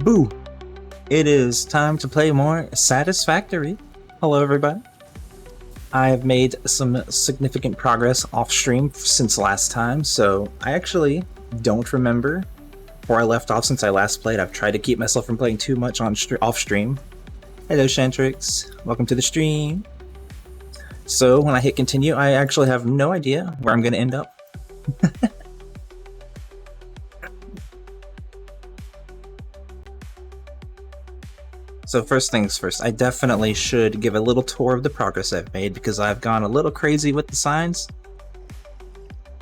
Boo! It is time to play more Satisfactory. Hello everybody. I have made some significant progress off stream since last time, so I actually don't remember where I left off since I last played. I've tried to keep myself from playing too much on off stream. Hello Shantrix, welcome to the stream. So when I hit continue, I actually have no idea where I'm going to end up. So first things first, I definitely should give a little tour of the progress I've made because I've gone a little crazy with the signs.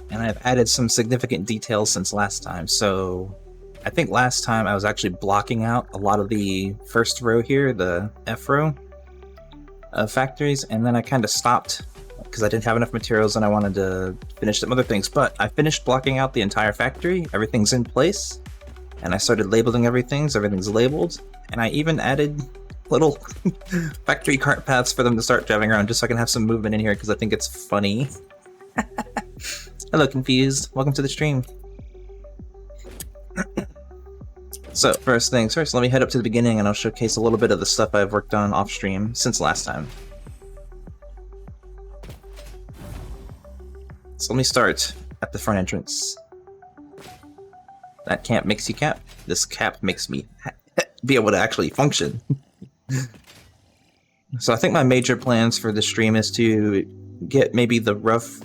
And I've added some significant details since last time. So I think last time I was actually blocking out a lot of the first row here, the F row of factories, and then I kind of stopped because I didn't have enough materials and I wanted to finish some other things. But I finished blocking out the entire factory, everything's in place, and I started labeling everything, so everything's labeled. And I even added little factory cart paths for them to start driving around just so I can have some movement in here because I think it's funny. Hello, Confused. Welcome to the stream. So, first things first, let me head up to the beginning and I'll showcase a little bit of the stuff I've worked on off stream since last time. So let me start at the front entrance. That camp makes you cap. This cap makes me be able to actually function. So I think my major plans for the stream is to get maybe the rough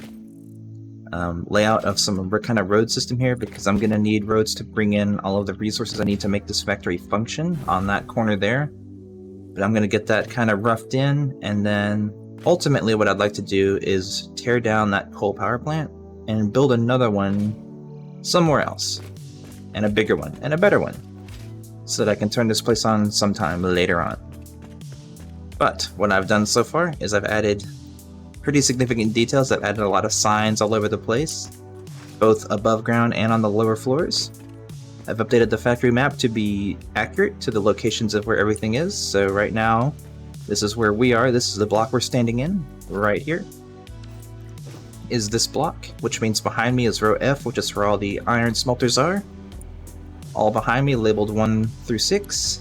layout of some kind of road system here, because I'm going to need roads to bring in all of the resources I need to make this factory function on that corner there. But I'm going to get that kind of roughed in, and then ultimately what I'd like to do is tear down that coal power plant and build another one somewhere else, and a bigger one, and a better one, so that I can turn this place on sometime later on. But what I've done so far is I've added pretty significant details. I've added a lot of signs all over the place, both above ground and on the lower floors. I've updated the factory map to be accurate to the locations of where everything is. So right now, this is where we are. This is the block we're standing in. Right here is this block, which means behind me is row F, which is where all the iron smelters are. All behind me labeled 1 through 6.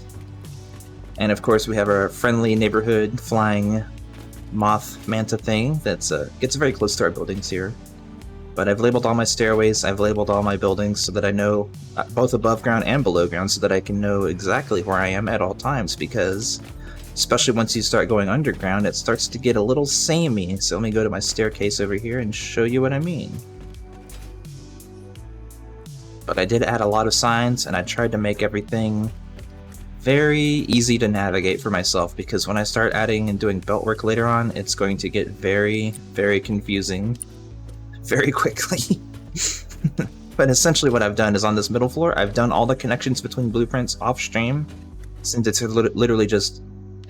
And of course we have our friendly neighborhood flying moth manta thing that's gets very close to our buildings here. But I've labeled all my stairways, I've labeled all my buildings so that I know both above ground and below ground, so that I can know exactly where I am at all times, because especially once you start going underground it starts to get a little samey. So let me go to my staircase over here and show you what I mean. But I did add a lot of signs, and I tried to make everything very easy to navigate for myself, because when I start adding and doing belt work later on, it's going to get very, very confusing very quickly. But essentially what I've done is on this middle floor, I've done all the connections between blueprints off stream, since it's literally just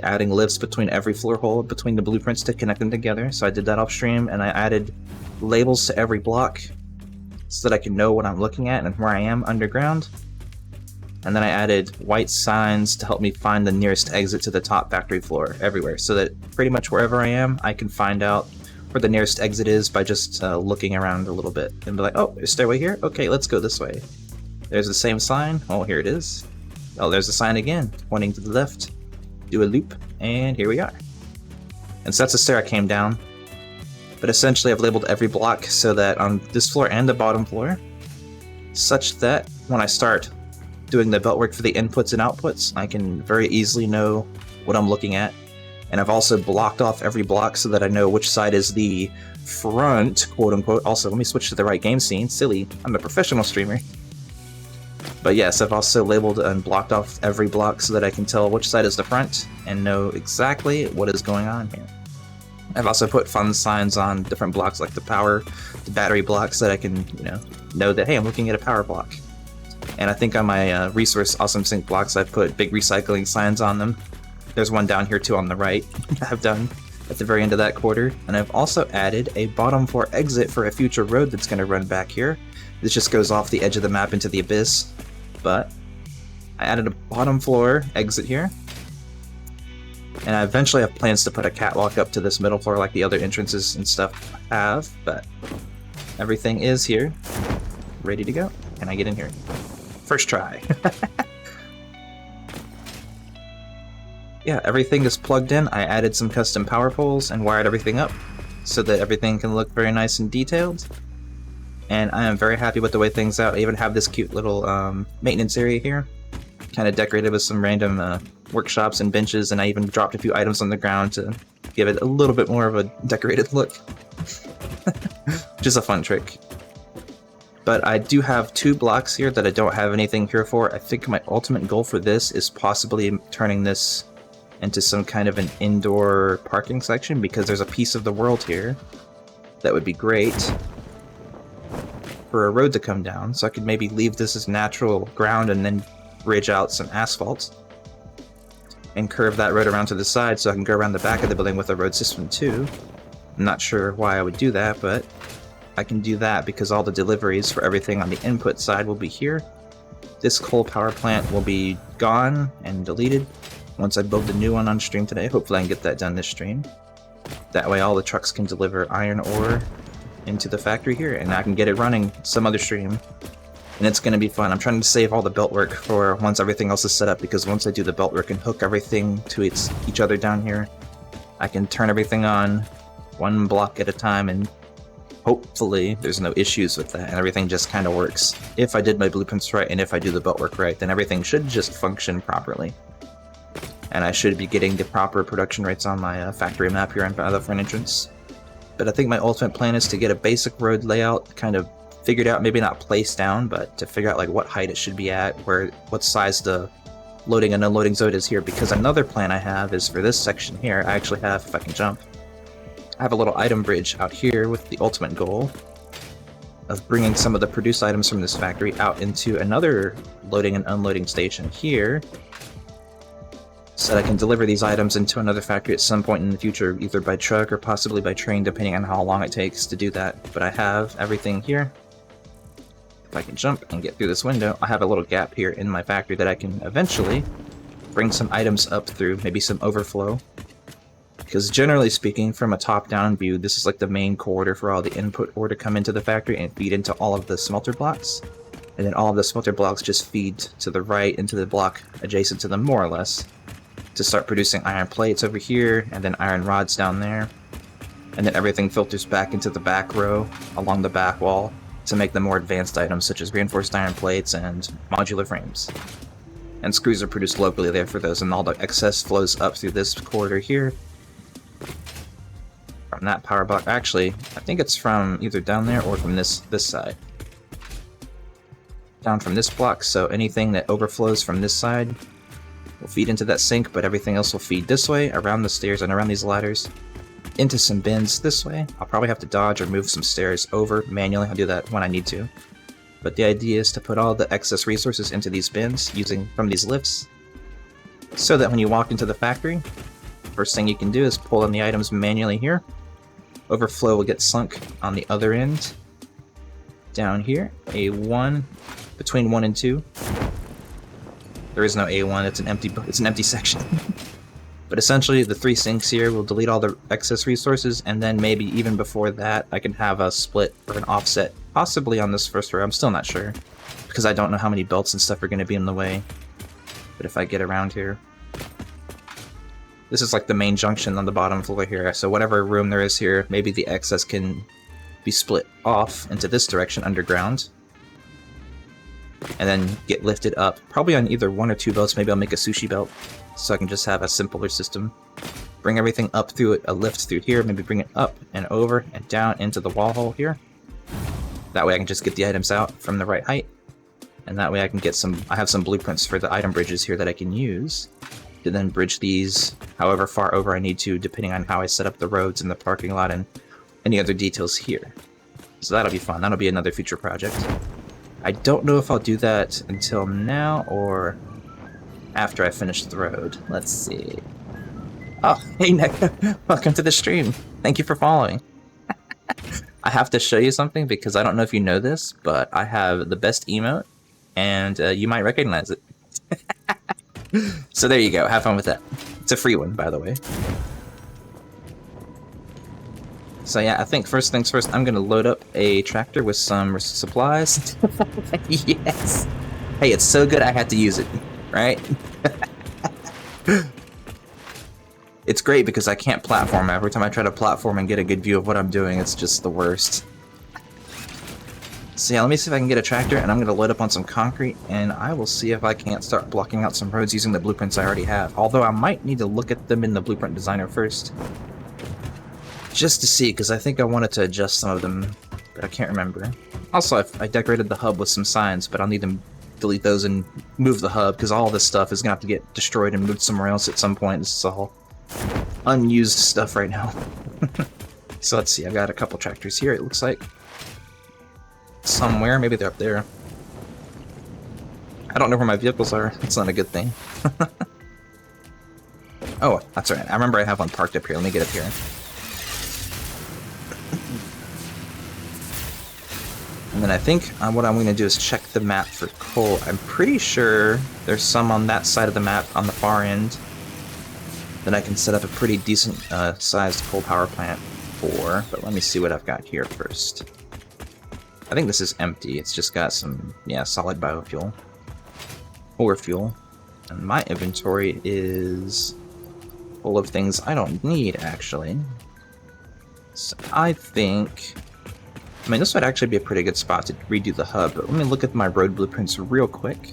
adding lifts between every floor hole between the blueprints to connect them together. So I did that off stream, and I added labels to every block so that I can know what I'm looking at and where I am underground. And then I added white signs to help me find the nearest exit to the top factory floor everywhere, so that pretty much wherever I am, I can find out where the nearest exit is by just looking around a little bit and be like, oh, there's a stairway here? Okay, let's go this way. There's the same sign. Oh, here it is. Oh, there's the sign again, pointing to the left. Do a loop, and here we are. And so that's the stair I came down. But essentially I've labeled every block so that on this floor and the bottom floor, such that when I start doing the belt work for the inputs and outputs, I can very easily know what I'm looking at. And I've also blocked off every block so that I know which side is the front, quote unquote. Also, let me switch to the right game scene. Silly, I'm a professional streamer. But yes, I've also labeled and blocked off every block so that I can tell which side is the front and know exactly what is going on here. I've also put fun signs on different blocks, like the power the battery blocks so that I can, know that, hey, I'm looking at a power block. And I think on my resource awesome sync blocks, I've put big recycling signs on them. There's one down here too on the right I've done at the very end of that quarter. And I've also added a bottom floor exit for a future road that's going to run back here. This just goes off the edge of the map into the abyss. But I added a bottom floor exit here. And I eventually have plans to put a catwalk up to this middle floor like the other entrances and stuff have. But everything is here, ready to go. Can I get in here? First try. Yeah, everything is plugged in. I added some custom power poles and wired everything up so that everything can look very nice and detailed. And I am very happy with the way things out. I even have this cute little maintenance area here, kind of decorated with some random workshops and benches, and I even dropped a few items on the ground to give it a little bit more of a decorated look. Which is a fun trick. But I do have 2 blocks here that I don't have anything here for. I think my ultimate goal for this is possibly turning this into some kind of an indoor parking section, because there's a piece of the world here that would be great for a road to come down. So I could maybe leave this as natural ground and then ridge out some asphalt and curve that road around to the side so I can go around the back of the building with a road system too. I'm not sure why I would do that, but I can do that because all the deliveries for everything on the input side will be here. This coal power plant will be gone and deleted once I build the new one on stream today. Hopefully I can get that done this stream. That way all the trucks can deliver iron ore into the factory here, and I can get it running some other stream. And it's going to be fun. I'm trying to save all the belt work for once everything else is set up, because once I do the belt work and hook everything to each other down here, I can turn everything on one block at a time, and hopefully there's no issues with that and everything just kind of works. If I did my blueprints right and if I do the belt work right, then everything should just function properly. And I should be getting the proper production rates on my factory map here by the front entrance. But I think my ultimate plan is to get a basic road layout kind of figured out, maybe not placed down, but to figure out like what height it should be at, what size the loading and unloading zone is here, because another plan I have is for this section here, I actually have, if I can jump, I have a little item bridge out here with the ultimate goal of bringing some of the produced items from this factory out into another loading and unloading station here, so that I can deliver these items into another factory at some point in the future, either by truck or possibly by train, depending on how long it takes to do that. But I have everything here. If I can jump and get through this window, I have a little gap here in my factory that I can eventually bring some items up through, maybe some overflow. Because generally speaking, from a top-down view, this is like the main corridor for all the input ore to come into the factory and feed into all of the smelter blocks. And then all of the smelter blocks just feed to the right into the block adjacent to them, more or less, to start producing iron plates over here, and then iron rods down there. And then everything filters back into the back row, along the back wall, to make the more advanced items such as reinforced iron plates and modular frames. And screws are produced locally there for those, and all the excess flows up through this corridor here. From that power block, actually, I think it's from either down there or from this side. Down from this block, so anything that overflows from this side will feed into that sink, but everything else will feed this way, around the stairs and around these ladders, into some bins this way. I'll probably have to dodge or move some stairs over manually. I'll do that when I need to. But the idea is to put all the excess resources into these bins using from these lifts, so that when you walk into the factory, first thing you can do is pull in the items manually here. Overflow will get sunk on the other end. Down here, A1, between 1 and 2. There is no A1, it's an empty section. But essentially, the 3 sinks here will delete all the excess resources, and then maybe even before that, I can have a split or an offset, possibly on this first row. I'm still not sure, because I don't know how many belts and stuff are going to be in the way. But if I get around here, this is like the main junction on the bottom floor here, so whatever room there is here, maybe the excess can be split off into this direction underground, and then get lifted up, probably on either 1 or 2 belts. Maybe I'll make a sushi belt, so I can just have a simpler system. Bring everything up through a lift through here, maybe bring it up and over and down into the wall hole here. That way I can just get the items out from the right height, and that way I can get I have some blueprints for the item bridges here that I can use to then bridge these however far over I need to, depending on how I set up the roads and the parking lot and any other details here. So that'll be fun. That'll be another future project. I don't know if I'll do that until now or after I finish the road. Let's see. Oh, hey Nick, welcome to the stream. Thank you for following. I have to show you something because I don't know if you know this, but I have the best emote, and you might recognize it. So there you go, have fun with that. It's a free one, by the way. So yeah, I think first things first, I'm gonna load up a tractor with some supplies. Yes! Hey, it's so good I had to use it, right? It's great because I can't platform. Every time I try to platform and get a good view of what I'm doing, it's just the worst. So yeah, let me see if I can get a tractor, and I'm going to load up on some concrete, and I will see if I can't start blocking out some roads using the blueprints I already have. Although I might need to look at them in the blueprint designer first. Just to see, because I think I wanted to adjust some of them, but I can't remember. Also, I decorated the hub with some signs, but I'll need to delete those and move the hub, because all this stuff is going to have to get destroyed and moved somewhere else at some point. This is all unused stuff right now. So let's see, I've got a couple tractors here, it looks like. Somewhere, maybe they're up there. I don't know where my vehicles are, that's not a good thing. Oh, that's right, I remember I have one parked up here, let me get up here. And then I think what I'm going to do is check the map for coal. I'm pretty sure there's some on that side of the map on the far end that I can set up a pretty decent sized coal power plant for, but let me see what I've got here first. I think this is empty, it's just got some, yeah, solid biofuel. Or fuel. And my inventory is full of things I don't need, actually. So I think... I mean, this would actually be a pretty good spot to redo the hub, but let me look at my road blueprints real quick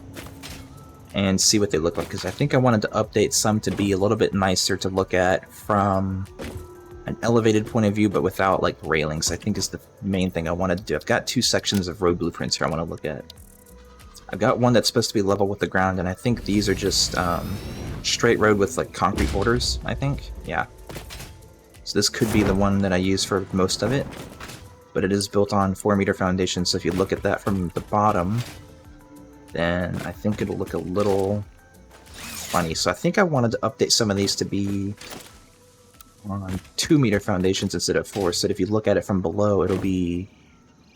and see what they look like, because I think I wanted to update some to be a little bit nicer to look at from an elevated point of view, but without, like, railings, I think is the main thing I wanted to do. I've got two sections of road blueprints here I want to look at. I've got one that's supposed to be level with the ground, and I think these are just straight road with, like, concrete borders, I think. Yeah. So this could be the one that I use for most of it, but it is built on 4-meter foundation, so if you look at that from the bottom, then I think it'll look a little funny. So I think I wanted to update some of these to be on 2-meter foundations instead of 4, so that if you look at it from below, it'll be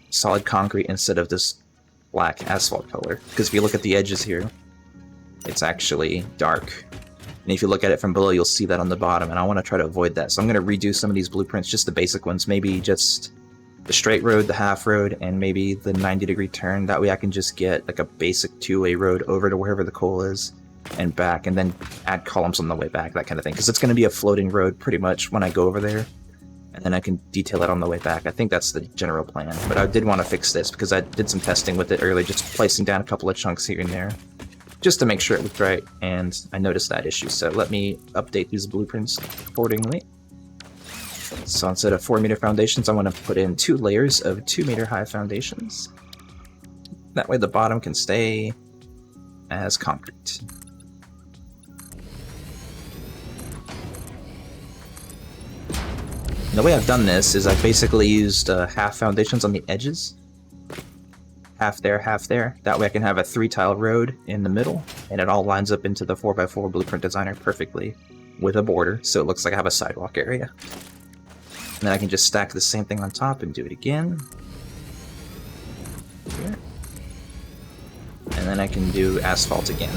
solid concrete instead of this black asphalt color. Because if you look at the edges here, it's actually dark. And if you look at it from below, you'll see that on the bottom, and I want to try to avoid that. So I'm going to redo some of these blueprints, just the basic ones, maybe just the straight road, the half road, and maybe the 90-degree turn. That way I can just get like a basic 2-way road over to wherever the coal is and back, and then add columns on the way back, that kind of thing. Because it's going to be a floating road pretty much when I go over there, and then I can detail it on the way back. I think that's the general plan. But I did want to fix this because I did some testing with it earlier, just placing down a couple of chunks here and there, just to make sure it looked right, and I noticed that issue. So let me update these blueprints accordingly. So instead of 4-meter foundations, I want to put in 2 layers of 2-meter high foundations. That way the bottom can stay as concrete. And the way I've done this is I've basically used half foundations on the edges. Half there, half there. That way I can have a 3-tile road in the middle, and it all lines up into the 4x4 blueprint designer perfectly with a border, so it looks like I have a sidewalk area. And then I can just stack the same thing on top and do it again. Here. And then I can do asphalt again.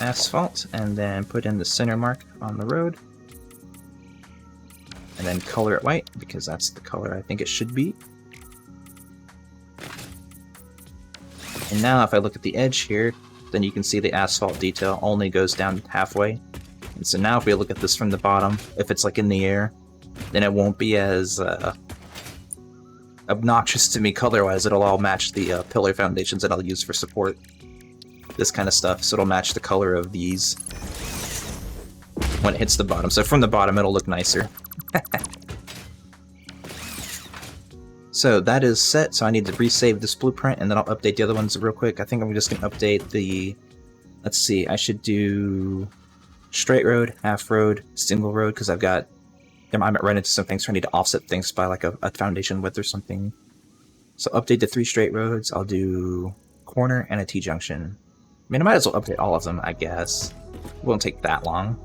Asphalt, and then put in the center mark on the road. And then color it white, because that's the color I think it should be. And now if I look at the edge here, then you can see the asphalt detail only goes down halfway. And so now if we look at this from the bottom, if it's like in the air, then it won't be as obnoxious to me color-wise. It'll all match the pillar foundations that I'll use for support. This kind of stuff, so it'll match the color of these when it hits the bottom. So from the bottom it'll look nicer. So that is set, so I need to resave this blueprint, and then I'll update the other ones real quick. I think I'm just going to update the... Let's see, I should do straight road, half road, single road, because I might run into some things where I need to offset things by like a foundation width or something. So update to 3 straight roads. I'll do corner and a T-junction. I mean, I might as well update all of them, I guess. It won't take that long.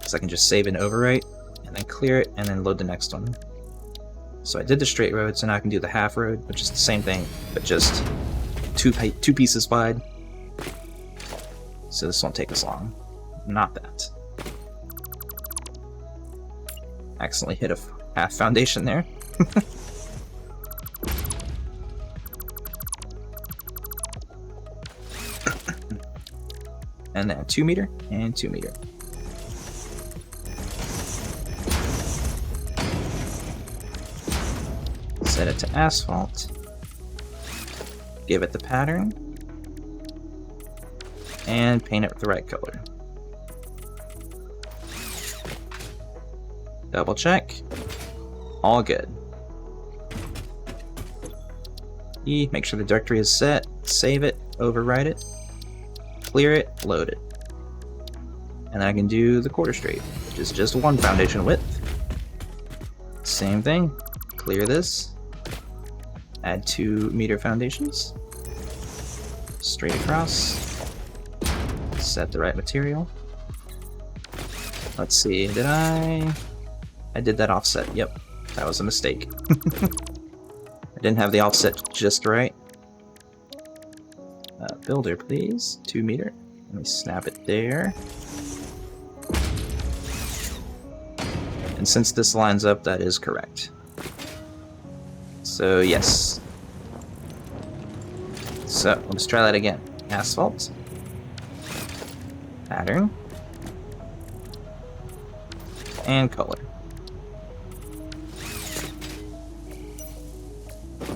So I can just save and overwrite, and then clear it, and then load the next one. So I did the straight road, so now I can do the half road, which is the same thing, but just two pieces wide. So this won't take as long. Not that. Accidentally hit a half foundation there. And then 2 meter and 2 meter. Set it to asphalt. Give it the pattern. And paint it with the right color. Double check. All good. Make sure the directory is set. Save it. Overwrite it. Clear it. Load it. And I can do the quarter straight, which is just 1 foundation width. Same thing. Clear this. Add 2 meter foundations. Straight across. Set the right material. Let's see, did I did that offset, yep. That was a mistake. I didn't have the offset just right. Builder, please. 2 meter. Let me snap it there. And since this lines up, that is correct. So, yes. So, let's try that again. Asphalt. Pattern. And color.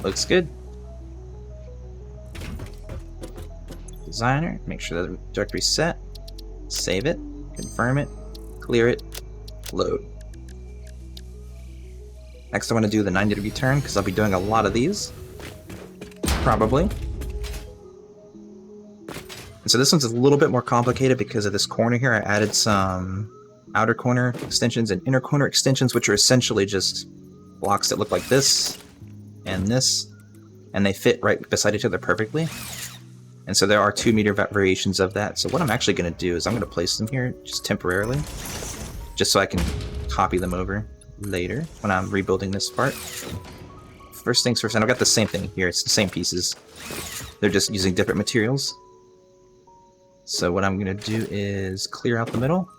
Looks good. Designer, make sure that the directory's set. Save it, confirm it, clear it, load. Next I want to do the 90-degree turn, because I'll be doing a lot of these. Probably. And so this one's a little bit more complicated because of this corner here. I added some outer corner extensions and inner corner extensions, which are essentially just blocks that look like this, and they fit right beside each other perfectly. And so there are 2 meter variations of that. So what I'm actually going to do is I'm going to place them here just temporarily, just so I can copy them over later when I'm rebuilding this part. First things first, and I've got the same thing here. It's the same pieces. They're just using different materials. So what I'm going to do is clear out the middle.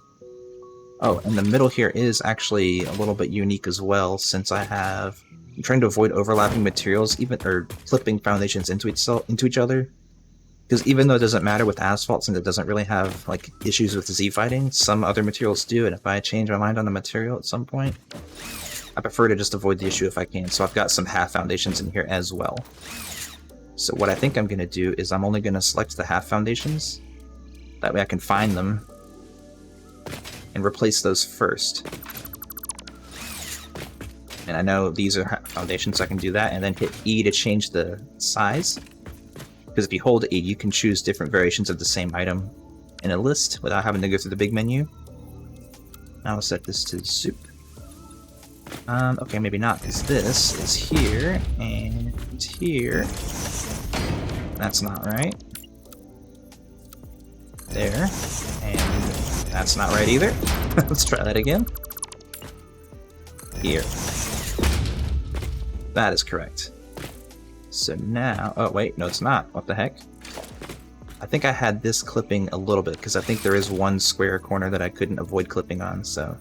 Oh, and the middle here is actually a little bit unique as well, since I'm trying to avoid overlapping materials, or clipping foundations into each other. Because even though it doesn't matter with asphalt, since it doesn't really have like issues with Z-fighting, some other materials do, and if I change my mind on the material at some point, I prefer to just avoid the issue if I can. So I've got some half foundations in here as well. So what I think I'm going to do is I'm only going to select the half foundations. That way I can find them and replace those first. And I know these are foundations, so I can do that, and then hit E to change the size. Because if you hold E, you can choose different variations of the same item in a list without having to go through the big menu. Now I'll set this to soup. Okay, maybe not, because this is here and here. That's not right. There. And that's not right either. Let's try that again. Here. That is correct. So now, oh wait, no it's not. What the heck? I think I had this clipping a little bit, because I think there is one square corner that I couldn't avoid clipping on, so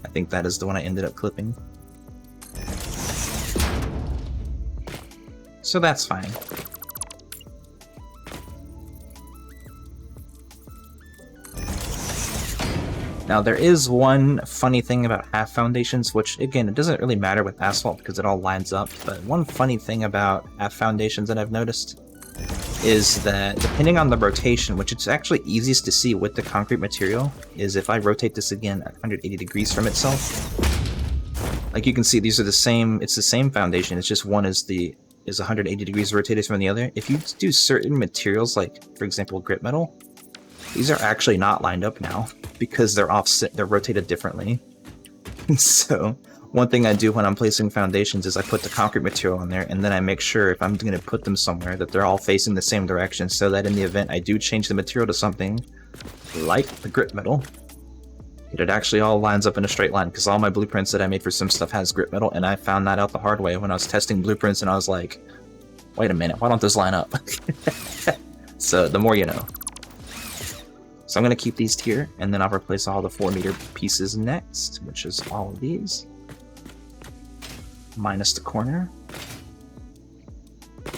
I think that is the one I ended up clipping. So that's fine. Now there is one funny thing about half foundations, which again, it doesn't really matter with asphalt because it all lines up, but one funny thing about half foundations that I've noticed is that depending on the rotation, which it's actually easiest to see with the concrete material, is if I rotate this again at 180 degrees from itself, like you can see these are the same, it's the same foundation, it's just one is 180 degrees rotated from the other. If you do certain materials, like for example grip metal, These are actually not lined up now because they're offset, they're rotated differently. So one thing I do when I'm placing foundations is I put the concrete material on there, and then I make sure if I'm going to put them somewhere that they're all facing the same direction, so that in the event I do change the material to something like the grit metal, it actually all lines up in a straight line, because all my blueprints that I made for some stuff has grit metal, and I found that out the hard way when I was testing blueprints, and I was like, wait a minute, why don't those line up? So the more you know. So I'm going to keep these here, and then I'll replace all the 4-meter pieces next, which is all of these. Minus the corner.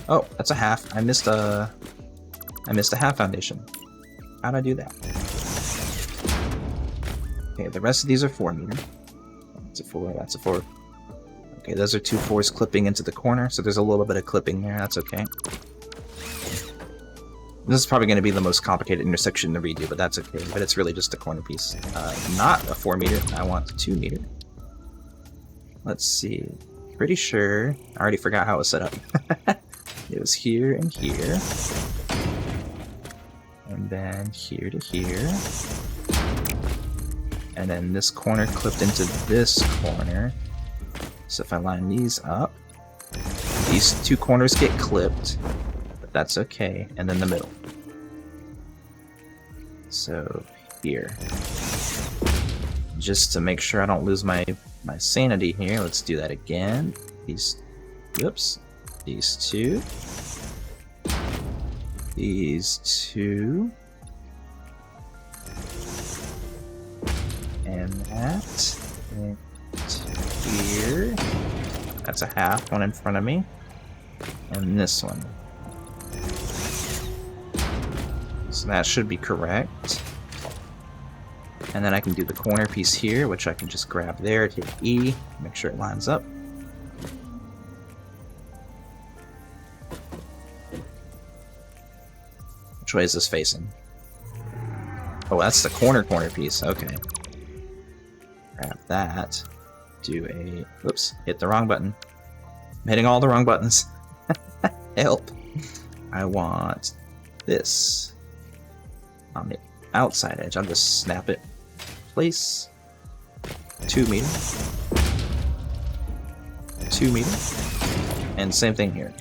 Oh, that's a half. I missed a half foundation. How'd I do that? Okay, the rest of these are 4-meter. That's a 4, that's a 4. Okay, those are 2 4s clipping into the corner, so there's a little bit of clipping there, that's okay. This is probably going to be the most complicated intersection to redo, but that's okay. But it's really just a corner piece. Not a 4-meter, I want a 2-meter. Let's see. Pretty sure... I already forgot how it was set up. It was here and here. And then here to here. And then this corner clipped into this corner. So if I line these up, these 2 corners get clipped. That's okay, and then the middle. So here. Just to make sure I don't lose my sanity here, let's do that again. These 2. These 2. And that. And here. That's a half, one in front of me. And this one. So that should be correct. And then I can do the corner piece here, which I can just grab there, hit E, make sure it lines up. Which way is this facing? Oh, that's the corner piece, okay. Grab that. Do a... Oops, hit the wrong button. I'm hitting all the wrong buttons. Help. I want this. On the outside edge, I'll just snap it. Place. 2-meter. 2-meter. And same thing here.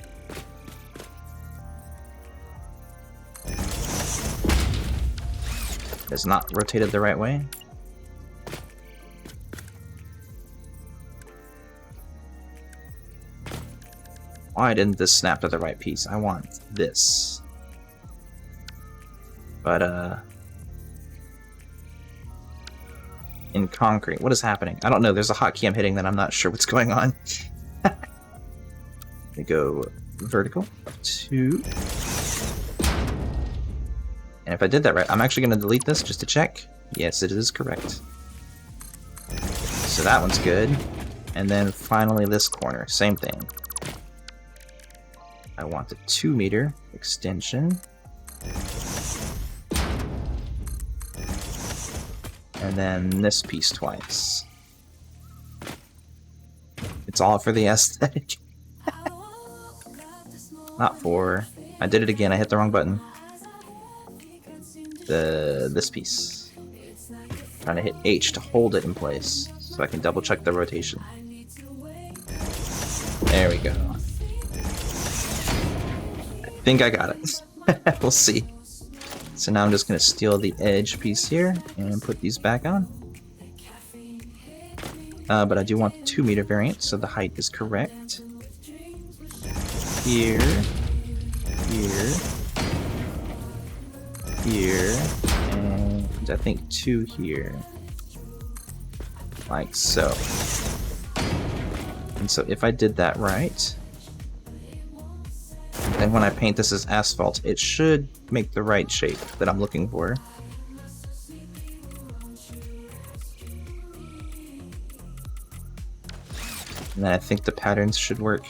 It's not rotated the right way. Why didn't this snap to the right piece? I want this. But, in concrete, what is happening? I don't know, there's a hotkey I'm hitting that I'm not sure what's going on. Let me go vertical, 2. And if I did that right, I'm actually going to delete this just to check. Yes, it is correct. So that one's good. And then finally this corner, same thing. I want the 2-meter extension. And then this piece twice. It's all for the aesthetic. Not 4. I did it again, I hit the wrong button. This piece. Trying to hit H to hold it in place, so I can double check the rotation. There we go. I think I got it. We'll see. So now I'm just going to steal the edge piece here and put these back on. But I do want the 2-meter variant, so the height is correct. Here, here, here, and I think 2 here. Like so. And so if I did that right, then when I paint this as asphalt, it should make the right shape that I'm looking for. And then I think the patterns should work.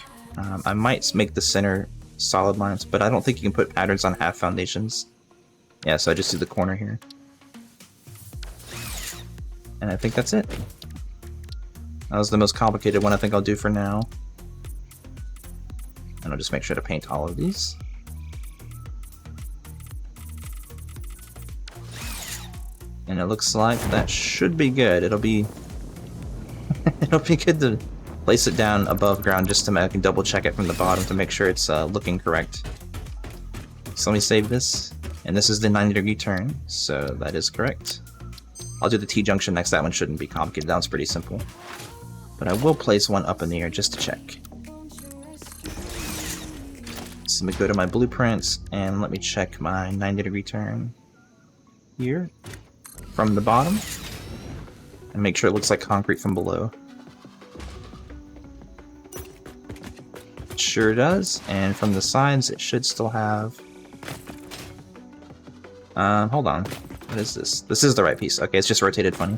I might make the center solid lines, but I don't think you can put patterns on half foundations. Yeah, so I just do the corner here. And I think that's it. That was the most complicated one I think I'll do for now. And I'll just make sure to paint all of these. And it looks like that should be good. It'll be it'll be good to place it down above ground just so I can double check it from the bottom to make sure it's looking correct. So let me save this. And this is the 90-degree turn, so that is correct. I'll do the T-junction next. That one shouldn't be complicated. That one's pretty simple. But I will place one up in the air just to check. So let me go to my blueprints and let me check my 90-degree turn here from the bottom and make sure it looks like concrete from below. It sure does, and from the sides it should still have... hold on. What is this? This is the right piece. Okay, it's just rotated funny.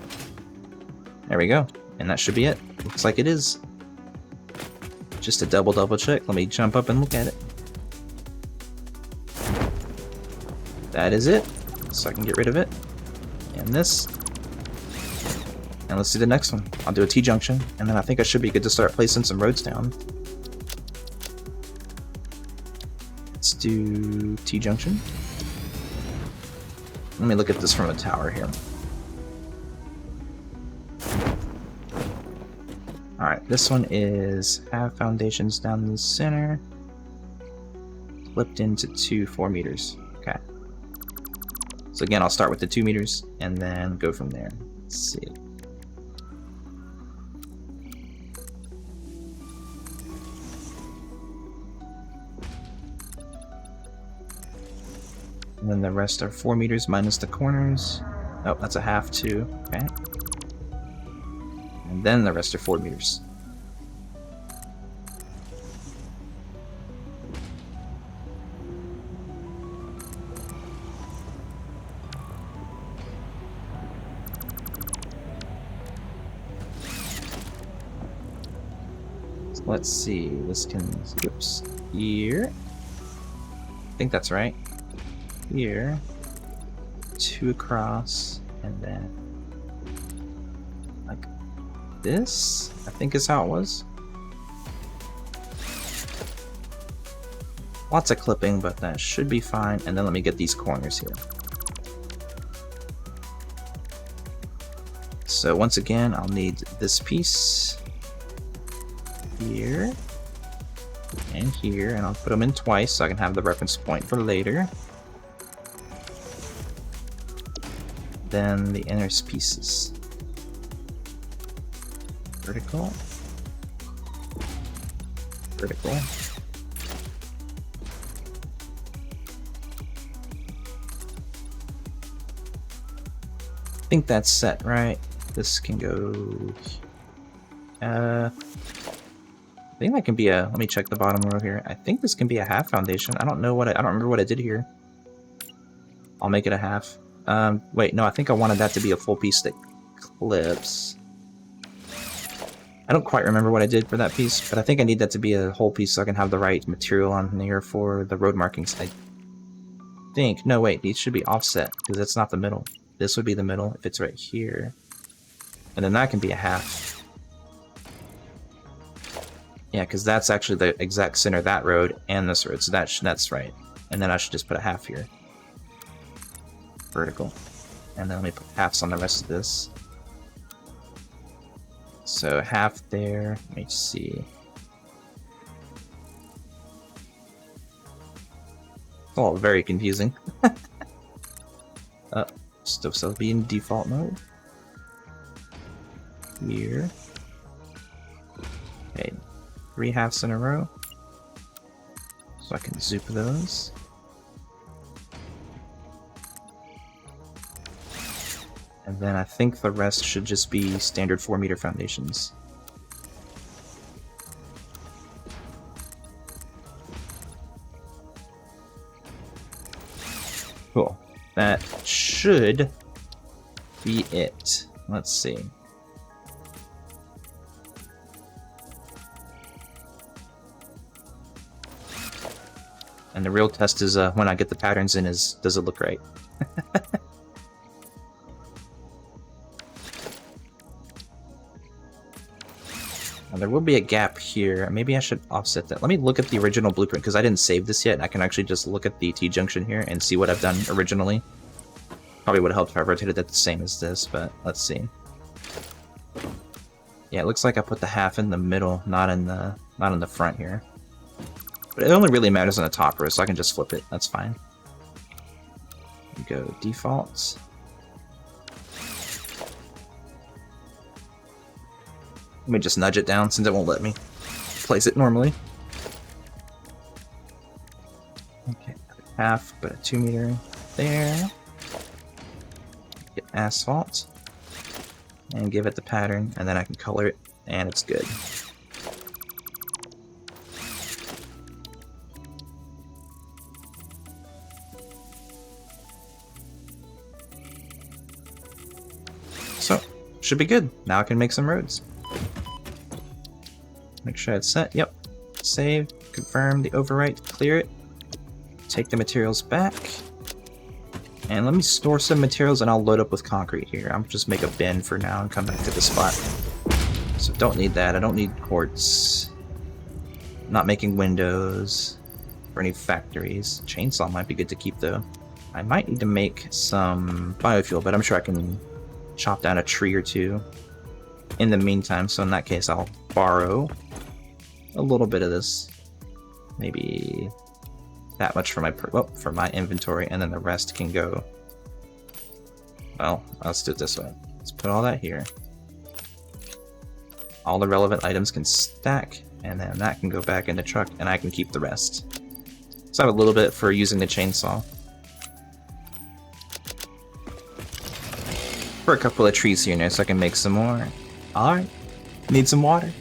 There we go. And that should be it. Looks like it is. Just to double check, let me jump up and look at it. That is it. So I can get rid of it. And this. And let's do the next one. I'll do a T-junction, and then I think I should be good to start placing some roads down. Let's do T-junction. Let me look at this from a tower here. Alright, this one is half foundations down the center, flipped into 2 4 meters. Okay. So again, I'll start with the 2 meters and then go from there. Let's see. And then the rest are 4 meters minus the corners. Oh, that's a half too. Okay. And then the rest are 4 meters. So let's see. This can... Oops. Here. I think that's right. Here, 2 across, and then like this, I think is how it was. Lots of clipping, but that should be fine. And then let me get these corners here. So once again, I'll need this piece here and here, and I'll put them in twice so I can have the reference point for later. Then the inner pieces. Vertical. Vertical. I think that's set, right? This can go... I think that can be a... Let me check the bottom row here. I think this can be a half foundation. I don't know what I don't remember what I did here. I'll make it a half. Wait, no, I think I wanted that to be a full piece that clips. I don't quite remember what I did for that piece, but I think I need that to be a whole piece so I can have the right material on here for the road markings. I think. No, wait, these should be offset, because that's not the middle. This would be the middle if it's right here. And then that can be a half. Yeah, because that's actually the exact center of that road and this road, so that's right. And then I should just put a half here. Vertical. And then let me put halves on the rest of this. So half there. Let me see. It's all very confusing. Still be in default mode. Here. Okay. 3 halves in a row. So I can zoop those. And then I think the rest should just be standard 4 meter foundations. Cool. That should be it. Let's see. And the real test is when I get the patterns in is, does it look right? Now, there will be a gap here. Maybe I should offset that. Let me look at the original blueprint because I didn't save this yet. I can actually just look at the T-junction here and see what I've done originally. Probably would have helped if I rotated that the same as this, but let's see. Yeah, it looks like I put the half in the middle, not in the front here. But it only really matters on the top row, so I can just flip it. That's fine. Go default. Let me just nudge it down since it won't let me place it normally. Okay, half, but a 2 meter there. Get asphalt. And give it the pattern, and then I can color it, and it's good. So, should be good. Now I can make some roads. Make sure it's set. Yep. Save. Confirm the overwrite. Clear it. Take the materials back. And let me store some materials and I'll load up with concrete here. I'll just make a bin for now and come back to the spot. So don't need that. I don't need quartz. Not making windows for any factories. Chainsaw might be good to keep though. I might need to make some biofuel, but I'm sure I can chop down a tree or two in the meantime. So in that case, I'll borrow a little bit of this. Maybe that much for my inventory, and then the rest can go. Well, let's do it this way. Let's put all that here. All the relevant items can stack, and then that can go back in the truck, and I can keep the rest. So I have a little bit for using the chainsaw. For a couple of trees here and there, so I can make some more. Alright. Need some water.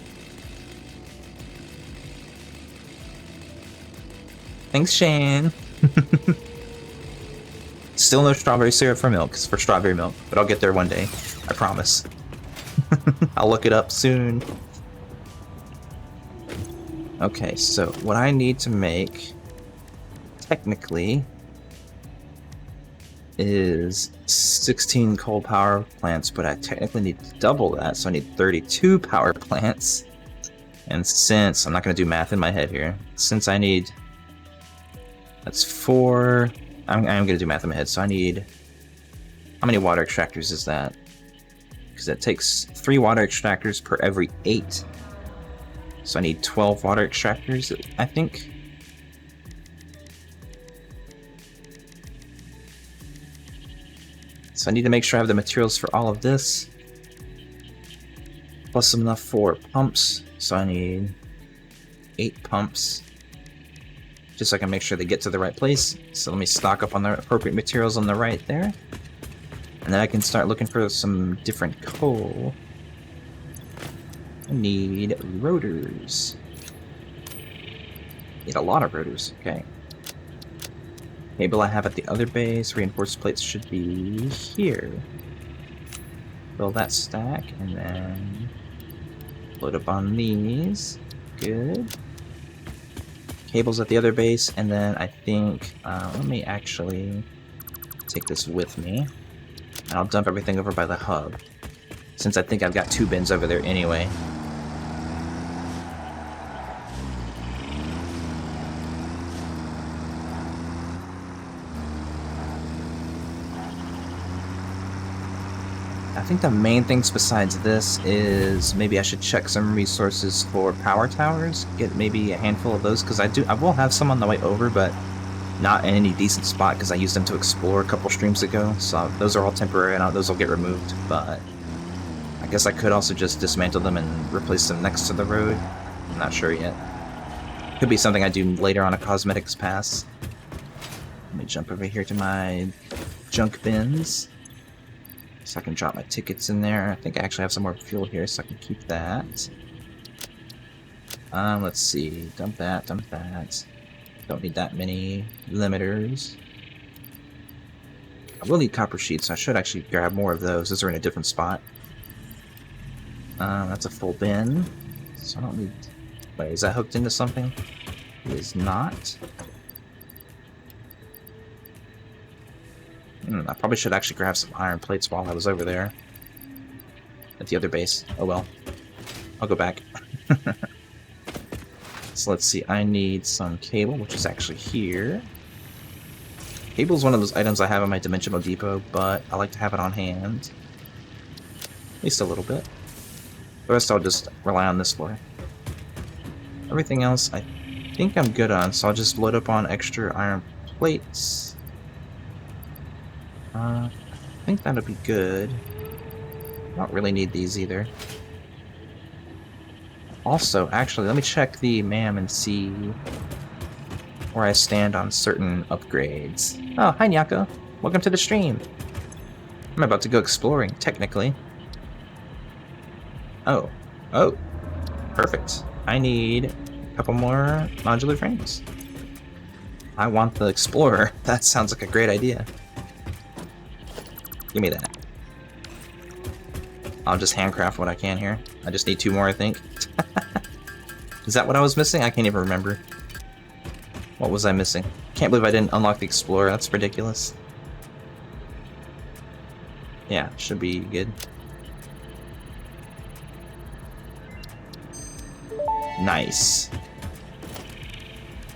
Thanks, Shane. Still no strawberry syrup for strawberry milk, but I'll get there one day. I promise. I'll look it up soon. Okay, so what I need to make, technically, is 16 coal power plants, but I technically need to double that, so I need 32 power plants. And since, I'm not going to do math in my head here, since I need... That's 4. I'm going to do math in my head. So I need... How many water extractors is that? Because that takes 3 water extractors per every 8. So I need 12 water extractors, I think. So I need to make sure I have the materials for all of this. Plus enough for pumps. So I need 8 pumps. Just so I can make sure they get to the right place. So let me stock up on the appropriate materials on the right there. And then I can start looking for some different coal. I need rotors. Need a lot of rotors, okay. Cable I have at the other base. Reinforced plates should be here. Fill that stack and then load up on these. Good. Cables at the other base, and then I think, let me actually take this with me, and I'll dump everything over by the hub, since I think I've got 2 bins over there anyway. I think the main things besides this is maybe I should check some resources for power towers, get maybe a handful of those, because I will have some on the way over, but not in any decent spot because I used them to explore a couple streams ago, so those are all temporary and those will get removed, but I guess I could also just dismantle them and replace them next to the road. I'm not sure yet. Could be something I do later on a cosmetics pass. Let me jump over here to my junk bins. So I can drop my tickets in there. I think I actually have some more fuel here, so I can keep that. Let's see. Dump that, dump that. Don't need that many limiters. I will need copper sheets, so I should actually grab more of those. Those are in a different spot. That's a full bin. So I don't need... Wait, is that hooked into something? It is not. I probably should actually grab some iron plates while I was over there. At the other base. Oh well. I'll go back. So let's see, I need some cable, which is actually here. Cable is one of those items I have in my dimensional depot, but I like to have it on hand. At least a little bit. The rest I'll just rely on this for. Everything else I think I'm good on, so I'll just load up on extra iron plates. I think that'll be good. I don't really need these either. Also, actually, let me check the MAM and see where I stand on certain upgrades. Oh, hi Nyako. Welcome to the stream. I'm about to go exploring, technically. Oh. Oh. Perfect. I need a couple more modular frames. I want the Explorer. That sounds like a great idea. Give me that. I'll just handcraft what I can here. I just need 2 more, I think. Is that what I was missing? I can't even remember. What was I missing? Can't believe I didn't unlock the Explorer. That's ridiculous. Yeah, should be good. Nice.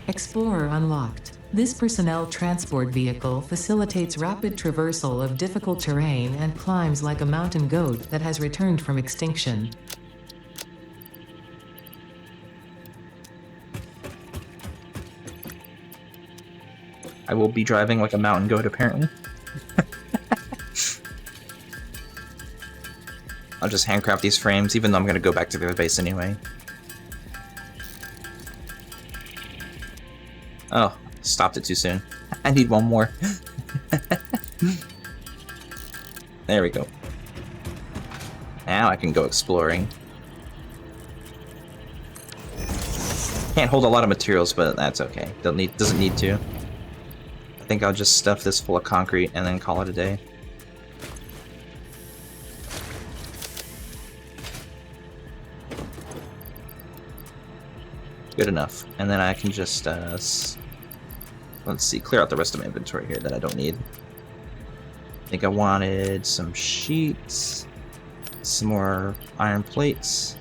Explorer unlocked. This personnel transport vehicle facilitates rapid traversal of difficult terrain and climbs like a mountain goat that has returned from extinction. I will be driving like a mountain goat, apparently. I'll just handcraft these frames, even though I'm going to go back to the base anyway. Oh, stopped it too soon. I need one more. There we go. Now I can go exploring. Can't hold a lot of materials, but that's okay. Doesn't need to. I think I'll just stuff this full of concrete and then call it a day. Good enough. And then I can just, let's see, clear out the rest of my inventory here that I don't need. I think I wanted some sheets, some more iron plates.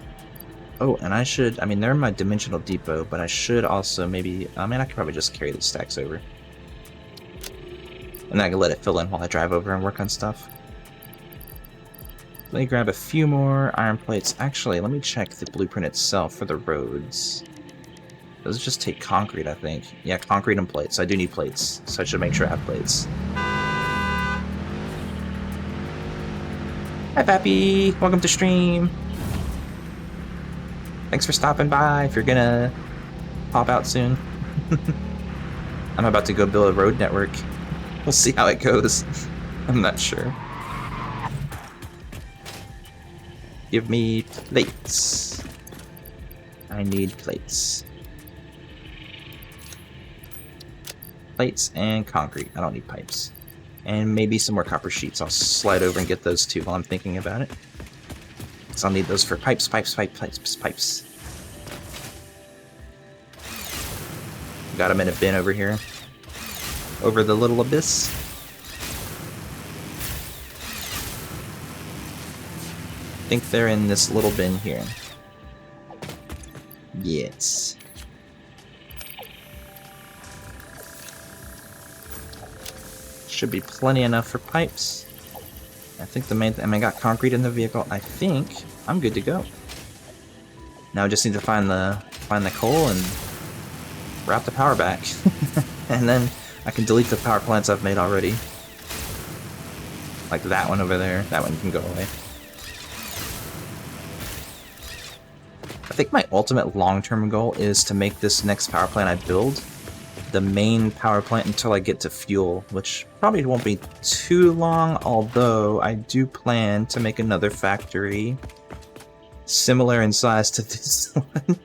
Oh, and I should, I mean, they're in my dimensional depot, but I should also maybe, I mean, I could probably just carry these stacks over. And then I can let it fill in while I drive over and work on stuff. Let me grab a few more iron plates. Actually, let me check the blueprint itself for the roads. Does it just take concrete, I think? Yeah, concrete and plates. I do need plates, so I should make sure I have plates. Hi, Pappy! Welcome to stream! Thanks for stopping by, if you're gonna pop out soon. I'm about to go build a road network. We'll see how it goes. I'm not sure. Give me plates. I need plates. Plates and concrete. I don't need pipes. And maybe some more copper sheets. I'll slide over and get those too while I'm thinking about it. So I'll need those for pipes. Got them in a bin over here. Over the little abyss. I think they're in this little bin here. Yes. Should be plenty enough for pipes. I think the main thing, I got concrete in the vehicle. I think I'm good to go. Now I just need to find the coal and wrap the power back. And then I can delete the power plants I've made already. Like that one over there. That one can go away. I think my ultimate long-term goal is to make this next power plant I build the main power plant until I get to fuel, which probably won't be too long, although I do plan to make another factory similar in size to this one,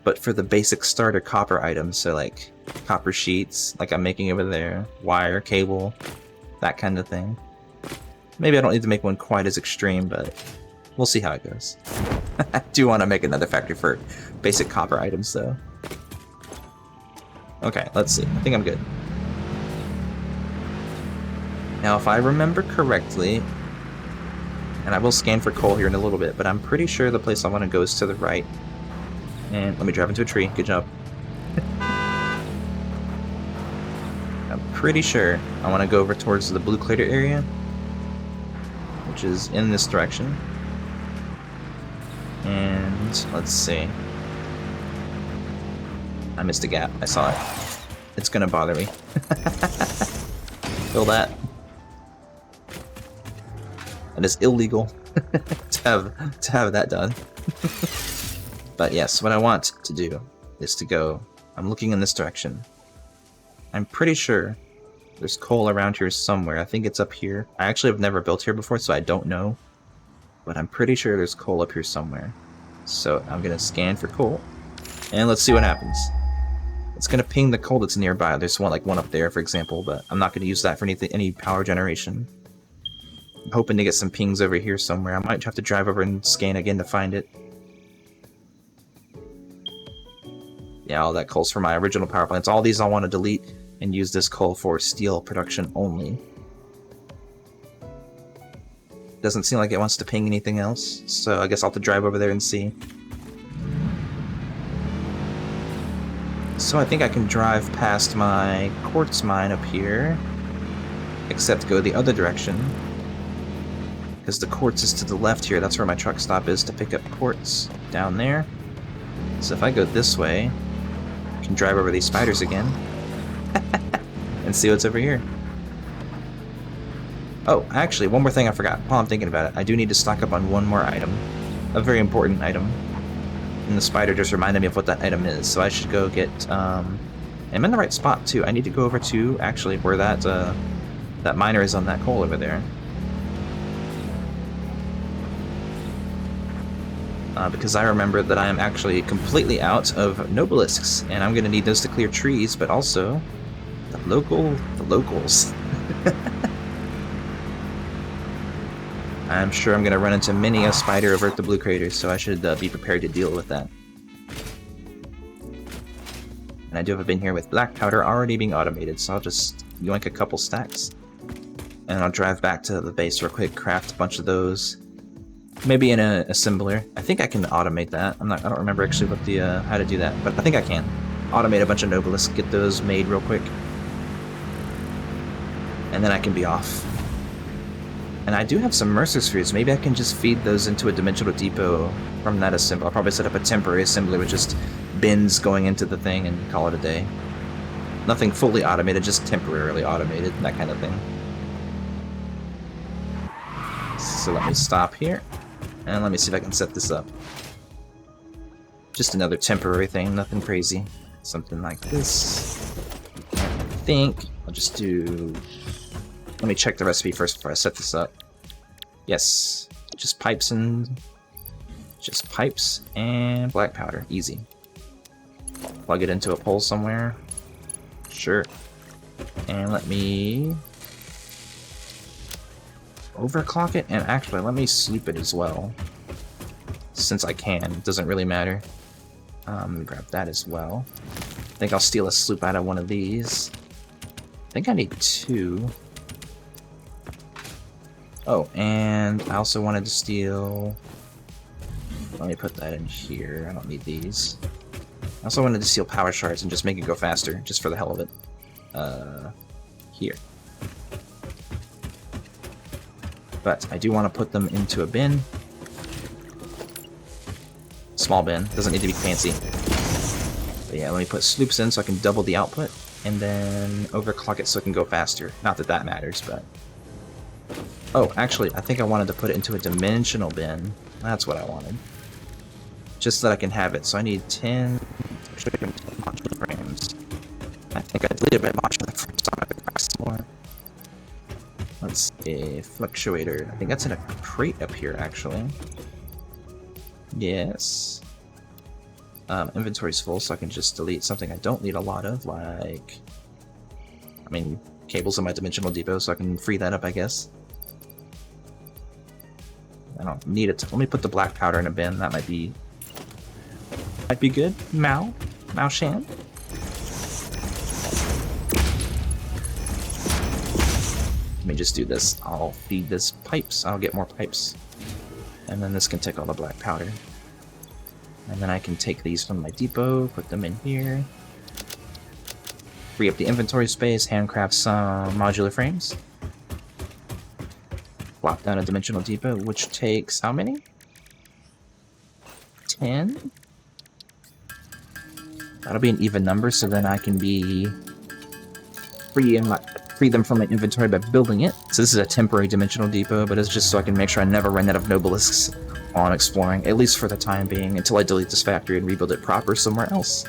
but for the basic starter copper items, so like copper sheets, like I'm making over there, wire, cable, that kind of thing. Maybe I don't need to make one quite as extreme, but we'll see how it goes. I do want to make another factory for basic copper items, though. Okay, let's see. I think I'm good. Now, if I remember correctly, and I will scan for coal here in a little bit, but I'm pretty sure the place I want to go is to the right. And let me drive into a tree. Good job. I I'm pretty sure I want to go over towards the blue crater area, which is in this direction. And let's see. I missed a gap. I saw it. It's gonna bother me. Feel that? That is illegal to have that done. But yes, what I want to do is to go. I'm looking in this direction. I'm pretty sure there's coal around here somewhere. I think it's up here. I actually have never built here before, so I don't know. But I'm pretty sure there's coal up here somewhere. So I'm gonna scan for coal, and let's see what happens. It's gonna ping the coal that's nearby. There's one up there, for example, but I'm not gonna use that for any power generation. I'm hoping to get some pings over here somewhere. I might have to drive over and scan again to find it. Yeah, all that coal's for my original power plants. All these I want to delete and use this coal for steel production only. Doesn't seem like it wants to ping anything else, so I guess I'll have to drive over there and see. So I think I can drive past my quartz mine up here, except go the other direction, because the quartz is to the left here. That's where my truck stop is to pick up quartz, down there. So if I go this way, I can drive over these spiders again and see what's over here. Oh, actually, one more thing I forgot. While I'm thinking about it, I do need to stock up on one more item. A very important item. And the spider just reminded me of what that item is, so I should go get, I'm in the right spot, too. I need to go over to, actually, where that miner is on that coal over there. Because I remember that I am actually completely out of nobelisks, and I'm going to need those to clear trees, but also the locals. I'm sure I'm going to run into many a spider over at the blue crater, so I should be prepared to deal with that. And I do have a bin here with black powder already being automated, so I'll just yoink a couple stacks. And I'll drive back to the base real quick, craft a bunch of those. Maybe in a assembler. I think I can automate that. I don't remember actually what the how to do that, but I think I can. Automate a bunch of nobelisks, get those made real quick. And then I can be off. And I do have some Mercer Spheres. Maybe I can just feed those into a dimensional depot from that assembly. I'll probably set up a temporary assembly with just bins going into the thing and call it a day. Nothing fully automated, just temporarily automated, that kind of thing. So let me stop here, and let me see if I can set this up. Just another temporary thing, nothing crazy. Something like this. I think I'll just do... Let me check the recipe first before I set this up. Yes, just pipes and black powder, easy. Plug it into a pole somewhere. Sure. And let me overclock it, and actually let me sleep it as well. Since I can, it doesn't really matter. Let me grab that as well. I think I'll steal a sloop out of one of these. I think I need 2. Oh, and I also wanted to steal... Let me put that in here. I don't need these. I also wanted to steal power shards and just make it go faster, just for the hell of it. Here. But I do want to put them into a bin. Small bin. Doesn't need to be fancy. But yeah, let me put sloops in so I can double the output. And then overclock it so it can go faster. Not that that matters, but... Oh, actually, I think I wanted to put it into a dimensional bin. That's what I wanted. Just so that I can have it. So I need 10 module frames. I think I deleted my module frames, so I'm going to crack some more. Let's see, fluctuator. I think that's in a crate up here, actually. Yes. Inventory's full, so I can just delete something I don't need a lot of, like... I mean, cables in my dimensional depot, so I can free that up, I guess. I don't need it. Let me put the black powder in a bin. That might be good. Mao Shan. Let me just do this. I'll feed this pipes. I'll get more pipes. And then this can take all the black powder. And then I can take these from my depot, put them in here. free up the inventory space, handcraft some modular frames. Plop down a dimensional depot, which takes how many? 10? That'll be an even number, so then I can be free them from my inventory by building it. So this is a temporary dimensional depot, but it's just so I can make sure I never run out of nobelisks while I'm exploring, at least for the time being, until I delete this factory and rebuild it proper somewhere else.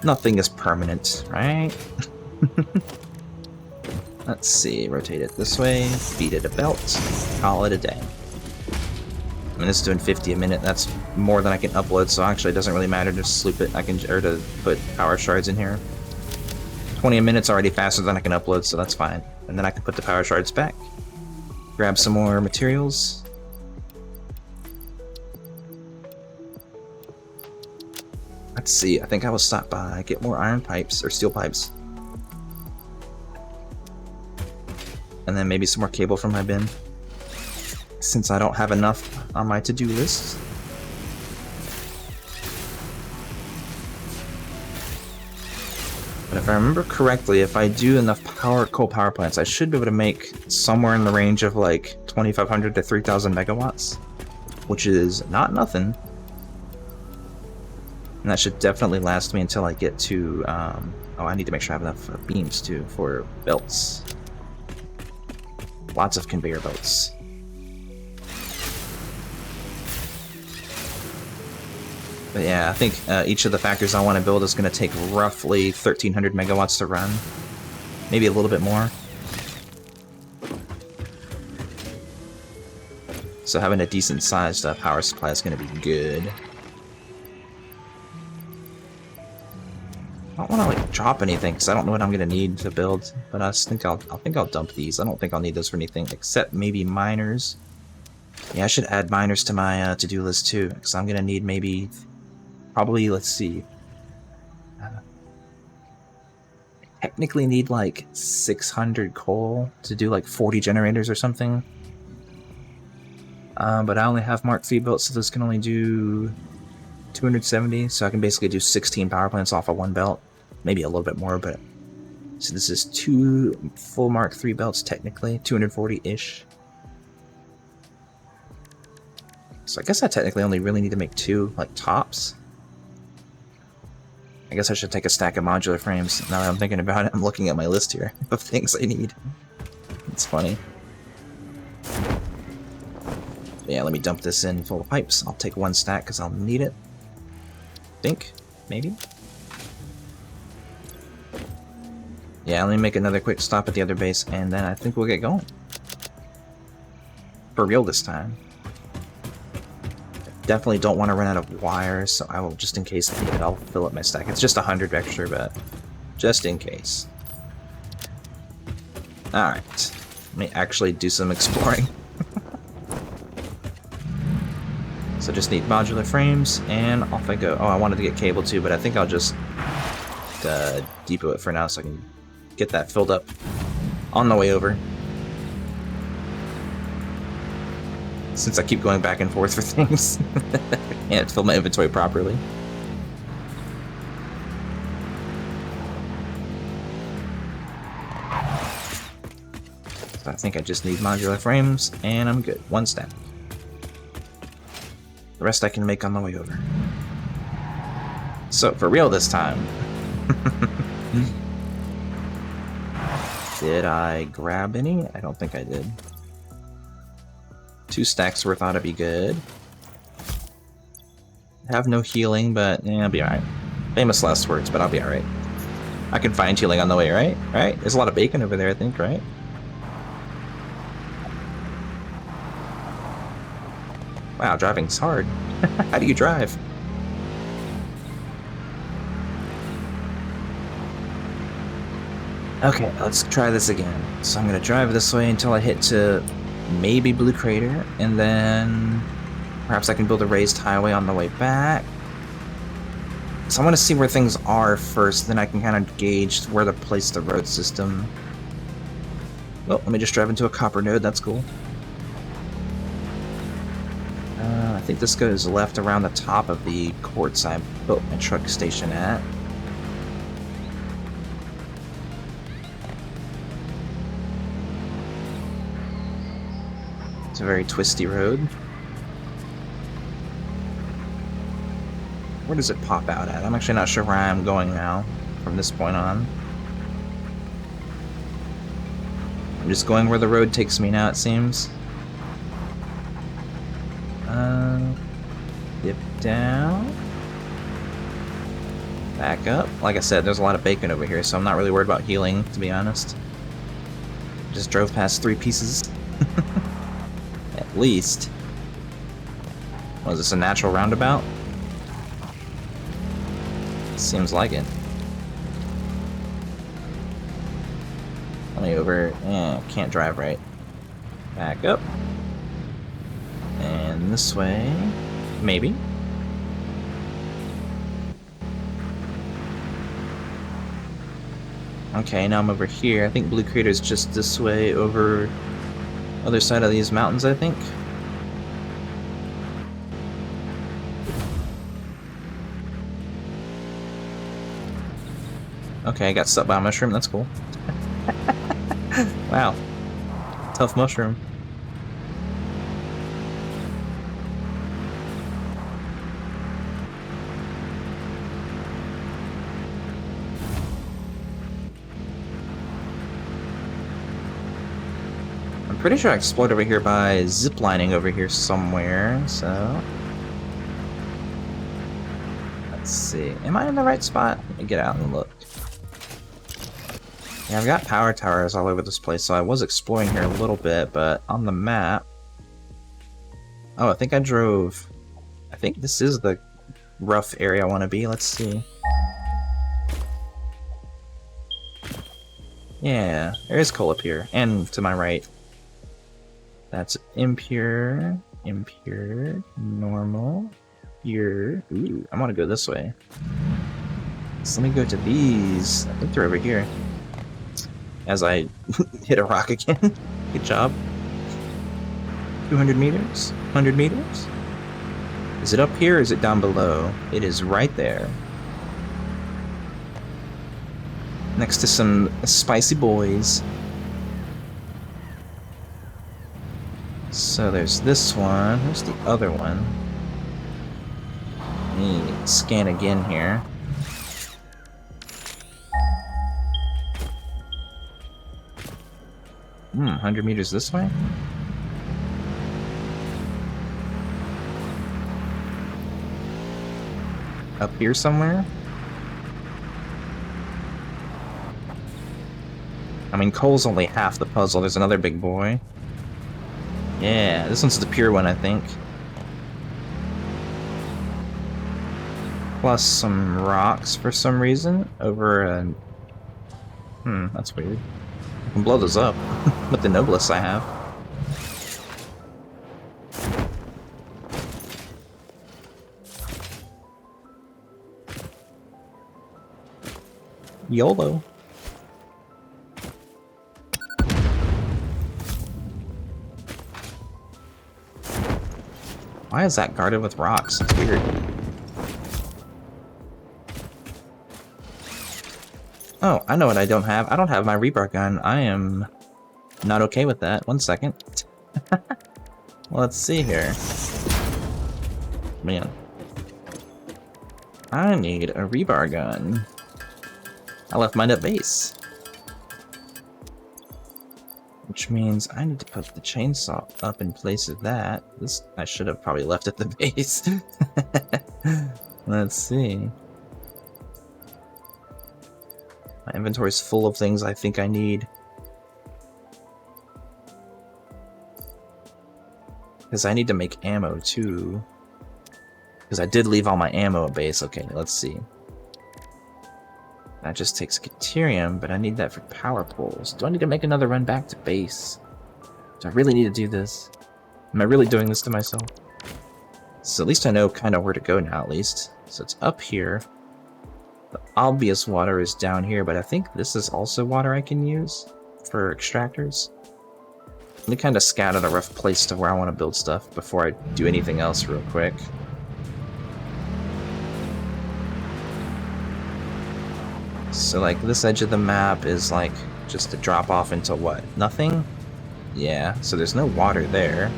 Nothing is permanent, right? Let's see, rotate it this way, feed it a belt, call it a day. I mean, it's doing 50 a minute. That's more than I can upload, so actually it doesn't really matter to sloop it. Or to put power shards in here. 20 a minute's already faster than I can upload, so that's fine. And then I can put the power shards back. Grab some more materials. Let's see, I think I will stop by, get more iron pipes, or steel pipes. And then maybe some more cable from my bin, since I don't have enough on my to-do list. But if I remember correctly, if I do enough coal power plants, I should be able to make somewhere in the range of like 2,500 to 3,000 megawatts, which is not nothing. And that should definitely last me until I get to, oh, I need to make sure I have enough beams too for belts. Lots of conveyor belts. But yeah, I think each of the factories I want to build is going to take roughly 1,300 megawatts to run. Maybe a little bit more. So having a decent sized power supply is going to be good. I don't want to like drop anything because I don't know what I'm going to need to build. But I think I'll dump these. I don't think I'll need those for anything except maybe miners. Yeah, I should add miners to my to-do list too, because I'm going to need maybe... Probably, let's see. Technically need like 600 coal to do like 40 generators or something. But I only have Mark III built, so this can only do 270. So I can basically do 16 power plants off of one belt. Maybe a little bit more, but... So this is 2 full Mark III belts technically, 240-ish. So I guess I technically only really need to make 2, like, tops. I guess I should take a stack of modular frames. Now that I'm thinking about it, I'm looking at my list here of things I need. It's funny. But yeah, let me dump this in full of pipes. I'll take 1 stack because I'll need it. Think? Maybe? Yeah, let me make another quick stop at the other base, and then I think we'll get going. For real this time. Definitely don't want to run out of wires, so I will, just in case I need it, I'll fill up my stack. It's just 100 extra, but just in case. Alright, let me actually do some exploring. So just need modular frames, and off I go. Oh, I wanted to get cable too, but I think I'll just depot it for now so I can get that filled up on the way over. Since I keep going back and forth for things. I can't fill my inventory properly. So I think I just need modular frames, and I'm good. 1 stack. The rest I can make on the way over. So, for real this time. Did I grab any? I don't think I did. 2 stacks worth ought to be good. Have no healing, but yeah, I'll be alright. Famous last words, but I'll be alright. I can find healing on the way, right? Right? There's a lot of bacon over there, I think, right? Wow, driving's hard. How do you drive? Okay, let's try this again. So I'm gonna drive this way until I hit to maybe Blue Crater, and then perhaps I can build a raised highway on the way back. So I want to see where things are first, then I can kind of gauge where to place the road system. Well, let me just drive into a copper node, that's cool. I think this goes left around the top of the courts I built my truck station at. It's a very twisty road. Where does it pop out at? I'm actually not sure where I'm going now from this point on. I'm just going where the road takes me now, it seems. Dip down. Back up. Like I said, there's a lot of bacon over here, so I'm not really worried about healing, to be honest. Just drove past 3 pieces. At least. Was this a natural roundabout? Seems like it. Let me over. Can't drive right. Back up. And this way. Maybe. Okay, now I'm over here. I think Blue Crater's just this way over other side of these mountains, I think. Okay, I got stuck by a mushroom. That's cool. Wow. Tough mushroom. I'm pretty sure I explored over here by ziplining over here somewhere, so... Let's see. Am I in the right spot? Let me get out and look. Yeah, I've got power towers all over this place, so I was exploring here a little bit, but on the map... Oh, I think I drove... I think this is the rough area I want to be. Let's see. Yeah, there is coal up here, and to my right. That's impure, impure, normal, pure. Ooh, I want to go this way. So let me go to these. I think they're over here. As I hit a rock again. Good job. 200 meters? 100 meters? Is it up here or is it down below? It is right there. Next to some spicy boys. So there's this one. Where's the other one? Let me scan again here. Hmm, 100 meters this way? Up here somewhere? I mean, coal's only half the puzzle. There's another big boy. Yeah, this one's the pure one, I think. Plus some rocks for some reason over a... that's weird. I can blow those up with the Noblesse I have. YOLO. Why is that guarded with rocks? It's weird. Oh, I know what I don't have. I don't have my rebar gun. I am not okay with that. 1 second. Let's see here. Man. I need a rebar gun. I left mine at base. Which means I need to put the chainsaw up in place of that. This I should have probably left at the base. Let's see. My inventory's full of things I think I need. Because I need to make ammo too. Because I did leave all my ammo at base. Okay, let's see. That just takes Caterium, but I need that for power poles. Do I need to make another run back to base? Do I really need to do this? Am I really doing this to myself? So at least I know kind of where to go now, at least. So it's up here. The obvious water is down here, but I think this is also water I can use for extractors. Let me kind of scout out a rough place to where I want to build stuff before I do anything else real quick. So like this edge of the map is like just to drop off into what? Nothing? Yeah, so there's no water there.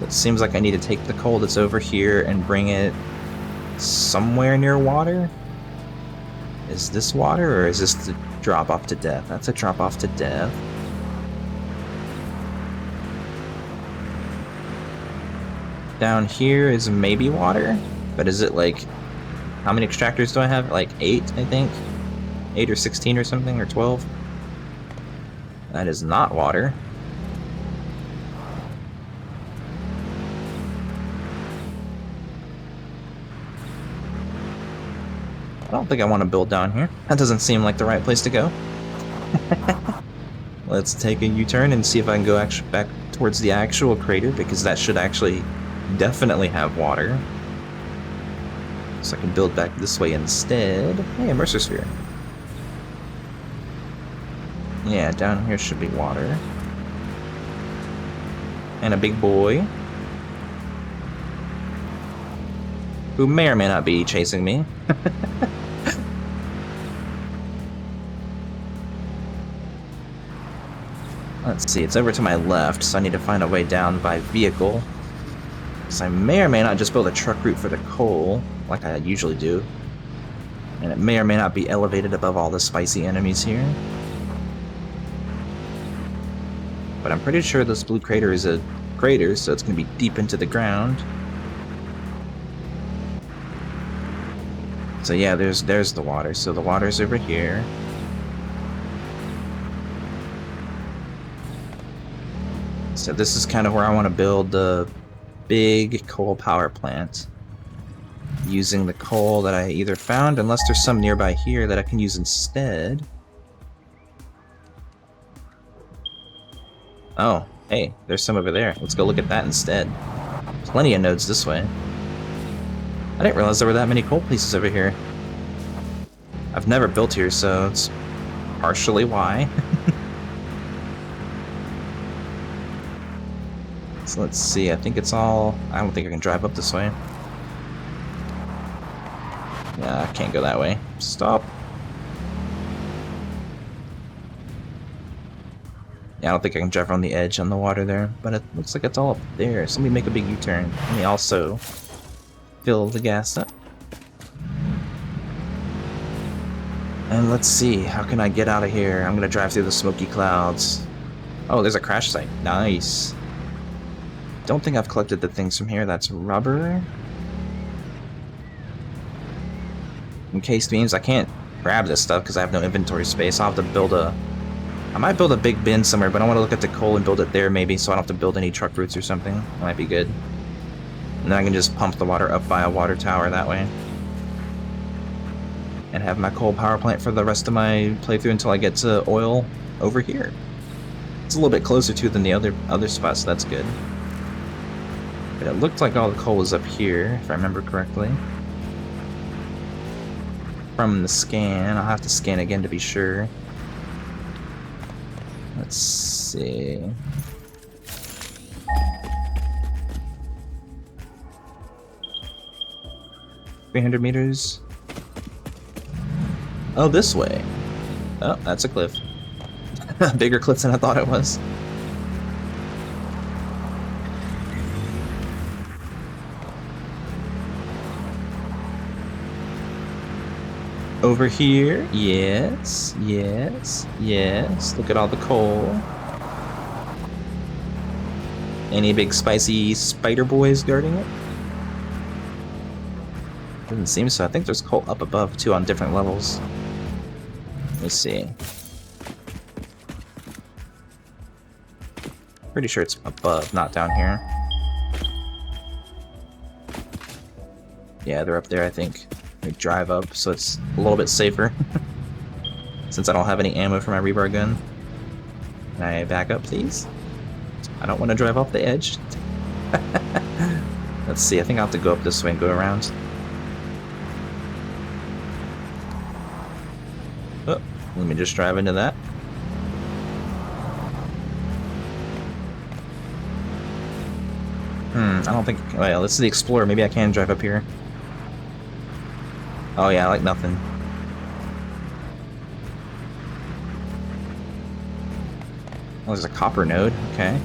It seems like I need to take the coal that's over here and bring it somewhere near water? Is this water or is this the drop off to death? That's a drop off to death. Down here is maybe water, but is it like, how many extractors do I have? Like 8, I think? 8 or 16 or something, or 12? That is not water. I don't think I want to build down here. That doesn't seem like the right place to go. Let's take a U-turn and see if I can go back towards the actual crater, because that should actually definitely have water. So I can build back this way instead. Hey, a Mercer Sphere. Yeah, down here should be water. And a big boy. Who may or may not be chasing me. Let's see, it's over to my left, so I need to find a way down by vehicle. So I may or may not just build a truck route for the coal, like I usually do. And it may or may not be elevated above all the spicy enemies here. But I'm pretty sure this blue crater is a crater, so it's going to be deep into the ground. So yeah, there's the water. So the water's over here. So this is kind of where I want to build the big coal power plant. Using the coal that I either found, unless there's some nearby here that I can use instead. Oh, hey, there's some over there. Let's go look at that instead. Plenty of nodes this way. I didn't realize there were that many coal pieces over here. I've never built here, so it's partially why. So let's see, I think it's all... I don't think I can drive up this way. Yeah, I can't go that way. Stop. Yeah, I don't think I can drive around the edge on the water there, but it looks like it's all up there. So let me make a big U-turn. Let me also fill the gas up. And let's see, how can I get out of here? I'm gonna drive through the smoky clouds. Oh, there's a crash site. Nice. Don't think I've collected the things from here. That's rubber. Encased beams. I can't grab this stuff because I have no inventory space. I'll have to build a... I might build a big bin somewhere, but I want to look at the coal and build it there maybe, so I don't have to build any truck routes or something. That might be good. And then I can just pump the water up by a water tower that way. And have my coal power plant for the rest of my playthrough until I get to oil over here. It's a little bit closer to than the other spots, so that's good. But it looked like all the coal was up here, if I remember correctly. From the scan, I'll have to scan again to be sure. Let's see. $300 meters. Oh, this way. Oh, that's a cliff. Bigger cliff than I thought it was. Over here, yes, yes, yes. Look at all the coal. Any big spicy spider boys guarding it? Doesn't seem so. I think there's coal up above too on different levels. Let me see. Pretty sure it's above, not down here. Yeah, they're up there, I think. Let me drive up so it's a little bit safer. Since I don't have any ammo for my rebar gun. Can I back up, please? I don't want to drive off the edge. Let's see, I think I'll have to go up this way and go around. Oh, Let me just drive into that. I don't think... Well, this is the Explorer. Maybe I can drive up here. Oh yeah, like nothing. Oh, there's a copper node. Okay.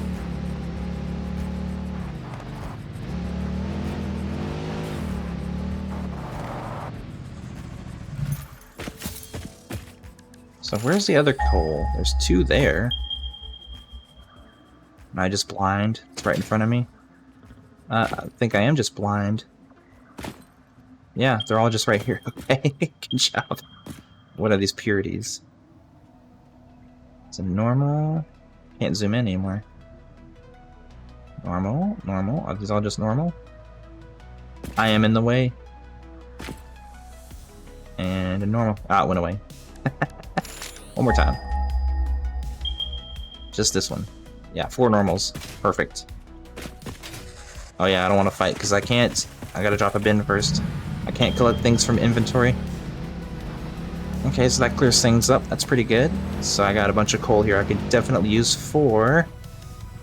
So where's the other coal? There's two there. Am I just blind? It's right in front of me. I think I am just blind. Yeah, they're all just right here. Okay, good job. What are these purities? It's a normal. Can't zoom in anymore. Normal, normal. Are these all just normal? I am in the way. And a normal. Ah, it went away. One more time. Just this one. Yeah, 4 normals. Perfect. Oh yeah, I don't want to fight because I can't. I gotta drop a bin first. I can't collect things from inventory. Okay, so that clears things up. That's pretty good. So I got a bunch of coal here I could definitely use for...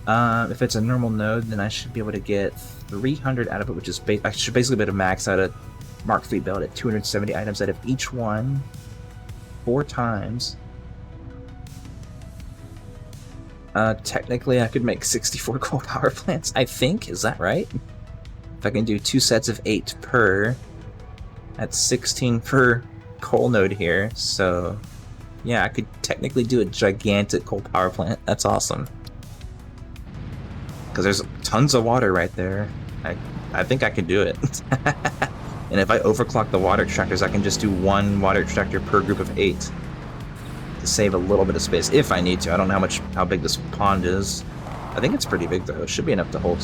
if it's a normal node, then I should be able to get 300 out of it, which is... I should basically be able to max out a Mark III belt at 270 items out of each one. 4 times. Technically I could make 64 coal power plants, I think. Is that right? If I can do 2 sets of 8 per... That's 16 per coal node here, so... Yeah, I could technically do a gigantic coal power plant. That's awesome. Because there's tons of water right there. I think I could do it. And if I overclock the water extractors, I can just do 1 water extractor per group of 8. To save a little bit of space, if I need to. I don't know how big this pond is. I think it's pretty big though. It should be enough to hold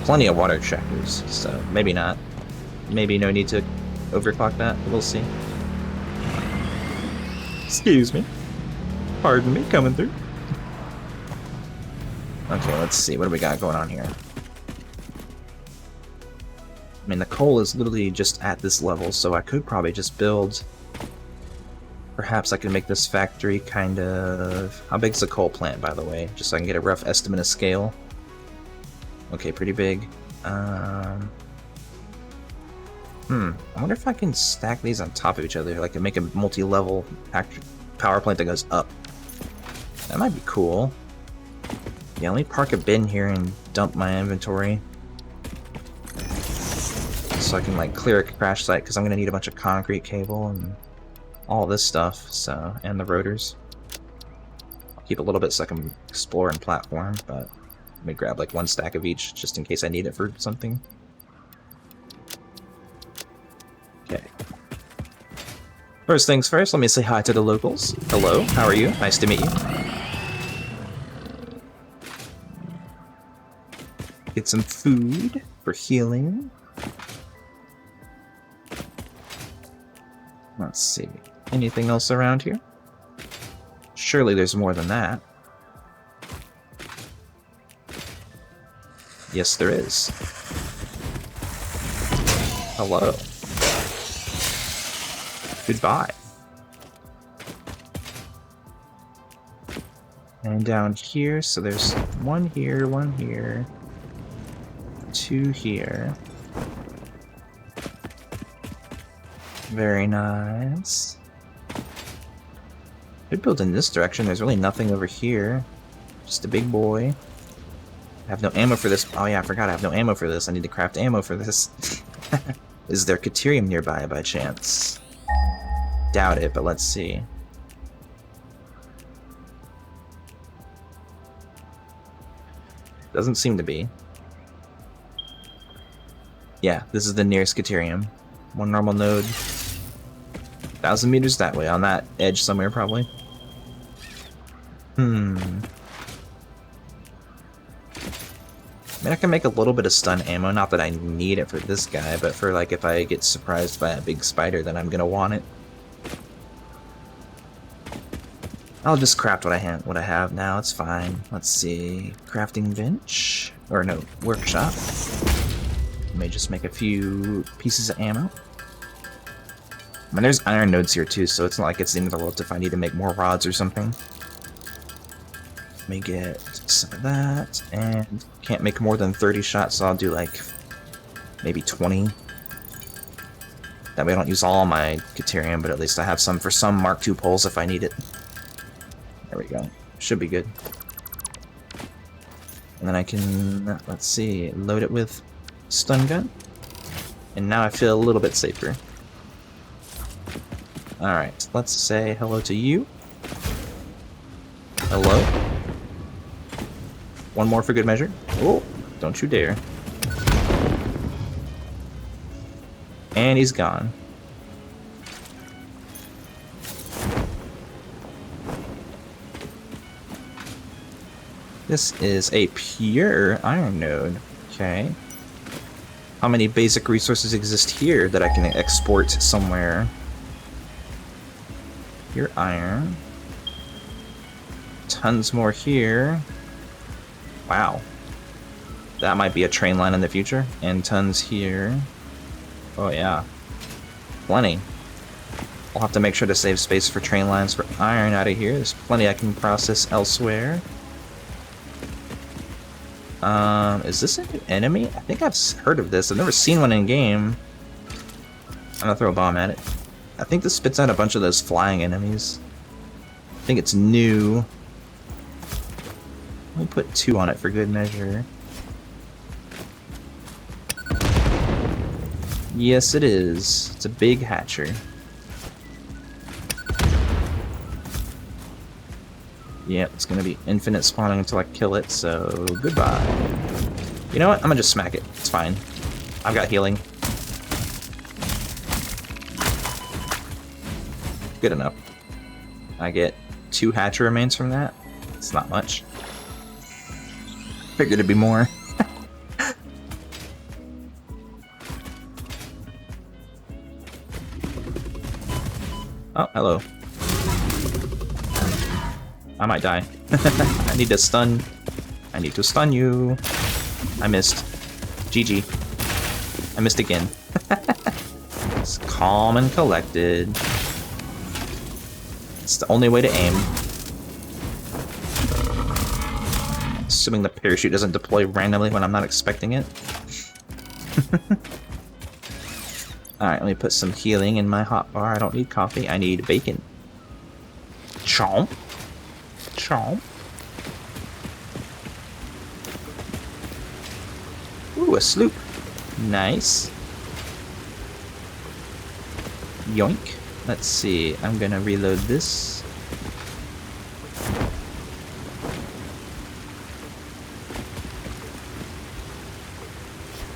plenty of water extractors, so maybe not. Maybe no need to overclock that. We'll see. Excuse me. Pardon me, coming through. Okay, let's see. What do we got going on here? I mean, the coal is literally just at this level, so I could probably just build... Perhaps I can make this factory kind of... How big's the coal plant, by the way? Just so I can get a rough estimate of scale. Okay, pretty big. I wonder if I can stack these on top of each other, like make a multi-level power plant that goes up. That might be cool. Yeah, let me park a bin here and dump my inventory. So I can like clear a crash site, because I'm going to need a bunch of concrete cable and all this stuff, so, and the rotors. I'll keep a little bit so I can explore and platform, but let me grab like 1 stack of each, just in case I need it for something. Okay. First things first, let me say hi to the locals. Hello, how are you? Nice to meet you. Get some food for healing. Let's see. Anything else around here? Surely there's more than that. Yes, there is. Hello. Goodbye. And down here, so there's 1 here, 1 here, 2 here. Very nice. Could build in this direction. There's really nothing over here. Just a big boy. I have no ammo for this. Oh yeah, I forgot I have no ammo for this. I need to craft ammo for this. Is there Caterium nearby by chance? Doubt it, but let's see. Doesn't seem to be. Yeah, this is the nearest Caterium. 1 normal node. 1,000 meters that way, on that edge somewhere, probably. I mean, I can make a little bit of stun ammo, not that I need it for this guy, but for, like, if I get surprised by a big spider, then I'm gonna want it. I'll just craft what I have now, it's fine. Let's see... Crafting bench? Or no, workshop. Let me just make a few pieces of ammo. I mean, there's iron nodes here too, so it's not like it's the end of the world if I need to make more rods or something. Let me get some of that, and can't make more than 30 shots, so I'll do like maybe 20. That way I don't use all my Caterium, but at least I have some for some Mark II poles if I need it. There we go. Should be good. And then I can, let's see, load it with stun gun. And now I feel a little bit safer. Alright, let's say hello to you. Hello. One more for good measure. Oh, don't you dare. And he's gone. This is a pure iron node. Okay. How many basic resources exist here that I can export somewhere? Pure iron. Tons more here. Wow. That might be a train line in the future. And tons here. Oh yeah. Plenty. I'll have to make sure to save space for train lines for iron out of here. There's plenty I can process elsewhere. Is this a new enemy? I think I've heard of this. I've never seen one in game. I'm gonna throw a bomb at it. I think this spits out a bunch of those flying enemies. I think it's new. Let me put 2 on it for good measure. Yes, it is. It's a big hatcher. Yeah, it's gonna be infinite spawning until I kill it, so goodbye. You know what? I'm gonna just smack it. It's fine. I've got healing. Good enough. I get 2 hatcher remains from that. It's not much. Figured it'd be more. Oh, hello. I might die. I need to stun. I need to stun you. I missed. GG. I missed again. It's calm and collected. It's the only way to aim. Assuming the parachute doesn't deploy randomly when I'm not expecting it. Alright, let me put some healing in my hotbar. I don't need coffee, I need bacon. Chomp. Chomp. Ooh, a sloop. Nice. Yoink. Let's see, I'm gonna reload this.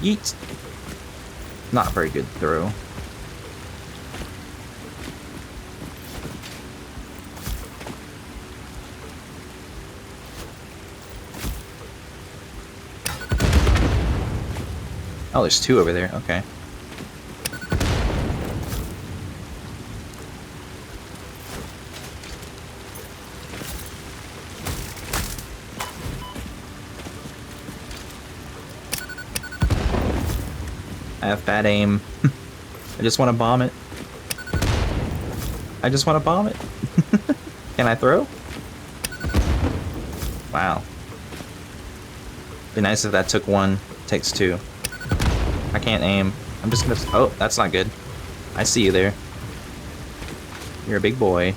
Yeet. Not a very good throw. Oh, there's 2 over there. Okay. I have bad aim. I just want to bomb it. I just want to bomb it. Can I throw? Wow. Be nice if that took 1, takes 2. I can't aim. I'm just gonna... Oh, that's not good. I see you there. You're a big boy.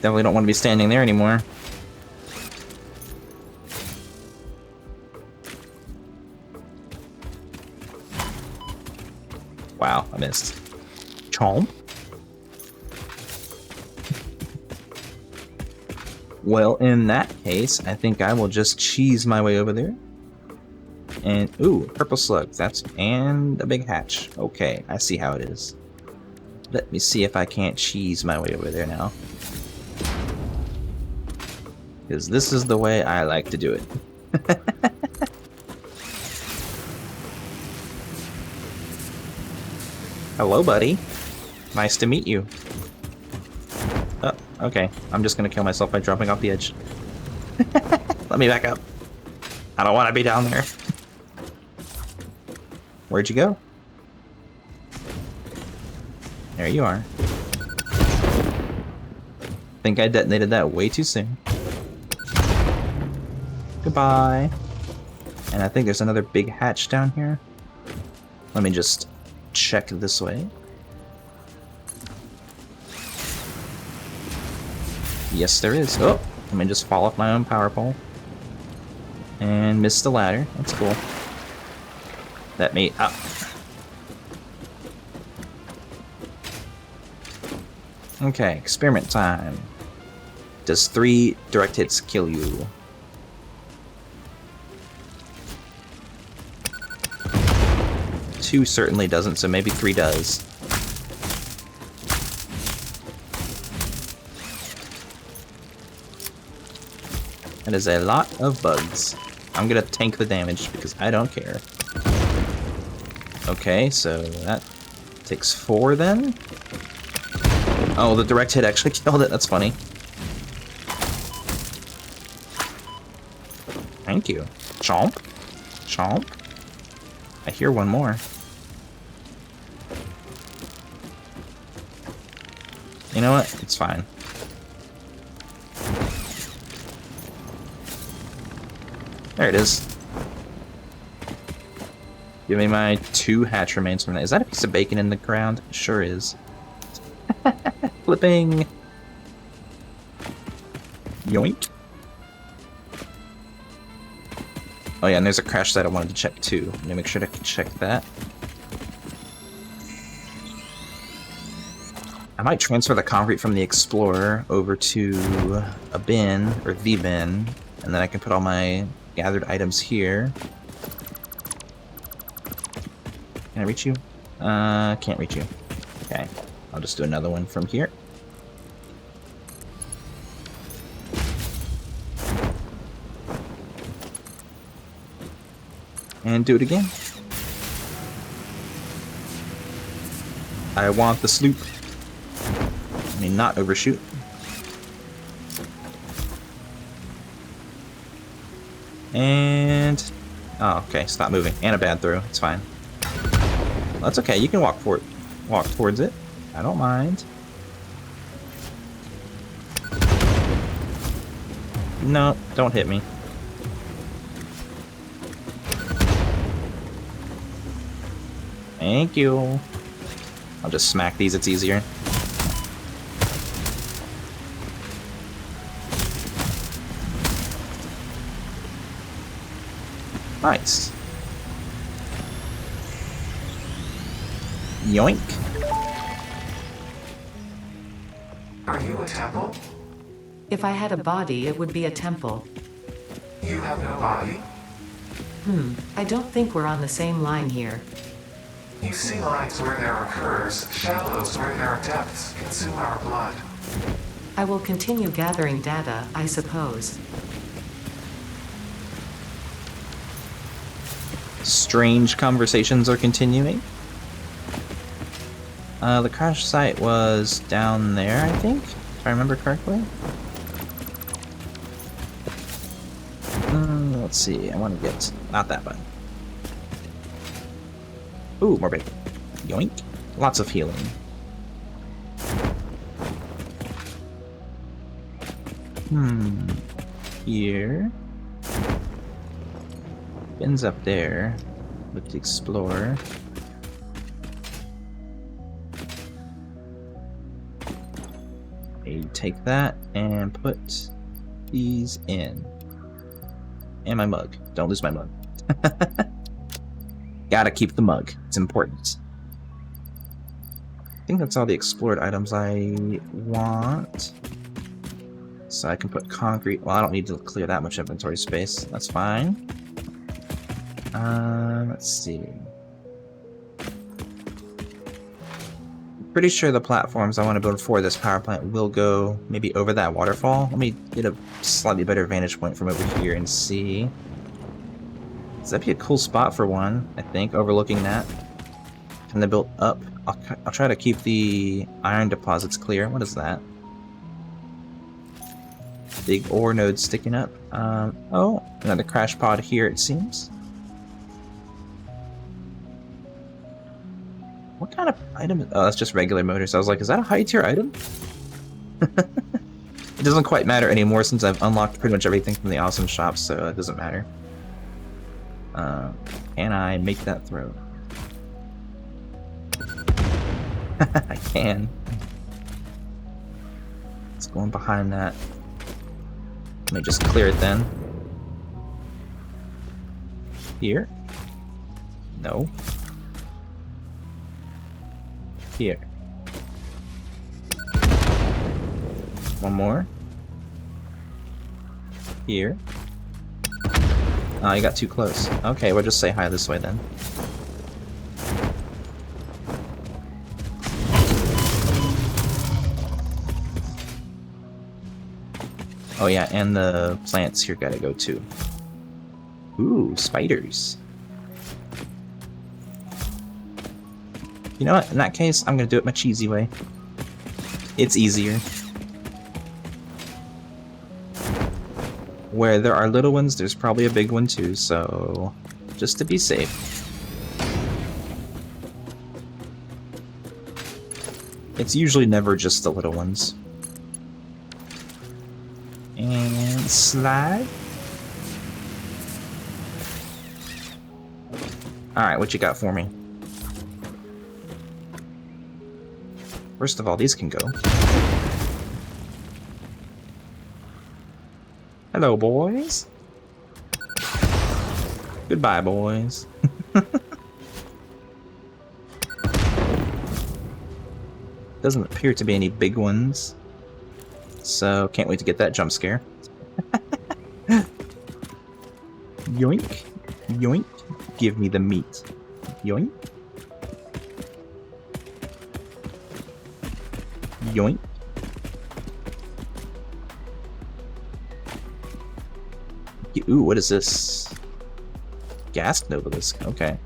Definitely don't want to be standing there anymore. Wow, I missed. Chomp. Well, in that case, I think I will just cheese my way over there. And, ooh, purple slugs. That's, and a big hatch. Okay, I see how it is. Let me see if I can't cheese my way over there now. Because this is the way I like to do it. Hello, buddy. Nice to meet you. Oh, okay. I'm just gonna kill myself by dropping off the edge. Let me back up. I don't want to be down there. Where'd you go? There you are. Think I detonated that way too soon. Goodbye. And I think there's another big hatch down here. Let me just check this way. Yes, there is. Oh, let me just fall off my own power pole. And miss the ladder. That's cool. Let me up. Okay, experiment time. Does 3 direct hits kill you? Two certainly doesn't, so maybe 3 does. That is a lot of bugs. I'm gonna tank the damage because I don't care. Okay, so that takes 4 then? Oh, the direct hit actually killed it. That's funny. Thank you. Chomp. Chomp. I hear one more. You know what? It's fine. There it is. Give me my 2 hatch remains from that. Is that a piece of bacon in the ground? Sure is. Flipping. Yoink. Oh yeah, and there's a crash site I wanted to check too. Let me make sure to check that. I might transfer the concrete from the Explorer over to a bin, or the bin, and then I can put all my gathered items here. Can I reach you? Can't reach you. Okay, I'll just do another one from here. And do it again. I want the sloop. I mean, not overshoot. And... oh, okay, stop moving. And a bad throw. It's fine. Well, that's okay. You can walk towards it. I don't mind. No, don't hit me. Thank you. I'll just smack these, it's easier. Nice. Yoink. Are you a temple? If I had a body, it would be a temple. You have no body? I don't think we're on the same line here. You see lines where there are curves, shallows where there are depths, consume our blood. I will continue gathering data, I suppose. Strange conversations are continuing. The crash site was down there, I think, if I remember correctly. Let's see, I want to get... not that button. Ooh, more bacon. Yoink. Lots of healing. Here. Bin's up there with the Explorer. You take that and put these in. And my mug. Don't lose my mug. Gotta keep the mug. It's important. I think that's all the explored items I want. So I can put concrete. Well, I don't need to clear that much inventory space. That's fine. Let's see. Pretty sure the platforms I want to build for this power plant will go maybe over that waterfall. Let me get a slightly better vantage point from over here and see. That'd be a cool spot for one, I think, overlooking that. Can they build up? I'll try to keep the iron deposits clear. What is that? Big ore node sticking up. Oh, another crash pod here, it seems. What kind of item? Oh, that's just regular motors. I was like, is that a high tier item? It doesn't quite matter anymore since I've unlocked pretty much everything from the awesome shop, so it doesn't matter. Can I make that throw? I can. It's going behind that. Let me just clear it then. Here? No. Here. One more. Here. Oh, you got too close. Okay, we'll just say hi this way then. Oh yeah, and the plants here gotta go too. Ooh, spiders. You know what? In that case, I'm gonna do it my cheesy way. It's easier. Where there are little ones, there's probably a big one too, so just to be safe. It's usually never just the little ones. And slide. Alright, what you got for me? First of all, these can go. Hello, boys. Goodbye, boys. Doesn't appear to be any big ones. So, can't wait to get that jump scare. Yoink. Yoink. Give me the meat. Yoink. Yoink. Ooh, what is this? Gas Novelisk. Okay.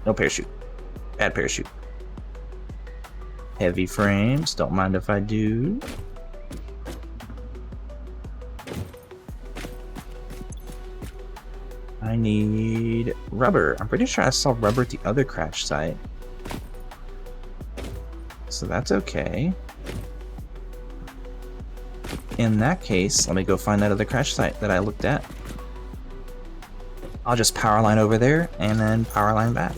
No parachute. Bad parachute. Heavy frames. Don't mind if I do. I need rubber. I'm pretty sure I saw rubber at the other crash site. So that's okay. In that case, let me go find that other crash site that I looked at. I'll just power line over there and then power line back.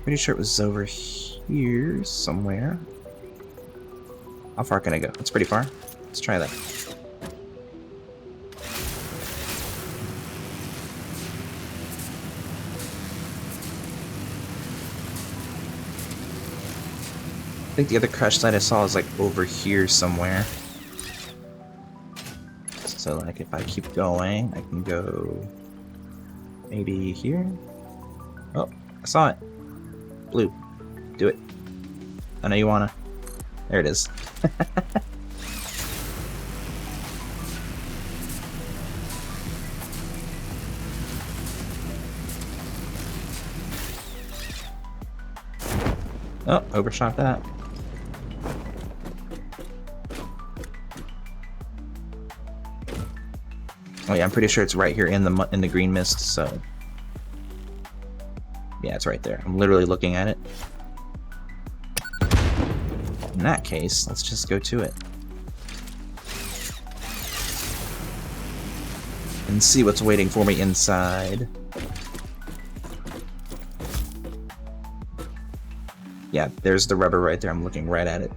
Pretty sure it was over here somewhere. How far can I go? That's pretty far. Let's try that. I think the other crash site I saw is like over here somewhere. So like if I keep going, I can go maybe here. Oh, I saw it. Blue. Do it. I know you wanna. There it is. Oh, overshot that. Oh yeah, I'm pretty sure it's right here in the green mist, so yeah, it's right there. I'm literally looking at it. In that case, let's just go to it. And see what's waiting for me inside. Yeah, there's the rubber right there. I'm looking right at it.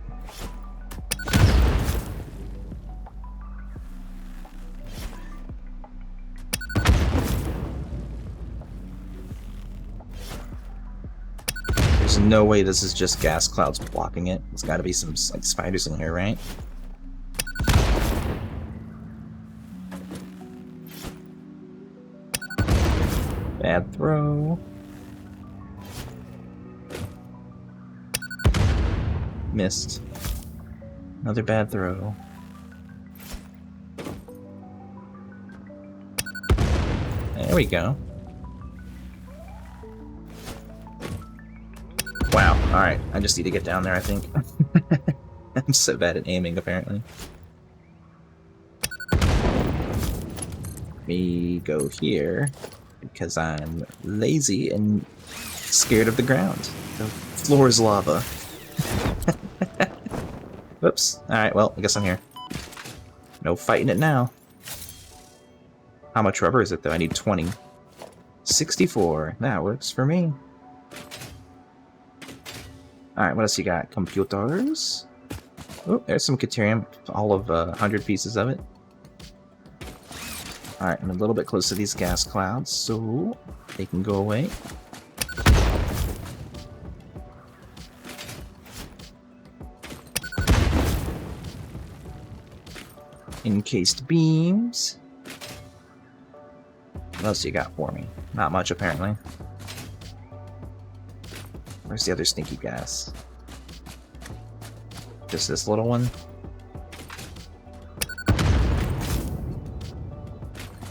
There's no way this is just gas clouds blocking it. There's got to be some like spiders in here, right? Bad throw. Missed. Another bad throw. There we go. Wow, alright. I just need to get down there, I think. I'm so bad at aiming, apparently. We go here. because I'm lazy and scared of the ground. The floor is lava. Whoops. Alright, well, I guess I'm here. No fighting it now. How much rubber is it, though? I need 20. 64. That works for me. Alright, what else you got? Computers? Oh, there's some Caterium. All of 100 pieces of it. Alright, I'm a little bit close to these gas clouds, so they can go away. Encased beams. What else you got for me? Not much, apparently. Where's the other stinky gas? Just this little one?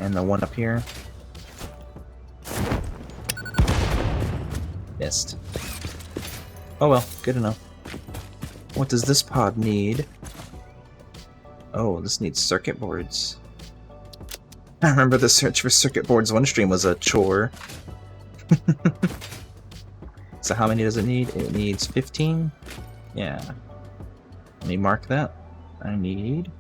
And the one up here? Missed. Oh well, good enough. What does this pod need? Oh, this needs circuit boards. I remember the search for circuit boards one stream was a chore. So how many does it need? It needs 15? Yeah. Let me mark that. I need...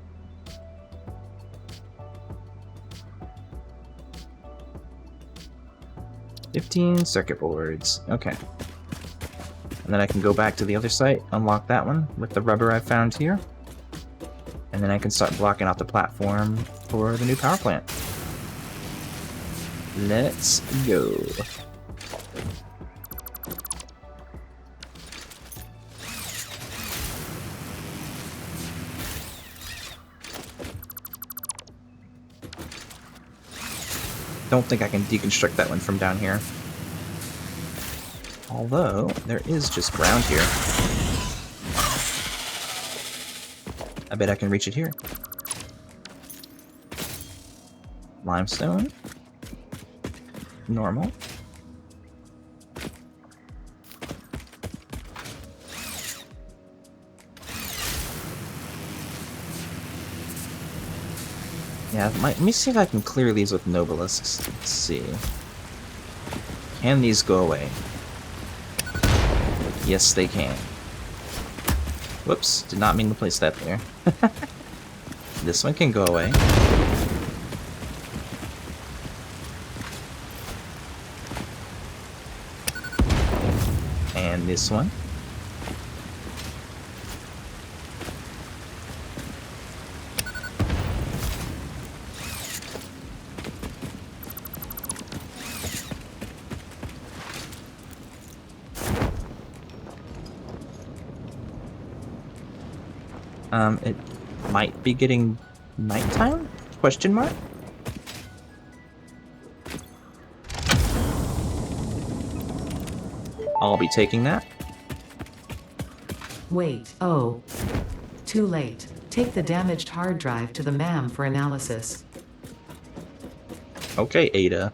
15 circuit boards. Okay. And then I can go back to the other site, unlock that one with the rubber I found here. And then I can start blocking out the platform for the new power plant. Let's go. Don't think I can deconstruct that one from down here. Although, there is just ground here. I bet I can reach it here. Limestone. Normal. Yeah, let me see if I can clear these with Nobelisks. Let's see. Can these go away? Yes, they can. Whoops, did not mean to place that there. This one can go away. And this one. It might be getting nighttime? Question mark? I'll be taking that. Wait, oh. Too late. Take the damaged hard drive to the MAM for analysis. Okay, Ada.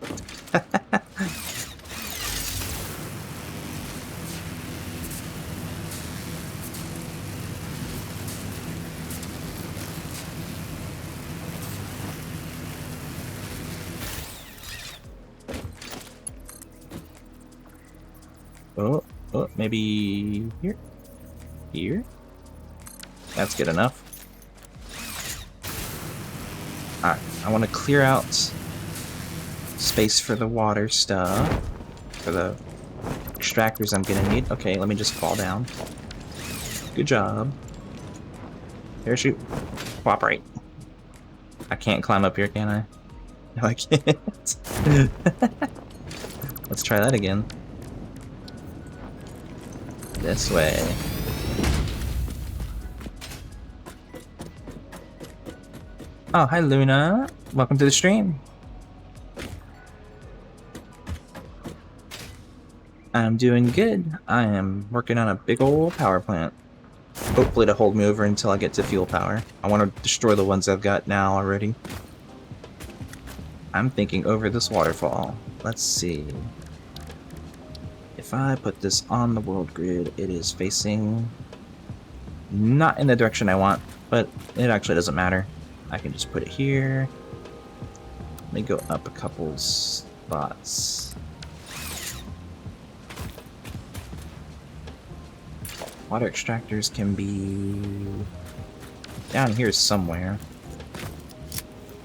Oh, maybe here? Here? That's good enough. Alright, I want to clear out space for the water stuff. For the extractors I'm gonna need. Okay, let me just fall down. Good job. Parachute. Cooperate. I can't climb up here, can I? No, I can't. Let's try that again. This way. Oh, hi Luna. Welcome to the stream. I'm doing good. I am working on a big old power plant. Hopefully to hold me over until I get to fuel power. I want to destroy the ones I've got now already. I'm thinking over this waterfall. Let's see. If I put this on the world grid, it is facing not in the direction I want, but it actually doesn't matter. I can just put it here. Let me go up a couple spots. Water extractors can be down here somewhere.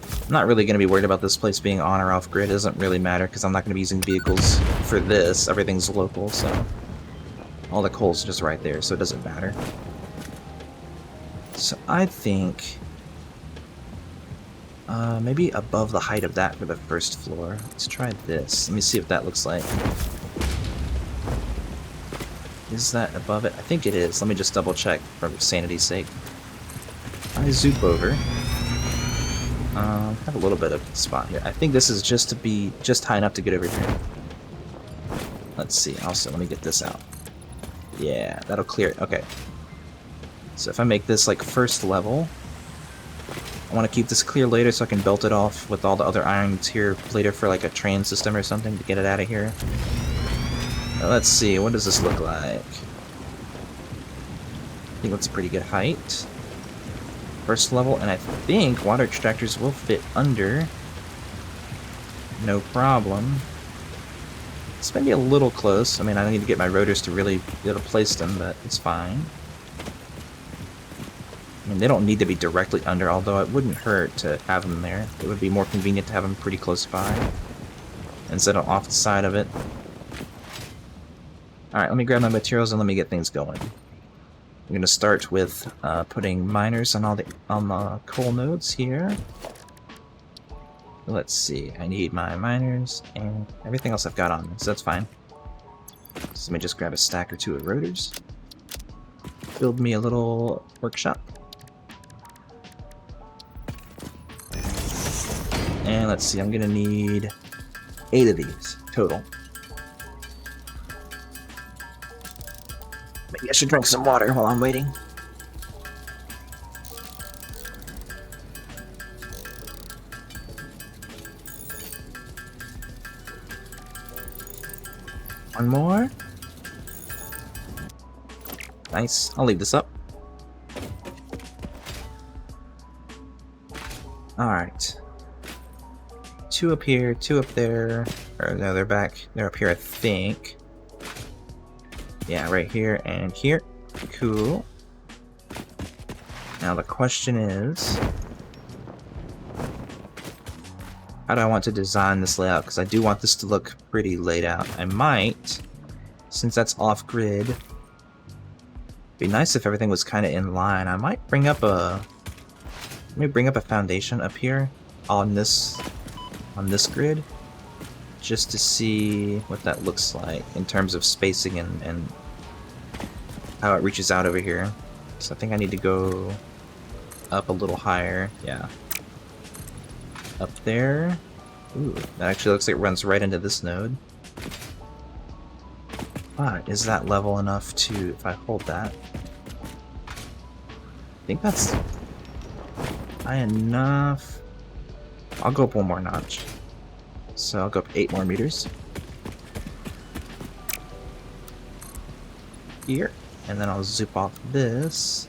I'm not really going to be worried about this place being on or off grid. It doesn't really matter because I'm not going to be using vehicles for this. Everything's local, so all the coal's just right there, so it doesn't matter. So I think maybe above the height of that for the first floor. Let's try this. Let me see what that looks like. Is that above it? I think it is. Let me just double check for sanity's sake. I zoop over. Have a little bit of spot here. I think this is just to be just high enough to get over here. Let's see. Also, let me get this out. Yeah, that'll clear it. Okay. So if I make this like first level, I want to keep this clear later so I can belt it off with all the other irons here later for like a train system or something to get it out of here. Now, let's see, what does this look like? I think that's a pretty good height. First level, and I think water extractors will fit under. No problem. It's maybe a little close. I mean, I need to get my rotors to really be able to place them, but it's fine. I mean, they don't need to be directly under, although it wouldn't hurt to have them there. It would be more convenient to have them pretty close by instead of off the side of it. Alright, let me grab my materials and let me get things going. I'm going to start with putting miners on all the coal nodes here. Let's see, I need my miners and everything else I've got on me, so that's fine. So let me just grab a stack or two of rotors. Build me a little workshop. And let's see, I'm going to need 8 of these total. Maybe I should drink some water while I'm waiting. One more. Nice. I'll leave this up. Alright. 2 up here, 2 up there. Or no, they're back. They're up here, I think. Yeah, right here and here. Cool. Now the question is, how do I want to design this layout? Because I do want this to look pretty laid out. I might, since that's off-grid, it'd be nice if everything was kind of in line. I might bring up a, let me bring up a foundation up here on this grid, just to see what that looks like in terms of spacing and how it reaches out over here. So I think I need to go up a little higher. Yeah. Up there. Ooh, that actually looks like it runs right into this node. But is that level enough to, if I hold that? I think that's high enough. I'll go up one more notch. So I'll go up 8 more meters. Here. And then I'll zip off this.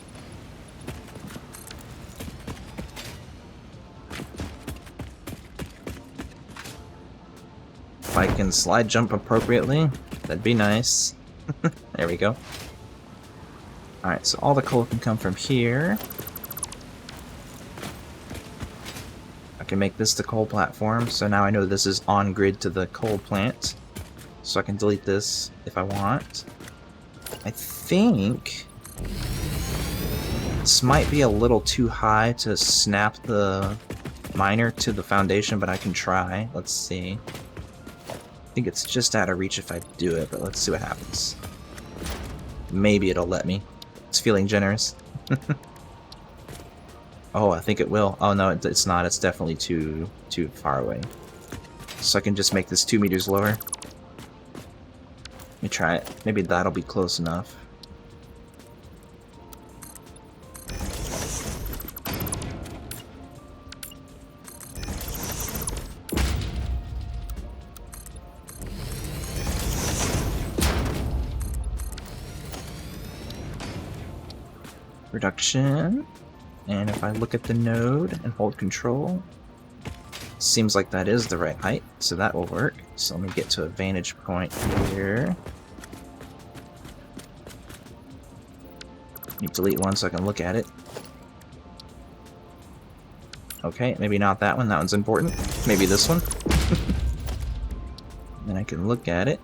If I can slide jump appropriately, that'd be nice. There we go. Alright, so all the coal can come from here. I can make this the coal platform, so now I know this is on grid to the coal plant. So I can delete this if I want. I think this might be a little too high to snap the miner to the foundation, but I can try. Let's see. I think it's just out of reach if I do it, but let's see what happens. Maybe it'll let me. It's feeling generous. Oh, I think it will. Oh no, it's not. It's definitely too far away. So I can just make this 2 meters lower. Let me try it. Maybe that'll be close enough. Reduction. And if I look at the node and hold control, seems like that is the right height, so that will work. So let me get to a vantage point here. Let me delete one so I can look at it. Okay, maybe not that one. That one's important. Maybe this one. Then I can look at it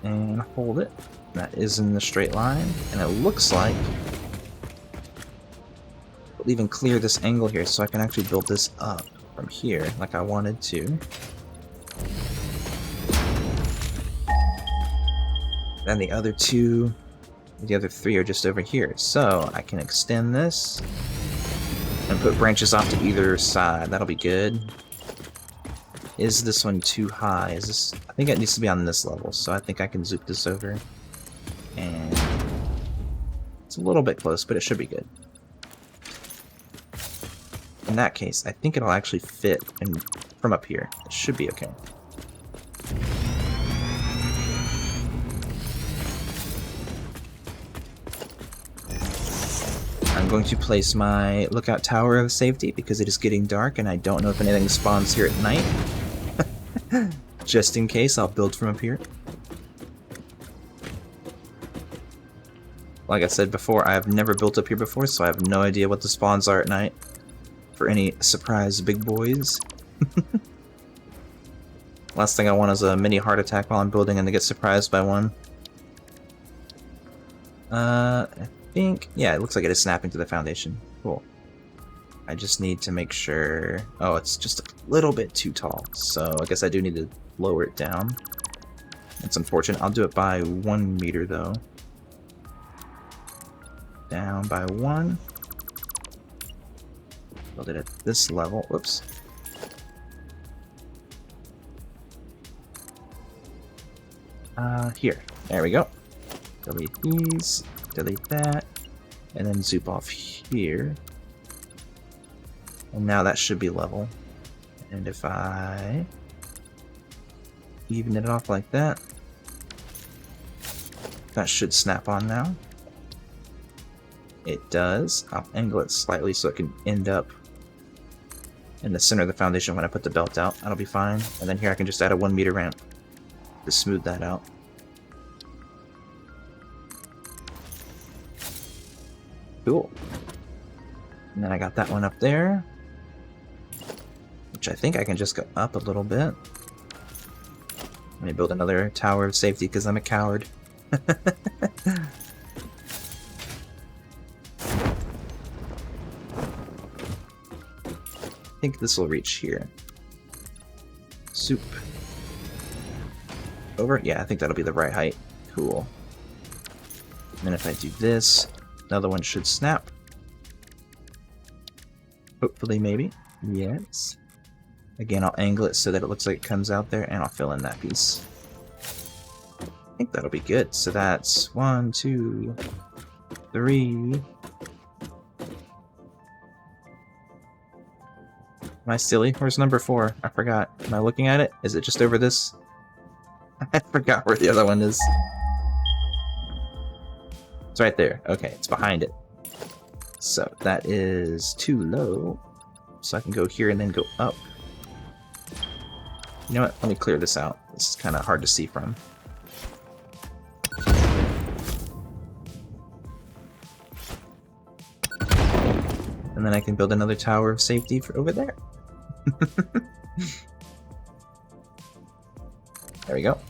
and hold it. That is in the straight line, and it looks like we'll even clear this angle here so I can actually build this up from here like I wanted to. Then the other three are just over here. So I can extend this and put branches off to either side. That'll be good. Is this one too high? Is this? I think it needs to be on this level, so I think I can zoop this over. And it's a little bit close, but it should be good. In that case, I think it'll actually fit from up here. It should be okay. I'm going to place my lookout tower of safety because it is getting dark and I don't know if anything spawns here at night. Just in case, I'll build from up here. Like I said before, I have never built up here before, so I have no idea what the spawns are at night. For any surprise big boys. Last thing I want is a mini heart attack while I'm building and to get surprised by one. I think... yeah, it looks like it is snapping to the foundation. Cool. I just need to make sure... oh, it's just a little bit too tall, so I guess I do need to lower it down. It's unfortunate. I'll do it by 1 meter, though. Down by 1. Build it at this level. Whoops. Here. There we go. Delete these. Delete that. And then zoop off here. And now that should be level. And if I even it off like that, that should snap on now. It does. I'll angle it slightly so it can end up in the center of the foundation when I put the belt out. That'll be fine. And then here I can just add a 1 meter ramp to smooth that out. Cool. And then I got that one up there, which I think I can just go up a little bit. Let me build another tower of safety because I'm a coward. I think this will reach here. Soup. Over? Yeah, I think that'll be the right height. Cool. And then if I do this, another one should snap. Hopefully, maybe. Yes. Again, I'll angle it so that it looks like it comes out there, and I'll fill in that piece. I think that'll be good. So that's 1, 2, 3. Am I silly? Where's number 4? I forgot. Am I looking at it? Is it just over this? I forgot where the other one is. It's right there. Okay, it's behind it. So that is too low. So I can go here and then go up. You know what? Let me clear this out. This is kind of hard to see from. And then I can build another tower of safety for over there. There we go.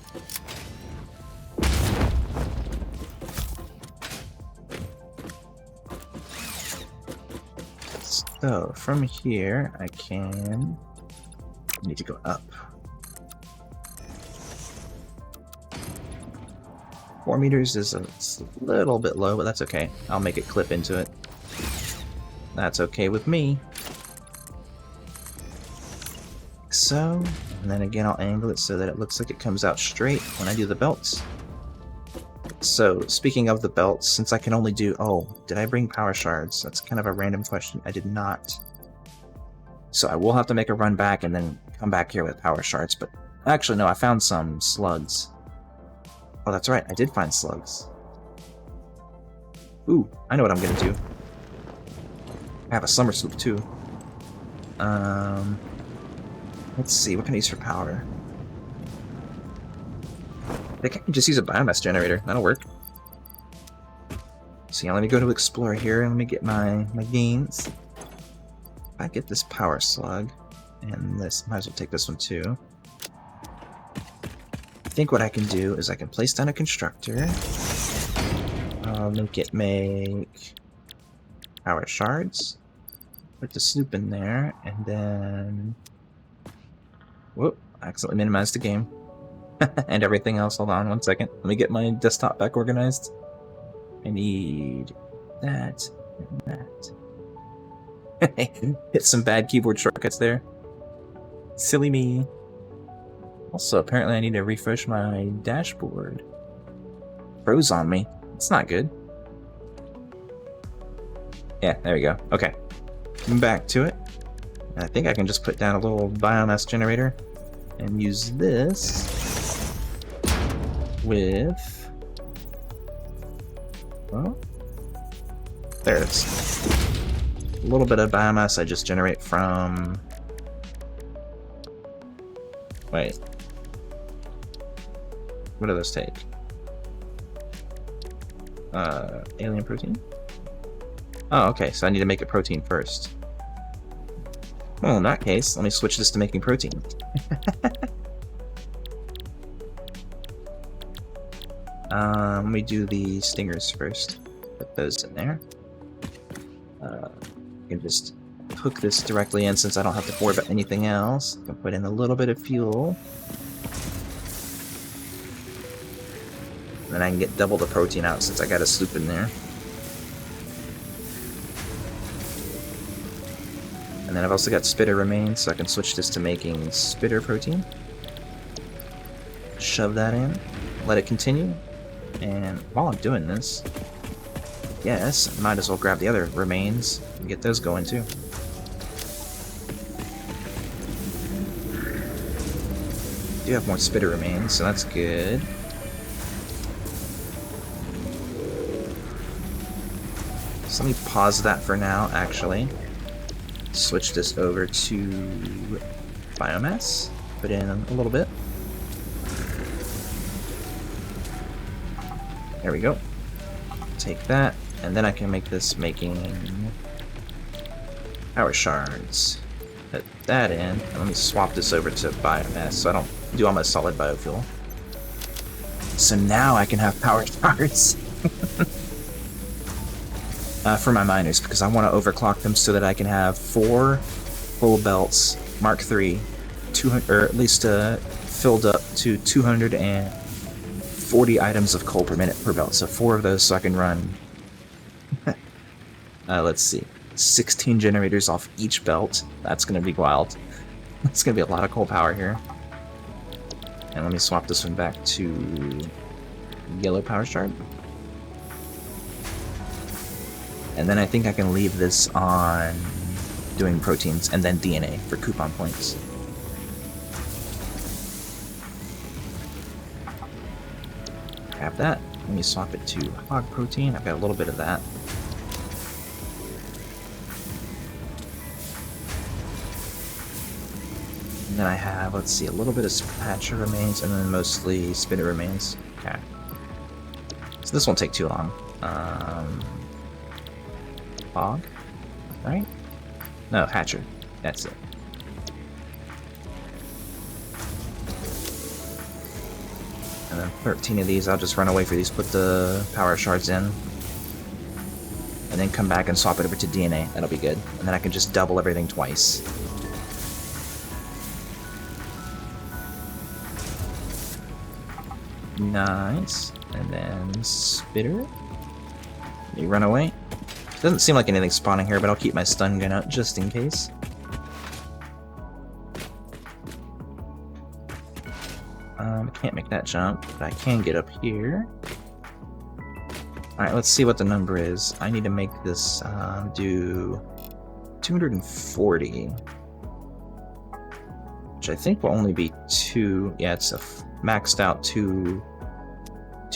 So from here I need to go up. 4 meters is a little bit low, but that's okay. I'll make it clip into it. That's okay with me. So, and then again I'll angle it so that it looks like it comes out straight when I do the belts. So, speaking of the belts, since I can only do... oh, did I bring power shards? That's kind of a random question. I did not. So I will have to make a run back and then come back here with power shards, but... actually, no, I found some slugs. Oh, that's right, I did find slugs. Ooh, I know what I'm gonna do. I have a summer sloop, too. Let's see, what can I use for power? I think I can just use a biomass generator. That'll work. So yeah, let me go to explore here and let me get my gains. If I get this power slug, and this, might as well take this one too. I think what I can do is I can place down a constructor. I'll make power shards. Put the Snoop in there, and then... Whoop, I accidentally minimized the game. And everything else. Hold on one second. Let me get my desktop back organized. I need that and that. Hit some bad keyboard shortcuts there. Silly me. Also, apparently I need to refresh my dashboard. Froze on me. It's not good. Yeah, there we go. Okay. Come back to it. And I think I can just put down a little biomass generator and use this with... Well, there it is. A little bit of biomass I just generate from... Wait. What do those take? Alien protein? Oh, okay, so I need to make a protein first. Well, in that case, let me switch this to making protein. Let me do the stingers first. Put those in there. I can just hook this directly in since I don't have to worry about anything else. I can put in a little bit of fuel. Then I can get double the protein out since I got a Sloop in there. And then I've also got spitter remains, so I can switch this to making spitter protein. Shove that in, let it continue, and while I'm doing this, yes, I might as well grab the other remains and get those going too. I do have more spitter remains, so that's good. So let me pause that for now, actually. Switch this over to biomass. Put in a little bit. There we go. Take that, and then I can make this making power shards. Put that in, and let me swap this over to biomass so I don't do all my solid biofuel. So now I can have power shards. For my miners, because I want to overclock them so that I can have 4 full belts, Mark III, 200, or at least filled up to 240 items of coal per minute per belt. So 4 of those so I can run, let's see, 16 generators off each belt. That's going to be wild. It's going to be a lot of coal power here. And let me swap this one back to yellow power shard. And then I think I can leave this on doing proteins and then DNA for coupon points. Grab that. Let me swap it to hog protein. I've got a little bit of that. And then I have, let's see, a little bit of Patcher remains and then mostly Spinner remains. Okay. So this won't take too long. Hog, right? No, Hatcher. That's it. And then 13 of these, I'll just run away for these, put the power shards in. And then come back and swap it over to DNA. That'll be good. And then I can just double everything twice. Nice. And then Spitter. You run away. Doesn't seem like anything's spawning here, but I'll keep my stun gun out just in case. I can't make that jump, but I can get up here. Alright, let's see what the number is. I need to make this do 240. Which I think will only be 2. Yeah, it's a maxed out 2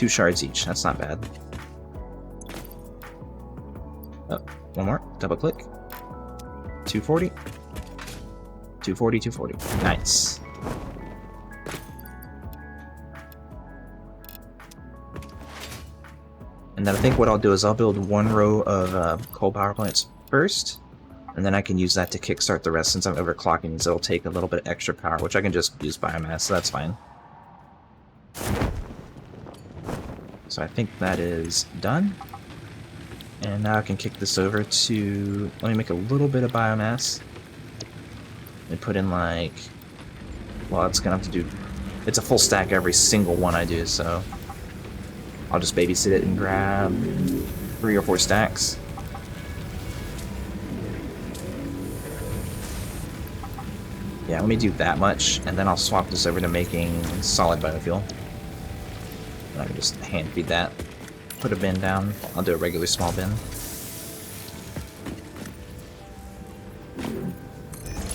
shards each. That's not bad. Oh, one more. Double click. 240. 240, 240. Nice. And then I think what I'll do is I'll build one row of coal power plants first, and then I can use that to kickstart the rest since I'm overclocking these. It'll take a little bit of extra power, which I can just use biomass, so that's fine. So I think that is done. And now I can kick this over to... Let me make a little bit of biomass. And put in like... Well, it's gonna have to do... It's a full stack every single one I do, so... I'll just babysit it and grab 3 or 4 stacks. Yeah, let me do that much, and then I'll swap this over to making solid biofuel. And I can just hand feed that. Put a bin down. I'll do a regular small bin.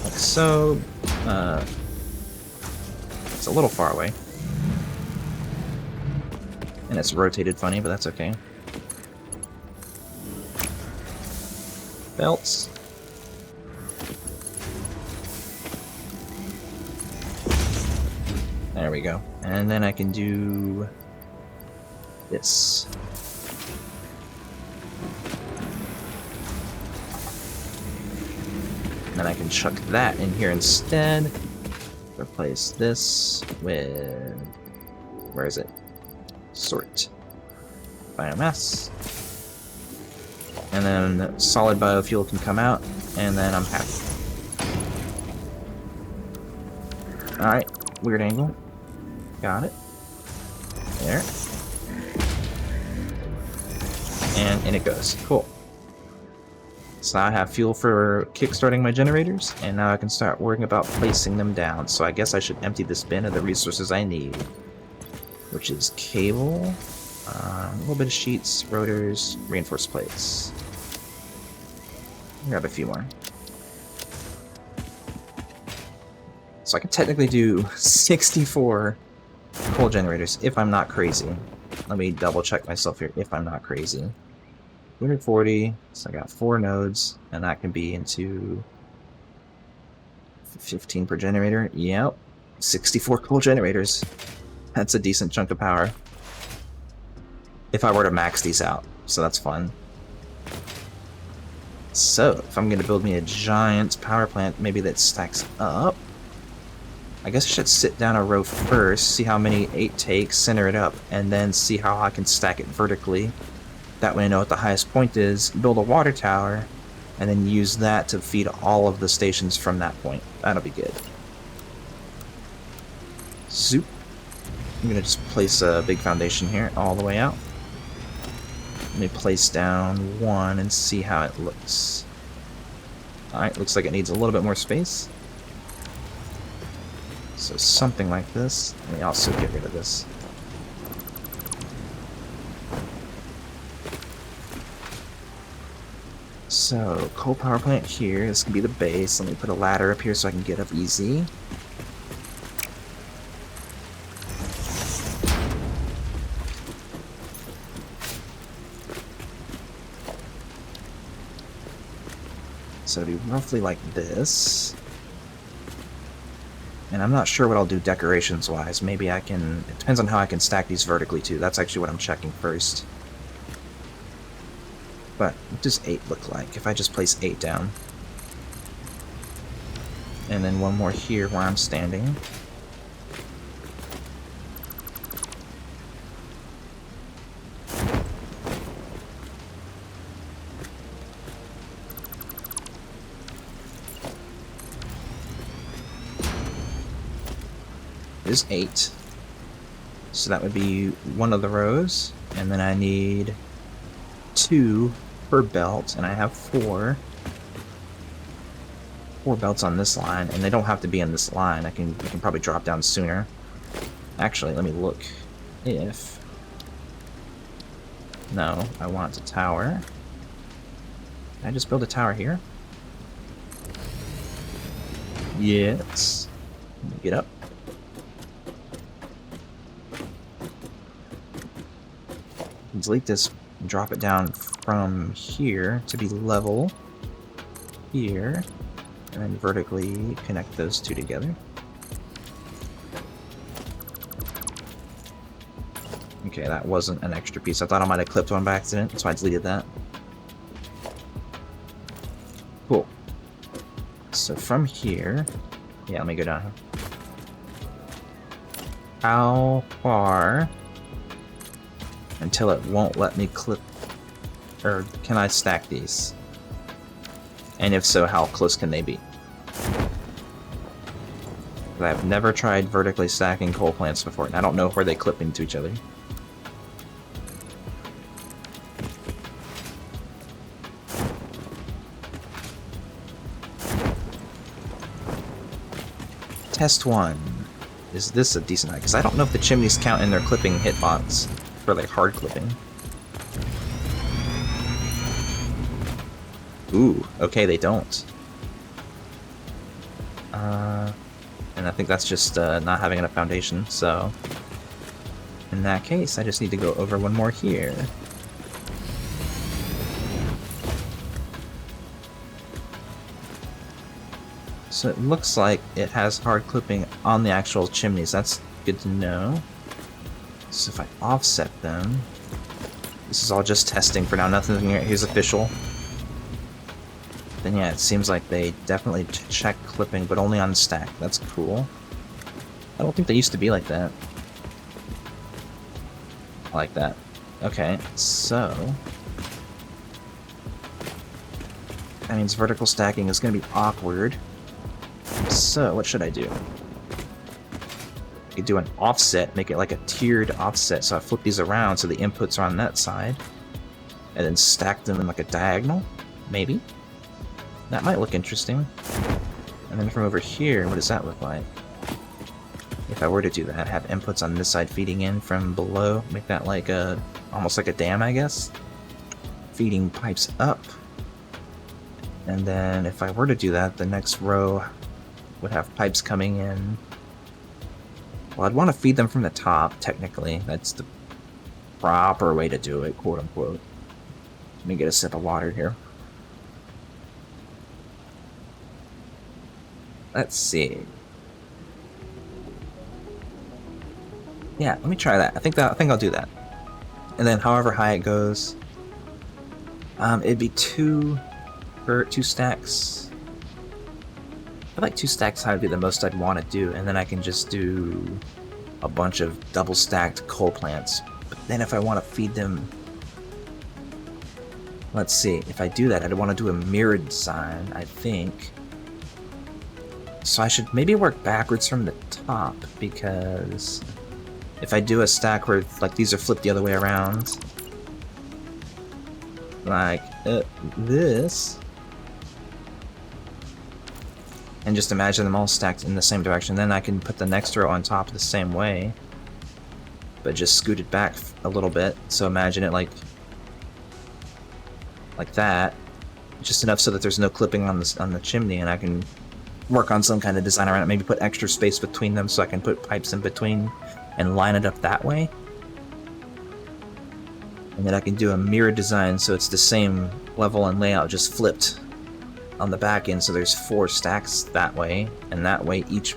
Like so. It's a little far away. And it's rotated funny, but that's okay. Belts. There we go. And then I can do this. And then I can chuck that in here instead. Replace this with... Where is it? Sort. Biomass. And then solid biofuel can come out, and then I'm happy. Alright, weird angle. Got it. There. And in it goes. Cool. So now I have fuel for kickstarting my generators, and now I can start worrying about placing them down. So I guess I should empty this bin of the resources I need. Which is cable, a little bit of sheets, rotors, reinforced plates. Grab a few more. So I can technically do 64 coal generators if I'm not crazy. Let me double check myself here if I'm not crazy. 240, so I got 4 nodes, and that can be into 15 per generator. Yep, 64 coal generators. That's a decent chunk of power. If I were to max these out, so that's fun. So, if I'm going to build me a giant power plant, maybe that stacks up. I guess I should sit down a row first, see how many 8 takes, center it up, and then see how I can stack it vertically. That way I know what the highest point is, build a water tower, and then use that to feed all of the stations from that point. That'll be good. Zoop. I'm going to just place a big foundation here all the way out. Let me place down 1 and see how it looks. Alright, looks like it needs a little bit more space. So something like this. Let me also get rid of this. So, coal power plant here. This can be the base. Let me put a ladder up here so I can get up easy. So it'll be roughly like this. And I'm not sure what I'll do decorations-wise. Maybe I can... It depends on how I can stack these vertically, too. That's actually what I'm checking first. But what does 8 look like if I just place 8 down? And then one more here where I'm standing. Is 8. So that would be one of the rows. And then I need 2 per belt, and I have 4. 4 belts on this line, and they don't have to be in this line. I can probably drop down sooner. Actually, let me look if... No, I want a tower. Can I just build a tower here? Yes. Get up. Delete this and drop it down from here to be level here. And then vertically connect those two together. Okay, that wasn't an extra piece. I thought I might have clipped one by accident, so I deleted that. Cool. So from here... Yeah, let me go down here. How far until it won't let me clip... Or can I stack these? And if so, how close can they be? I've never tried vertically stacking coal plants before, and I don't know where they clip into each other. Test 1. Is this a decent height? Because I don't know if the chimneys count in their clipping hitbox for like hard clipping. Ooh, okay, they don't. And I think that's just not having enough foundation, so... In that case, I just need to go over one more here. So it looks like it has hard clipping on the actual chimneys. That's good to know. So if I offset them... This is all just testing for now, nothing here's official. Then yeah, it seems like they definitely check clipping, but only on stack. That's cool. I don't think they used to be like that. I like that. Okay, so... That means vertical stacking is going to be awkward. So, what should I do? I could do an offset, make it like a tiered offset, so I flip these around so the inputs are on that side. And then stack them in like a diagonal? Maybe? That might look interesting. And then from over here, what does that look like? If I were to do that, have inputs on this side feeding in from below, make that like a, almost like a dam, I guess? Feeding pipes up. And then if I were to do that, the next row would have pipes coming in. Well, I'd want to feed them from the top, technically. That's the proper way to do it, quote unquote. Let me get a sip of water here. Let's see. Yeah, let me try that. I think I'll do that. And then however high it goes, it'd be two stacks. I feel like 2 stacks high would be the most I'd want to do, and then I can just do a bunch of double stacked coal plants. But then if I want to feed them, let's see, if I do that, I'd want to do a mirrored design, I think. So I should maybe work backwards from the top, because if I do a stack where like these are flipped the other way around, like this, and just imagine them all stacked in the same direction, then I can put the next row on top the same way, but just scoot it back a little bit. So imagine it like that, just enough so that there's no clipping on the chimney, and I can work on some kind of design around it, maybe put extra space between them so I can put pipes in between and line it up that way. And then I can do a mirror design so it's the same level and layout, just flipped on the back end, so there's 4 stacks that way, and that way each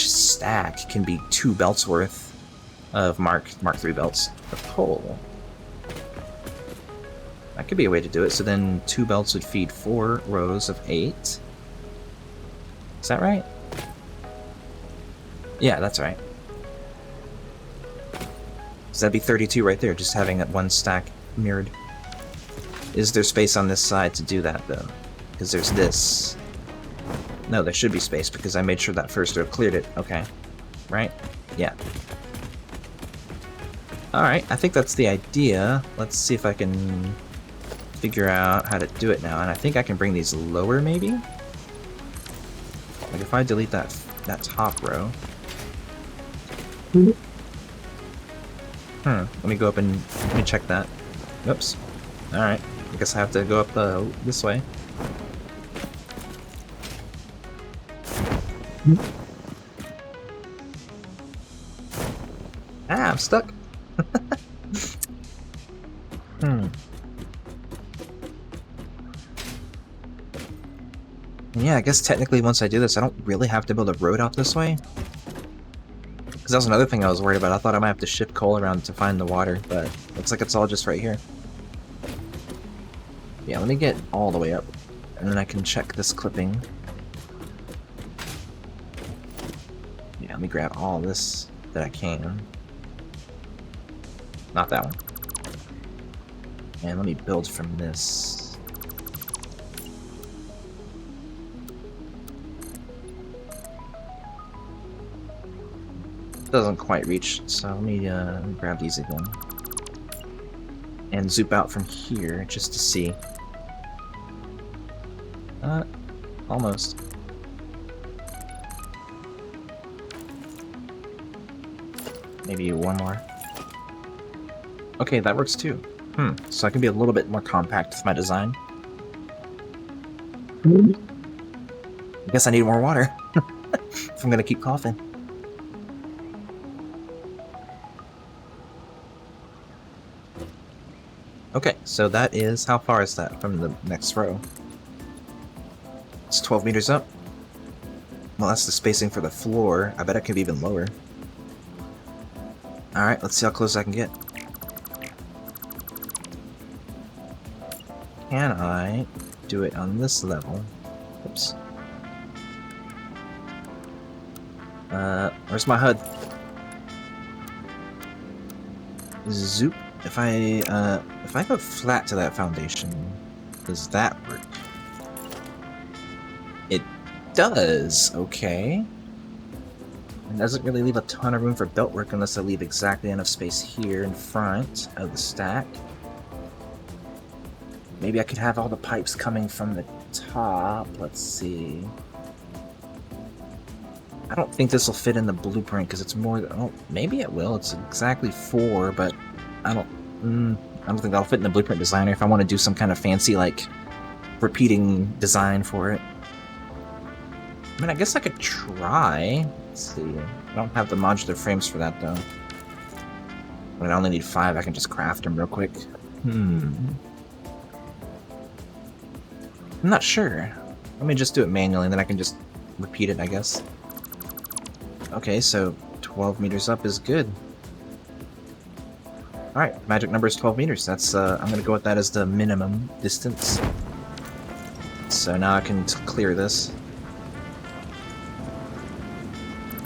stack can be 2 belts worth of Mark III belts of coal. That could be a way to do it. So then 2 belts would feed 4 rows of 8. Is that right? Yeah, that's right. So that'd be 32 right there, just having that 1 stack mirrored. Is there space on this side to do that, though? Because there's this. No, there should be space, because I made sure that first row cleared it. Okay. Right? Yeah. Alright, I think that's the idea. Let's see if I can figure out how to do it now. And I think I can bring these lower, maybe? Like, if I delete that top row... Let me go up and... Let me check that. Oops. Alright. I guess I have to go up this way. Ah, I'm stuck. yeah, I guess technically once I do this, I don't really have to build a road out this way. Because that was another thing I was worried about. I thought I might have to ship coal around to find the water, but looks like it's all just right here. Yeah, let me get all the way up, and then I can check this clipping. Yeah, let me grab all this that I can. Not that one. And let me build from this. Doesn't quite reach, so let me grab these again. And zoop out from here, just to see. Almost. Maybe one more. Okay, that works too. So I can be a little bit more compact with my design. I guess I need more water. If I'm gonna keep coughing. Okay, so that is... how far is that from the next row? It's 12 meters up. Well, that's the spacing for the floor. I bet it could be even lower. Alright, let's see how close I can get. Can I do it on this level? Oops. Where's my HUD? Zoop. If I go flat to that foundation, does that work? It does, okay. It doesn't really leave a ton of room for belt work unless I leave exactly enough space here in front of the stack. Maybe I could have all the pipes coming from the top. Let's see. I don't think this will fit in the blueprint because it's more... oh, maybe it will. It's exactly 4, but I don't think that'll fit in the blueprint designer if I want to do some kind of fancy, like, repeating design for it. I mean, I guess I could try. Let's see. I don't have the modular frames for that, though. But I only need 5. I can just craft them real quick. I'm not sure. Let me just do it manually, and then I can just repeat it, I guess. Okay, so 12 meters up is good. Alright, magic number is 12 meters. That's, I'm gonna go with that as the minimum distance. So now I can clear this.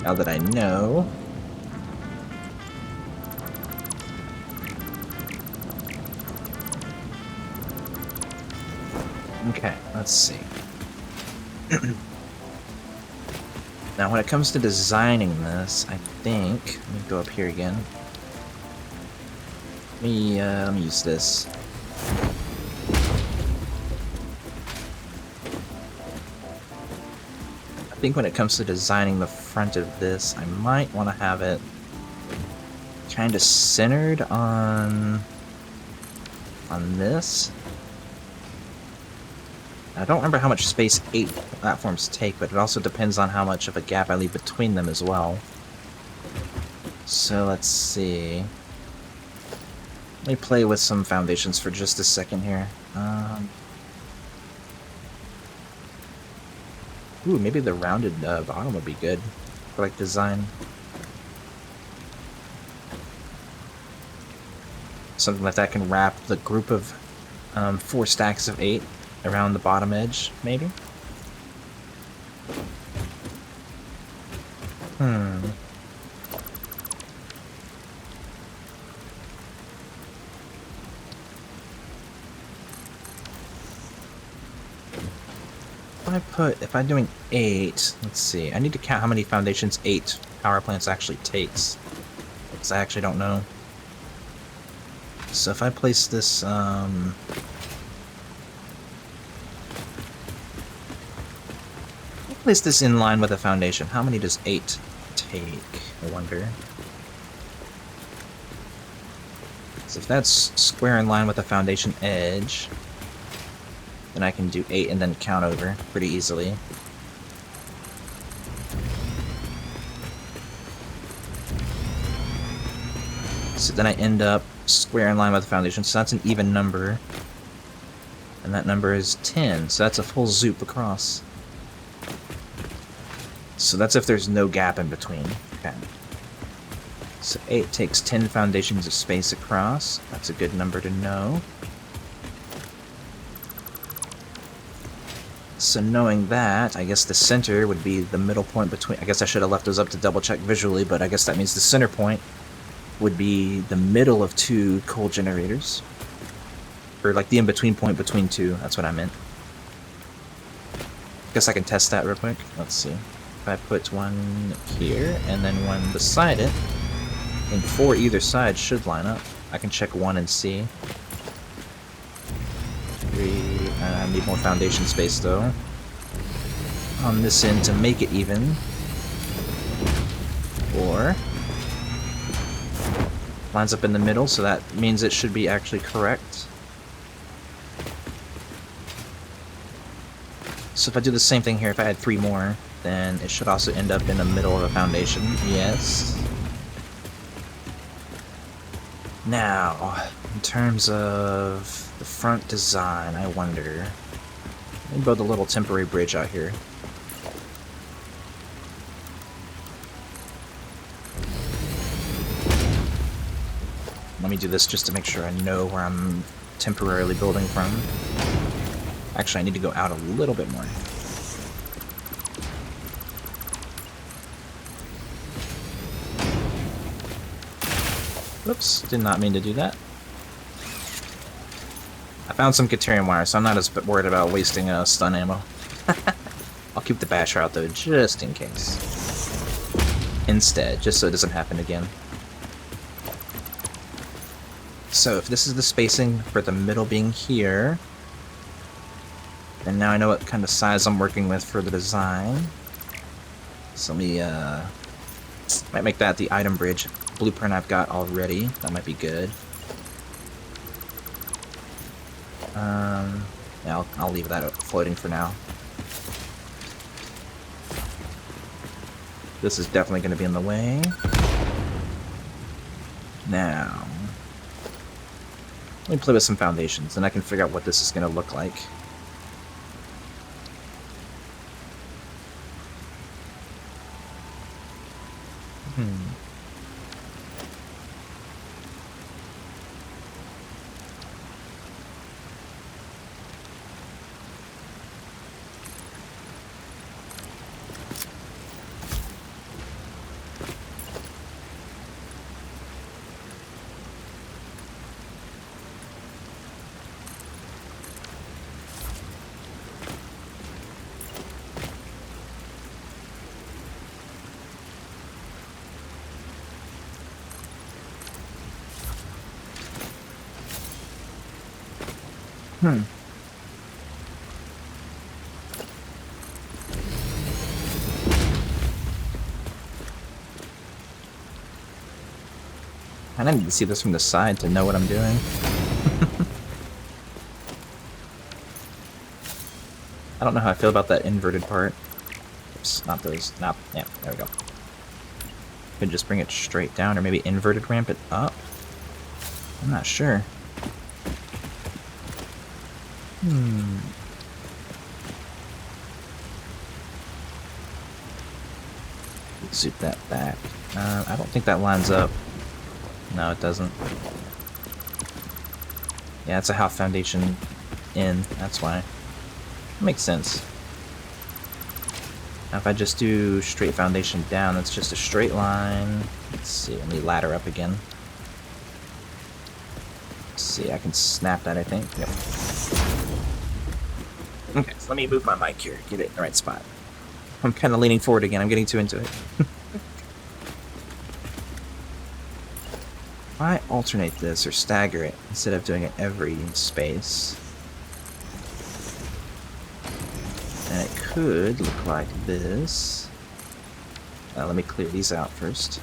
Now that I know. Okay, let's see. Now when it comes to designing this, I think... let me go up here again. Let me use this. I think when it comes to designing the front of this, I might want to have it kind of centered on this. I don't remember how much space 8 platforms take, but it also depends on how much of a gap I leave between them as well. So let's see. Let me play with some foundations for just a second here. Ooh, maybe the rounded bottom would be good for, like, design. Something like that can wrap the group of 4 stacks of 8 around the bottom edge, maybe? If I'm doing 8, let's see, I need to count how many foundations 8 power plants actually takes, because I actually don't know. So if I place this, place this in line with a foundation, how many does 8 take, I wonder? So if that's square in line with a foundation edge, then I can do 8 and then count over pretty easily. So then I end up square in line with the foundation, so that's an even number. And that number is 10, so that's a full zoop across. So that's if there's no gap in between. Okay. So 8 takes 10 foundations of space across. That's a good number to know. So knowing that, I guess the center would be the middle point between... I guess I should have left those up to double check visually, but I guess that means the center point would be the middle of 2 coal generators. Or like the in-between point between 2, that's what I meant. Guess I can test that real quick. Let's see. If I put one here, and then one beside it, and 4 either side should line up. I can check 1 and see. 3, I need more foundation space though. On this end to make it even. 4. Lines up in the middle, so that means it should be actually correct. So if I do the same thing here, if I add 3 more, then it should also end up in the middle of a foundation. Yes. Now, in terms of the front design, I wonder... Let me build a little temporary bridge out here. Let me do this just to make sure I know where I'm temporarily building from. Actually, I need to go out a little bit more. Oops, did not mean to do that. I found some Caterium wire, so I'm not as worried about wasting stun ammo. I'll keep the basher out though, just in case. Instead, just so it doesn't happen again. So if this is the spacing for the middle being here, then now I know what kind of size I'm working with for the design. So let me, might make that the item bridge. Blueprint I've got already. That might be good. Yeah, I'll leave that floating for now. This is definitely going to be in the way. Now, let me play with some foundations, and I can figure out what this is going to look like. I need to see this from the side to know what I'm doing. I don't know how I feel about that inverted part. Oops, not those. Not, yeah, there we go. Could just bring it straight down, or maybe inverted ramp it up? I'm not sure. Zoop that back. I don't think that lines up. No, it doesn't. Yeah, it's a half foundation in, that's why. Makes sense. Now if I just do straight foundation down, that's just a straight line. Let's see, let me ladder up again. Let's see, I can snap that, I think. Yep. Okay, so let me move my mic here, get it in the right spot. I'm kind of leaning forward again, I'm getting too into it. If I alternate this or stagger it instead of doing it every space, then it could look like this. Let me clear these out first.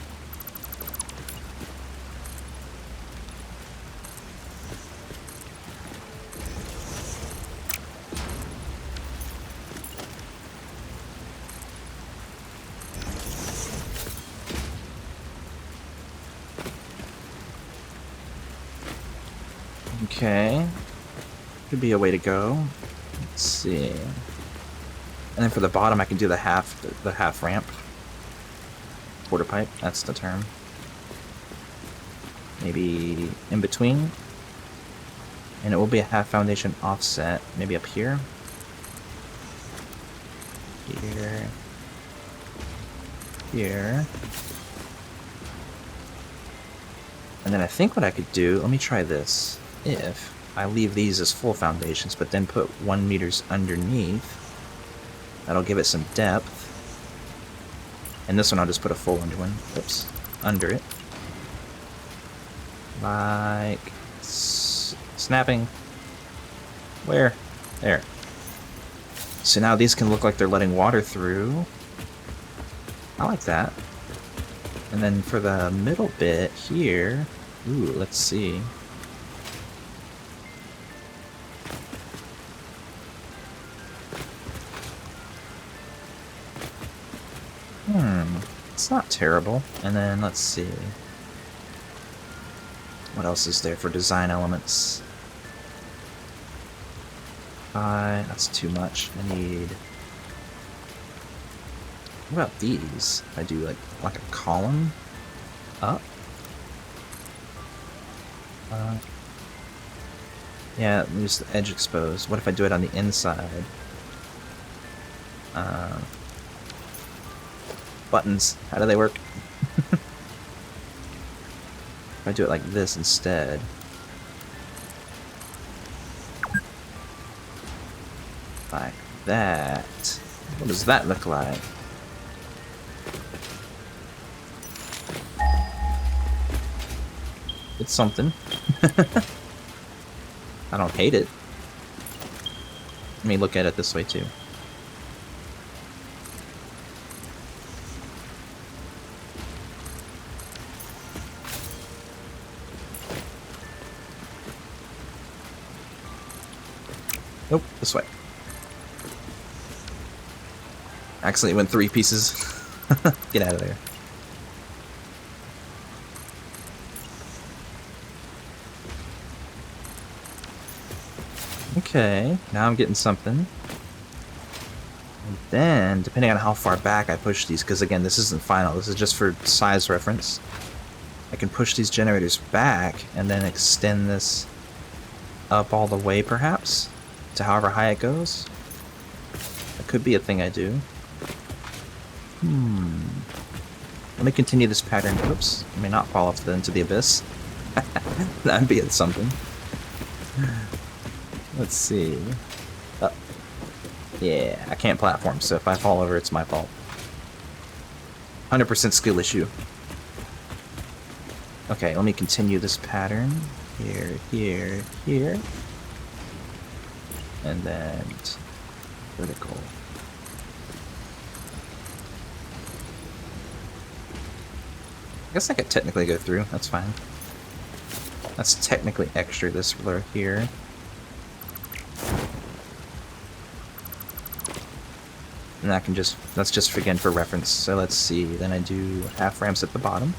Okay, could be a way to go. Let's see. And then for the bottom, I can do the half ramp. Quarter pipe, that's the term. Maybe in between. And it will be a half foundation offset, maybe up here. Here. Here. And then I think what I could do, let me try this. If I leave these as full foundations, but then put 1 meters underneath, that'll give it some depth. And this one I'll just put a full under one. Oops. Under it. Like... snapping. Where? There. So now these can look like they're letting water through. I like that. And then for the middle bit here... Ooh, let's see. It's not terrible. And then, let's see. What else is there for design elements? That's too much. I need... What about these? I do like a column up? Yeah, just the edge exposed. What if I do it on the inside? Buttons. How do they work? If I do it like this instead. Like that. What does that look like? It's something. I don't hate it. Let me look at it this way too. Nope, this way. Accidentally went 3 pieces. Get out of there. Okay, now I'm getting something. And then, depending on how far back I push these, because again, this isn't final, this is just for size reference, I can push these generators back and then extend this up all the way, perhaps, to however high it goes. That could be a thing I do. Let me continue this pattern. Oops, I may not fall off into the abyss. That'd be something. Let's see. Oh. Yeah, I can't platform, so if I fall over, it's my fault. 100% skill issue. Okay, let me continue this pattern. Here, here, here. And then vertical. I guess I could technically go through, that's fine. That's technically extra, this blur here. And I can just, that's just again for reference. So let's see, then I do half ramps at the bottom.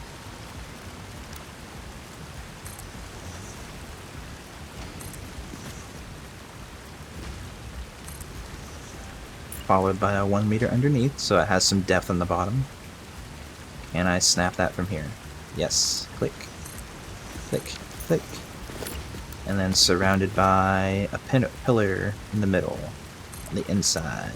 Followed by a 1 meter underneath, so it has some depth on the bottom. And I snap that from here. Yes, click, click, click. And then surrounded by a pillar in the middle, on the inside.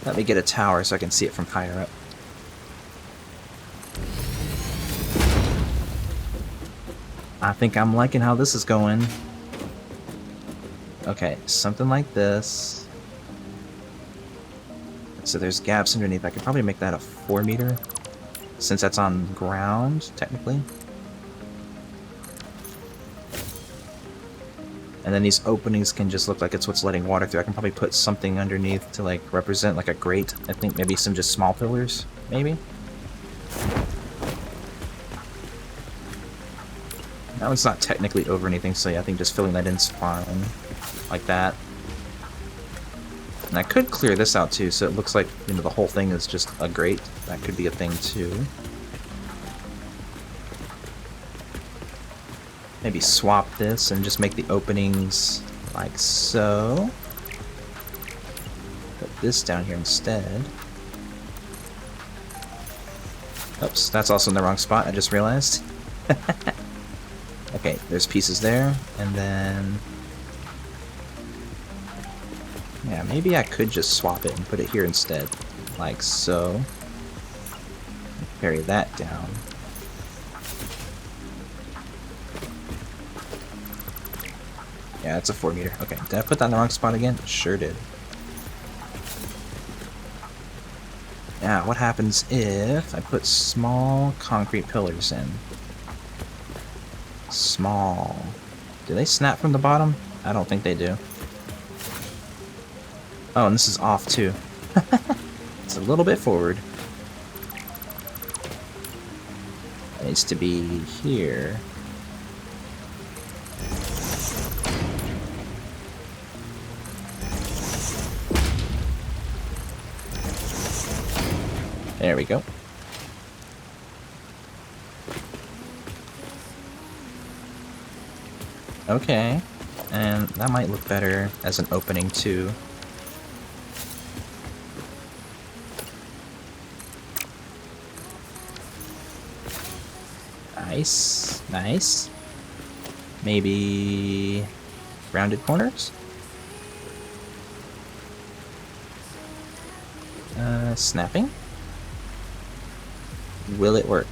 Let me get a tower so I can see it from higher up. I think I'm liking how this is going. Okay, something like this. So there's gaps underneath. I could probably make that a 4 meter, since that's on ground, technically. And then these openings can just look like it's what's letting water through. I can probably put something underneath to like represent like a grate. I think maybe some just small pillars, maybe? That one's not technically over anything, so yeah, I think just filling that in's fine. Like that. And I could clear this out too, so it looks like, you know, the whole thing is just a grate. That could be a thing too. Maybe swap this and just make the openings like so. Put this down here instead. Oops, that's also in the wrong spot, I just realized. Okay, there's pieces there, and then... yeah, maybe I could just swap it and put it here instead. Like so. Carry that down. Yeah, it's a 4 meter. Okay, did I put that in the wrong spot again? Sure did. Now, what happens if I put small concrete pillars in? Small. Do they snap from the bottom? I don't think they do. Oh, and this is off too. It's a little bit forward. It needs to be here. There we go. Okay, and that might look better as an opening too. Nice, nice. Maybe rounded corners? Snapping? Will it work?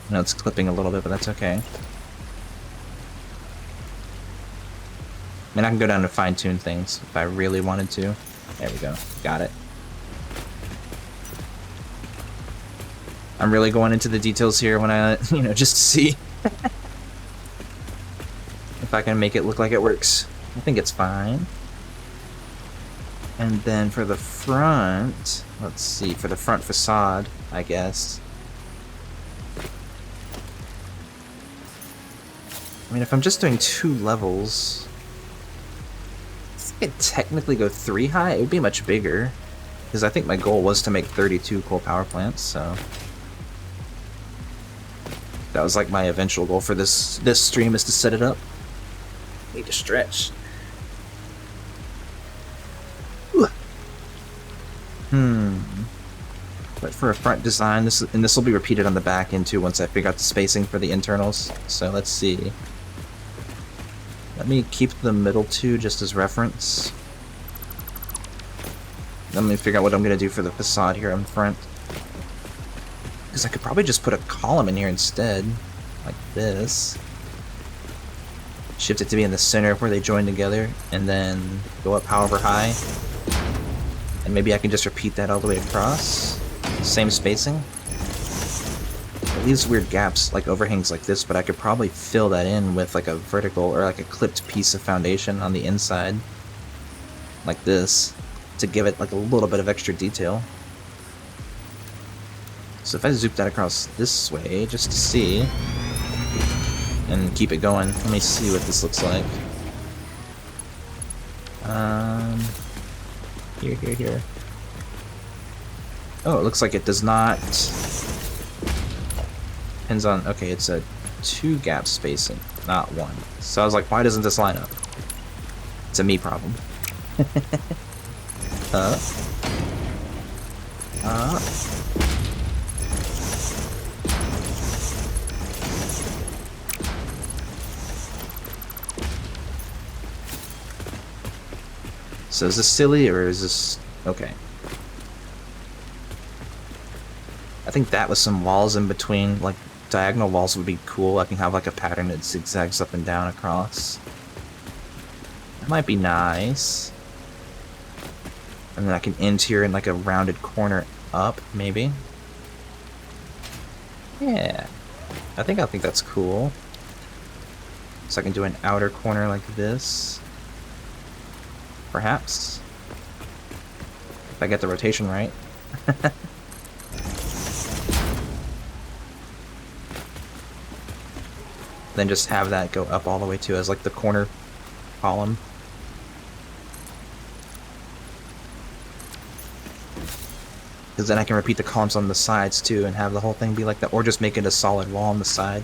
No, it's clipping a little bit, but that's okay. I mean, I can go down to fine-tune things if I really wanted to. There we go. Got it. I'm really going into the details here when I, you know, just to see if I can make it look like it works. I think it's fine. And then for the front, let's see, for the front facade, I guess. I mean, if I'm just doing 2 levels, I could technically go 3 high. It would be much bigger, because I think my goal was to make 32 coal power plants, so... that was like my eventual goal for this stream, is to set it up. Need to stretch. But for a front design, this will be repeated on the back end too once I figure out the spacing for the internals. So let's see. Let me keep the middle 2 just as reference. Let me figure out what I'm gonna do for the facade here in front. Because I could probably just put a column in here instead, like this. Shift it to be in the center where they join together, and then go up however high. And maybe I can just repeat that all the way across. Same spacing. It leaves weird gaps, like overhangs like this, but I could probably fill that in with like a vertical or like a clipped piece of foundation on the inside. Like this, to give it like a little bit of extra detail. So if I zoop that across this way, just to see, and keep it going, let me see what this looks like. Here. Oh, it looks like it does not... depends on... okay, it's a 2 gap spacing, not 1. So I was like, why doesn't this line up? It's a me problem. So is this silly, or is this... okay. I think that with some walls in between, like diagonal walls would be cool. I can have like a pattern that zigzags up and down across. That might be nice. And then I can end here in like a rounded corner up, maybe. Yeah. I think that's cool. So I can do an outer corner like this. Perhaps. If I get the rotation right. Then just have that go up all the way too as like the corner column. Because then I can repeat the columns on the sides too and have the whole thing be like that, or just make it a solid wall on the side.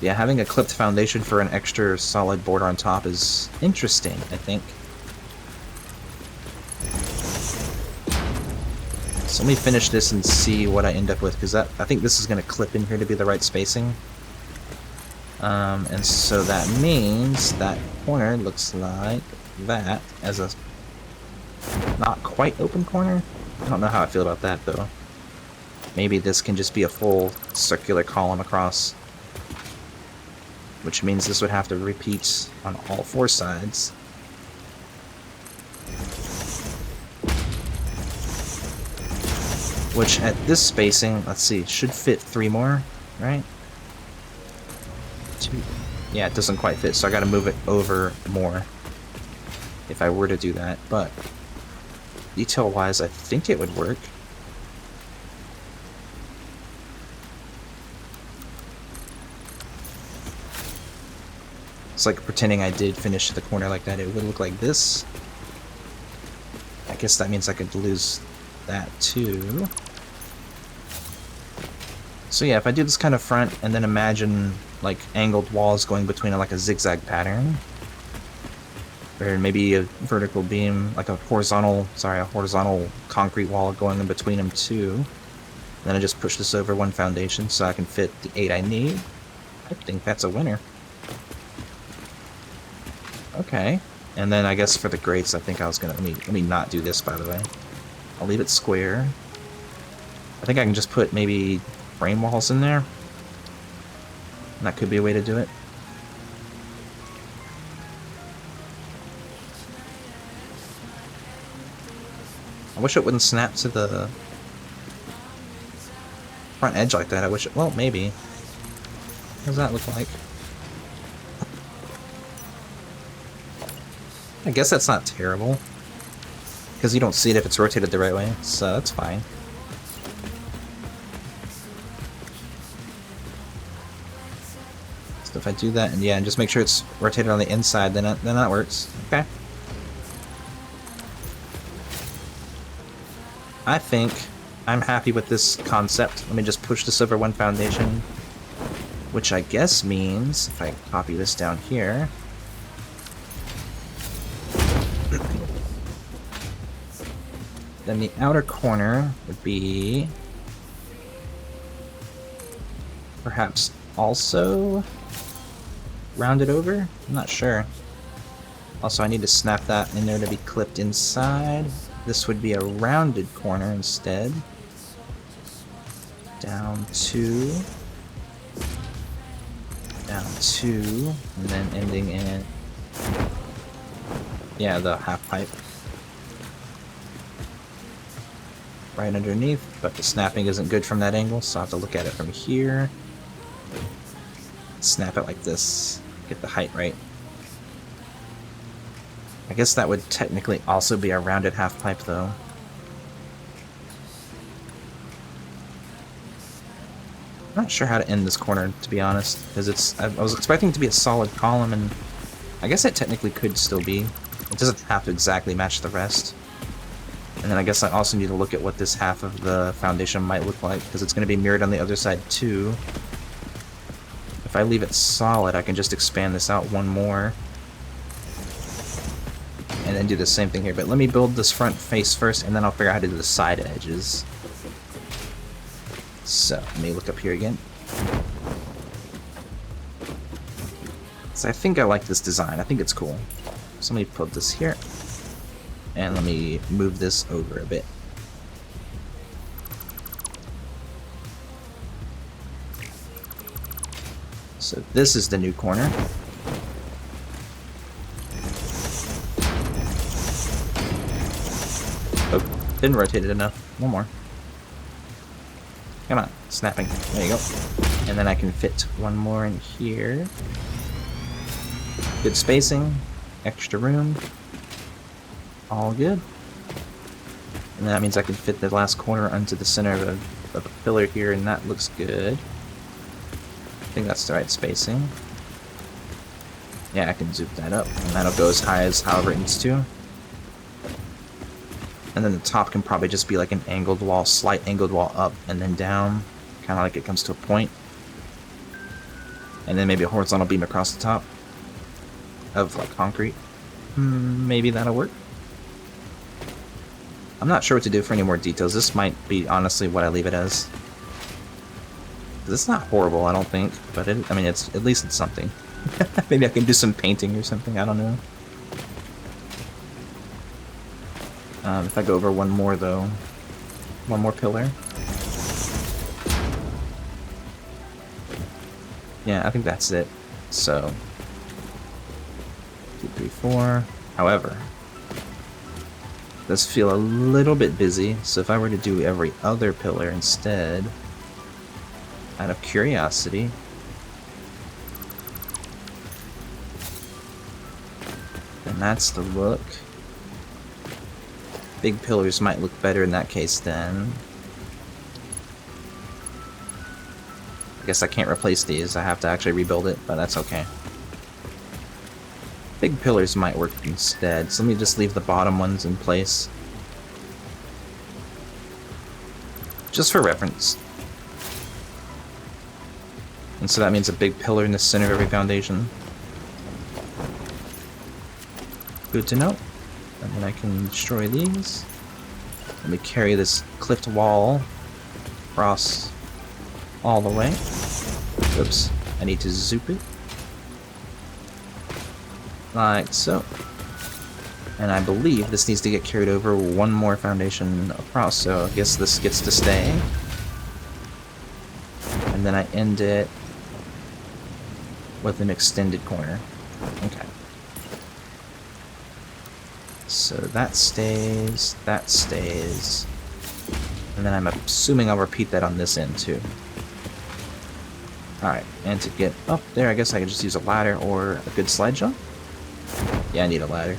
Yeah, having a clipped foundation for an extra solid border on top is interesting, I think. So let me finish this and see what I end up with, because I think this is going to clip in here to be the right spacing. And so that means that corner looks like that as a not quite open corner. I don't know how I feel about that though. Maybe this can just be a full circular column across, which means this would have to repeat on all four sides. Which at this spacing, let's see, should fit 3 more, right? 2. Yeah, it doesn't quite fit, so I gotta move it over more if I were to do that, but detail-wise, I think it would work. It's like pretending I did finish the corner like that. It would look like this. I guess that means I could lose that too. So yeah, if I do this kind of front and then imagine like angled walls going between it like a zigzag pattern, or maybe a vertical beam, like a horizontal concrete wall going in between them too. Then I just push this over one foundation so I can fit the 8 I need. I think that's a winner. Okay, and then I guess for the grates, I think I was gonna let me not do this, by the way. I'll leave it square. I think I can just put maybe frame walls in there. And that could be a way to do it. I wish it wouldn't snap to the front edge like that. I wish it, well, maybe. What does that look like? I guess that's not terrible, because you don't see it if it's rotated the right way, so that's fine. So if I do that, and yeah, and just make sure it's rotated on the inside, then that works. Okay. I think I'm happy with this concept. Let me just push this over one foundation, which I guess means, if I copy this down here, then the outer corner would be perhaps also rounded over? I'm not sure. Also, I need to snap that in there to be clipped inside. This would be a rounded corner instead. Down 2. Down 2. And then ending in, yeah, the half pipe. Right underneath, but the snapping isn't good from that angle, so I have to look at it from here. Snap it like this. Get the height right. I guess that would technically also be a rounded half pipe, though. I'm not sure how to end this corner, to be honest, because I was expecting it to be a solid column, and I guess it technically could still be. It doesn't have to exactly match the rest. And then I guess I also need to look at what this half of the foundation might look like, because it's going to be mirrored on the other side too. If I leave it solid, I can just expand this out one more. And then do the same thing here. But let me build this front face first, and then I'll figure out how to do the side edges. So, let me look up here again. So I think I like this design. I think it's cool. So let me put this here. And let me move this over a bit. So this is the new corner. Oh, didn't rotate it enough. One more. Come on, snapping. There you go. And then I can fit one more in here. Good spacing, extra room. All good. And that means I can fit the last corner onto the center of a pillar here, and that looks good. I think that's the right spacing. Yeah, I can zoom that up, and that'll go as high as however it needs to. And then the top can probably just be like an angled wall, slight angled wall up and then down, kind of like it comes to a point. And then maybe a horizontal beam across the top of like concrete. Maybe that'll work. I'm not sure what to do for any more details. This might be honestly what I leave it as. It's not horrible, I don't think, but I mean, it's at least it's something. Maybe I can do some painting or something, I don't know. If I go over one more though, one more pillar. Yeah, I think that's it. So, 2, 3, 4. However, it does feel a little bit busy, so if I were to do every other pillar instead, out of curiosity, then that's the look. Big pillars might look better in that case then. I guess I can't replace these, I have to actually rebuild it, but that's okay. Big pillars might work instead, so let me just leave the bottom ones in place. Just for reference. And so that means a big pillar in the center of every foundation. Good to know. And then I can destroy these. Let me carry this clipped wall across all the way. Oops, I need to zoop it. Like so. And I believe this needs to get carried over one more foundation across, so I guess this gets to stay. And then I end it with an extended corner. Okay. So that stays, and then I'm assuming I'll repeat that on this end too. Alright, and to get up there, I guess I can just use a ladder or a good slide jump. Yeah, I need a ladder.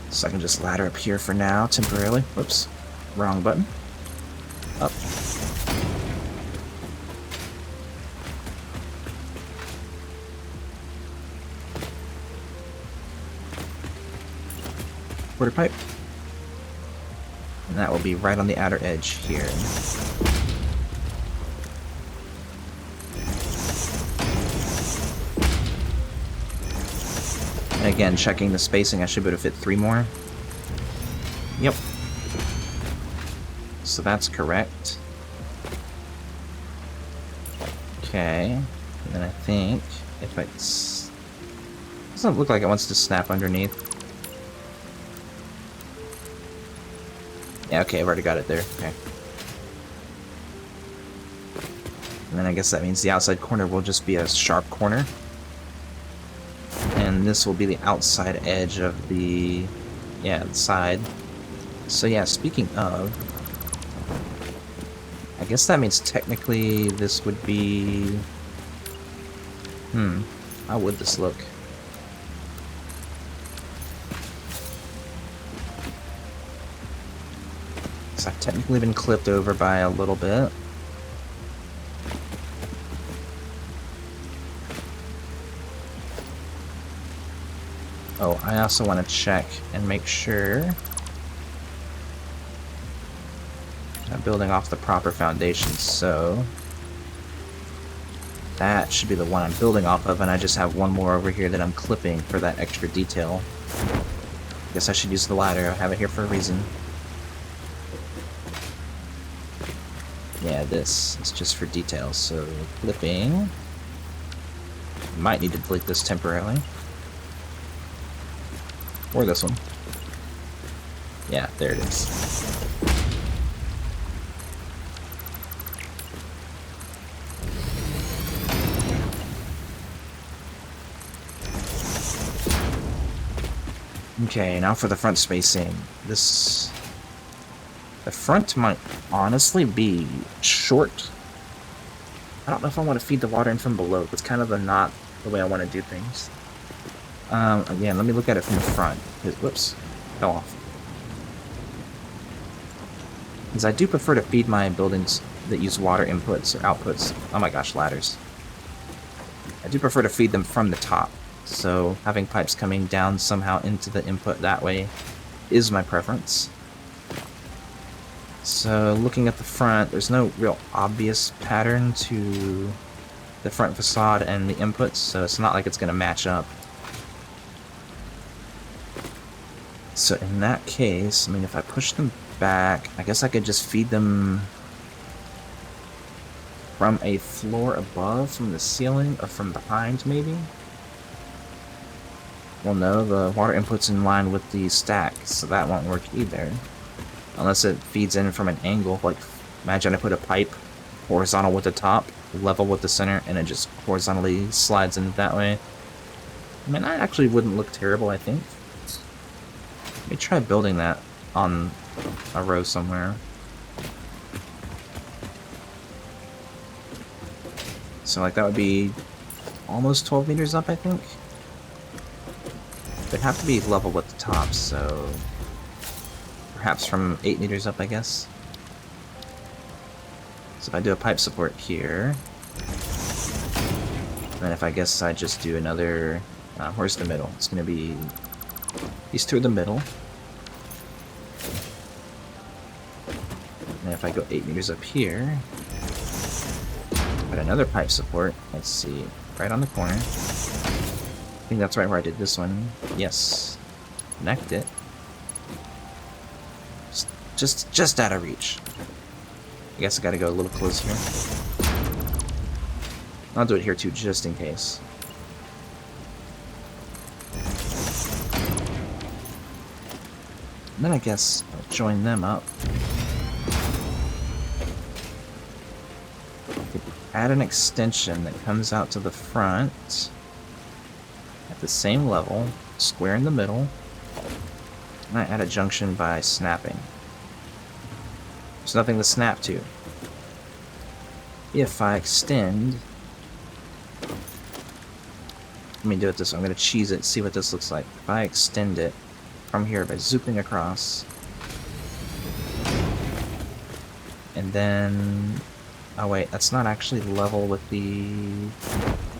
So I can just ladder up here for now, temporarily. Whoops, wrong button. Up. Quarter pipe. And that will be right on the outer edge here. And again, checking the spacing, I should be able to fit 3 more. Yep. So that's correct. Okay. And then I think if it's... doesn't look like it wants to snap underneath. Yeah, okay, I've already got it there. Okay. And then I guess that means the outside corner will just be a sharp corner. And this will be the outside edge of the... yeah, the side. So yeah, speaking of... I guess that means technically this would be... how would this look? So I've technically been clipped over by a little bit. Oh, I also want to check and make sure I'm building off the proper foundation, so that should be the one I'm building off of, and I just have one more over here that I'm clipping for that extra detail. Guess I should use the ladder, I have it here for a reason. Yeah, this is just for details, so clipping. Might need to delete this temporarily. Or this one. Yeah, there it is. Okay, now for the front spacing. The front might honestly be short. I don't know if I want to feed the water in from below. It's kind of not the way I want to do things. Again, let me look at it from the front. Whoops, fell off. Because I do prefer to feed my buildings that use water inputs or outputs. Oh my gosh, ladders. I do prefer to feed them from the top. So having pipes coming down somehow into the input that way is my preference. So looking at the front, there's no real obvious pattern to the front facade and the inputs, so it's not like it's going to match up. So in that case, I mean, if I push them back, I guess I could just feed them from a floor above, from the ceiling, or from behind, maybe? Well, no, the water input's in line with the stack, so that won't work either. Unless it feeds in from an angle, like, imagine I put a pipe horizontal with the top, level with the center, and it just horizontally slides in that way. I mean, that actually wouldn't look terrible, I think. Let me try building that on a row somewhere. So, like, that would be almost 12 meters up, I think. It'd have to be level with the top, so perhaps from 8 meters up, I guess. So if I do a pipe support here, then if I guess I just do another, where's the middle? It's going to be these two in the middle. And if I go 8 meters up here, put another pipe support, let's see, right on the corner. I think that's right where I did this one. Yes. Connect it. Just out of reach. I guess I gotta go a little closer here. I'll do it here too, just in case. And then I guess I'll join them up. Add an extension that comes out to the front at the same level, square in the middle, and I add a junction by snapping. There's nothing to snap to. If I extend, let me do it this way. I'm going to cheese it, see what this looks like. If I extend it from here by zooping across, and then, oh wait, that's not actually level with the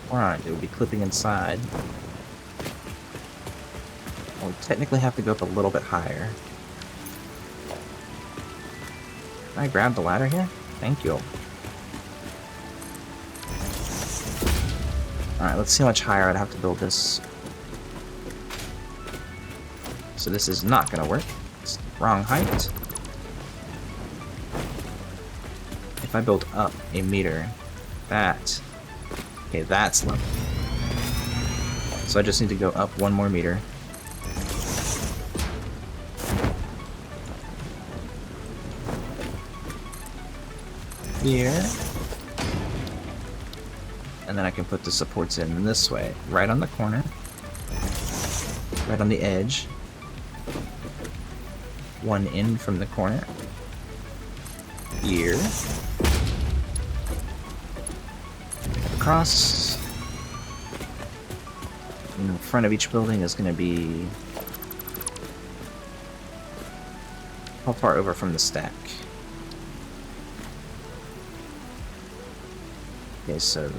front. It would be clipping inside. I'll technically have to go up a little bit higher. Can I grab the ladder here? Thank you. Alright, let's see how much higher I'd have to build this. So this is not gonna work. It's the wrong height. If I build up a meter, okay, that's level. So I just need to go up 1 more meter. Here. And then I can put the supports in this way, right on the corner, right on the edge, 1 in from the corner, here, across. In front of each building is going to be how far over from the stack? Okay, so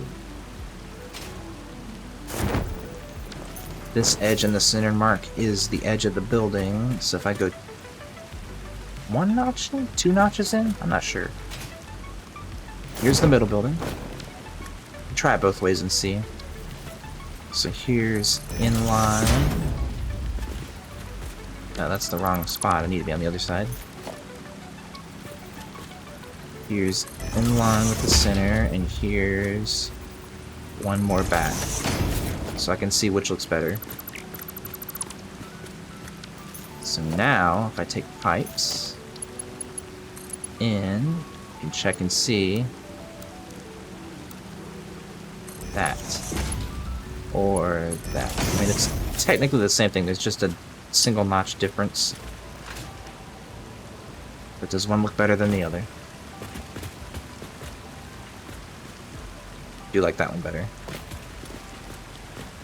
this edge in the center mark is the edge of the building, so if I go 1 notch in? 2 notches in? I'm not sure. Here's the middle building. Try it both ways and see. So here's inline. No, that's the wrong spot. I need to be on the other side. Here's in line with the center, and here's 1 more back. So I can see which looks better. So now, if I take pipes in, you can check and see that. Or that. I mean, it's technically the same thing. There's just a single notch difference. But does one look better than the other? I do like that one better.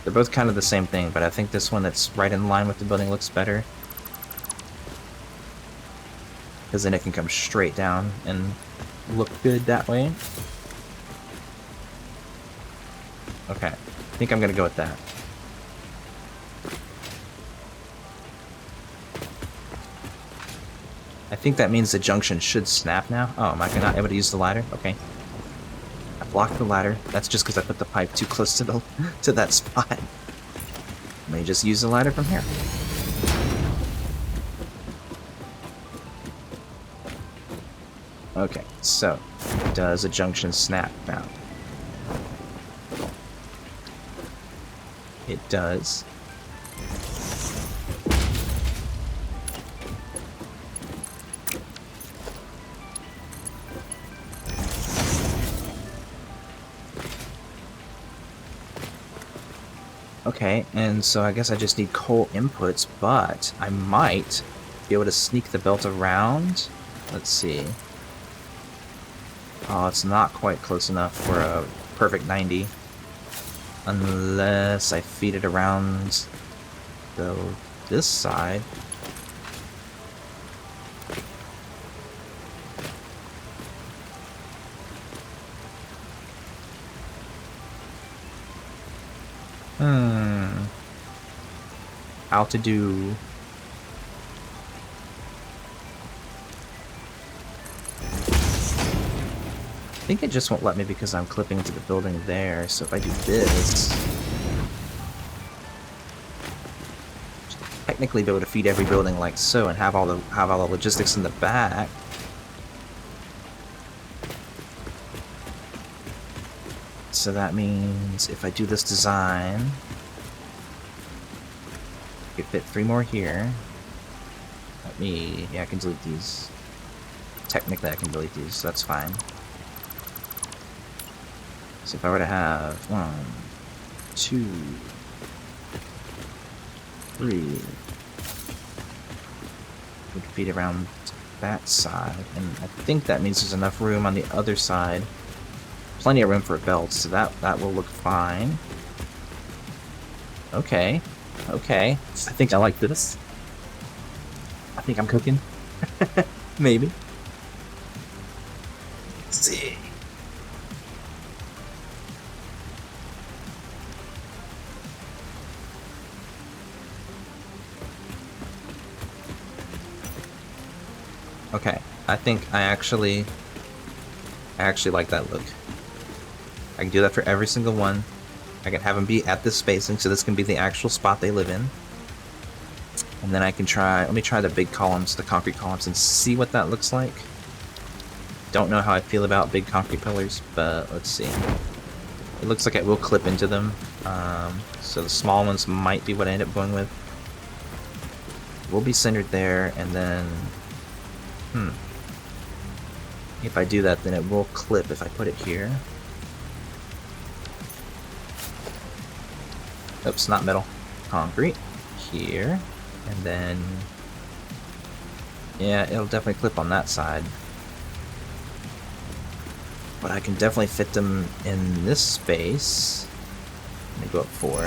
They're both kind of the same thing, but I think this one that's right in line with the building looks better. Because then it can come straight down and look good that way. Okay, I think I'm gonna go with that. I think that means the junction should snap now. Oh, am I not able to use the ladder? Okay. I blocked the ladder. That's just because I put the pipe too close to the to that spot. Let me just use the ladder from here. Okay, so does a junction snap now? It does. Okay, and so I guess I just need coal inputs, but I might be able to sneak the belt around. Let's see. Oh, it's not quite close enough for a perfect 90. Unless I feed it around this side. How to do... I think it just won't let me because I'm clipping into the building there, so if I do this... technically be able to feed every building like so and have all the logistics in the back. So that means if I do this design, I could fit 3 more here. Yeah, I can delete these. Technically I can delete these, so that's fine. So if I were to have 1, 2, 3, would feed around that side, and I think that means there's enough room on the other side. Plenty of room for a belt, so that will look fine. Okay. Okay. I think I like this. I think I'm cooking. Maybe. Let's see. Okay. I think I actually like that look. I can do that for every single one. I can have them be at this spacing, so this can be the actual spot they live in. And then I can let me try the big columns, the concrete columns, and see what that looks like. Don't know how I feel about big concrete pillars, but let's see. It looks like it will clip into them. So the small ones might be what I end up going with. We'll be centered there, and then... If I do that, then it will clip if I put it here. Oops, not metal. Concrete. Here. And then... yeah, it'll definitely clip on that side. But I can definitely fit them in this space. Let me go up 4.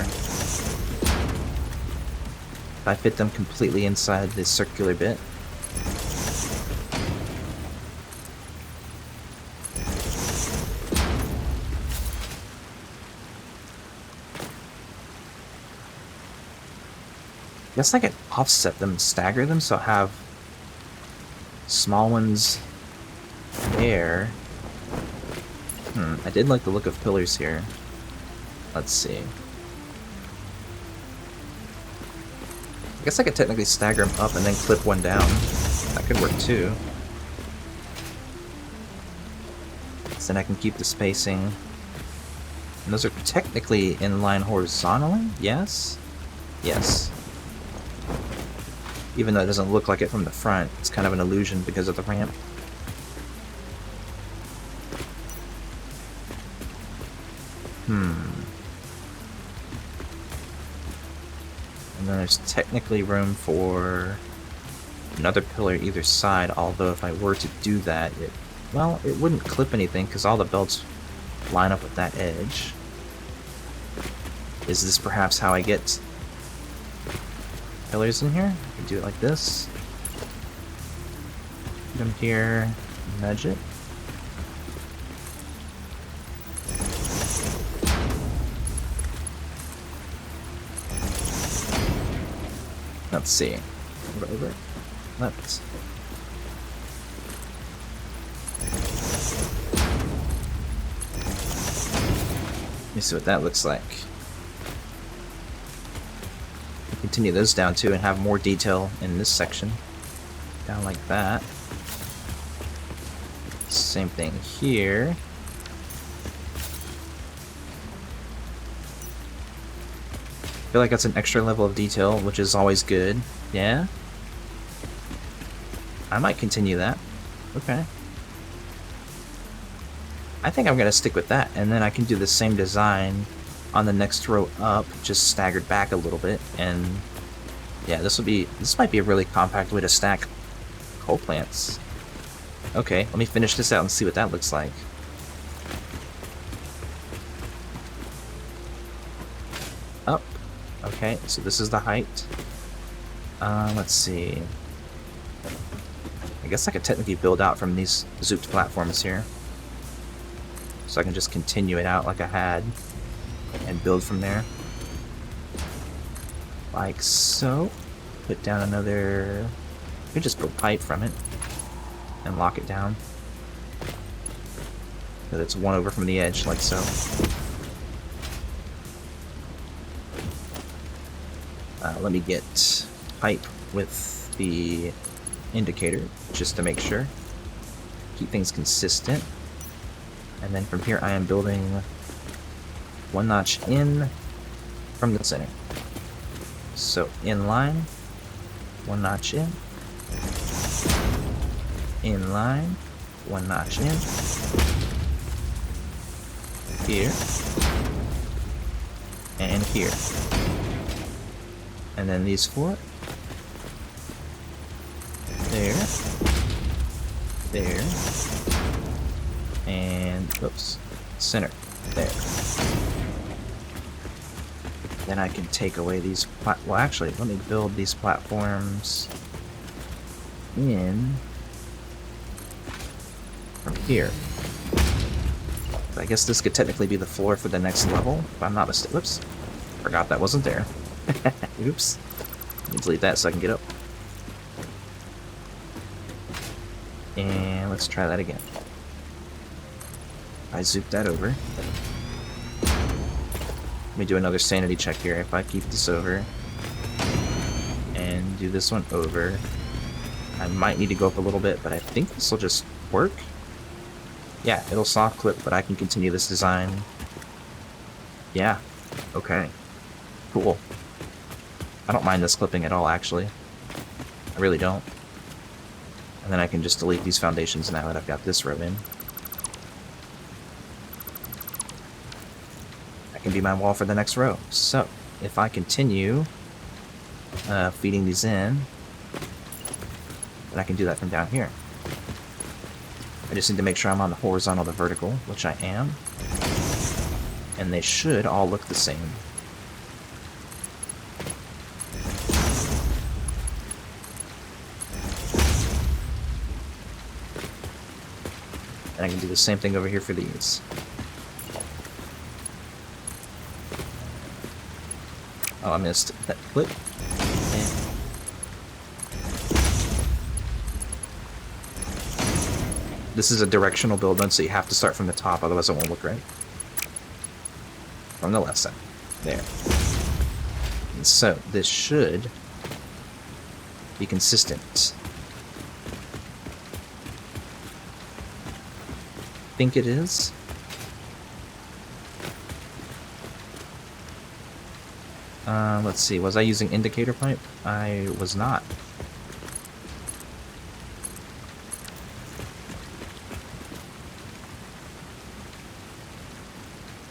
If I fit them completely inside this circular bit. I guess I could offset them and stagger them, so I have small ones there. I did like the look of pillars here. Let's see. I guess I could technically stagger them up and then clip one down. That could work too. So then I can keep the spacing. And those are technically in line horizontally? Yes? Yes. Even though it doesn't look like it from the front, it's kind of an illusion because of the ramp. And then there's technically room for another pillar either side, although if I were to do that, it wouldn't clip anything because all the belts line up with that edge. Is this perhaps how I get pillars in here? I can do it like this. Put them here, nudge it. Let's see. Over. Let's. Let me see what that looks like. Continue those down too and have more detail in this section. Down like that. Same thing here. I feel like that's an extra level of detail, which is always good. Yeah? I might continue that. Okay. I think I'm gonna stick with that, and then I can do the same design on the next row up, just staggered back a little bit, and yeah, this might be a really compact way to stack coal plants. Okay, let me finish this out and see what that looks like. Up. Okay, so this is the height. Let's see. I guess I could technically build out from these zooped platforms here. So I can just continue it out like I had and build from there. Like so. Put down another... You could just build pipe from it and lock it down. So it's one over from the edge, like so. Let me get pipe with the indicator, just to make sure. Keep things consistent. And then from here I am building one notch in from the center. So in line, one notch in line, one notch in, here, and here. And then these four. There. There. And, oops, center. There. Then I can take away these well, actually, let me build these platforms in from here. I guess this could technically be the floor for the next level, if I'm not mistaken. Whoops. Forgot that wasn't there. Oops. Let me delete that so I can get up. And let's try that again. I zooped that over. Let me do another sanity check here. If I keep this over and do this one over, I might need to go up a little bit, but I think this will just work. Yeah, it'll soft clip, but I can continue this design. Yeah. Okay. Cool. I don't mind this clipping at all, actually. I really don't. And then I can just delete these foundations now that I've got this row in. That can be my wall for the next row. So, if I continue feeding these in, then I can do that from down here. I just need to make sure I'm on the horizontal, the vertical, which I am. And they should all look the same. And I can do the same thing over here for these. Oh, I missed that clip. This is a directional build mode, so you have to start from the top, otherwise it won't look right. From the left side. There. And so, this should be consistent. I think it is. Let's see, was I using indicator pipe? I was not.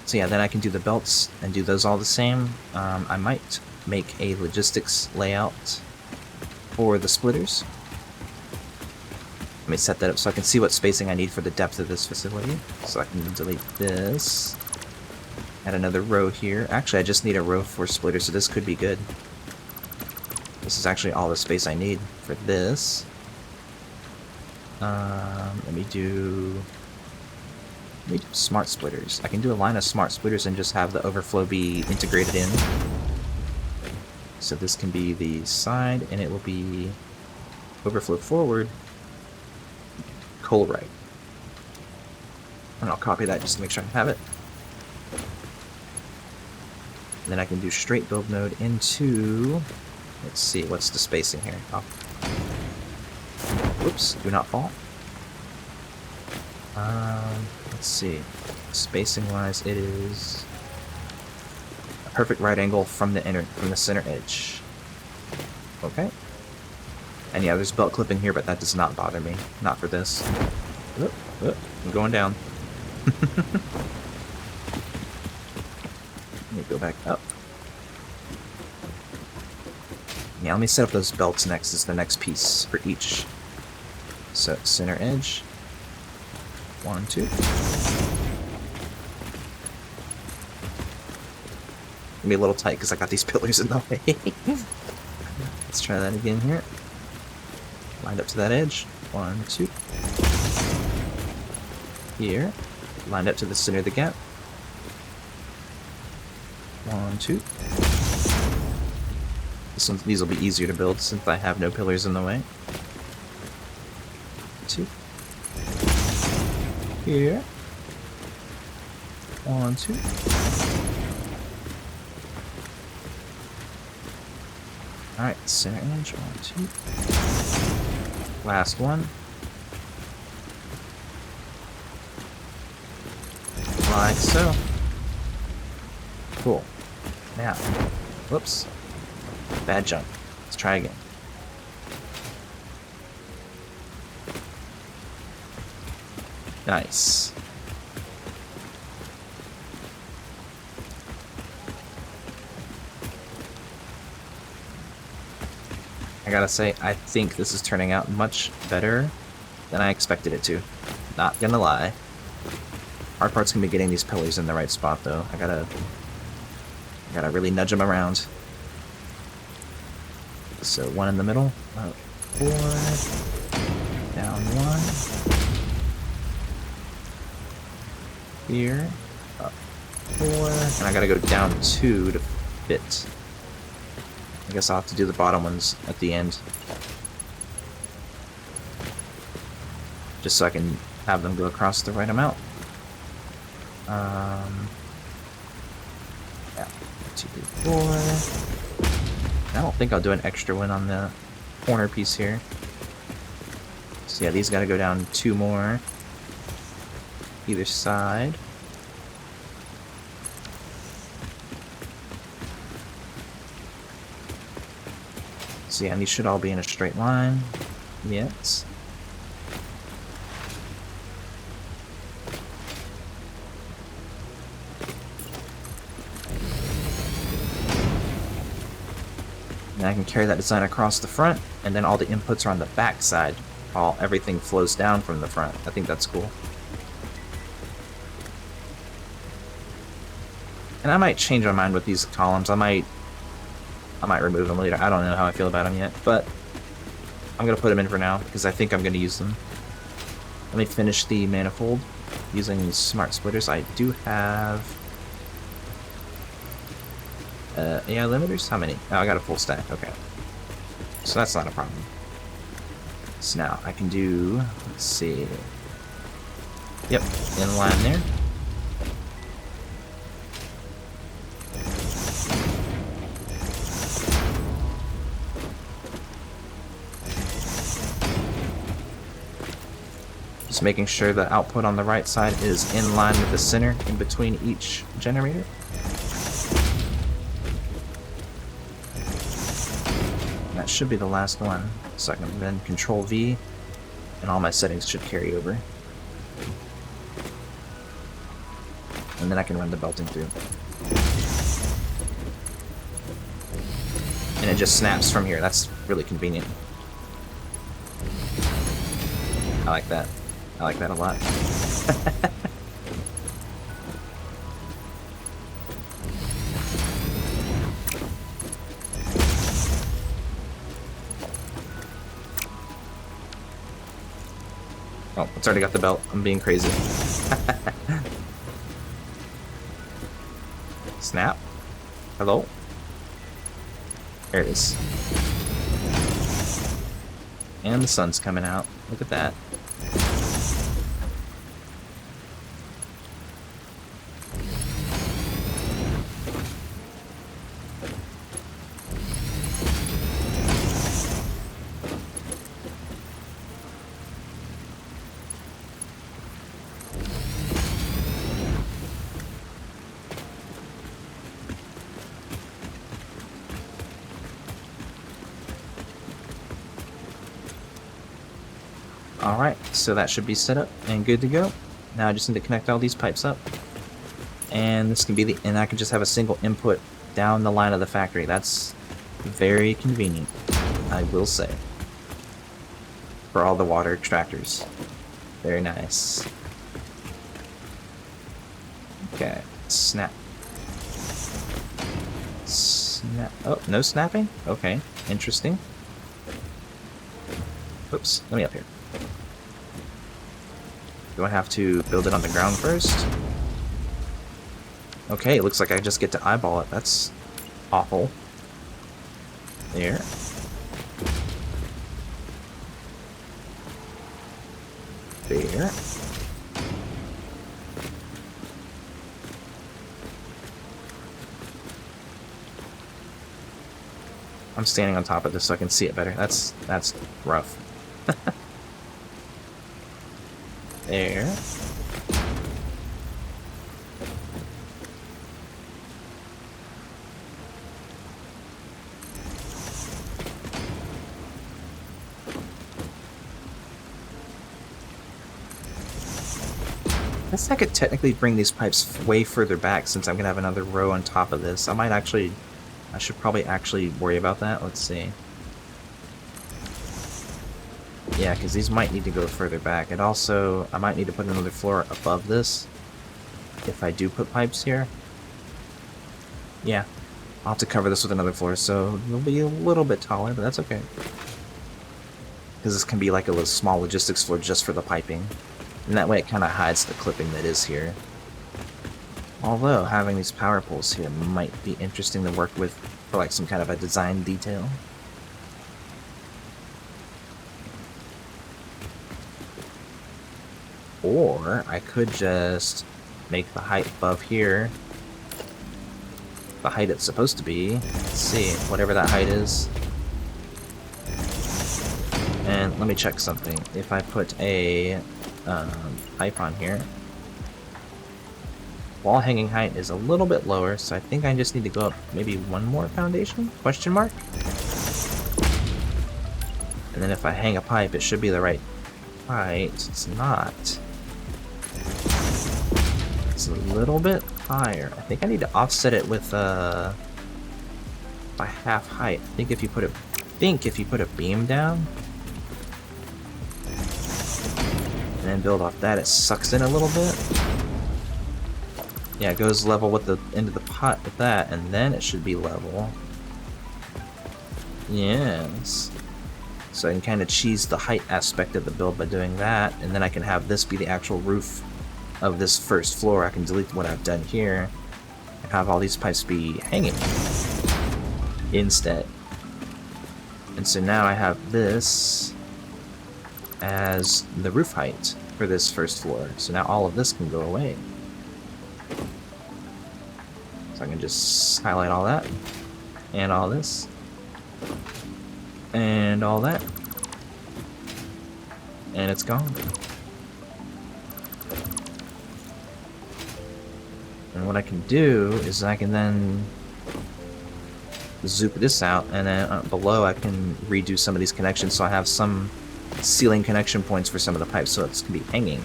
So yeah, then I can do the belts and do those all the same. I might make a logistics layout for the splitters. Let me set that up so I can see what spacing I need for the depth of this facility. So I can delete this. Add another row here. Actually, I just need a row for splitters, so this could be good. This is actually all the space I need for this. Let me do smart splitters. I can do a line of smart splitters and just have the overflow be integrated in. So this can be the side, and it will be overflow forward, coal right. And I'll copy that just to make sure I have it. And then I can do straight build node into, let's see, what's the spacing here? Oh. Whoops, do not fall. Let's see. Spacing wise, it is a perfect right angle from the center edge. Okay. And yeah, there's belt clipping here, but that does not bother me. Not for this. I'm going down. Let me go back up. Yeah, let me set up those belts next as the next piece for each. So, center edge. 1, 2. Gonna be a little tight because I got these pillars in the way. Let's try that again here. Lined up to that edge. 1, 2. Here. Lined up to the center of the gap. 1, 2. These will be easier to build since I have no pillars in the way. 2. Here. 1, 2. Alright, center edge. 1, 2. Last one. Like so. Cool. Now, whoops. Bad jump. Let's try again. Nice. I gotta say, I think this is turning out much better than I expected it to. Not gonna lie. Hard part's gonna be getting these pillars in the right spot, though. I gotta really nudge them around. So 1 in the middle. 4. Down 1. Here. Up 4. And I gotta go down 2 to fit. I guess I'll have to do the bottom ones at the end. Just so I can have them go across the right amount. Yeah. 2, 4. I don't think I'll do an extra one on the corner piece here. So yeah, these gotta go down 2 more. Either side. So yeah, and these should all be in a straight line. Yes. And I can carry that design across the front, and then all the inputs are on the back side. Everything flows down from the front. I think that's cool. And I might change my mind with these columns. I might remove them later. I don't know how I feel about them yet, but I'm gonna put them in for now because I think I'm gonna use them. Let me finish the manifold using these smart splitters. I do have AI limiters? How many? Oh, I got a full stack. Okay. So that's not a problem. So now I can do, let's see. Yep, in line there. Just making sure the output on the right side is in line with the center in between each generator. That should be the last one. So I can then Control V, and all my settings should carry over. And then I can run the belting through. And it just snaps from here. That's really convenient. I like that. I like that a lot. It's already got the belt. I'm being crazy. Snap. Hello? There it is. And the sun's coming out. Look at that. Alright, so that should be set up and good to go. Now I just need to connect all these pipes up. And this can be the, and I can just have a single input down the line of the factory. That's very convenient, I will say. For all the water extractors. Very nice. Okay, snap. Snap. Oh, no snapping? Okay, interesting. Oops, let me up here. Do I have to build it on the ground first? Okay, it looks like I just get to eyeball it. That's awful. There. There. I'm standing on top of this so I can see it better. That's rough. There. I guess I could technically bring these pipes way further back since I'm gonna have another row on top of this. I should probably actually worry about that. Let's see. Yeah, because these might need to go further back. And also, I might need to put another floor above this if I do put pipes here. Yeah, I'll have to cover this with another floor, so it'll be a little bit taller, but that's okay. Because this can be like a little small logistics floor just for the piping. And that way it kind of hides the clipping that is here. Although, having these power poles here might be interesting to work with for like some kind of a design detail. Or I could just make the height above here the height it's supposed to be. Let's see, whatever that height is. And let me check something. If I put a pipe on here, wall hanging height is a little bit lower, so I think I just need to go up maybe one more foundation? Question mark? And then if I hang a pipe, it should be the right height. It's not. It's a little bit higher. I think I need to offset it with by half height. I think if you put a beam down and then build off that, it sucks in a little bit. Yeah, it goes level with the end of the pot with that, and then it should be level. Yes. So I can kind of cheese the height aspect of the build by doing that, and then I can have this be the actual roof of this first floor. I can delete what I've done here and have all these pipes be hanging instead. And so now I have this as the roof height for this first floor. So now all of this can go away. So I can just highlight all that, and all this, and all that, and it's gone. And what I can do is I can then zoop this out, and then below I can redo some of these connections so I have some ceiling connection points for some of the pipes so it's going to be hanging.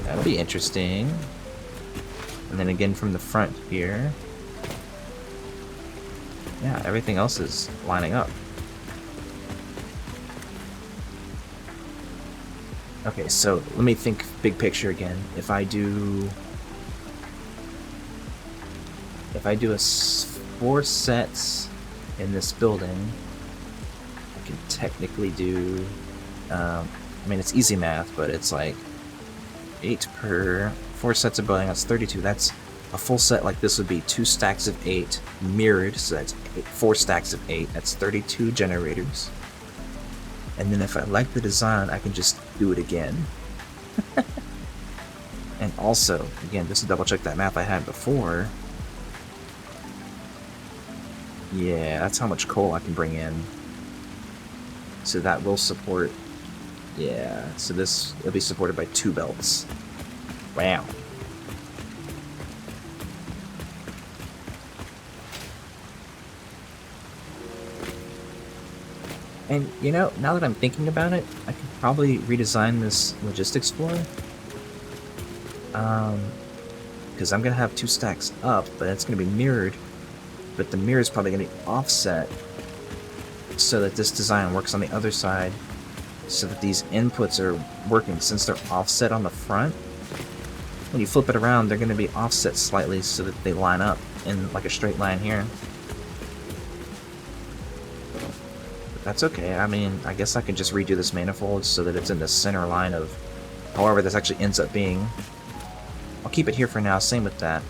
That'll be interesting. And then again from the front here. Yeah, everything else is lining up. Okay, so let me think big picture again. If I do four sets in this building, I can technically do I mean, it's easy math, but it's like 8 per 4 sets of building, that's 32. That's a full set like this would be 2 stacks of 8 mirrored, so that's 4 stacks of 8. That's 32 generators. And then if I like the design, I can just do it again. And also, again, just to double check that map I had before. Yeah, that's how much coal I can bring in. So that will support, yeah, so this will be supported by 2 belts. Wow. And, you know, now that I'm thinking about it, I could probably redesign this logistics floor. Because I'm going to have 2 stacks up, but it's going to be mirrored. But the mirror is probably going to be offset so that this design works on the other side, so that these inputs are working. Since they're offset on the front, when you flip it around, they're going to be offset slightly so that they line up in like a straight line here. But that's okay. I mean, I guess I can just redo this manifold so that it's in the center line of however this actually ends up being. I'll keep it here for now, same with that.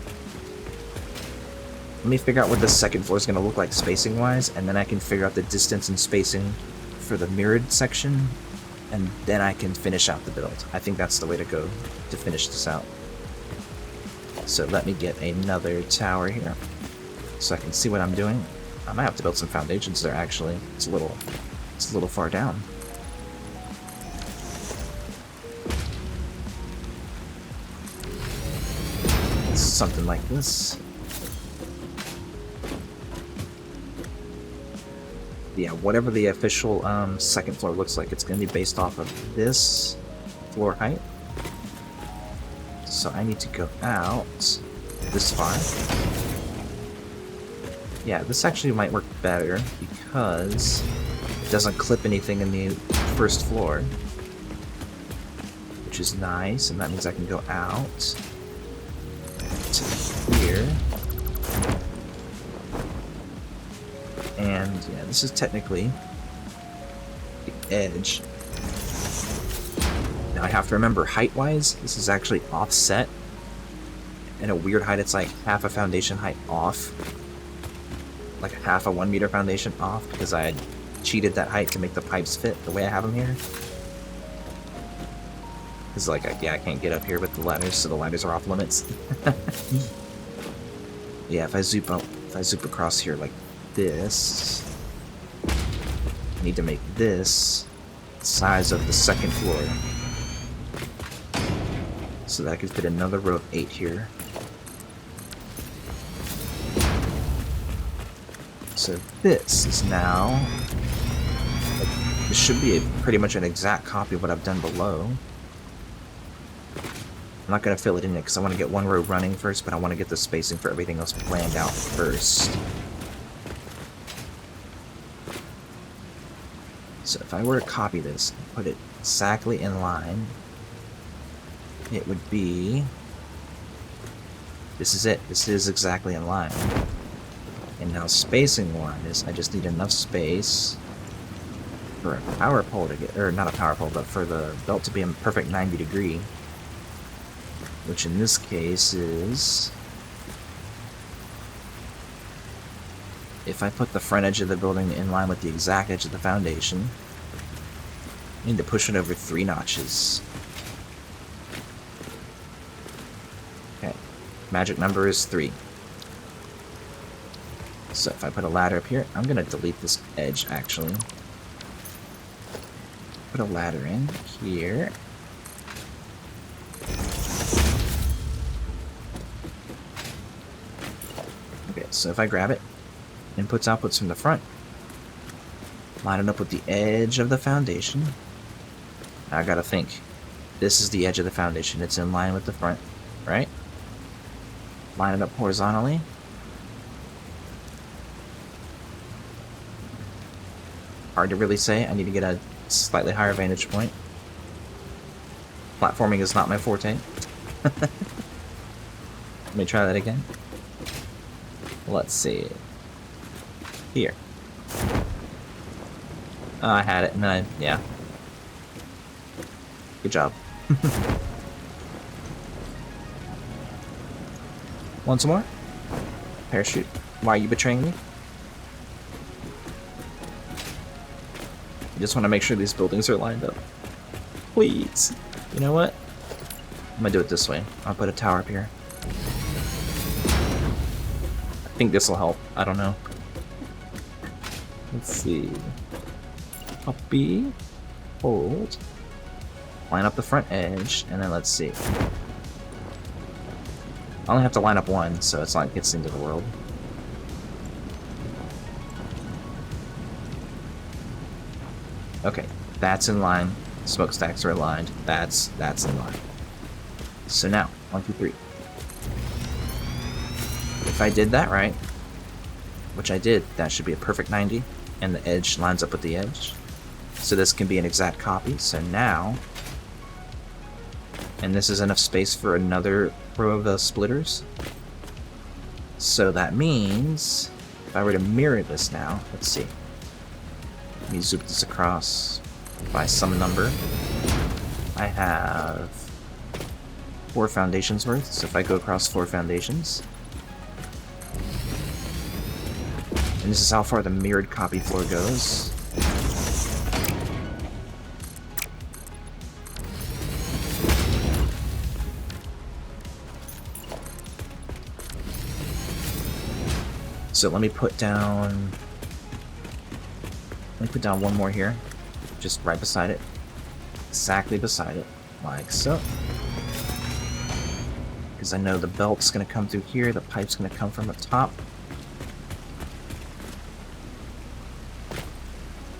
Let me figure out what the second floor is going to look like spacing-wise, and then I can figure out the distance and spacing for the mirrored section, and then I can finish out the build. I think that's the way to go to finish this out. So let me get another tower here, so I can see what I'm doing. I might have to build some foundations there, actually. It's a little far down. Something like this. Yeah, whatever the official second floor looks like, it's going to be based off of this floor height. So I need to go out this far. Yeah, this actually might work better because it doesn't clip anything in the first floor, which is nice, and that means I can go out to here. And yeah, this is technically the edge. Now I have to remember, height-wise, this is actually offset. And a weird height, it's like half a foundation height off. Like half a 1 meter foundation off, because I had cheated that height to make the pipes fit the way I have them here. Because like, yeah, I can't get up here with the ladders, so the ladders are off limits. Yeah, if I zoop across here like this, I need to make this the size of the second floor, so that I can fit another row of 8 here. So this is now, this should be pretty much an exact copy of what I've done below. I'm not going to fill it in yet because I want to get 1 row running first, but I want to get the spacing for everything else planned out first. So if I were to copy this and put it exactly in line, it would be... This is it. This is exactly in line. And now spacing-wise, I just need enough space for a power pole to get... Or not a power pole, but for the belt to be a perfect 90 degree. Which in this case is... If I put the front edge of the building in line with the exact edge of the foundation, I need to push it over 3 notches. Okay, magic number is 3. So if I put a ladder up here, I'm going to delete this edge actually. Put a ladder in here. Okay, so if I grab it, inputs, outputs from the front, line it up with the edge of the foundation. Now I gotta think. This is the edge of the foundation. It's in line with the front, right? Line it up horizontally. Hard to really say. I need to get a slightly higher vantage point. Platforming is not my forte. Let me try that again. Let's see. Here. Oh, I had it, and then yeah. Good job. Want some more? Parachute. Why are you betraying me? I just want to make sure these buildings are lined up. Please. You know what? I'm gonna do it this way. I'll put a tower up here. I think this will help. I don't know. Let's see. Copy. Hold. Line up the front edge, and then let's see. I only have to line up one, so it's not like it gets into the world. Okay, that's in line. Smokestacks are aligned. That's in line. So now, 1, 2, 3. If I did that right, which I did, that should be a perfect 90, and the edge lines up with the edge. So this can be an exact copy. So now, and this is enough space for another row of the splitters. So that means, if I were to mirror this now, let's see. Let me zoom this across by some number. I have 4 foundations worth, so if I go across 4 foundations, and this is how far the mirrored copy floor goes. So let me put down one more here, just right beside it, exactly beside it, like so. Because I know the belt's going to come through here, the pipe's going to come from the top.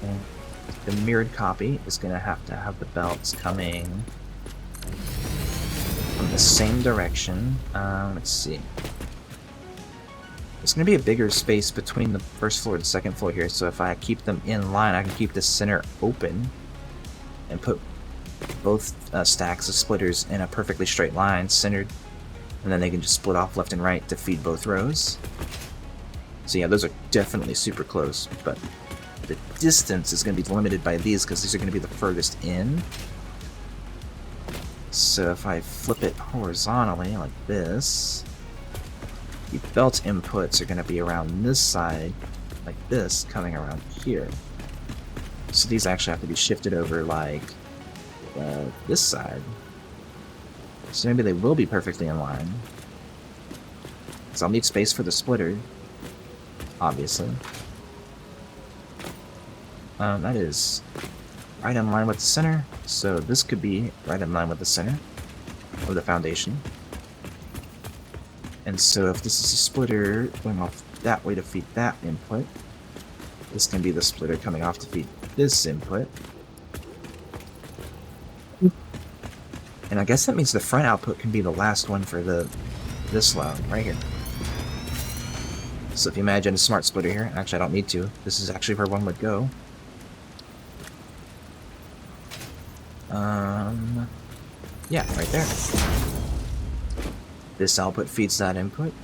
And the mirrored copy is going to have the belts coming from the same direction. Let's see. There's going to be a bigger space between the first floor and second floor here, so if I keep them in line, I can keep the center open and put both stacks of splitters in a perfectly straight line, centered, and then they can just split off left and right to feed both rows. So yeah, those are definitely super close, but the distance is going to be limited by these because these are going to be the furthest in. So if I flip it horizontally like this, the belt inputs are going to be around this side, like this, coming around here. So these actually have to be shifted over like this side. So maybe they will be perfectly in line. Because I'll need space for the splitter, obviously. That is right in line with the center, so this could be right in line with the center of the foundation. And so if this is a splitter going off that way to feed that input, this can be the splitter coming off to feed this input. And I guess that means the front output can be the last one for this load right here. So if you imagine a smart splitter here, actually I don't need to, this is actually where one would go. Yeah, right there. This output feeds that input,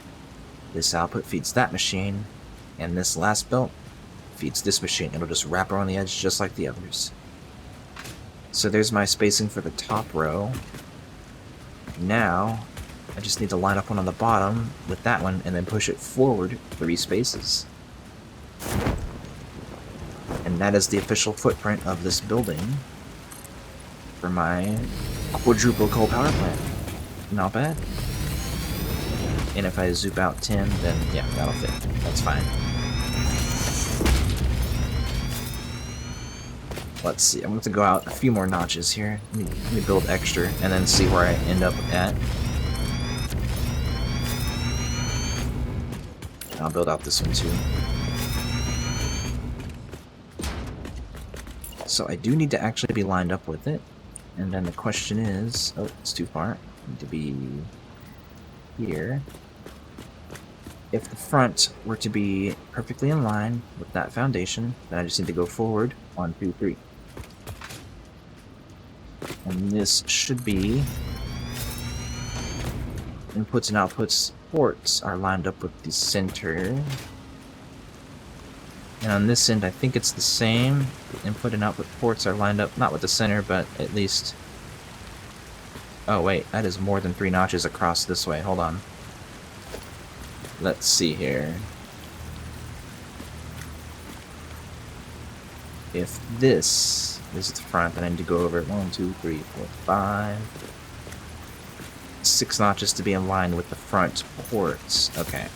this output feeds that machine, and this last belt feeds this machine. It'll just wrap around the edge just like the others. So there's my spacing for the top row. Now, I just need to line up one on the bottom with that one and then push it forward 3 spaces. And that is the official footprint of this building for my quadruple coal power plant. Not bad. And if I zoom out 10, then yeah, that'll fit. That's fine. Let's see, I'm going to go out a few more notches here. Let me build extra and then see where I end up at. And I'll build out this one too. So I do need to actually be lined up with it. And then the question is, oh, it's too far. I need to be here. If the front were to be perfectly in line with that foundation, then I just need to go forward 1, 2, 3. And this should be inputs and outputs. Ports are lined up with the center. And on this end, I think it's the same. The input and output ports are lined up, not with the center, but at least Oh wait, that is more than 3 notches across this way. Hold on. Let's see here. If this is the front, then I need to go over 1, 2, 3, 4, 5. 6 notches to be in line with the front ports. Okay.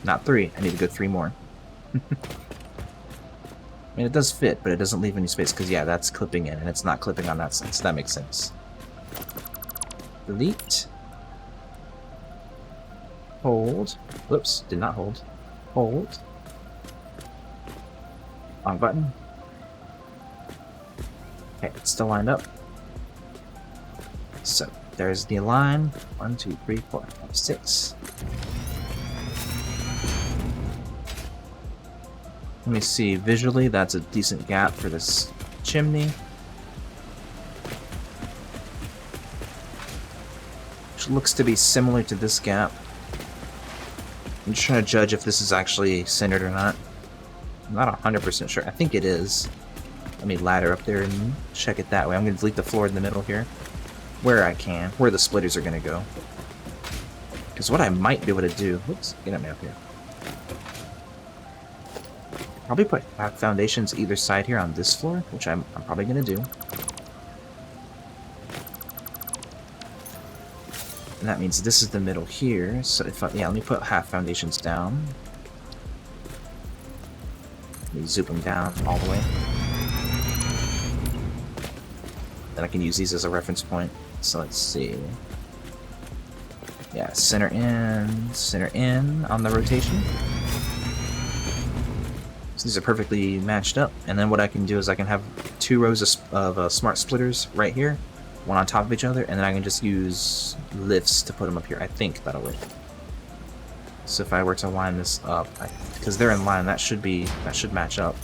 Not 3. I need to go 3 more. I mean, it does fit, but it doesn't leave any space, because, yeah, that's clipping in, and it's not clipping on that side, so that makes sense. Delete. Hold. Whoops, did not hold. Hold. Wrong button. Okay, it's still lined up. So, there's the line. 1, 2, 3, 4, 5, 6. Let me see, visually, that's a decent gap for this chimney. Which looks to be similar to this gap. I'm just trying to judge if this is actually centered or not. I'm not 100% sure. I think it is. Let me ladder up there and check it that way. I'm going to delete the floor in the middle here. Where I can. Where the splitters are going to go. Because what I might be able to do... Whoops, get me up here. Probably put foundations either side here on this floor, which I'm probably going to do. And that means this is the middle here. So if yeah, let me put half foundations down. Let me zoom them down all the way. Then I can use these as a reference point. So let's see. Yeah, center in on the rotation. So these are perfectly matched up. And then what I can do is I can have 2 rows of smart splitters right here. One on top of each other, and then I can just use lifts to put them up here. I think that'll work. So if I were to line this up, because they're in line, that should match up.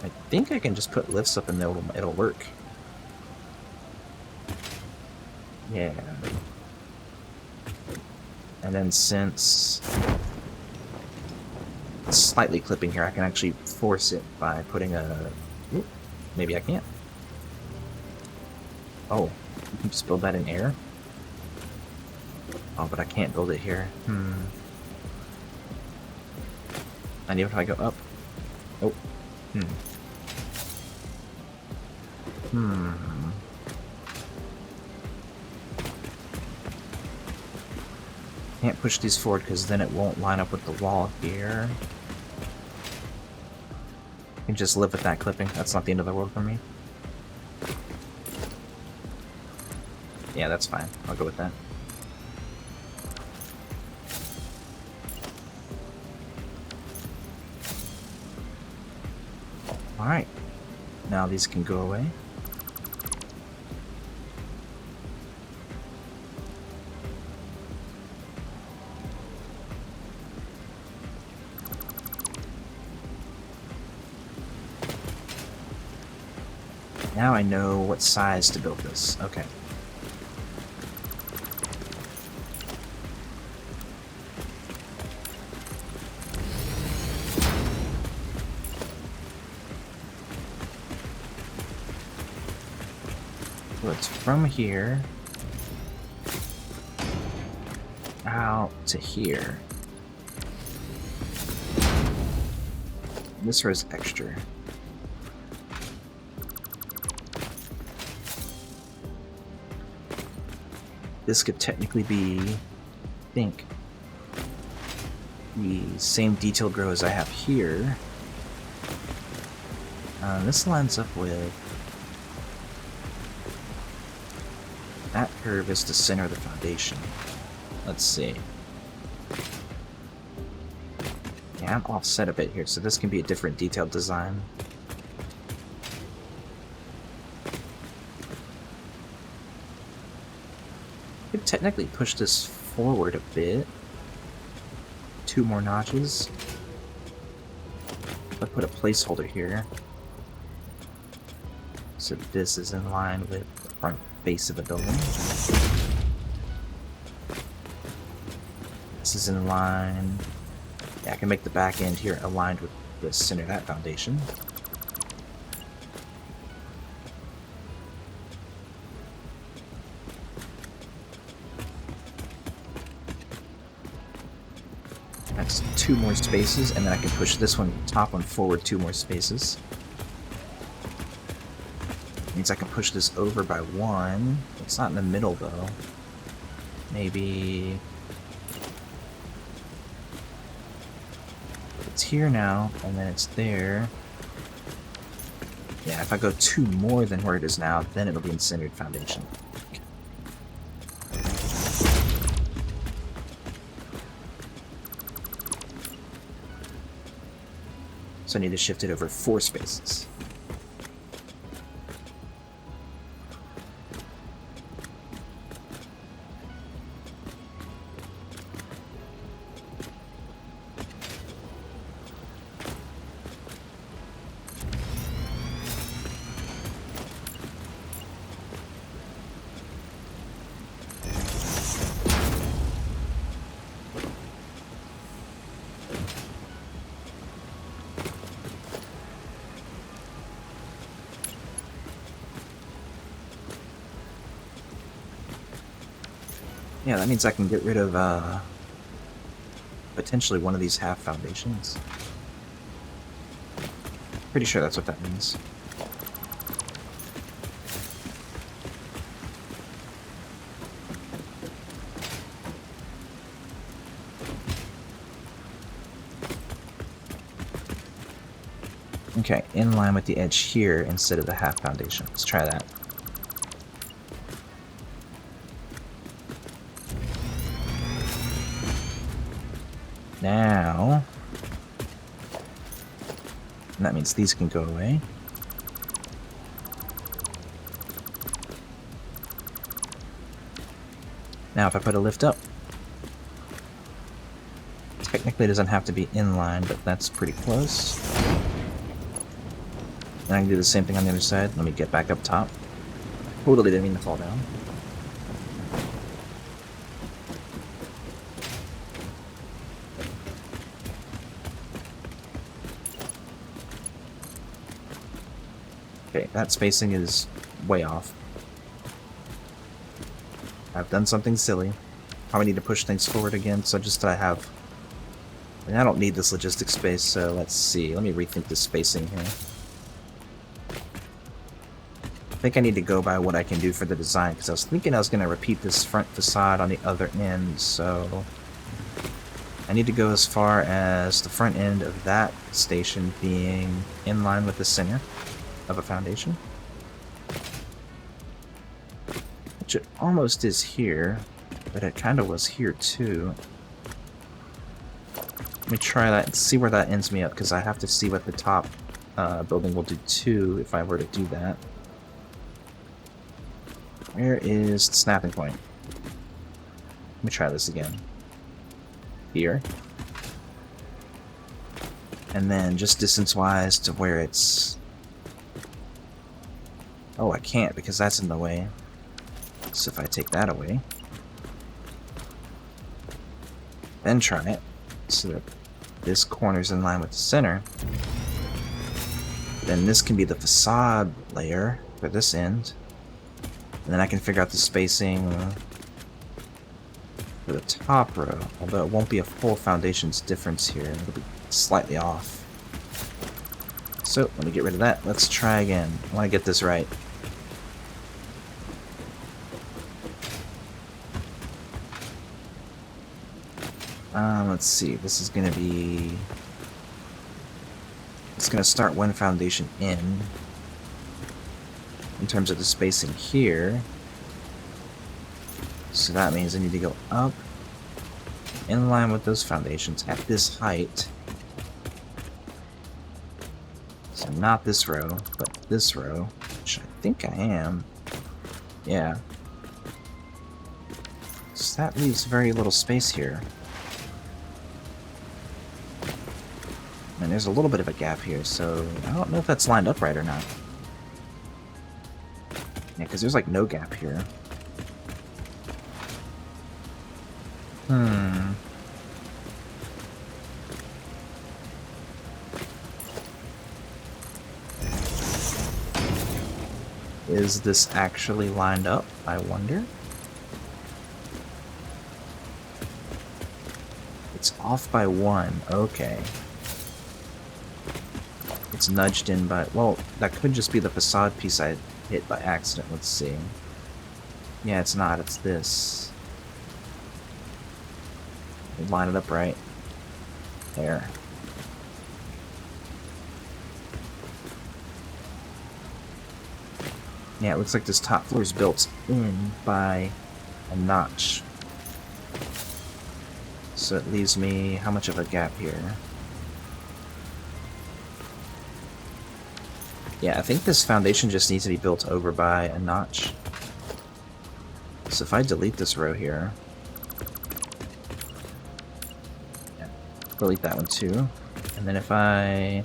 I think I can just put lifts up and it'll work. Yeah. And then since it's slightly clipping here, I can actually force it by putting a... Ooh, maybe I can't. Oh, you can just build that in air? Oh, but I can't build it here. I need if I go up. Oh. Can't push these forward because then it won't line up with the wall here. I can just live with that clipping. That's not the end of the world for me. Yeah, that's fine. I'll go with that. Alright. Now these can go away. Now I know what size to build this. Okay. So it's from here out to here. This row is extra. This could technically be, I think, the same detailed row as I have here. This lines up with... That curve is the center of the foundation. Let's see. Yeah, I'm offset a bit here, so this can be a different detailed design. I could technically push this forward a bit. 2 more notches. I'll put a placeholder here. So this is in line with the front face of the building. This is in line... Yeah, I can make the back end here aligned with the center of that foundation. next 2 more spaces, and then I can push this one, top one, forward 2 more spaces. Means I can push this over by 1. It's not in the middle, though. Maybe... It's here now, and then it's there. Yeah, if I go 2 more than where it is now, then it'll be in centered foundation. So I need to shift it over 4 spaces. Yeah, that means I can get rid of, potentially one of these half foundations. Pretty sure that's what that means. Okay, in line with the edge here instead of the half foundation. Let's try that. Now, and that means these can go away. Now if I put a lift up, technically it doesn't have to be in line, but that's pretty close. And I can do the same thing on the other side. Let me get back up top. Totally didn't mean to fall down. Okay, that spacing is way off. I've done something silly. Probably need to push things forward again, so just I have... I mean, I don't need this logistic space, so let's see. Let me rethink the spacing here. I think I need to go by what I can do for the design, because I was thinking I was going to repeat this front facade on the other end, so... I need to go as far as the front end of that station being in line with the center of a foundation. Which it almost is here, but it kind of was here too. Let me try that and see where that ends me up, because I have to see what the top building will do too if I were to do that. Where is the snapping point? Let me try this again. Here. And then just distance-wise to where it's... Oh, I can't because that's in the way. So if I take that away, then try it so that this corner's in line with the center, then this can be the facade layer for this end, and then I can figure out the spacing for the top row, although it won't be a full foundation's difference here. It'll be slightly off. So let me get rid of that. Let's try again. I want to get this right. Let's see, this is gonna be... It's gonna start one foundation in terms of the spacing here. So that means I need to go up in line with those foundations at this height. So not this row, but this row, which I think I am. Yeah. So that leaves very little space here. And there's a little bit of a gap here, so I don't know if that's lined up right or not. Yeah, because there's like no gap here. Is this actually lined up, I wonder? It's off by 1. Okay. It's nudged in by... Well, that could just be the facade piece I hit by accident. Let's see. Yeah, it's not. It's this. Line it up right. There. Yeah, it looks like this top floor is built in by a notch. So it leaves me... How much of a gap here? Yeah, I think this foundation just needs to be built over by a notch. So if I delete this row here... Yeah, delete that one too. And then if I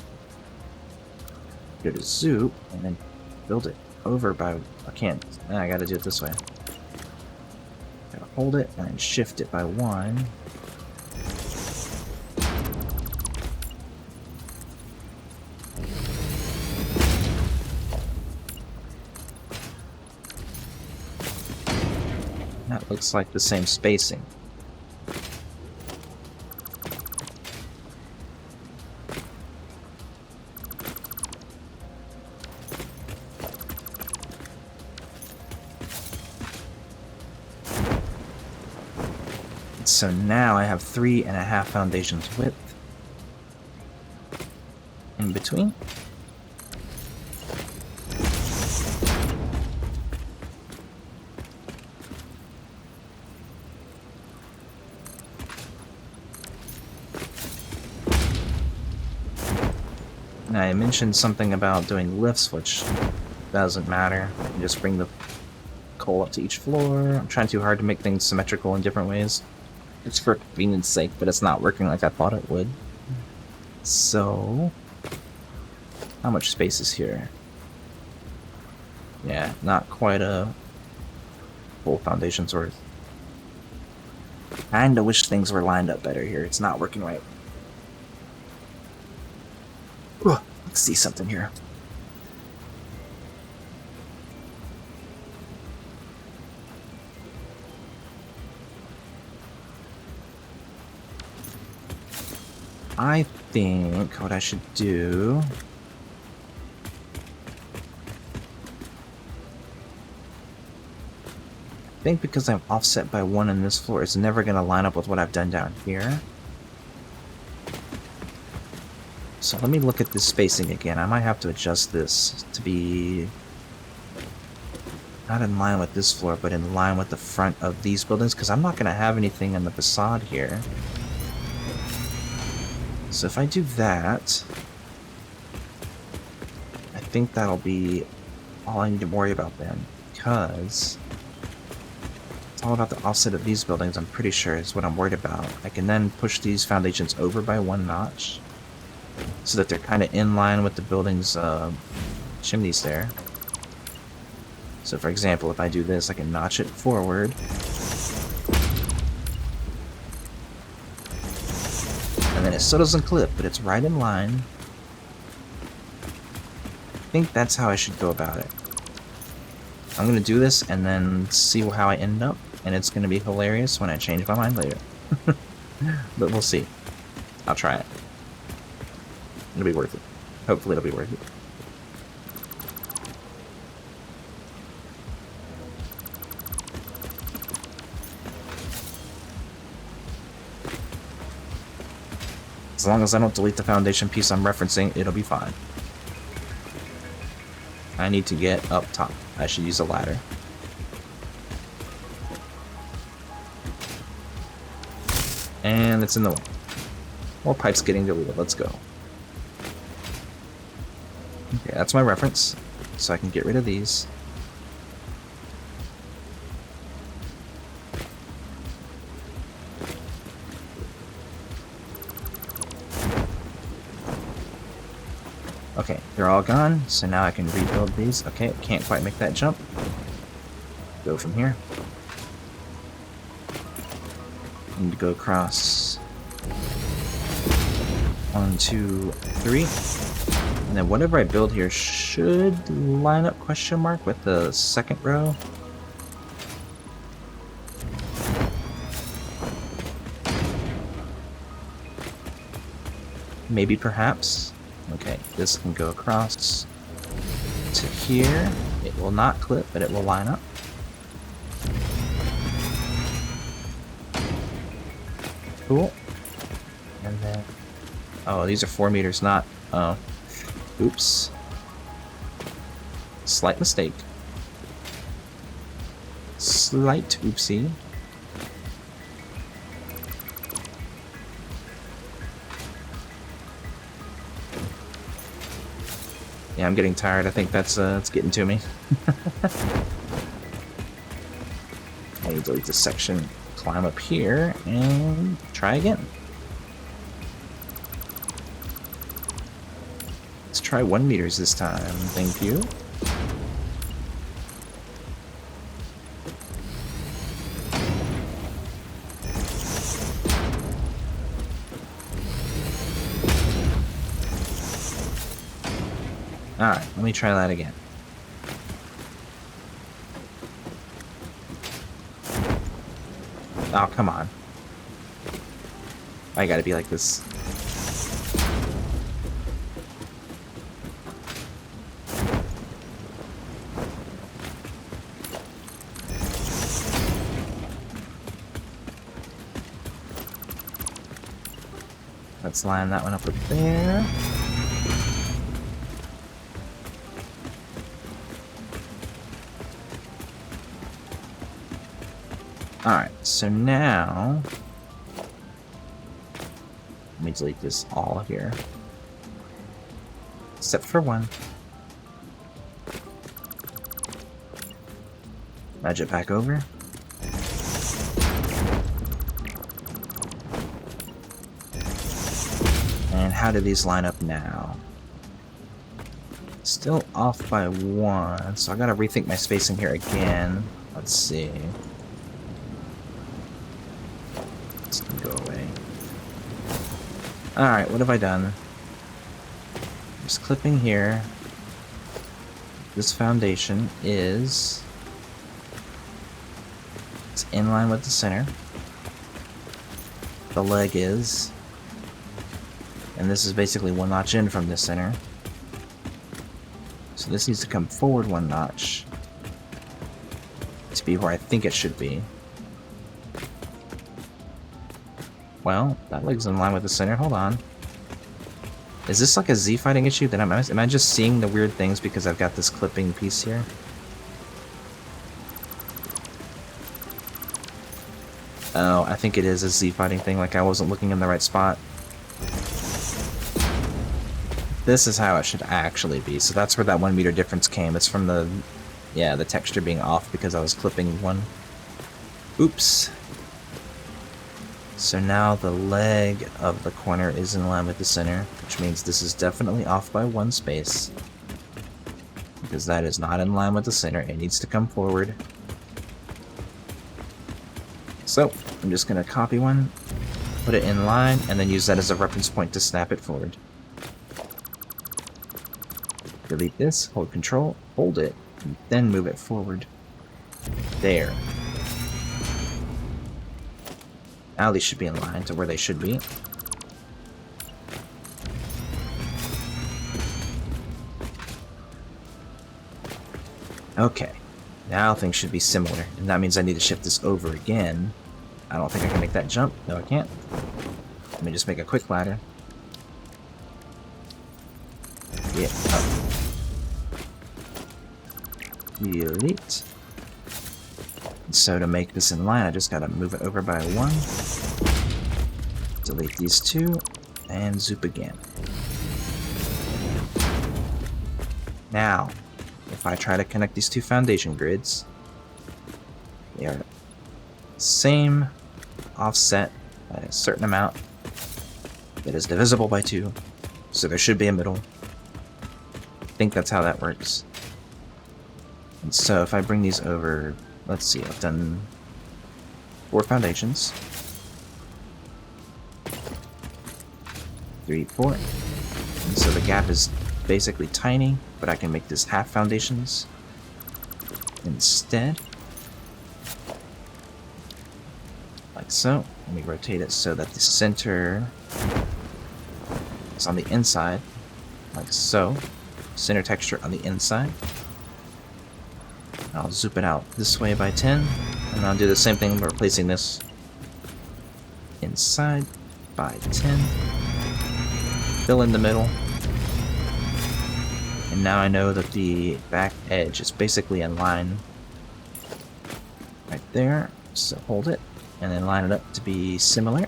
go to Zoop and then build it over by... I can't. I gotta do it this way. Gotta hold it and then shift it by 1. That looks like the same spacing. So now I have 3.5 foundations width in between. And I mentioned something about doing lifts, which doesn't matter. I can just bring the coal up to each floor. I'm trying too hard to make things symmetrical in different ways. It's for convenience sake, but it's not working like I thought it would. So... how much space is here? Yeah, not quite a full foundation's worth. Kinda wish things were lined up better here. It's not working right. Ugh, let's see something here. I think what I should do... I think because I'm offset by 1 in this floor, it's never going to line up with what I've done down here. So let me look at this spacing again. I might have to adjust this to be not in line with this floor, but in line with the front of these buildings, because I'm not going to have anything in the facade here. So if I do that, I think that'll be all I need to worry about then, because it's all about the offset of these buildings, I'm pretty sure, is what I'm worried about. I can then push these foundations over by 1 notch, so that they're kind of in line with the building's chimneys there. So for example, if I do this, I can notch it forward. And then it still doesn't clip, but it's right in line. I think that's how I should go about it. I'm going to do this and then see how I end up, and it's going to be hilarious when I change my mind later. But we'll see. I'll try it. It'll be worth it. Hopefully it'll be worth it. As long as I don't delete the foundation piece I'm referencing, it'll be fine. I need to get up top. I should use a ladder. And it's in the way. More pipes getting deleted. Let's go. Okay, that's my reference. So I can get rid of these. Okay, they're all gone, so now I can rebuild these. Okay, can't quite make that jump. Go from here. Need to go across 1, 2, 3. And then whatever I build here should line up question mark with the second row. Maybe, perhaps. Okay, this can go across to here. It will not clip, but it will line up. Cool. And then... oh, these are 4 meters, not... oh. Oops. Slight mistake. Slight oopsie. Yeah, I'm getting tired. I think that's it's getting to me. I need to delete this section, climb up here, and try again. Let's try 1 meters this time. Thank you. Alright, let me try that again. Oh, come on. I gotta be like this. Let's line that one up with there. Alright, so now... let me delete this all here. Except for one. Nudge it back over. And how do these line up now? Still off by 1, so I gotta rethink my spacing here again. Let's see. This can go away. Alright, what have I done? Just clipping here. This foundation is... it's in line with the center. The leg is... and this is basically 1 notch in from the center. So this needs to come forward 1 notch to be where I think it should be. Well, that leg's in line with the center. Hold on. Is this like a Z-fighting issue? That am I just seeing the weird things because I've got this clipping piece here? Oh, I think it is a Z-fighting thing, like I wasn't looking in the right spot. This is how it should actually be. So that's where that 1 meter difference came. It's from the... yeah, the texture being off because I was clipping one. Oops. So now the leg of the corner is in line with the center, which means this is definitely off by 1 space. Because that is not in line with the center. It needs to come forward. So, I'm just going to copy one, put it in line, and then use that as a reference point to snap it forward. Delete this, hold Control, hold it, and then move it forward. There. Now these should be in line to where they should be. Okay. Now things should be similar, and that means I need to shift this over again. I don't think I can make that jump. No, I can't. Let me just make a quick ladder. Yeah, up. Delete. So to make this in line, I just gotta move it over by 1. Delete these 2, and zoop again. Now, if I try to connect these 2 foundation grids, they are same offset by a certain amount that is divisible by 2, so there should be a middle. I think that's how that works. And so if I bring these over, let's see, I've done 4 foundations. 3, 4. And so the gap is basically tiny, but I can make this half foundations instead. Like so. Let me rotate it so that the center is on the inside, like so. Center texture on the inside. I'll zoom it out this way by 10, and I'll do the same thing by replacing this inside by 10. Fill in the middle. And now I know that the back edge is basically in line right there. So hold it, and then line it up to be similar.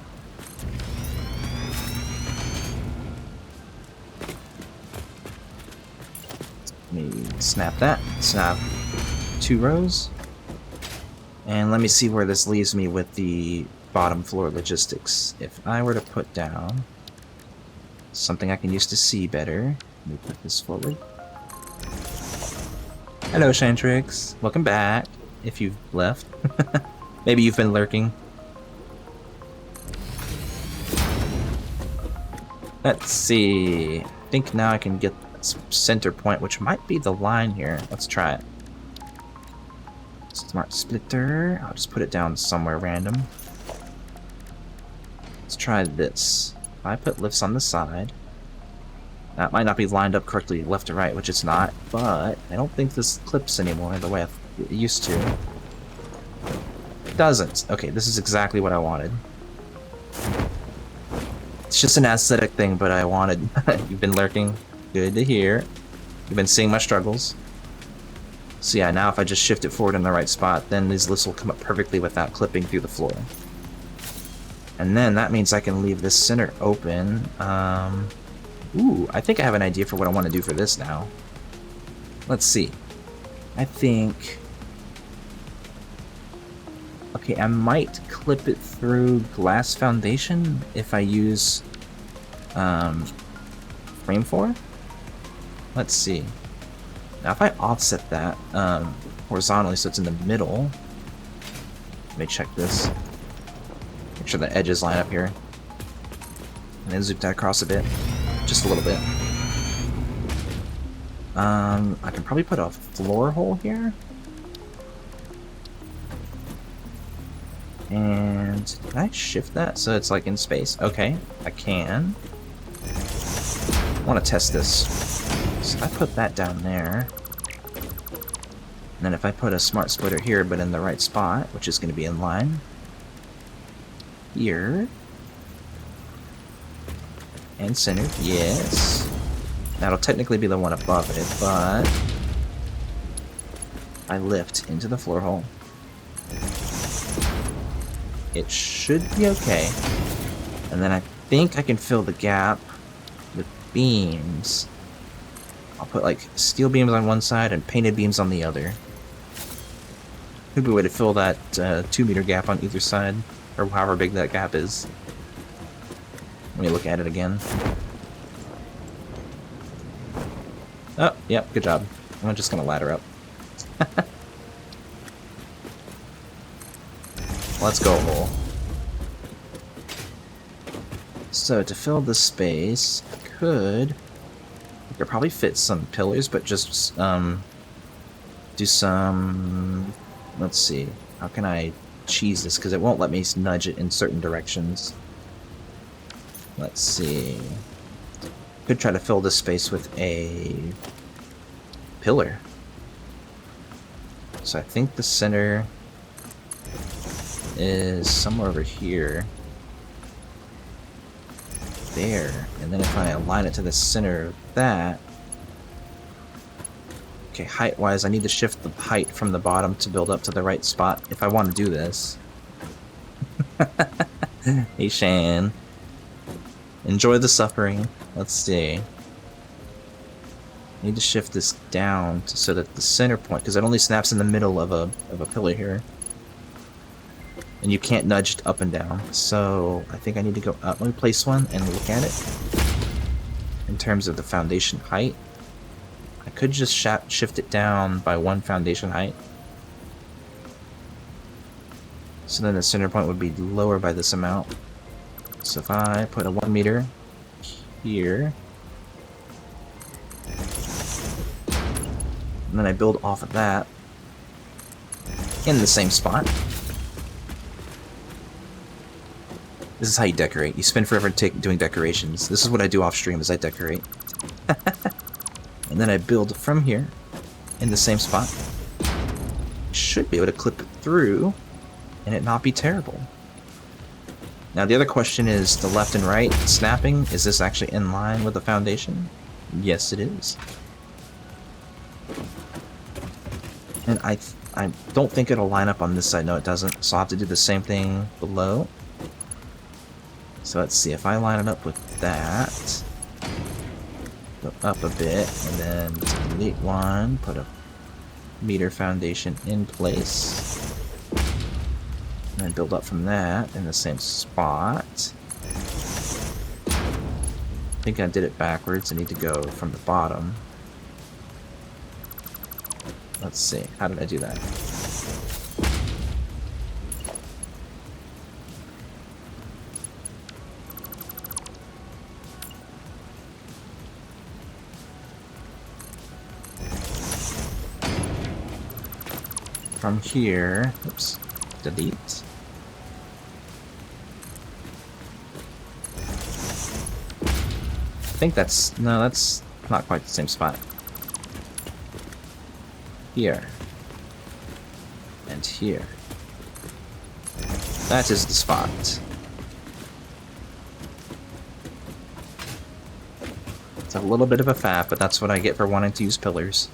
Let me snap that. Snap 2 rows. And let me see where this leaves me with the bottom floor logistics. If I were to put down something I can use to see better, let me put this forward. Hello, Shantrix. Welcome back, if you've left. Maybe you've been lurking. Let's see. I think now I can get center point, which might be the line here. Let's try it. Smart splitter. I'll just put it down somewhere random. Let's try this. If I put lifts on the side, that might not be lined up correctly left to right, which it's not, but I don't think this clips anymore the way it used to. It doesn't. Okay, this is exactly what I wanted. It's just an aesthetic thing, but I wanted. You've been lurking. Good to hear. You've been seeing my struggles. So yeah, now if I just shift it forward in the right spot, then these lifts will come up perfectly without clipping through the floor. And then that means I can leave this center open. Ooh, I think I have an idea for what I want to do for this now. Let's see. I think... Okay, I might clip it through glass foundation if I use frame 4. Let's see. Now if I offset that horizontally so it's in the middle, let me check this. Make sure the edges line up here. And then zoom that across a bit. Just a little bit. I can probably put a floor hole here. And can I shift that so it's like in space? Okay, I can. I want to test this. So if I put that down there, and then if I put a smart splitter here but in the right spot, which is going to be in line here, and centered, yes. That'll technically be the one above it, but I lift into the floor hole. It should be okay. And then I think I can fill the gap with beams. I'll put like steel beams on one side and painted beams on the other. Could be a way to fill that 2-meter gap on either side, or however big that gap is. Let me look at it again. Oh, yep, good job. I'm just gonna ladder up. Let's go, hole. So to fill this space, I could probably fit some pillars, but just do some. Let's see. How can I cheese this? Because it won't let me nudge it in certain directions. Let's see. Could try to fill this space with a pillar. So I think the center is somewhere over here. There. And then if I align it to the center of that... Okay, height-wise, I need to shift the height from the bottom to build up to the right spot if I want to do this. Hey, Shan. Enjoy the suffering. Let's see. I need to shift this down so that the center point, because it only snaps in the middle of a pillar here. And you can't nudge it up and down. So I think I need to go up. Let me place one and look at it. In terms of the foundation height, I could just shift it down by 1 foundation height. So then the center point would be lower by this amount. So if I put a 1 meter here, and then I build off of that in the same spot. This is how you decorate. You spend forever doing decorations. This is what I do off stream, is I decorate. And then I build from here, in the same spot. Should be able to clip it through, and it not be terrible. Now the other question is, the left and right snapping, is this actually in line with the foundation? Yes, it is. And I don't think it'll line up on this side. No, it doesn't. So I'll have to do the same thing below. So let's see, if I line it up with that, go up a bit, and then delete one, put a meter foundation in place, and then build up from that in the same spot. I think I did it backwards. I need to go from the bottom. Let's see, how did I do that? From here, oops, delete. I think that's, no, that's not quite the same spot. Here. And here. That is the spot. It's a little bit of a faff, but that's what I get for wanting to use pillars.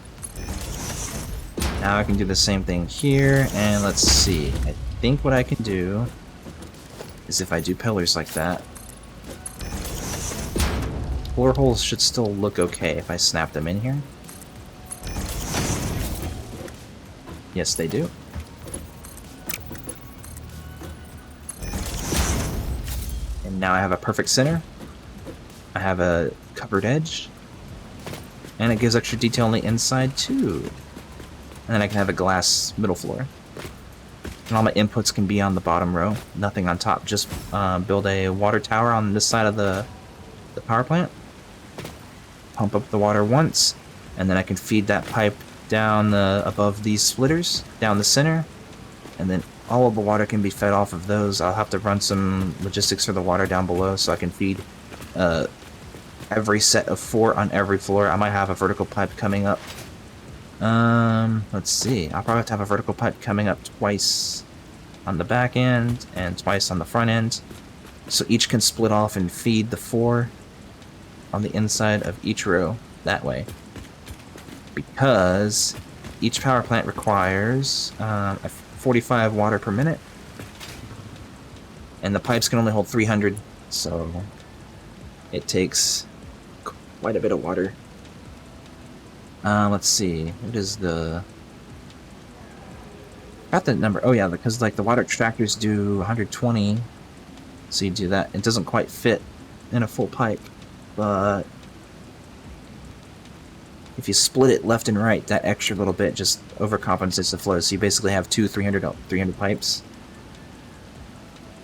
Now I can do the same thing here, and let's see. I think what I can do is if I do pillars like that, floor holes should still look okay if I snap them in here. Yes, they do. And now I have a perfect center. I have a covered edge. And it gives extra detail on the inside too. And then I can have a glass middle floor. And all my inputs can be on the bottom row, nothing on top. Just build a water tower on this side of the power plant. Pump up the water once, and then I can feed that pipe down above these splitters, down the center, and then all of the water can be fed off of those. I'll have to run some logistics for the water down below so I can feed every set of 4 on every floor. I might have a vertical pipe coming up. Let's see. I'll probably have to have a vertical pipe coming up twice on the back end and twice on the front end. So each can split off and feed the 4 on the inside of each row that way. Because each power plant requires 45 water per minute. And the pipes can only hold 300, so it takes quite a bit of water. Let's see, what is the... Got the number, oh yeah, because like the water extractors do 120, so you do that. It doesn't quite fit in a full pipe, but if you split it left and right, that extra little bit just overcompensates the flow, so you basically have 2 300 pipes.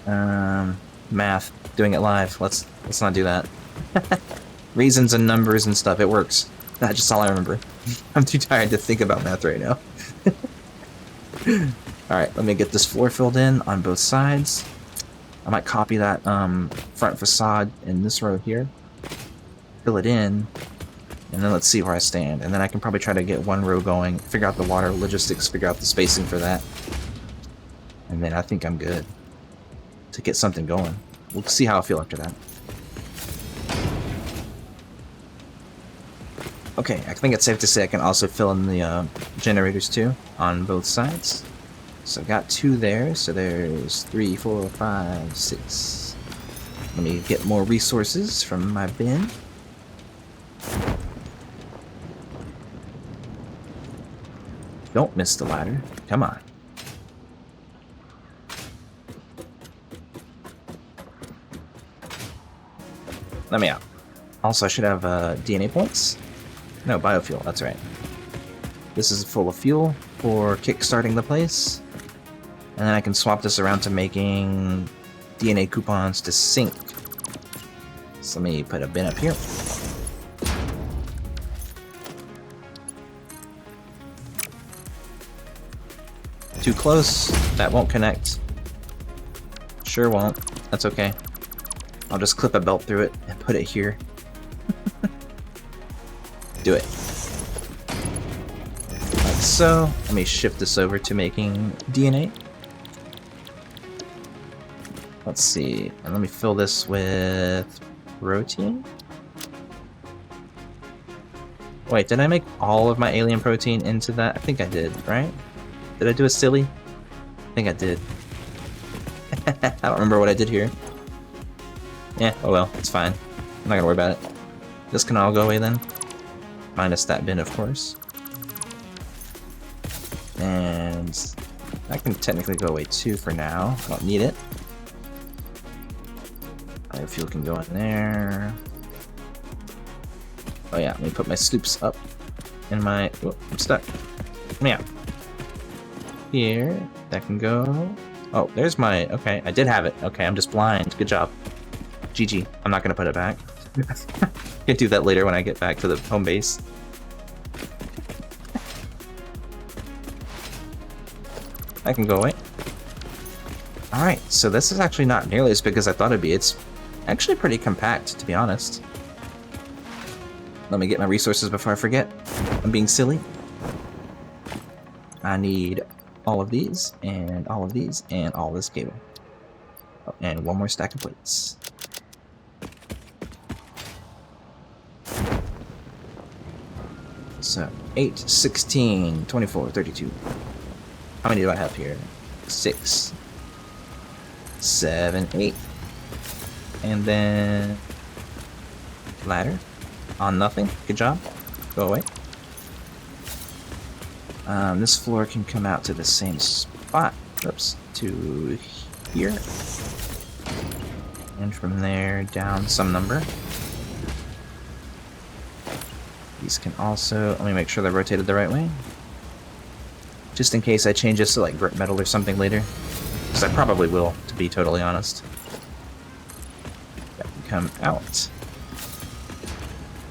Math, doing it live, let's not do that. Reasons and numbers and stuff, it works. That's just all I remember. I'm too tired to think about math right now. Alright, let me get this floor filled in on both sides. I might copy that front facade in this row here. Fill it in. And then let's see where I stand. And then I can probably try to get one row going, figure out the water logistics, figure out the spacing for that. And then I think I'm good to get something going. We'll see how I feel after that. Okay, I think it's safe to say I can also fill in the generators too, on both sides. So I've got 2 there, so there's 3, 4, 5, 6. Let me get more resources from my bin. Don't miss the ladder. Come on. Let me out. Also, I should have DNA points. No, biofuel, that's right. This is full of fuel for kickstarting the place. And then I can swap this around to making DNA coupons to sync. So let me put a bin up here. Too close, that won't connect. Sure won't, that's okay. I'll just clip a belt through it and put it here. Do it. Like so. Let me shift this over to making DNA. Let's see. And let me fill this with protein. Wait, did I make all of my alien protein into that? I think I did, right? Did I do a silly? I think I did. I don't remember what I did here. Yeah, oh well, it's fine. I'm not gonna worry about it. This can all go away then. Minus that bin, of course. And that can technically go away too for now. I don't need it. Fuel can go in there. Oh yeah, let me put my scoops up in my... Oh, I'm stuck. Yeah. Here, that can go. Oh, there's my... Okay, I did have it. Okay, I'm just blind. Good job. GG. I'm not gonna put it back. I'll do that later when I get back to the home base. That can go away. Alright, so this is actually not nearly as big as I thought it'd be. It's actually pretty compact, to be honest. Let me get my resources before I forget. I'm being silly. I need all of these, and all of these, and all this cable. Oh, and one more stack of plates. So, 8, 16, 24, 32. How many do I have here? 6, 7, 8. And then ladder on nothing. Good job. Go away. This floor can come out to the same spot. Oops. To here. And from there down some number. These can also... Let me make sure they're rotated the right way. Just in case I change this to like grit metal or something later. Because I probably will, to be totally honest. That can come out.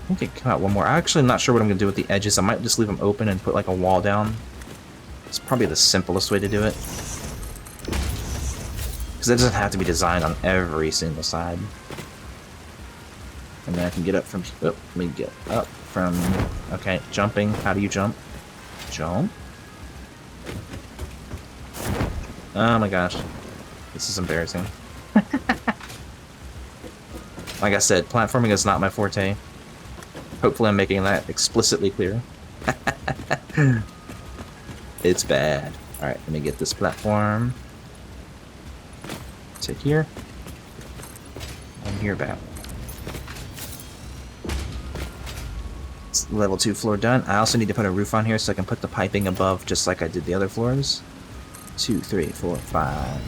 I think it can come out one more. I actually am not sure what I'm going to do with the edges. I might just leave them open and put like a wall down. It's probably the simplest way to do it. Because it doesn't have to be designed on every single side. And then I can get up from... Oh, let me get up from... Okay, jumping. How do you jump? Jump. Oh my gosh. This is embarrassing. Like I said, platforming is not my forte. Hopefully I'm making that explicitly clear. It's bad. Alright, let me get this platform to here. And here back. It's level 2 floor done. I also need to put a roof on here so I can put the piping above just like I did the other floors. 2, 3, 4, 5,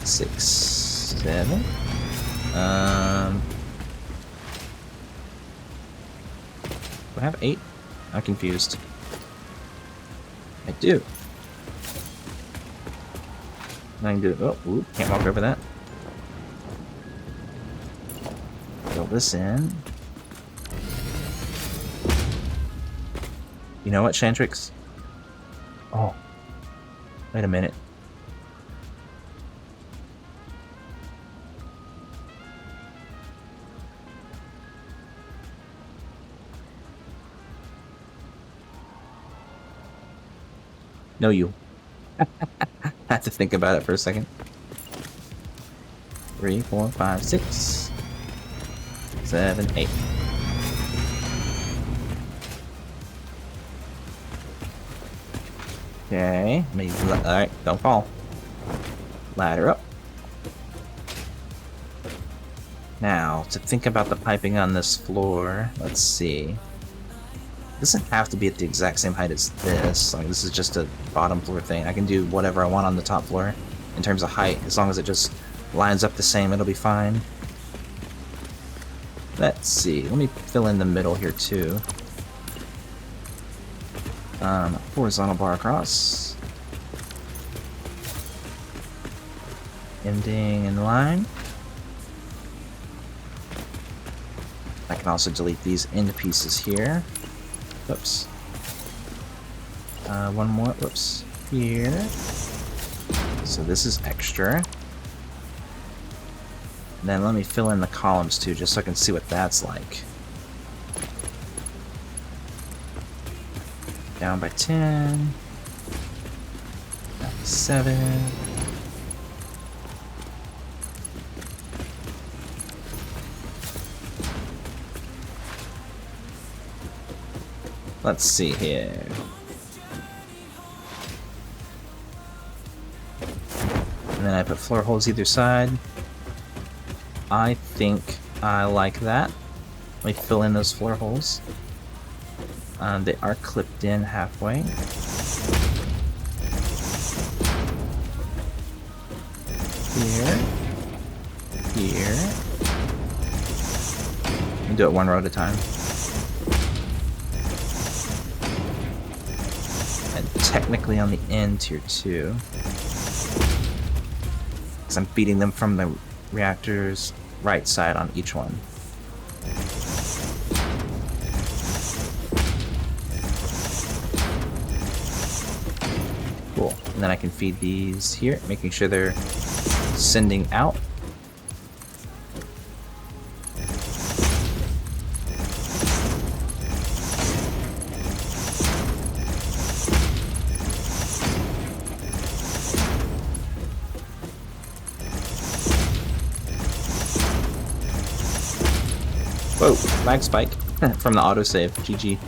6, 7. Do I have 8? I'm confused. I do. I can do it. Oh, ooh, can't walk over that. Fill this in. You know what, Shantrix? Oh. Wait a minute. No, you. I have to think about it for a second. 3, 4, 5, 6, 7, 8. Okay, maybe. Alright, don't fall. Ladder up. Now, to think about the piping on this floor, let's see. It doesn't have to be at the exact same height as this. Like, this is just a bottom floor thing. I can do whatever I want on the top floor in terms of height. As long as it just lines up the same, it'll be fine. Let's see. Let me fill in the middle here, too. Horizontal bar across. Ending in line. I can also delete these end pieces here. Whoops. One more. Whoops. Here. So this is extra. And then let me fill in the columns too, just so I can see what that's like. Down by 10. Down by 7. Let's see here. And then I put floor holes either side. I think I like that. Let me fill in those floor holes. They are clipped in halfway. Here. Here. And do it one row at a time. And technically on the end here too. Because I'm feeding them from the reactor's right side on each one. Cool. And then I can feed these here, making sure they're sending out. Whoa, lag spike from the autosave. GG.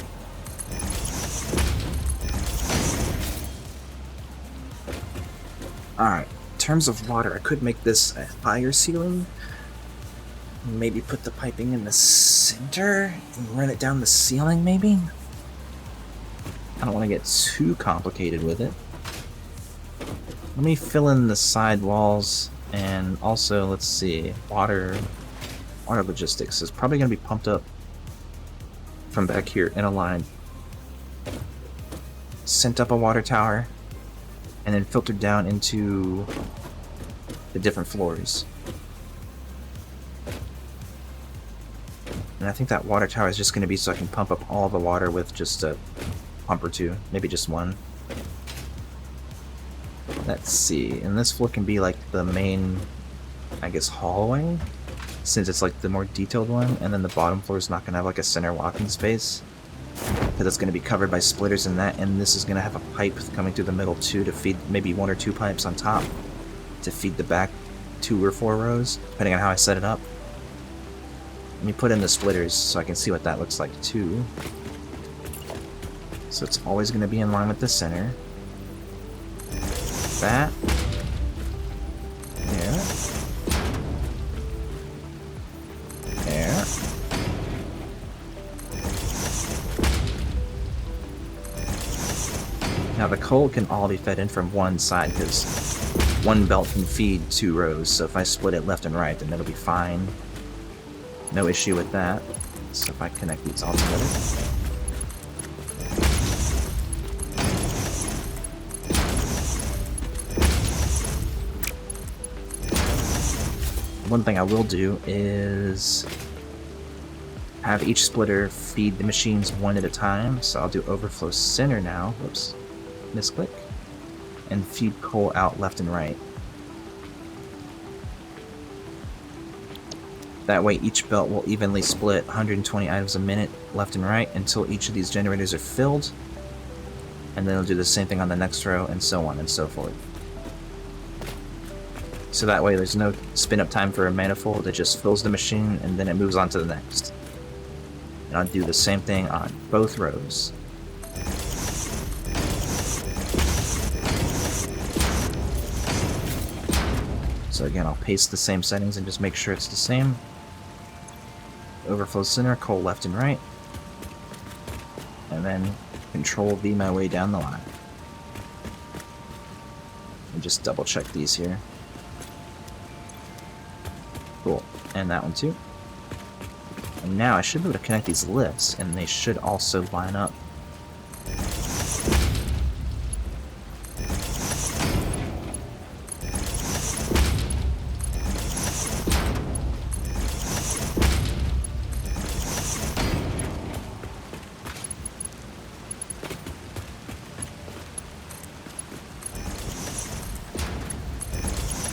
Alright, in terms of water, I could make this a higher ceiling. Maybe put the piping in the center and run it down the ceiling, maybe? I don't want to get too complicated with it. Let me fill in the side walls, and also, let's see, water logistics is probably going to be pumped up from back here in a line. Sent up a water tower, and then filtered down into the different floors. And I think that water tower is just going to be so I can pump up all the water with just a pump or two, maybe just one. Let's see, and this floor can be like the main, I guess, hallway, since it's like the more detailed one, and then the bottom floor is not going to have like a center walking space, because it's going to be covered by splitters in that, and this is going to have a pipe coming through the middle too to feed maybe 1 or 2 pipes on top to feed the back 2 or 4 rows, depending on how I set it up. Let me put in the splitters so I can see what that looks like too. So it's always going to be in line with the center. That. There. There. Now the coal can all be fed in from one side because one belt can feed 2 rows, so if I split it left and right, then it'll be fine. No issue with that. So if I connect these all together. One thing I will do is have each splitter feed the machines one at a time. So I'll do overflow center now. Whoops. Misclick. And feed coal out left and right. That way each belt will evenly split 120 items a minute left and right until each of these generators are filled. And then it'll do the same thing on the next row and so on and so forth. So that way there's no spin up time for a manifold, it just fills the machine and then it moves on to the next. And I'll do the same thing on both rows. So again, I'll paste the same settings and just make sure it's the same. Overflow center, coal left and right. And then Control V my way down the line. And just double check these here. Cool. And that one too. And now I should be able to connect these lifts, and they should also line up.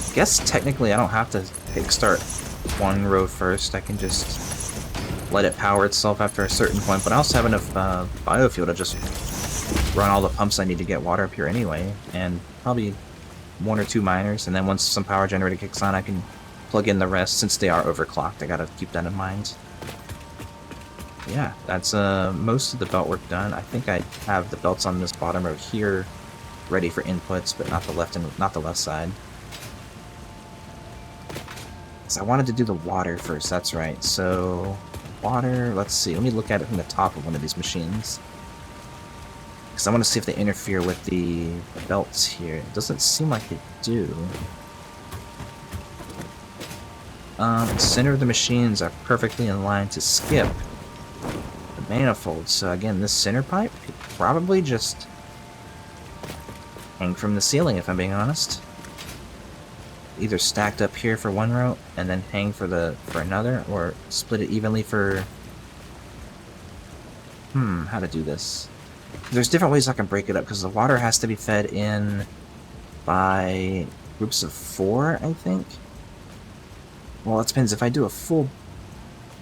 I guess technically I don't have to kickstart one row first, I can just let it power itself after a certain point, but I also have enough biofuel to just run all the pumps I need to get water up here anyway, and probably 1 or 2 miners, and then once some power generator kicks on, I can plug in the rest. Since they are overclocked, I gotta keep that in mind. Yeah, that's most of the belt work done. I think I have the belts on this bottom row here ready for inputs, but not the left side. So I wanted to do the water first, that's right. So water, let's see, let me look at it from the top of one of these machines. Because I want to see if they interfere with the belts here. It doesn't seem like they do. Center of the machines are perfectly in line to skip the manifold. So again, this center pipe could probably just hang from the ceiling, if I'm being honest. Either stacked up here for one row and then hang for another, or split it evenly for... how to do this? There's different ways I can break it up, because the water has to be fed in by groups of 4, I think. Well, it depends. If I do a full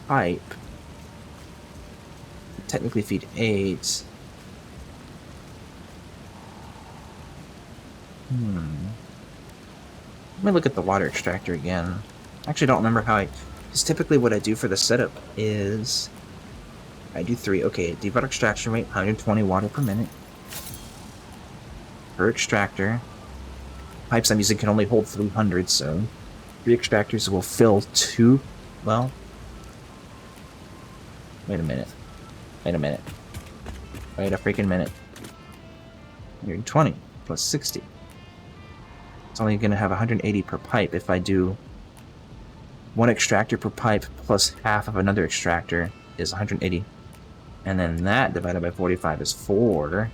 pipe, I technically feed 8. Let me look at the water extractor again. I actually don't remember how because typically what I do for the setup is I do 3. Okay, deep water extraction rate, 120 water per minute. Per extractor. Pipes I'm using can only hold 300, so 3 extractors will fill 2. Well, wait a minute. Wait a minute. Wait a freaking minute. 120 plus 60. It's only going to have 180 per pipe if I do 1 extractor per pipe plus half of another extractor is 180. And then that divided by 45 is 4.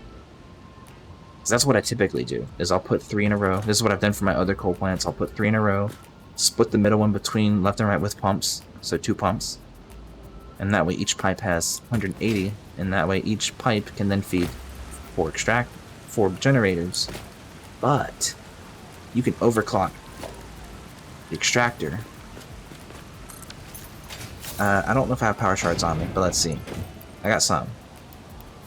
So that's what I typically do, is I'll put 3 in a row. This is what I've done for my other coal plants. I'll put 3 in a row, split the middle one between left and right with pumps, so 2 pumps. And that way each pipe has 180, and that way each pipe can then feed 4 generators. But you can overclock the extractor. I don't know if I have power shards on me, but let's see. I got some.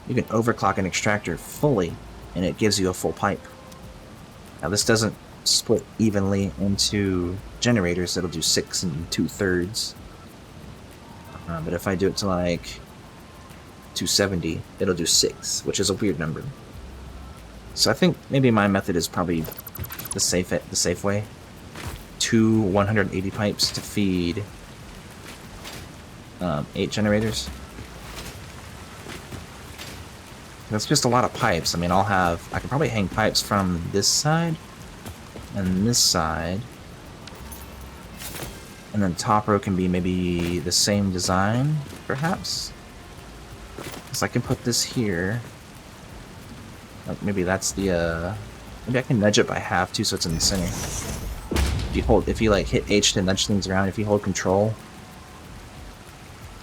You can overclock an extractor fully, and it gives you a full pipe. Now this doesn't split evenly into generators. It'll do 6 2/3. But if I do it to like 270, it'll do 6, which is a weird number. So I think maybe my method is probably the safe way. 2 180 pipes to feed 8 generators. That's just a lot of pipes. I mean, I can probably hang pipes from this side and this side. And then top row can be maybe the same design, perhaps. So I can put this here. Like maybe that's the, maybe I can nudge it by half too, so it's in the center. If you like hit H to nudge things around, if you hold control,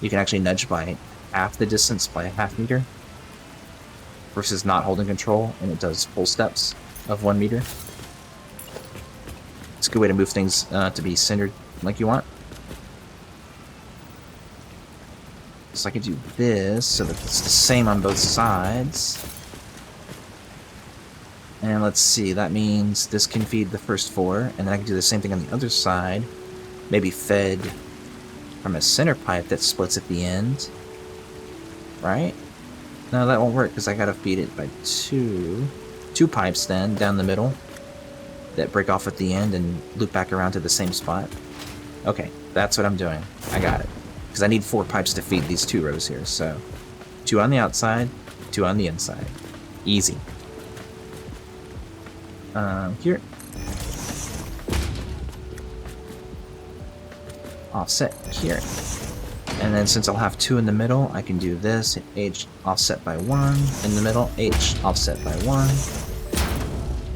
you can actually nudge by half the distance by a half meter. Versus not holding control, and it does full steps of 1 meter. It's a good way to move things to be centered like you want. So I can do this so that it's the same on both sides. And let's see, that means this can feed the first 4, and then I can do the same thing on the other side. Maybe fed from a center pipe that splits at the end. Right? No, that won't work because I gotta feed it by 2 pipes then down the middle that break off at the end and loop back around to the same spot. Okay, that's what I'm doing. I got it. Because I need 4 pipes to feed these 2 rows here, so 2 on the outside, 2 on the inside. Easy. Here. Offset here. And then since I'll have 2 in the middle, I can do this, hit H offset by 1, in the middle, H offset by 1.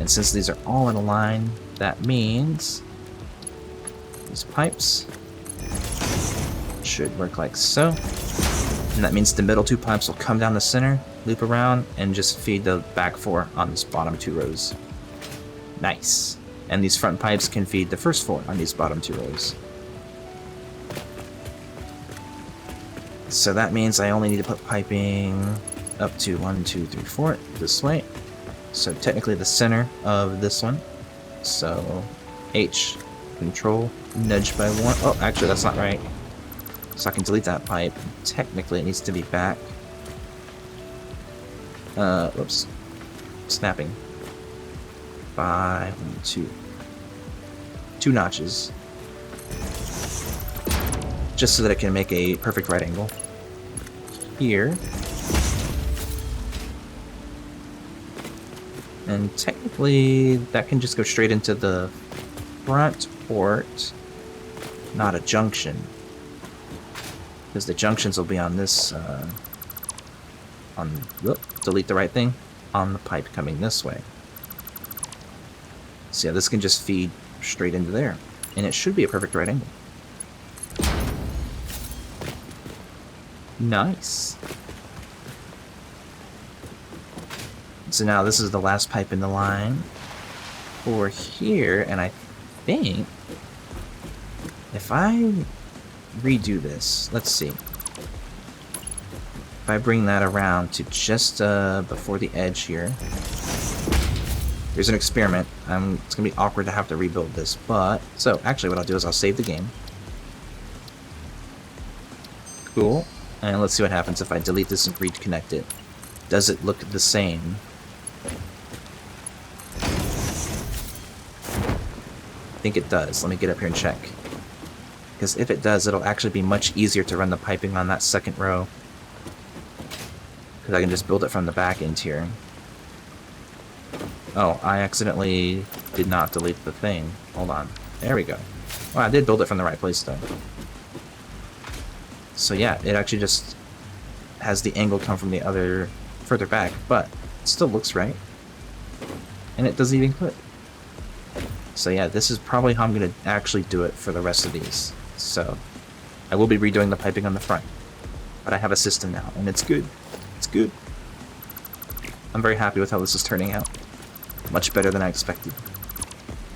And since these are all in a line, that means these pipes should work like so. And that means the middle 2 pipes will come down the center, loop around, and just feed the back 4 on these bottom 2 rows. Nice. And these front pipes can feed the first 4 on these bottom 2 rows. So that means I only need to put piping up to 1, 2, 3, 4 this way. So technically the center of this one. So H, control, nudge by 1. Oh, actually that's not right. So I can delete that pipe. Technically it needs to be back. Whoops. Snapping. By 1, 2. 2 notches. Just so that it can make a perfect right angle. Here. And technically, that can just go straight into the front port, not a junction. Because the junctions will be on this, delete the right thing, on the pipe coming this way. So yeah, this can just feed straight into there. And it should be a perfect right angle. Nice. So now this is the last pipe in the line for here, and I think if I redo this, let's see. If I bring that around to just before the edge here, here's an experiment. It's gonna be awkward to have to rebuild this, but so actually what I'll do is I'll save the game. Cool. And let's see what happens if I delete this and reconnect it. Does it look the same? I think it does. Let me get up here and check. Because if it does, it'll actually be much easier to run the piping on that second row. Because I can just build it from the back end here. Oh, I accidentally did not delete the thing. Hold on. There we go. Well, I did build it from the right place, though. So yeah, it actually just has the angle come from the other, further back, but it still looks right. And it doesn't even clip. So yeah, this is probably how I'm going to actually do it for the rest of these. So I will be redoing the piping on the front. But I have a system now, and it's good. It's good. I'm very happy with how this is turning out. Much better than I expected,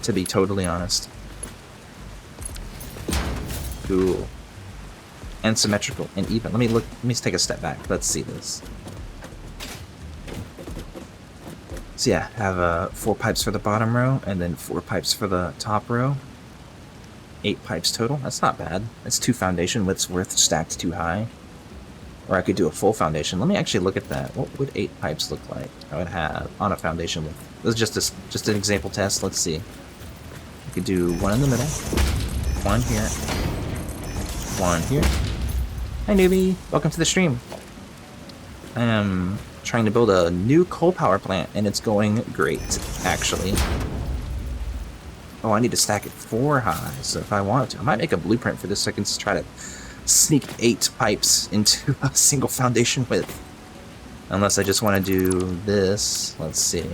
to be totally honest. Cool. And symmetrical and even. Let me take a step back. Let's see this. So yeah, have 4 pipes for the bottom row, and then 4 pipes for the top row. 8 pipes total. That's not bad. That's 2 foundation widths worth stacked too high. Or I could do a full foundation. Let me actually look at that. What would 8 pipes look like I would have on a foundation width? This is just an example test. Let's see. I could do 1 in the middle, 1 here, 1 here. Hi newbie, welcome to the stream. I am trying to build a new coal power plant, and it's going great, actually. Oh, I need to stack it 4 high, so if I want to, I might make a blueprint for this so I can try to sneak 8 pipes into a single foundation width. Unless I just want to do this. Let's see.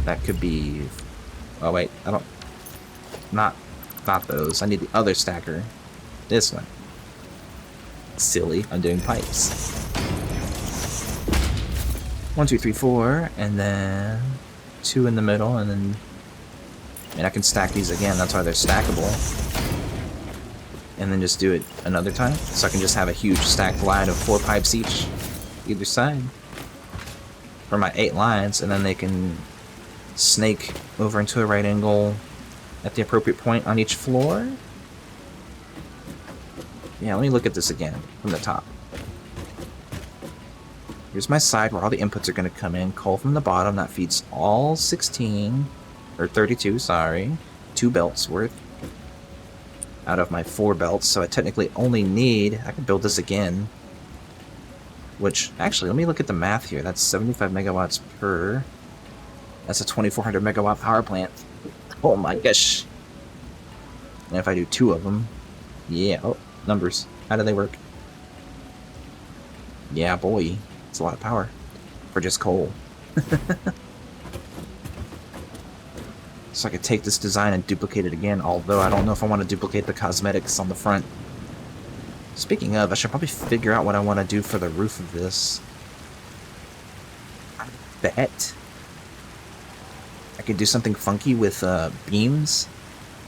That could be... Oh wait, I don't... Not those. I need the other stacker. This one. Silly. I'm doing pipes. 1, 2, 3, 4, and then 2 in the middle, and then... I mean, I can stack these again, that's why they're stackable. And then just do it another time, so I can just have a huge stacked line of 4 pipes each, either side. For my 8 lines, and then they can snake over into a right angle at the appropriate point on each floor. Yeah, let me look at this again from the top. Here's my side where all the inputs are going to come in. Coal from the bottom, that feeds all 16, or 32, sorry, 2 belts worth out of my 4 belts, so I technically only need, I can build this again, which, actually, let me look at the math here. That's 75 megawatts per, that's a 2400 megawatt power plant. Oh my gosh. And if I do 2 of them, yeah, oh, numbers, how do they work? Yeah, boy, it's a lot of power for just coal. So I could take this design and duplicate it again, although I don't know if I want to duplicate the cosmetics on the front. Speaking of, I should probably figure out what I want to do for the roof of this. I bet I could do something funky with beams,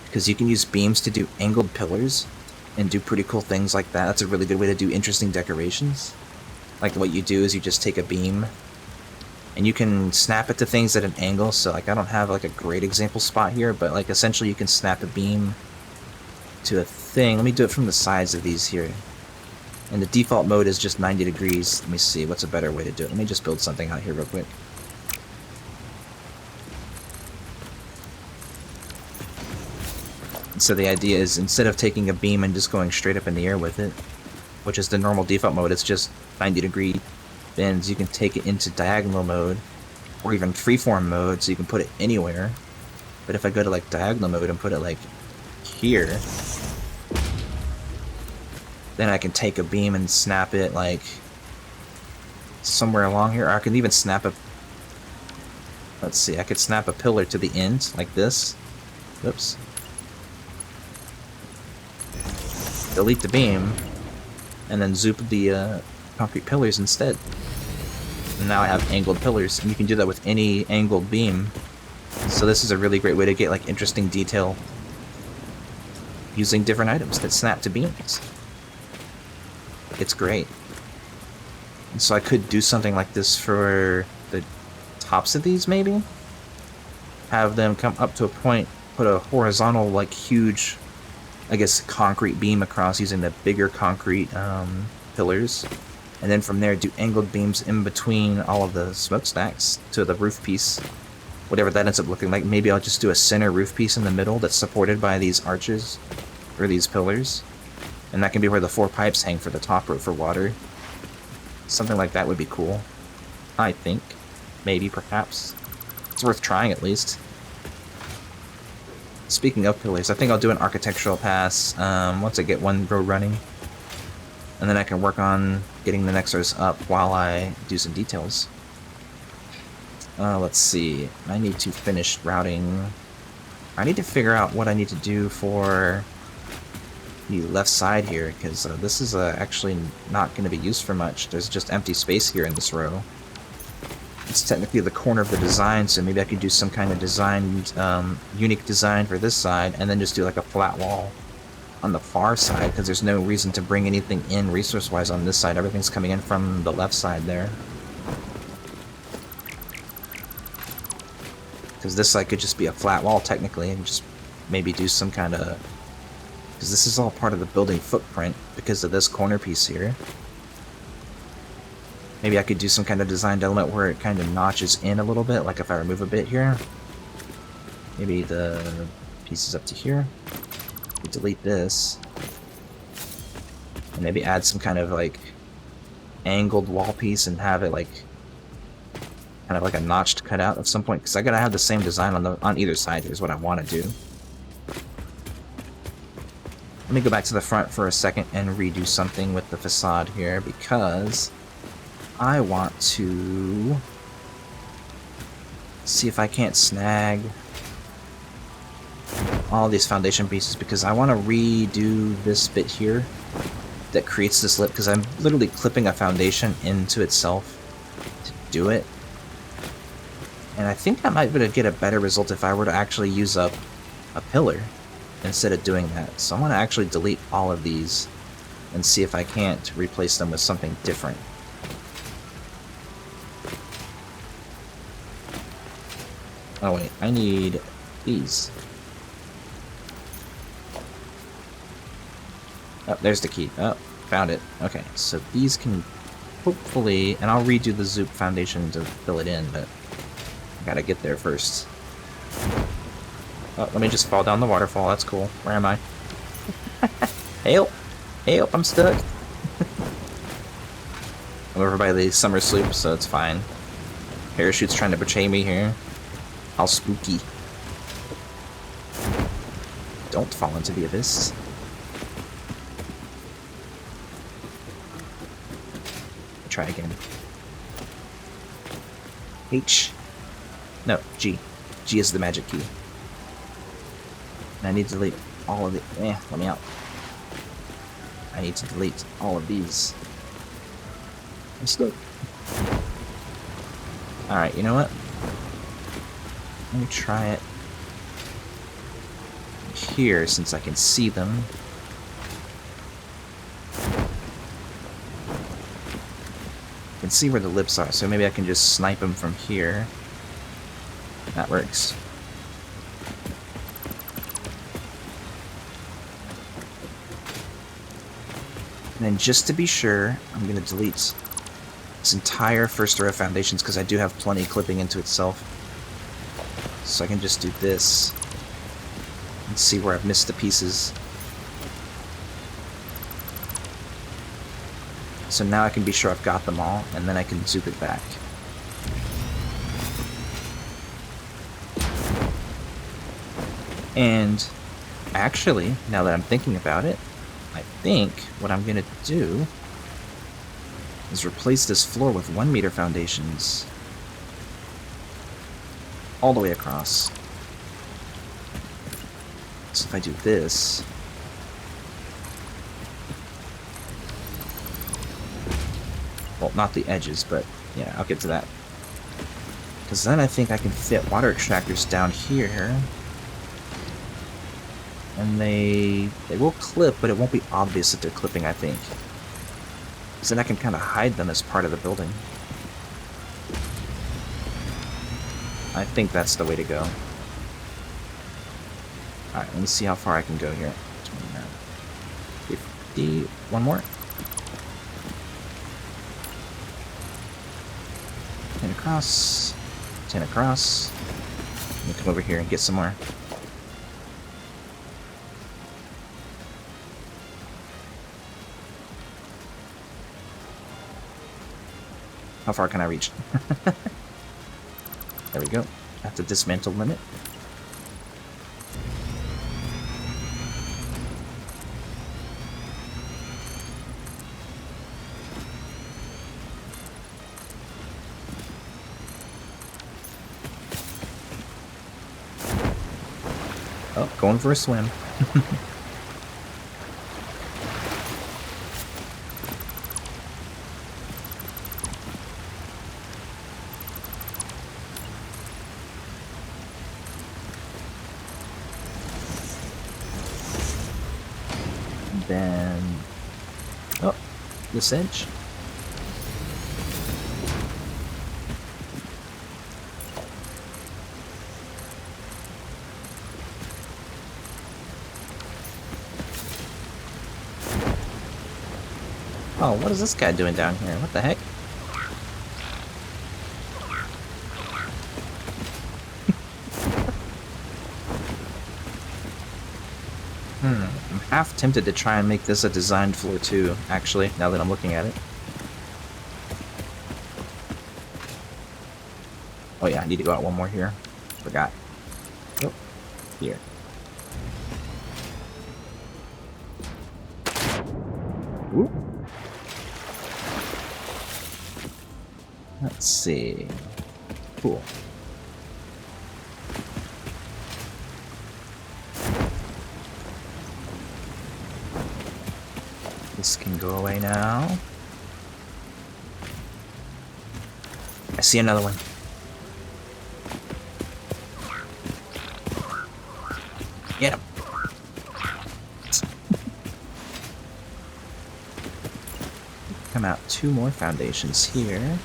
because you can use beams to do angled pillars. and do pretty cool things like that. That's a really good way to do interesting decorations. Like what you do is you just take a beam and you can snap it to things at an angle. So like I don't have like a great example spot here, but like essentially you can snap a beam to a thing. Let me do it from the sides of these here. And the default mode is just 90 degrees. Let me see what's a better way to do it. Let me just build something out here real quick. So the idea is, instead of taking a beam and just going straight up in the air with it, which is the normal default mode, it's just 90-degree bends, you can take it into diagonal mode, or even freeform mode, so you can put it anywhere. But if I go to like diagonal mode and put it like here, then I can take a beam and snap it like somewhere along here, or I can even snap a... Let's see, I could snap a pillar to the end, like this. Whoops. Delete the beam, and then zoop the concrete pillars instead. And now I have angled pillars, and you can do that with any angled beam. So this is a really great way to get like interesting detail using different items that snap to beams. It's great. And so I could do something like this for the tops of these, maybe? Have them come up to a point, put a horizontal, like, huge, I guess, concrete beam across using the bigger concrete pillars. And then from there, do angled beams in between all of the smokestacks to the roof piece. Whatever that ends up looking like. Maybe I'll just do a center roof piece in the middle that's supported by these arches, or these pillars. And that can be where the 4 pipes hang for the top rope for water. Something like that would be cool. I think. Maybe, perhaps. It's worth trying, at least. Speaking of pillars, I think I'll do an architectural pass once I get one row running. And then I can work on getting the next rows up while I do some details. Let's see. I need to finish routing. I need to figure out what I need to do for the left side here, because this is actually not going to be used for much. There's just empty space here in this row. It's technically the corner of the design, so maybe I could do some kind of design, unique design for this side, and then just do like a flat wall on the far side, because there's no reason to bring anything in resource-wise on this side. Everything's coming in from the left side there. Because this side could just be a flat wall, technically, and just maybe do some kind of... Because this is all part of the building footprint because of this corner piece here. Maybe I could do some kind of designed element where it kind of notches in a little bit, like if I remove a bit here. Maybe the pieces up to here. Delete this. And maybe add some kind of like angled wall piece and have it like kind of like a notched cutout at some point, because I gotta have the same design on either side. Here's what I want to do. Let me go back to the front for a second and redo something with the facade here, because I want to see if I can't snag all these foundation pieces, because I want to redo this bit here that creates this lip, because I'm literally clipping a foundation into itself to do it. And I think I might be able to get a better result if I were to actually use up a pillar instead of doing that. So I want to actually delete all of these and see if I can't replace them with something different. Oh wait, I need these. Oh, there's the key. Oh, found it. Okay, so these can hopefully... And I'll redo the Zoop foundation to fill it in, but I gotta get there first. Oh, let me just fall down the waterfall. That's cool. Where am I? Help! Help! I'm stuck! I'm over by the summer sloop, so it's fine. Parachute's trying to betray me here. How spooky. Don't fall into the abyss. Try again. H. No, G. G is the magic key. And I need to delete all of the... let me out. I need to delete all of these. I'm stuck. Alright, you know what? Let me try it here, since I can see them. can see where the lips are, so maybe I can just snipe them from here. That works. And then just to be sure, I'm going to delete this entire first row of foundations because I do have plenty clipping into itself. So I can just do this and see where I've missed the pieces. So now I can be sure I've got them all, and then I can zoom it back. And actually, now that I'm thinking about it, I think what I'm gonna do is replace this floor with 1 meter foundations all the way across. So if I do this, well, not the edges, but yeah, I'll get to that. Because then I think I can fit water extractors down here. And they will clip, but it won't be obvious that they're clipping, I think. Because then I can kind of hide them as part of the building. I think that's the way to go. Alright, let me see how far I can go here. 29, 50, one more. 10 across, 10 across. Let me come over here and get some more. How far can I reach? There we go. At the dismantle limit. Oh, going for a swim. Then, oh, this edge. Oh, what is this guy doing down here? What the heck? I'm half tempted to try and make this a designed floor too, actually, now that I'm looking at it. Oh yeah, I need to go out one more here. Forgot. Oh, here. Whoop. Let's see. Cool. This can go away now. I see another one. Get him. Come out 2 more foundations here.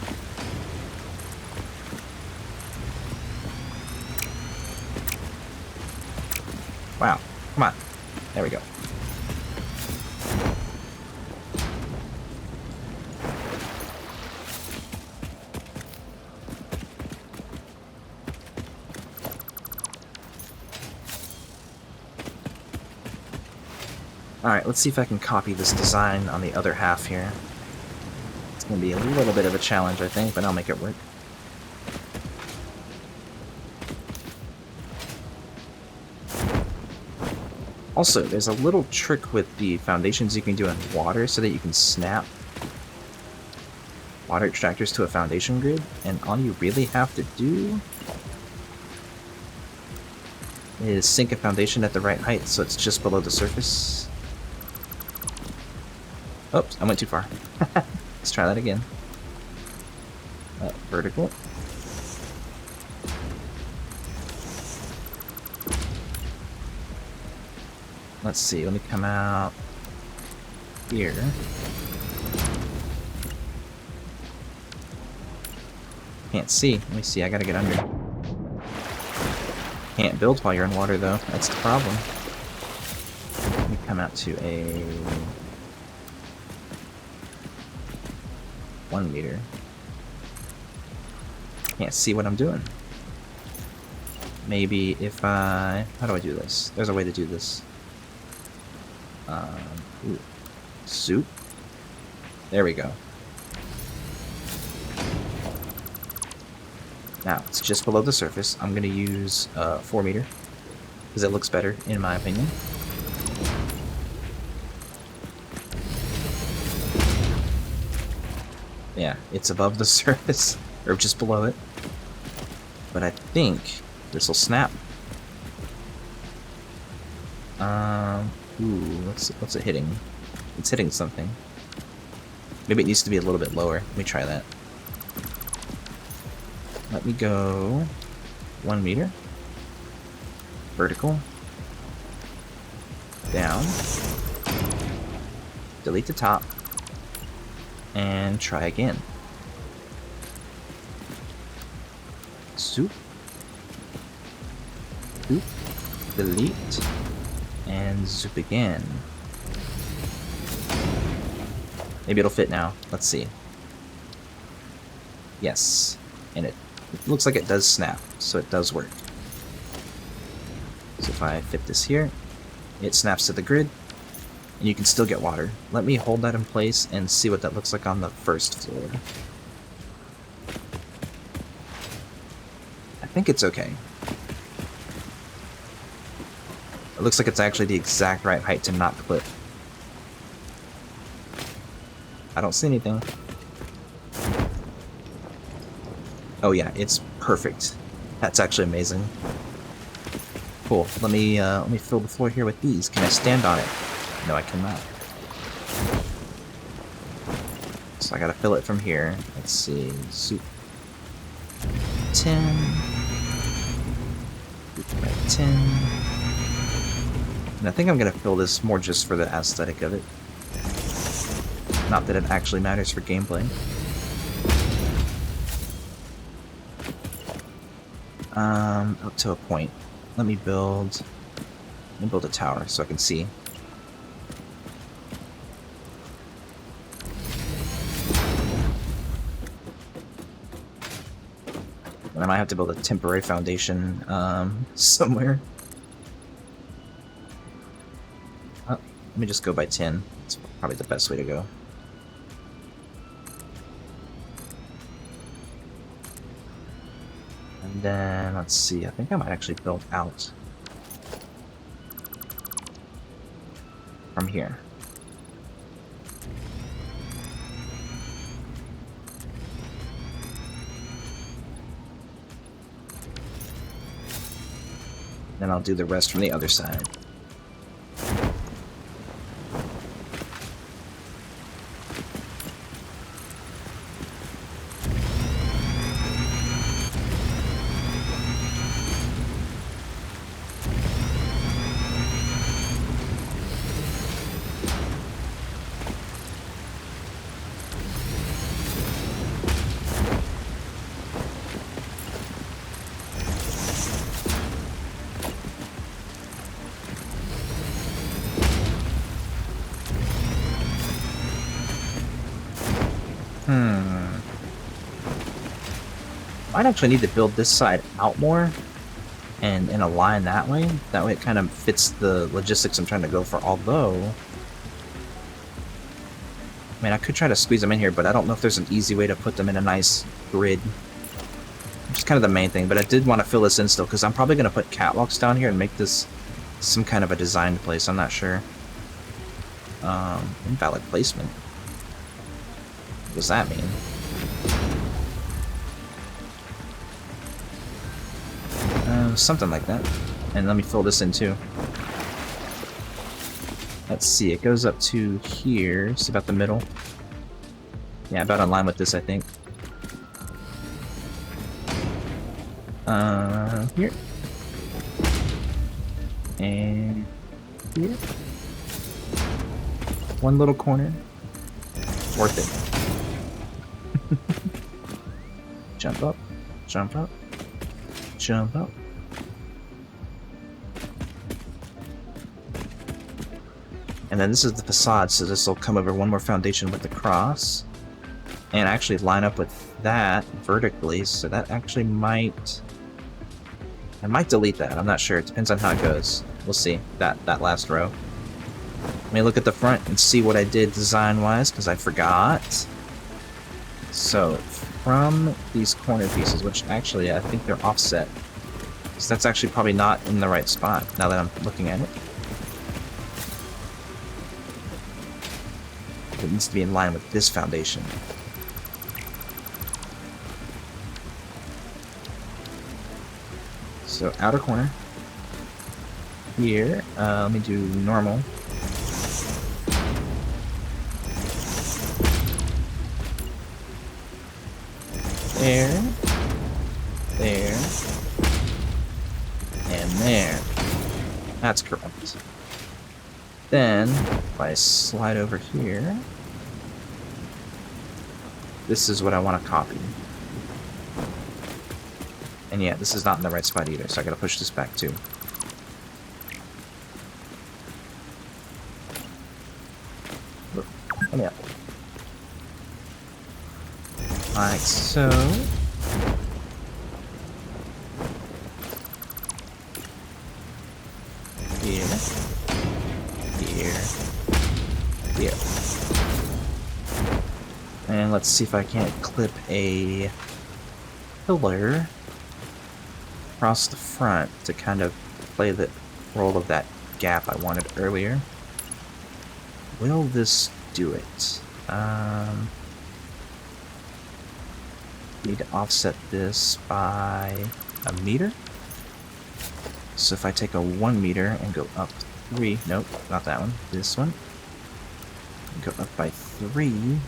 Wow. Come on. There we go. Alright, let's see if I can copy this design on the other half here. It's going to be a little bit of a challenge, I think, but I'll make it work. Also, there's a little trick with the foundations you can do in water so that you can snap water extractors to a foundation grid, and all you really have to do is sink a foundation at the right height so it's just below the surface. Oops, I went too far. Let's try that again. Vertical. Let's see, let me come out here. Can't see. Let me see. I gotta get under. Can't build while you're in water, though. That's the problem. Let me come out to a 1 meter. Can't see what I'm doing. Maybe if I... How do I do this? There's a way to do this. Ooh. Soup? There we go. Now, it's just below the surface. I'm going to use 4 meter, because it looks better, in my opinion. Yeah, it's above the surface, or just below it. But I think this will snap. Ooh, what's it hitting? It's hitting something. Maybe it needs to be a little bit lower. Let me try that. Let me go 1 meter. Vertical. Down. Delete the top. And try again. Soup. Soup. Delete. And zoop again. Maybe it'll fit now. Let's see. Yes. And it looks like it does snap, so it does work. So if I fit this here, it snaps to the grid, and you can still get water. Let me hold that in place and see what that looks like on the first floor. I think it's okay. It looks like it's actually the exact right height to not clip. I don't see anything. Oh yeah, it's perfect. That's actually amazing. Cool. Let me fill the floor here with these. Can I stand on it? No, I cannot. So I gotta fill it from here. Let's see. Soup. 10. Soup by 10. And I think I'm gonna fill this more just for the aesthetic of it. Not that it actually matters for gameplay. Up to a point. Let me build a tower so I can see. And I might have to build a temporary foundation somewhere. Let me just go by 10. It's probably the best way to go. And then, let's see, I think I might actually build out from here. Then I'll do the rest from the other side. Might actually need to build this side out more and in a line that way. That way it kind of fits the logistics I'm trying to go for, although... I mean, I could try to squeeze them in here, but I don't know if there's an easy way to put them in a nice grid. Which is kind of the main thing, but I did want to fill this in still, because I'm probably going to put catwalks down here and make this some kind of a designed place, I'm not sure. Invalid placement. What does that mean? Something like that. And let me fill this in too. Let's see, it goes up to here. It's about the middle. Yeah, about in line with this, I think. Here. And here. One little corner. Worth it. Jump up. Jump up. Jump up. And then this is the facade, so this will come over one more foundation with the cross. And actually line up with that vertically, so that actually might... I might delete that, I'm not sure. It depends on how it goes. We'll see, that last row. Let me look at the front and see what I did design-wise, because I forgot. So, from these corner pieces, which actually I think they're offset. So that's actually probably not in the right spot, now that I'm looking at it. It needs to be in line with this foundation. So outer corner. Here, let me do normal. There. There. And there. That's correct. Then, if I slide over here, this is what I want to copy. And yeah, this is not in the right spot either, so I gotta push this back too. Look, let me up. Like so. Here. Here. Here. And let's see if I can't clip a pillar across the front to kind of play the role of that gap I wanted earlier. Will this do it? Need to offset this by a meter. So if I take a 1 meter and go up 3, nope, not that one, this one. Go up by 3.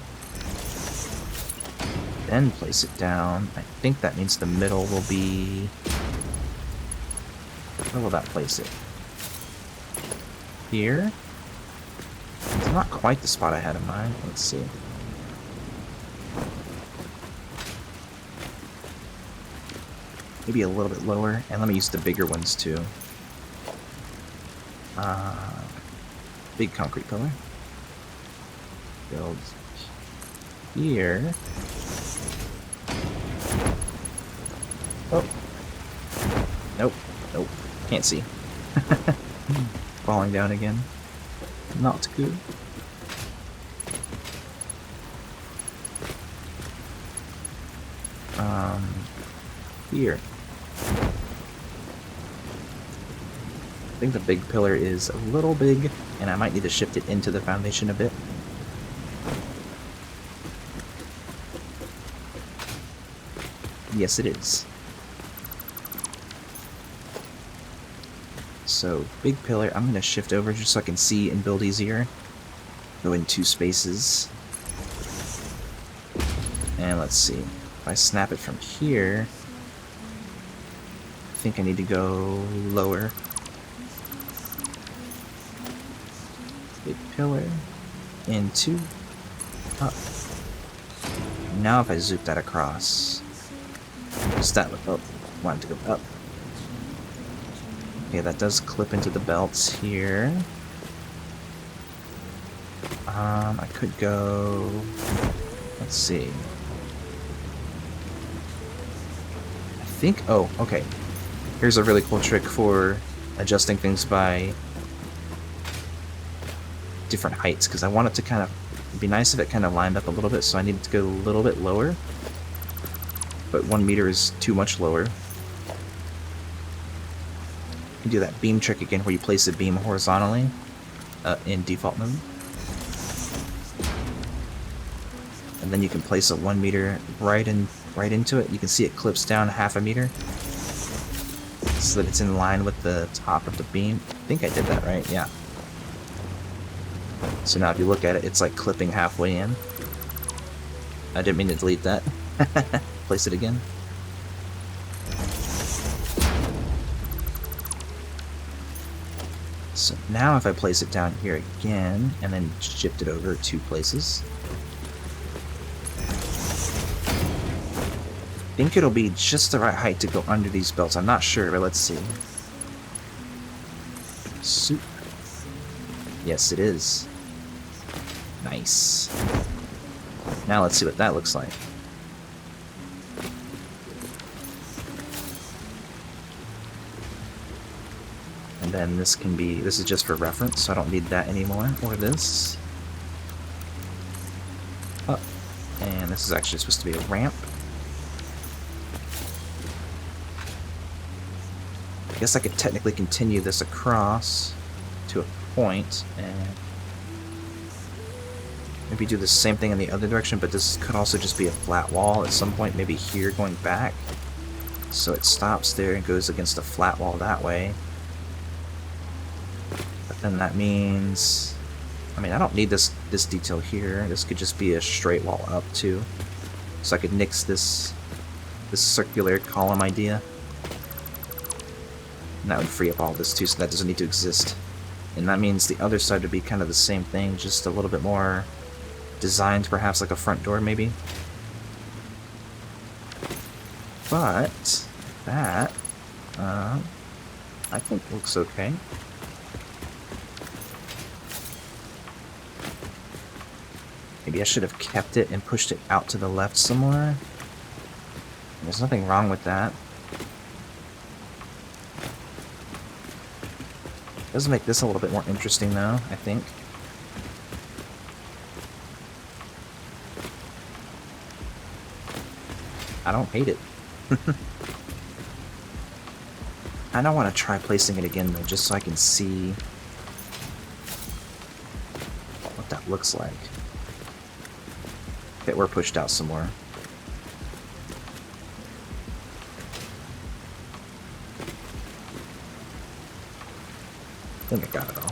Then place it down. I think that means the middle will be... Where will that place it? Here? It's not quite the spot I had in mind. Let's see. Maybe a little bit lower. And let me use the bigger ones too. Big concrete pillar. Build here. Oh. Nope. Nope. Can't see. Falling down again. Not good. Here. I think the big pillar is a little big, and I might need to shift it into the foundation a bit. Yes, it is. So, big pillar, I'm going to shift over just so I can see and build easier. Go in 2 spaces. And let's see. If I snap it from here, I think I need to go lower. Big pillar. In 2. Up. Now if I zoop that across. Just that look up. Want it to go up. Okay, that does clip into the belts here. I could go... Let's see. I think... Oh, okay. Here's a really cool trick for adjusting things by different heights, because I want it to kind of... It'd be nice if it kind of lined up a little bit, so I need it to go a little bit lower. But 1 meter is too much lower. You can do that beam trick again where you place the beam horizontally in default mode. And then you can place a 1 meter right into it. You can see it clips down 1/2 meter so that it's in line with the top of the beam. I think I did that right, yeah. So now if you look at it, it's like clipping halfway in. I didn't mean to delete that. Place it again. So now if I place it down here again, and then shift it over 2 places. think it'll be just the right height to go under these belts. I'm not sure, but let's see. Soup. Yes, it is. Nice. Now let's see what that looks like. And then this can be, this is just for reference, so I don't need that anymore, or this. Up. And this is actually supposed to be a ramp. I guess I could technically continue this across to a point, and maybe do the same thing in the other direction, but this could also just be a flat wall at some point, maybe here going back. So it stops there and goes against a flat wall that way. But then that means, I mean, I don't need this detail here. This could just be a straight wall up too. So I could nix this circular column idea. And that would free up all this too, so that doesn't need to exist. And that means the other side would be kind of the same thing, just a little bit more designed, perhaps like a front door maybe. But that, I think looks okay. Maybe I should have kept it and pushed it out to the left somewhere. There's nothing wrong with that. Does make this a little bit more interesting though, I think. I don't hate it. I don't want to try placing it again though, just so I can see what that looks like. If it were pushed out some more. I think I got it all.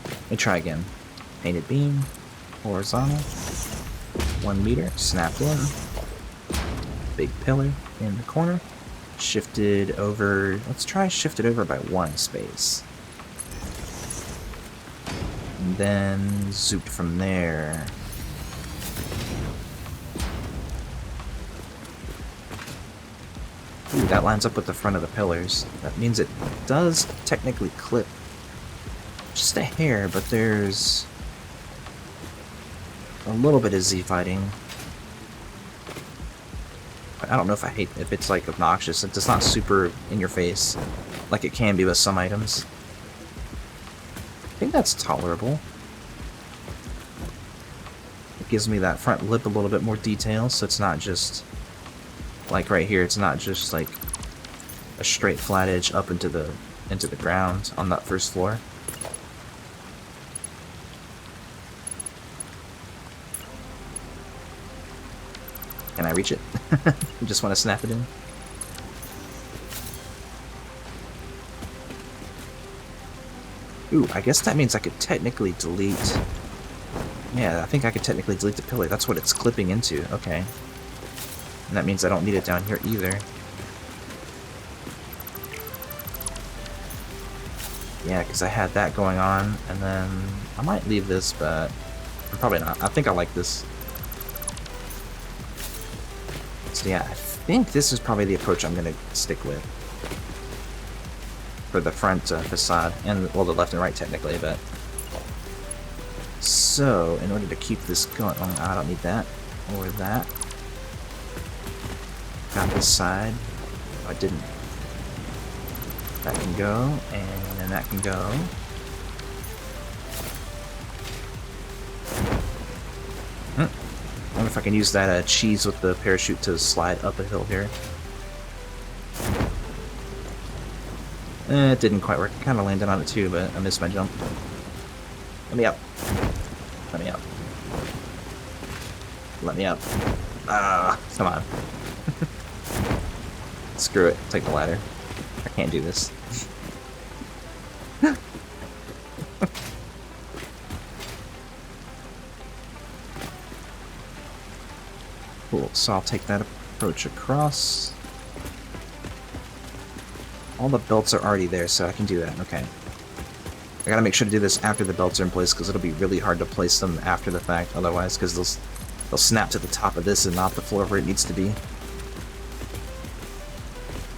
Let me try again. Painted beam, horizontal, 1 meter, snapped in. Big pillar in the corner. Shifted over, let's try shifted over by 1 space. And then zooped from there. Ooh, that lines up with the front of the pillars. That means it does technically clip just a hair, but there's a little bit of Z-fighting. I don't know if I hate if it's like obnoxious. It's not super in your face like it can be with some items. I think that's tolerable. It gives me that front lip a little bit more detail, so it's not just like right here, it's not just like a straight flat edge up into the ground on that first floor. Can I reach it? You just want to snap it in? Ooh, I guess that means I could technically delete... Yeah, I think I could technically delete the pillar. That's what it's clipping into. Okay. And that means I don't need it down here either. Yeah, because I had that going on, and then I might leave this, but I'm probably not. I think I like this. So yeah, I think this is probably the approach I'm going to stick with. For the front facade, and, well, the left and right technically, but... So, in order to keep this going, oh, I don't need that, or that. Got this side. Oh, I didn't. That can go, and then that can go. I wonder if I can use that cheese with the parachute to slide up a hill here. It didn't quite work. I kind of landed on it too, but I missed my jump. Let me up. Let me up. Let me up. Ah, come on. Screw it. Take the ladder. I can't do this. Cool. So I'll take that approach across. All the belts are already there, so I can do that. Okay. I gotta make sure to do this after the belts are in place, because it'll be really hard to place them after the fact, otherwise, because They'll snap to the top of this and not the floor where it needs to be.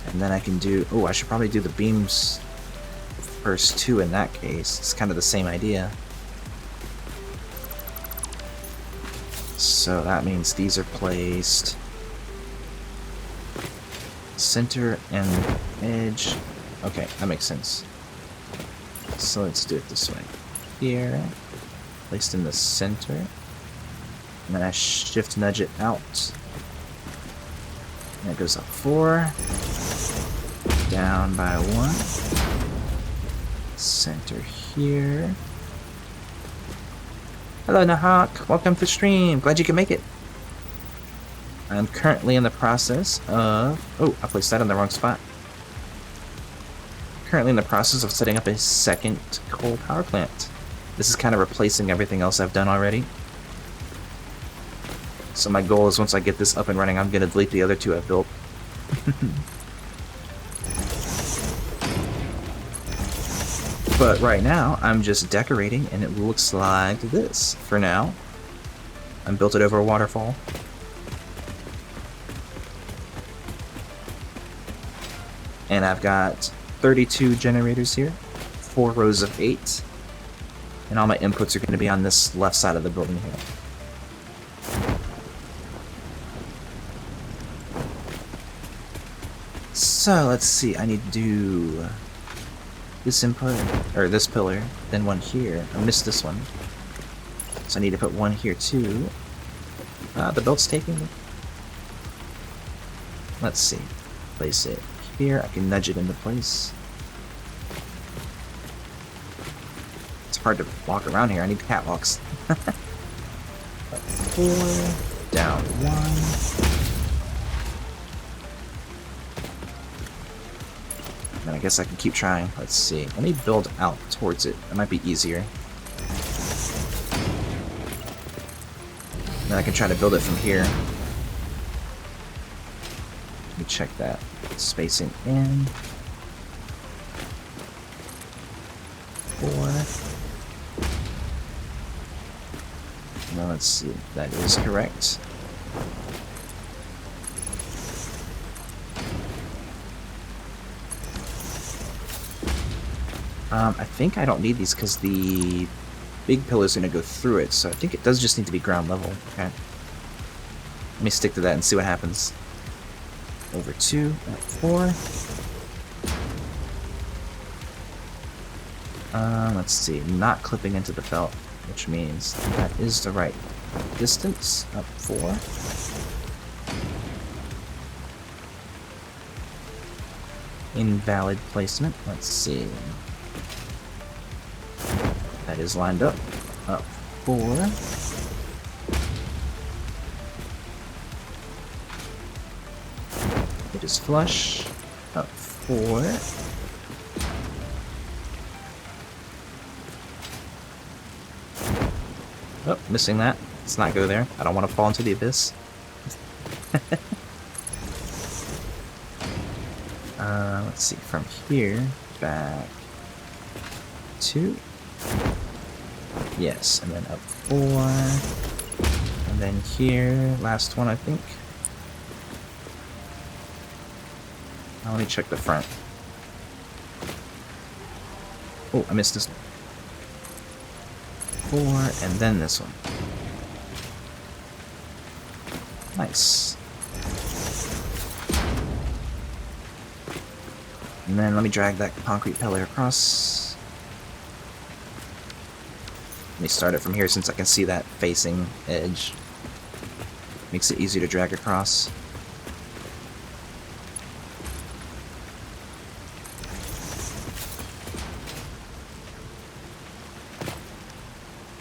And then I can do... Oh, I should probably do the beams first too in that case. It's kind of the same idea. So that means these are placed center and edge. Okay, that makes sense. So let's do it this way. Here, placed in the center. And then I shift nudge it out. And it goes up 4. Down by 1. Center here. Hello Nahak, welcome to the stream. Glad you can make it. I'm currently in the process of... Oh, I placed that in the wrong spot. Currently in the process of setting up a second coal power plant. This is kind of replacing everything else I've done already. So my goal is once I get this up and running, I'm going to delete the other 2 I've built. But right now, I'm just decorating, and it looks like this for now. I built it over a waterfall. And I've got 32 generators here, 4 rows of 8. And all my inputs are going to be on this left side of the building here. So let's see, I need to do this input, or this pillar, then one here. I missed this one. So I need to put one here too. The belt's taking me. Let's see. Place it here. I can nudge it into place. It's hard to walk around here. I need catwalks. 4, down 1. And I guess I can keep trying. Let's see. Let me build out towards it. That might be easier. Then I can try to build it from here. Let me check that. Spacing in. 4. Now let's see if that is correct. I think I don't need these because the big pillar is going to go through it, so I think it does just need to be ground level. Okay. Let me stick to that and see what happens. Over 2, 4. Let's see, not clipping into the belt, which means that is the right distance. Up 4. Invalid placement. Let's see. That is lined up. Up 4. It is flush. Up 4. Oh, missing that. Let's not go there. I don't want to fall into the abyss. Let's see, from here, back 2. Yes, and then up 4. And then here, last one, I think. Now let me check the front. Oh, I missed this one. 4, and then this one. Nice. And then let me drag that concrete pillar across. Let me start it from here since I can see that facing edge. Makes it easier to drag across.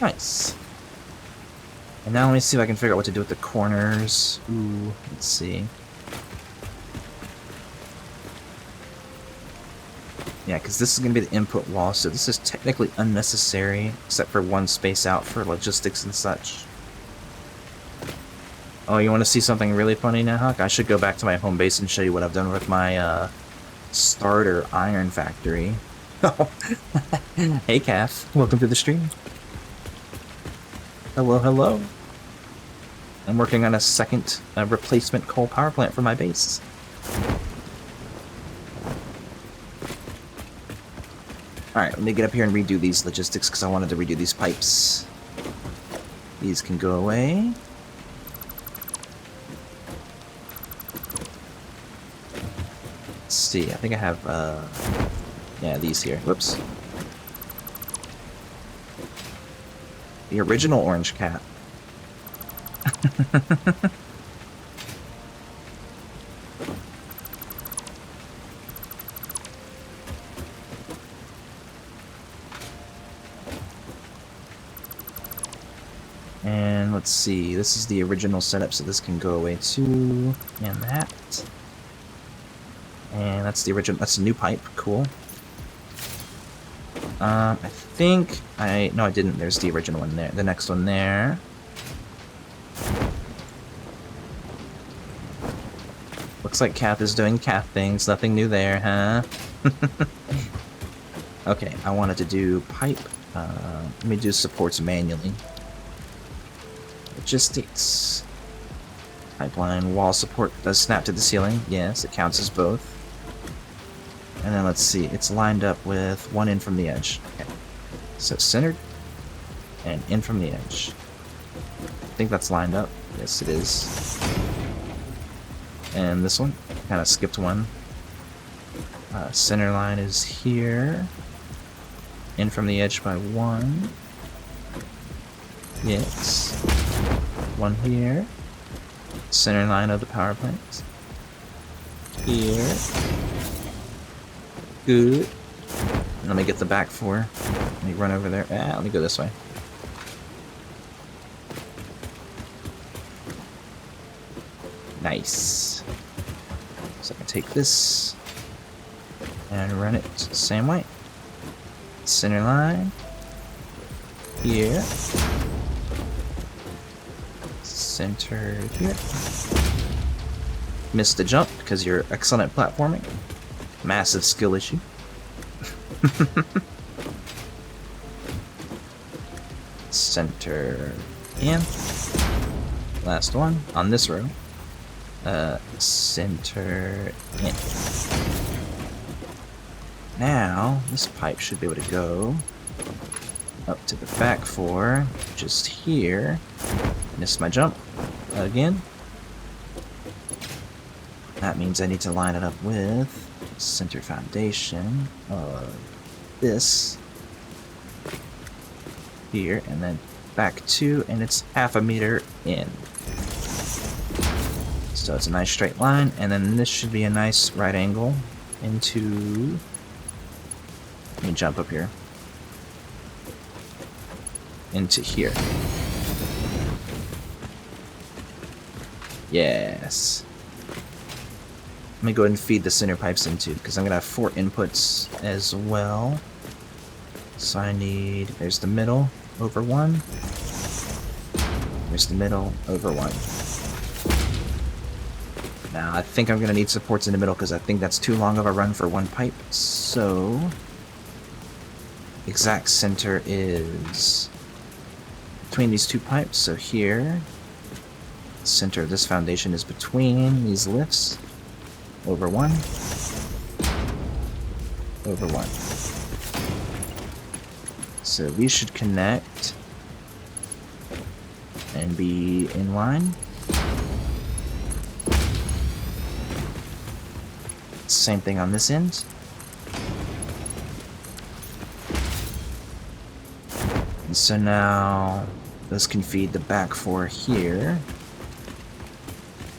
Nice. And now let me see if I can figure out what to do with the corners. Ooh, let's see. Yeah, because this is going to be the input wall, so this is technically unnecessary, except for one space out for logistics and such. Oh, you want to see something really funny now, Huck? I should go back to my home base and show you what I've done with my starter iron factory. Hey, Calf. Welcome to the stream. Hello, hello. I'm working on a second replacement coal power plant for my base. Alright, let me get up here and redo these logistics because I wanted to redo these pipes. These can go away. Let's see, I think I have, yeah, these here. Whoops. The original orange cat. And let's see, this is the original setup, so this can go away too. And that. And that's the original, that's a new pipe, cool. I think no I didn't, there's the original one there, the next one there. Looks like Kath is doing Kath things, nothing new there, huh? Okay, I wanted to do pipe, let me do supports manually. Logistics. Pipeline wall support does snap to the ceiling, yes, it counts as both. And then let's see, it's lined up with one in from the edge. Okay. So centered and in from the edge. I think that's lined up. Yes, it is. And this one, kind of skipped one. Center line is here. In from the edge by one. Yes. One here. Center line of the power plant. Here. Good. Let me get the back four. Let me run over there. Ah, let me go this way. Nice. So I can take this and run it the same way. Center line. Here. Center here. Missed the jump because you're excellent at platforming. Massive skill issue. Center in. Last one on this row. Center in. Now, this pipe should be able to go up to the back four, just here. Missed my jump again. That means I need to line it up with center foundation of this here, and then back two, and it's half a meter in. So it's a nice straight line, and then this should be a nice right angle into. Let me jump up here. Into here. Yes. Let me go ahead and feed the center pipes into, because I'm going to have 4 inputs as well. So I need, there's the middle, over 1. There's the middle, over 1. Now, I think I'm going to need supports in the middle, because I think that's too long of a run for one pipe. So, exact center is between these 2 pipes. So here, center of this foundation is between these lifts. Over 1. Over 1. So these should connect and be in line. Same thing on this end. And so now those can feed the back 4 here.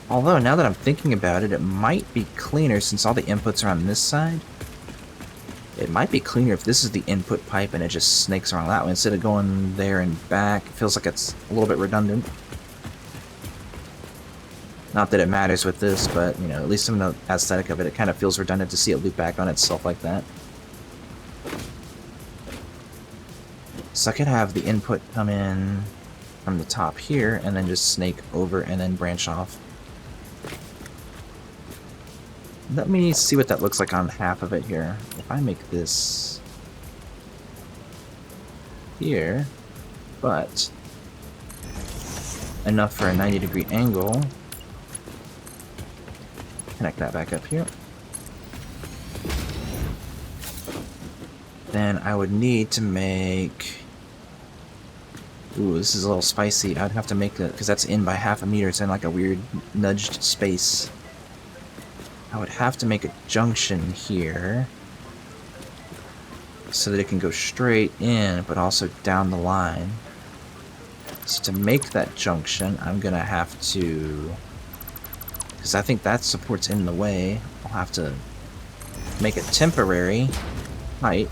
Although, now that I'm thinking about it, it might be cleaner since all the inputs are on this side. It might be cleaner if this is the input pipe and it just snakes around that way instead of going there and back. It feels like it's a little bit redundant. Not that it matters with this, but, you know, at least from the aesthetic of it, it kind of feels redundant to see it loop back on itself like that. So I could have the input come in from the top here and then just snake over and then branch off. Let me see what that looks like on half of it here. If I make this here, but enough for a 90-degree angle. Connect that back up here. Then I would need to make... Ooh, this is a little spicy. I'd have to make it, because that's in by half a meter. It's in like a weird nudged space. I would have to make a junction here so that it can go straight in, but also down the line. So to make that junction, I'm gonna have to, because I think that support's in the way, I'll have to make a temporary pipe,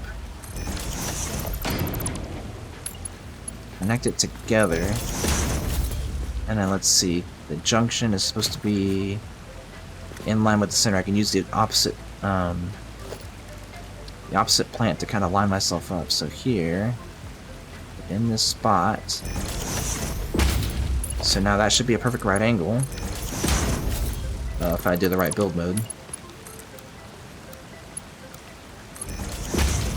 connect it together, and then let's see, the junction is supposed to be in line with the center. I can use the opposite plant to kind of line myself up. So here, in this spot, so now that should be a perfect right angle if I do the right build mode.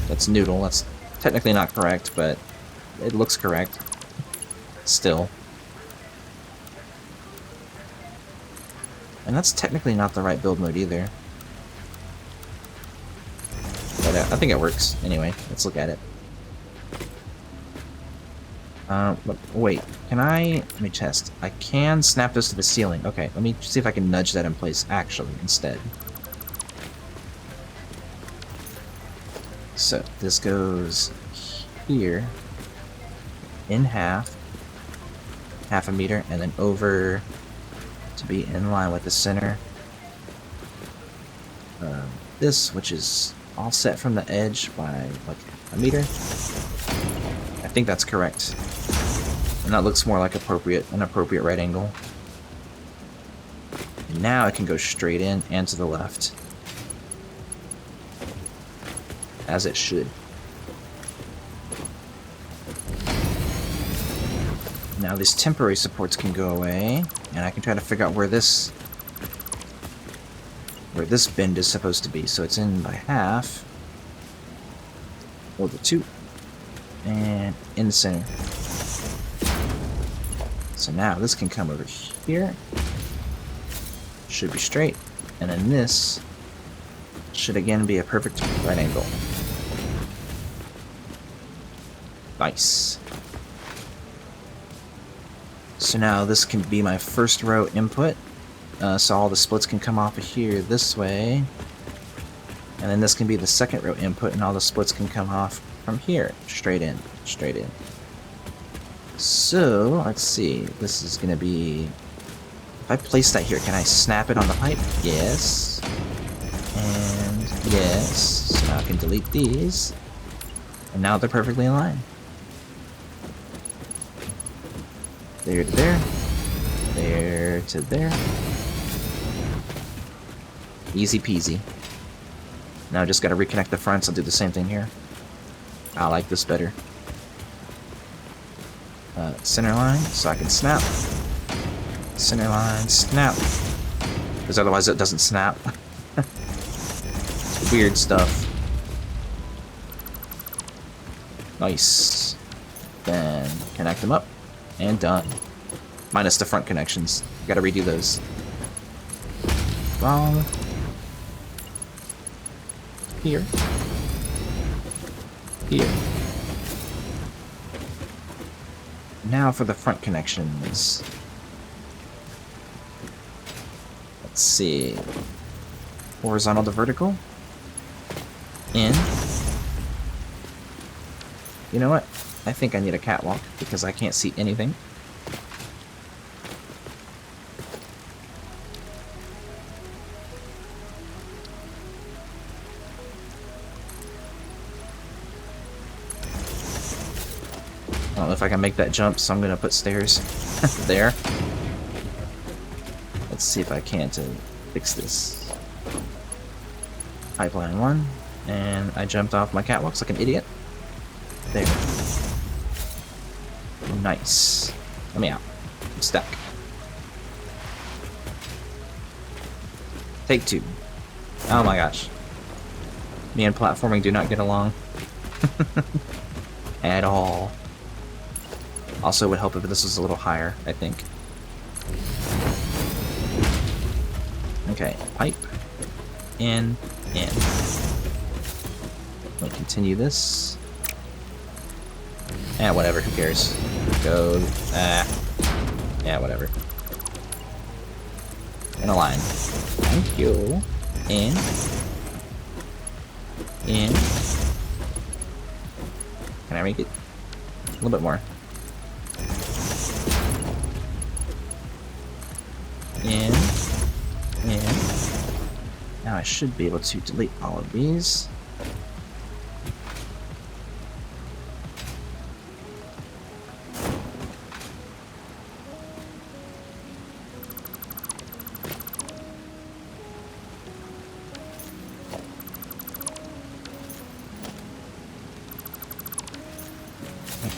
That's noodle. That's technically not correct, but it looks correct still. And that's technically not the right build mode either. But I think it works. Anyway, let's look at it. But wait, can I... Let me test. I can snap this to the ceiling. Okay, let me see if I can nudge that in place, actually, instead. So, this goes here, in half a meter, and then over to be in line with the center. This, which is offset from the edge by like a meter. I think that's correct. And that looks more like an appropriate right angle. And now it can go straight in and to the left. As it should. Now these temporary supports can go away, and I can try to figure out where this bend is supposed to be. So it's in by half, over 2, and in the center. So now this can come over here, should be straight, and then this should again be a perfect right angle. Nice. So now this can be my first row input. So all the splits can come off of here this way. And then this can be the second row input, and all the splits can come off from here. Straight in, straight in. So, let's see. This is going to be... If I place that here, can I snap it on the pipe? Yes. And yes. So now I can delete these. And now they're perfectly in line. There to there. There to there. Easy peasy. Now I just gotta reconnect the fronts. I'll do the same thing here. I like this better. Center line, so I can snap. Center line, snap. Because otherwise it doesn't snap. Weird stuff. Nice. Then connect them up. And done. Minus the front connections. Gotta redo those. Wrong. Here. Here. Now for the front connections. Let's see. Horizontal to vertical. In. You know what? I think I need a catwalk because I can't see anything. I don't know if I can make that jump, so I'm gonna put stairs there. Let's see if I can to fix this. Pipeline 1, and I jumped off my catwalks like an idiot. There. Nice. Let me out. I'm stuck. Take 2. Oh my gosh. Me and platforming do not get along. At all. Also, it would help if this was a little higher, I think. Okay, pipe. In. We'll continue this. Whatever, who cares? Go. Yeah, whatever. In a line. Thank you. In. Can I make it? A little bit more. In. Now I should be able to delete all of these.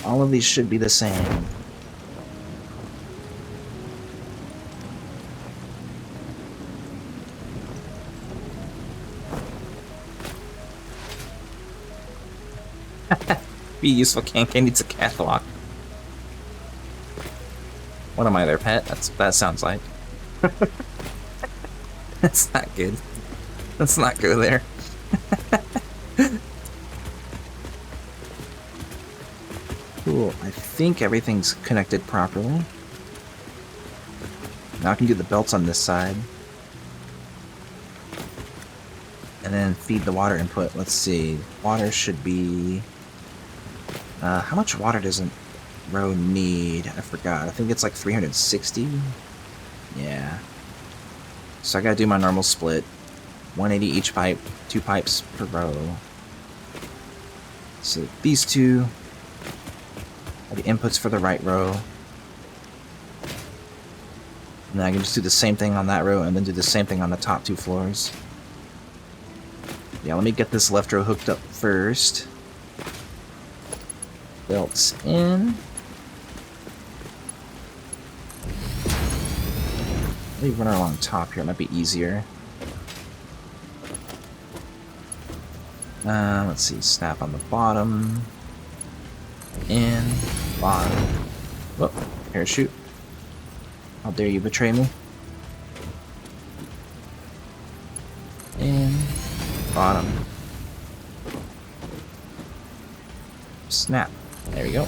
All of these should be the same. Be useful. CanCan needs a catalog. What am I, their pet? That sounds like. That's not good. Let's not go there. Cool. I think everything's connected properly. Now I can do the belts on this side. And then feed the water input. Let's see. Water should be... how much water does a row need? I forgot. I think it's like 360? Yeah. So I gotta do my normal split. 180 each pipe, 2 pipes per row. So these two are the inputs for the right row. And then I can just do the same thing on that row and then do the same thing on the top 2 floors. Yeah, let me get this left row hooked up first. Belts in. Maybe run along top here, it might be easier. Let's see, snap on the bottom. In, bottom. Whoop, parachute. How dare you betray me? In, bottom. Snap. There we go.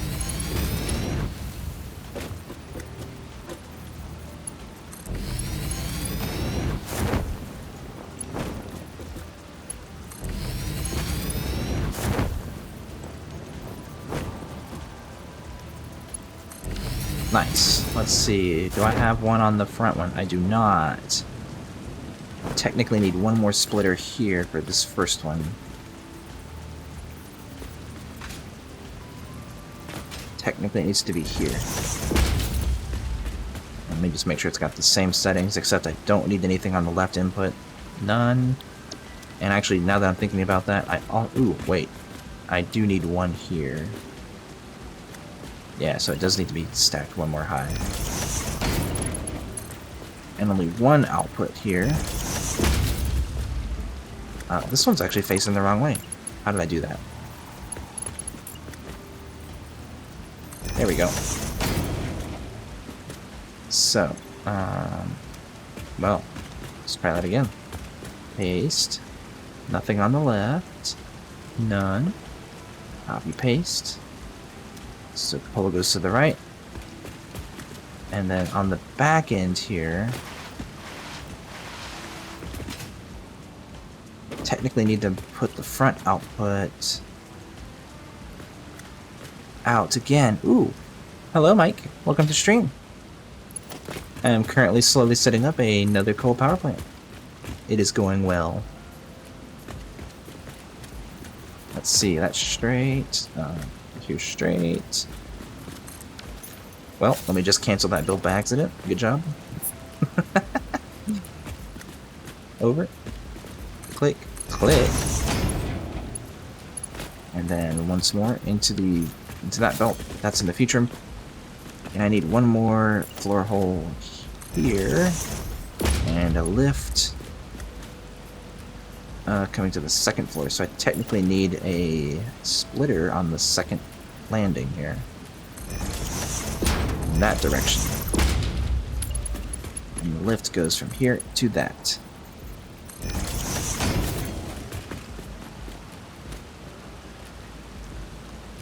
Nice. Let's see. Do I have one on the front one? I do not. I technically need one more splitter here for this first one. Technically it needs to be here. Let me just make sure it's got the same settings, except I don't need anything on the left input. None. And actually, now that I'm thinking about that, ooh, wait. I do need one here. Yeah, so it does need to be stacked one more high. And only one output here. This one's actually facing the wrong way. How did I do that? There we go. So, well, let's try that again. Paste. Nothing on the left. None. Copy, paste. So pole goes to the right. And then on the back end here, technically need to put the front output out again. Ooh. Hello, Mike. Welcome to stream. I am currently slowly setting up another coal power plant. It is going well. Let's see, that's straight. Here's straight. Well, let me just cancel that build by accident. Good job. Over. Click. Click. And then once more into that belt. That's in the future. And I need one more floor hole here. And a lift. Coming to the second floor. So I technically need a splitter on the second landing here. In that direction. And the lift goes from here to that.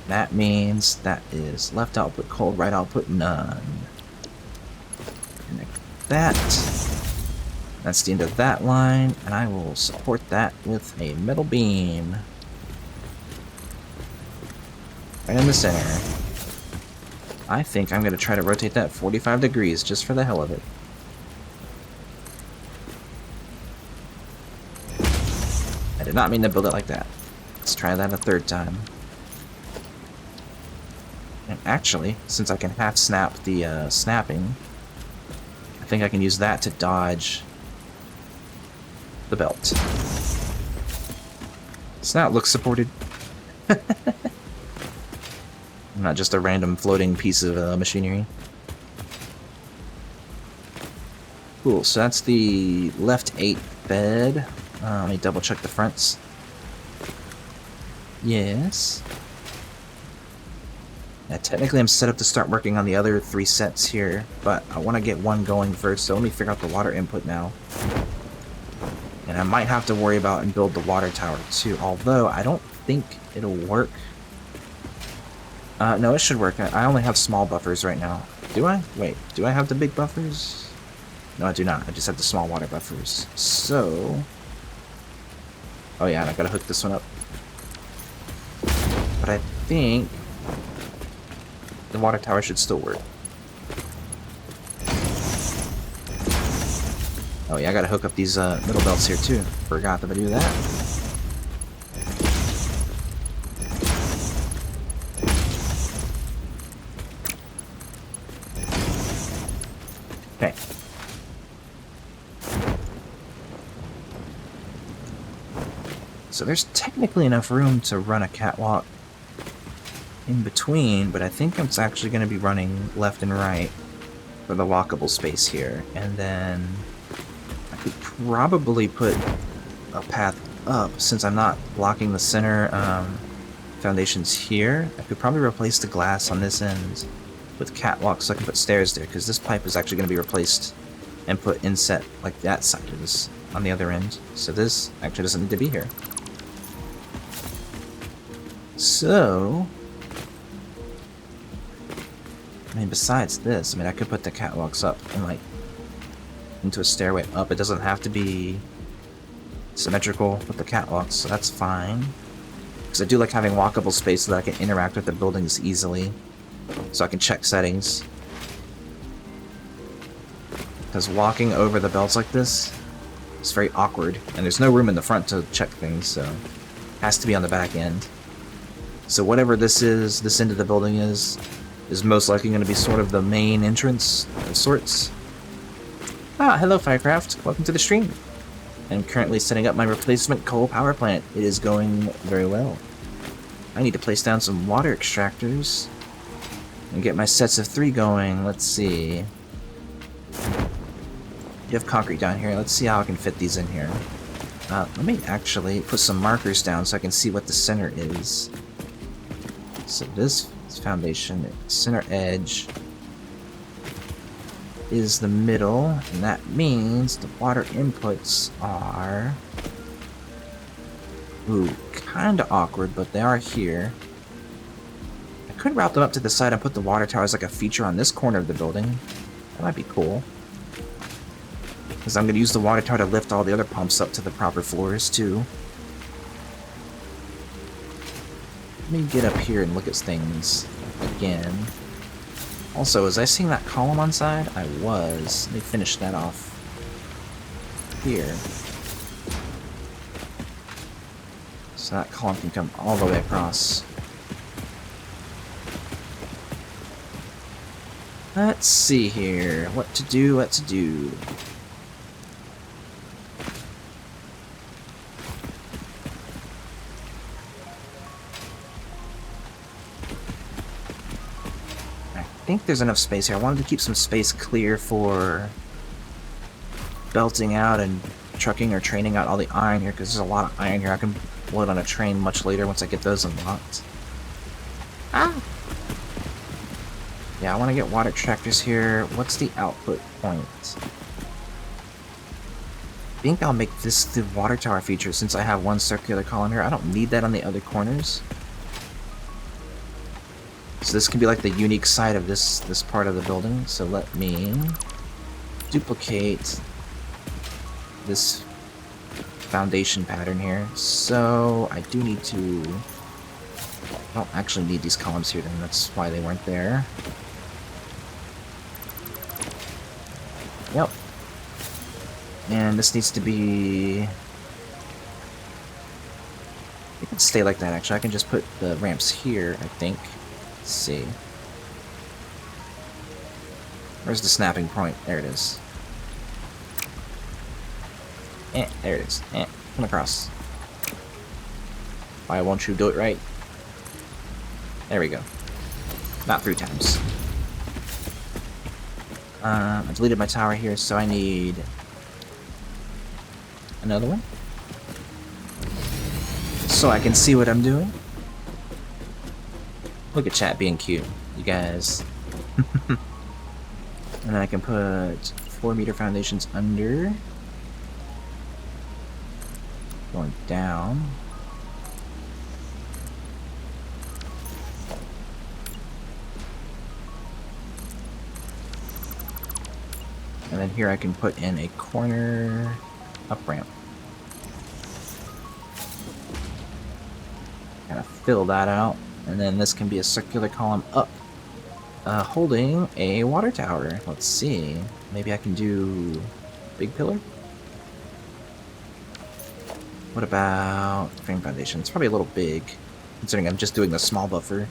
That means that is left output cold, right output none. Connect that. That's the end of that line, and I will support that with a metal beam. Right in the center. I think I'm going to try to rotate that 45 degrees just for the hell of it. I did not mean to build it like that. Let's try that a third time. And actually, since I can half snap the snapping, I think I can use that to dodge the belt. So now it looks supported. Not just a random floating piece of machinery. Cool, so that's the left 8 bed. Let me double check the fronts. Yes. Yeah, technically I'm set up to start working on the other 3 sets here, but I want to get one going first, so let me figure out the water input now. And I might have to worry about and build the water tower too, although I don't think it'll work. No, it should work. I only have small buffers right now. Do I? Wait, do I have the big buffers? No, I do not. I just have the small water buffers. So... oh yeah, and I gotta hook this one up. But I think the water tower should still work. Oh yeah, I gotta hook up these middle belts here too. Forgot that I do that. Okay. So there's technically enough room to run a catwalk in between, but I think it's actually going to be running left and right for the walkable space here. And then I could probably put a path up, since I'm not blocking the center foundations here. I could probably replace the glass on this end with catwalks so I can put stairs there, because this pipe is actually going to be replaced and put inset like that side of this on the other end. So this actually doesn't need to be here. So, I mean, besides this, I mean, I could put the catwalks up and like into a stairway up. It doesn't have to be symmetrical with the catwalks, so that's fine. Because I do like having walkable space so that I can interact with the buildings easily. So I can check settings. Because walking over the belts like this is very awkward, and there's no room in the front to check things, so it has to be on the back end. So whatever this is, this end of the building is most likely going to be sort of the main entrance of sorts. Ah, hello Firecraft, welcome to the stream. I'm currently setting up my replacement coal power plant. It is going very well. I need to place down some water extractors and get my sets of 3 going. Let's see. You have concrete down here. Let's see how I can fit these in here. Let me actually put some markers down so I can see what the center is. So this foundation, center edge, is the middle, and that means the water inputs are... ooh, kinda awkward, but they are here. I could route them up to the side and put the water tower as like a feature on this corner of the building. That might be cool. Because I'm going to use the water tower to lift all the other pumps up to the proper floors, too. Let me get up here and look at things again. Also, was I seeing that column on side? I was. Let me finish that off here. So that column can come all the way across. Let's see here. What to do, what to do. I think there's enough space here. I wanted to keep some space clear for belting out and trucking or training out all the iron here, because there's a lot of iron here. I can load on a train much later once I get those unlocked. Ah! Yeah, I want to get water tractors here. What's the output point? think I'll make this the water tower feature since I have one circular column here. I don't need that on the other corners. So this can be like the unique side of this part of the building. So let me duplicate this foundation pattern here. So I do need to... I don't actually need these columns here, then that's why they weren't there. Yep. And this needs to be... It can stay like that, actually. I can just put the ramps here, I think. Let's see. Where's the snapping point? There it is. There it is. Come across. Why won't you do it right? There we go. Not 3 times. I deleted my tower here, so I need another one. So I can see what I'm doing. Look at chat being cute, you guys. And then I can put 4-meter foundations under. Going down. And then here I can put in a corner up ramp. Kind of fill that out. And then this can be a circular column up, holding a water tower. Let's see. Maybe I can do big pillar? What about frame foundation? It's probably a little big, considering I'm just doing the small buffer.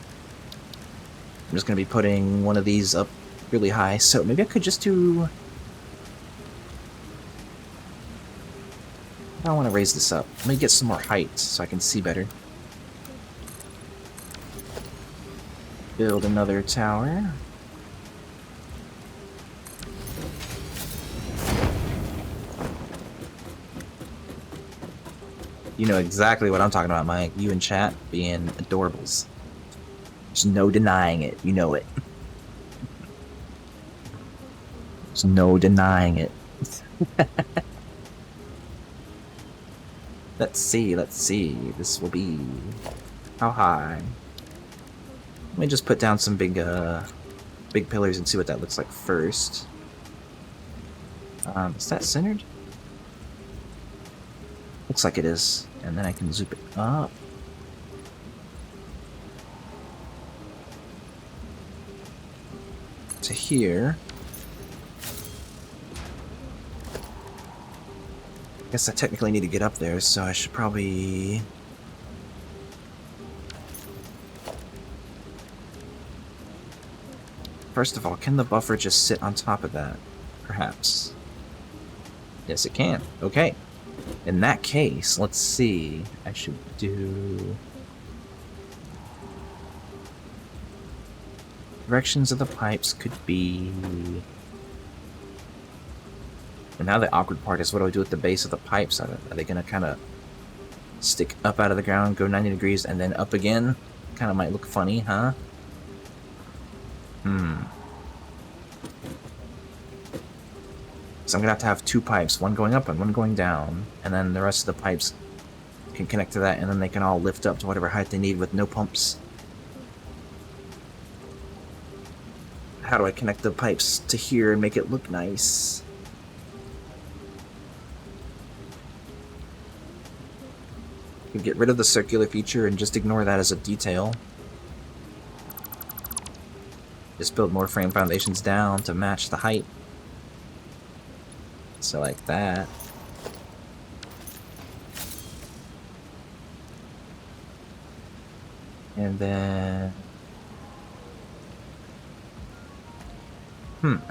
I'm just going to be putting one of these up really high, so maybe I could just do... I don't want to raise this up. Let me get some more height so I can see better. Build another tower. You know exactly what I'm talking about, Mike. You and chat being adorables. There's no denying it. You know it. There's no denying it. Let's see, let's see. This will be... How high? Let me just put down some big pillars and see what that looks like first. Is that centered? Looks like it is. And then I can zoom it up. To here. Guess I technically need to get up there, so I should probably... First of all, can the buffer just sit on top of that? Perhaps. Yes, it can. Okay. In that case, let's see. I should do... Directions of the pipes could be... And now the awkward part is what do I do with the base of the pipes? Are they going to kind of stick up out of the ground, go 90 degrees, and then up again? Kind of might look funny, huh? So I'm going to have 2 pipes, one going up and one going down, and then the rest of the pipes can connect to that, and then they can all lift up to whatever height they need with no pumps. How do I connect the pipes to here and make it look nice? You can get rid of the circular feature and just ignore that as a detail. Just build more frame foundations down to match the height. So like that. And then...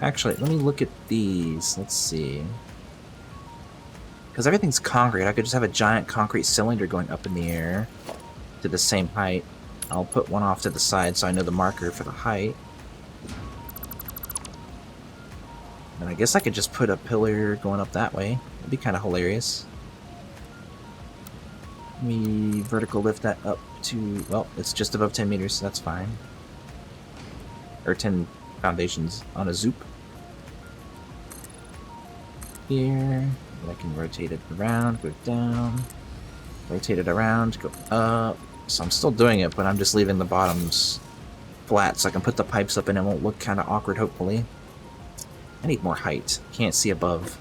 actually, let me look at these. Let's see. Because everything's concrete. I could just have a giant concrete cylinder going up in the air to the same height. I'll put one off to the side so I know the marker for the height. And I guess I could just put a pillar going up that way. It'd be kind of hilarious. Let me vertical lift that up to... Well, it's just above 10 meters, so that's fine. Or 10 foundations on a zoop. Here. And I can rotate it around, go down, rotate it around, go up. So I'm still doing it, but I'm just leaving the bottoms flat so I can put the pipes up and it won't look kind of awkward, hopefully. I need more height. Can't see above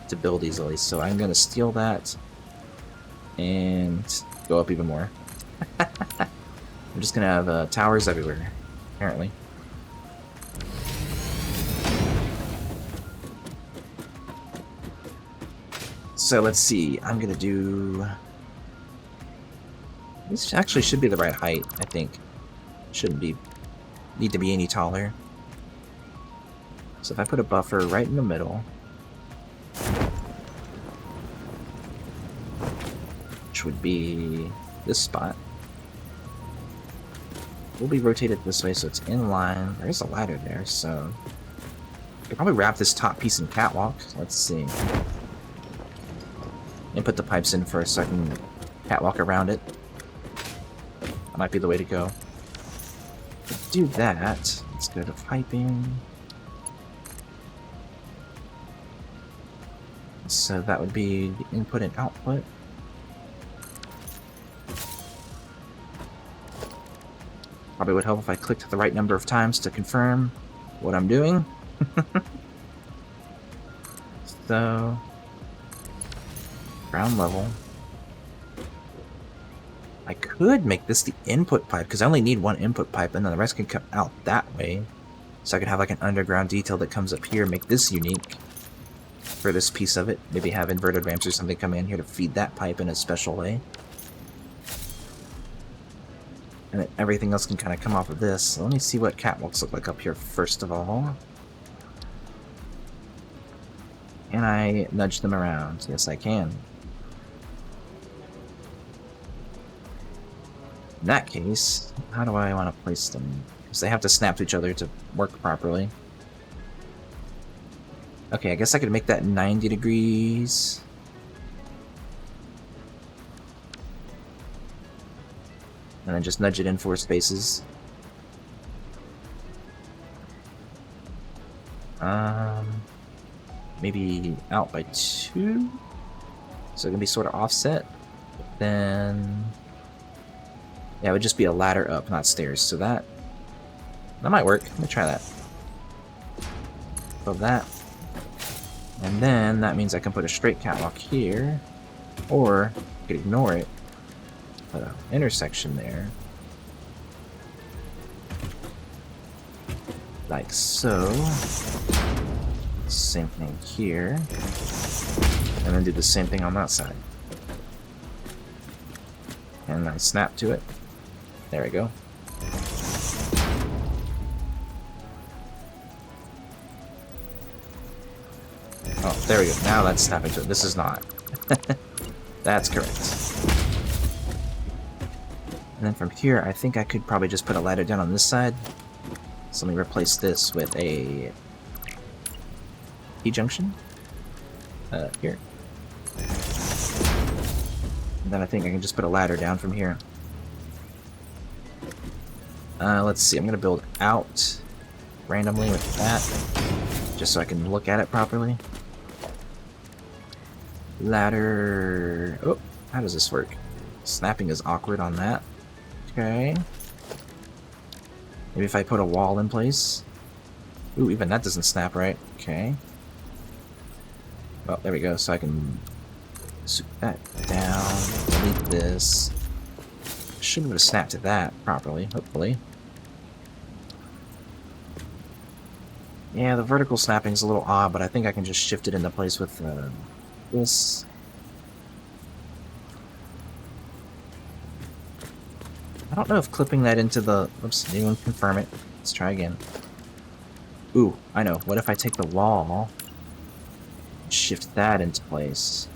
to build easily, so I'm going to steal that and go up even more. I'm just going to have towers everywhere, apparently. So let's see, I'm going to do... This actually should be the right height, I think. Shouldn't need to be any taller. So if I put a buffer right in the middle, which would be this spot, we'll be rotated this way so it's in line. There is a ladder there, so I could probably wrap this top piece in catwalk. Let's see. And put the pipes in first so I can catwalk around it. That might be the way to go. To do that, let's go to piping. So that would be the input and output. Probably would help if I clicked the right number of times to confirm what I'm doing. So, ground level. I could make this the input pipe, because I only need one input pipe, and then the rest can come out that way. So I could have like an underground detail that comes up here, make this unique for this piece of it. Maybe have inverted ramps or something come in here to feed that pipe in a special way. And then everything else can kind of come off of this. So let me see what catwalks look like up here first of all. Can I nudge them around? Yes, I can. In that case, how do I want to place them? Because they have to snap to each other to work properly. Okay, I guess I could make that 90 degrees. And then just nudge it in 4 spaces. Maybe out by 2? So it can be sort of offset. Then... yeah, it would just be a ladder up, not stairs. So that might work. Let me try that. Above that. And then that means I can put a straight catwalk here. Or I could ignore it. Put an intersection there. Like so. Same thing here. And then do the same thing on that side. And then snap to it. There we go. Oh, there we go. Now let's snap into it. This is not. That's correct. And then from here, I think I could probably just put a ladder down on this side. So let me replace this with a T-junction. Here. And then I think I can just put a ladder down from here. Let's see, I'm gonna build out randomly with that, just so I can look at it properly. Ladder... oh, how does this work? Snapping is awkward on that. Okay. Maybe if I put a wall in place. Ooh, even that doesn't snap right. Okay. Well, there we go, so I can soup that down, delete this. Should be able to snap to that properly, hopefully. Yeah, the vertical snapping is a little odd, but I think I can just shift it into place with this. I don't know if clipping that into the... oops, didn't confirm it. Let's try again. Ooh, I know. What if I take the wall and shift that into place?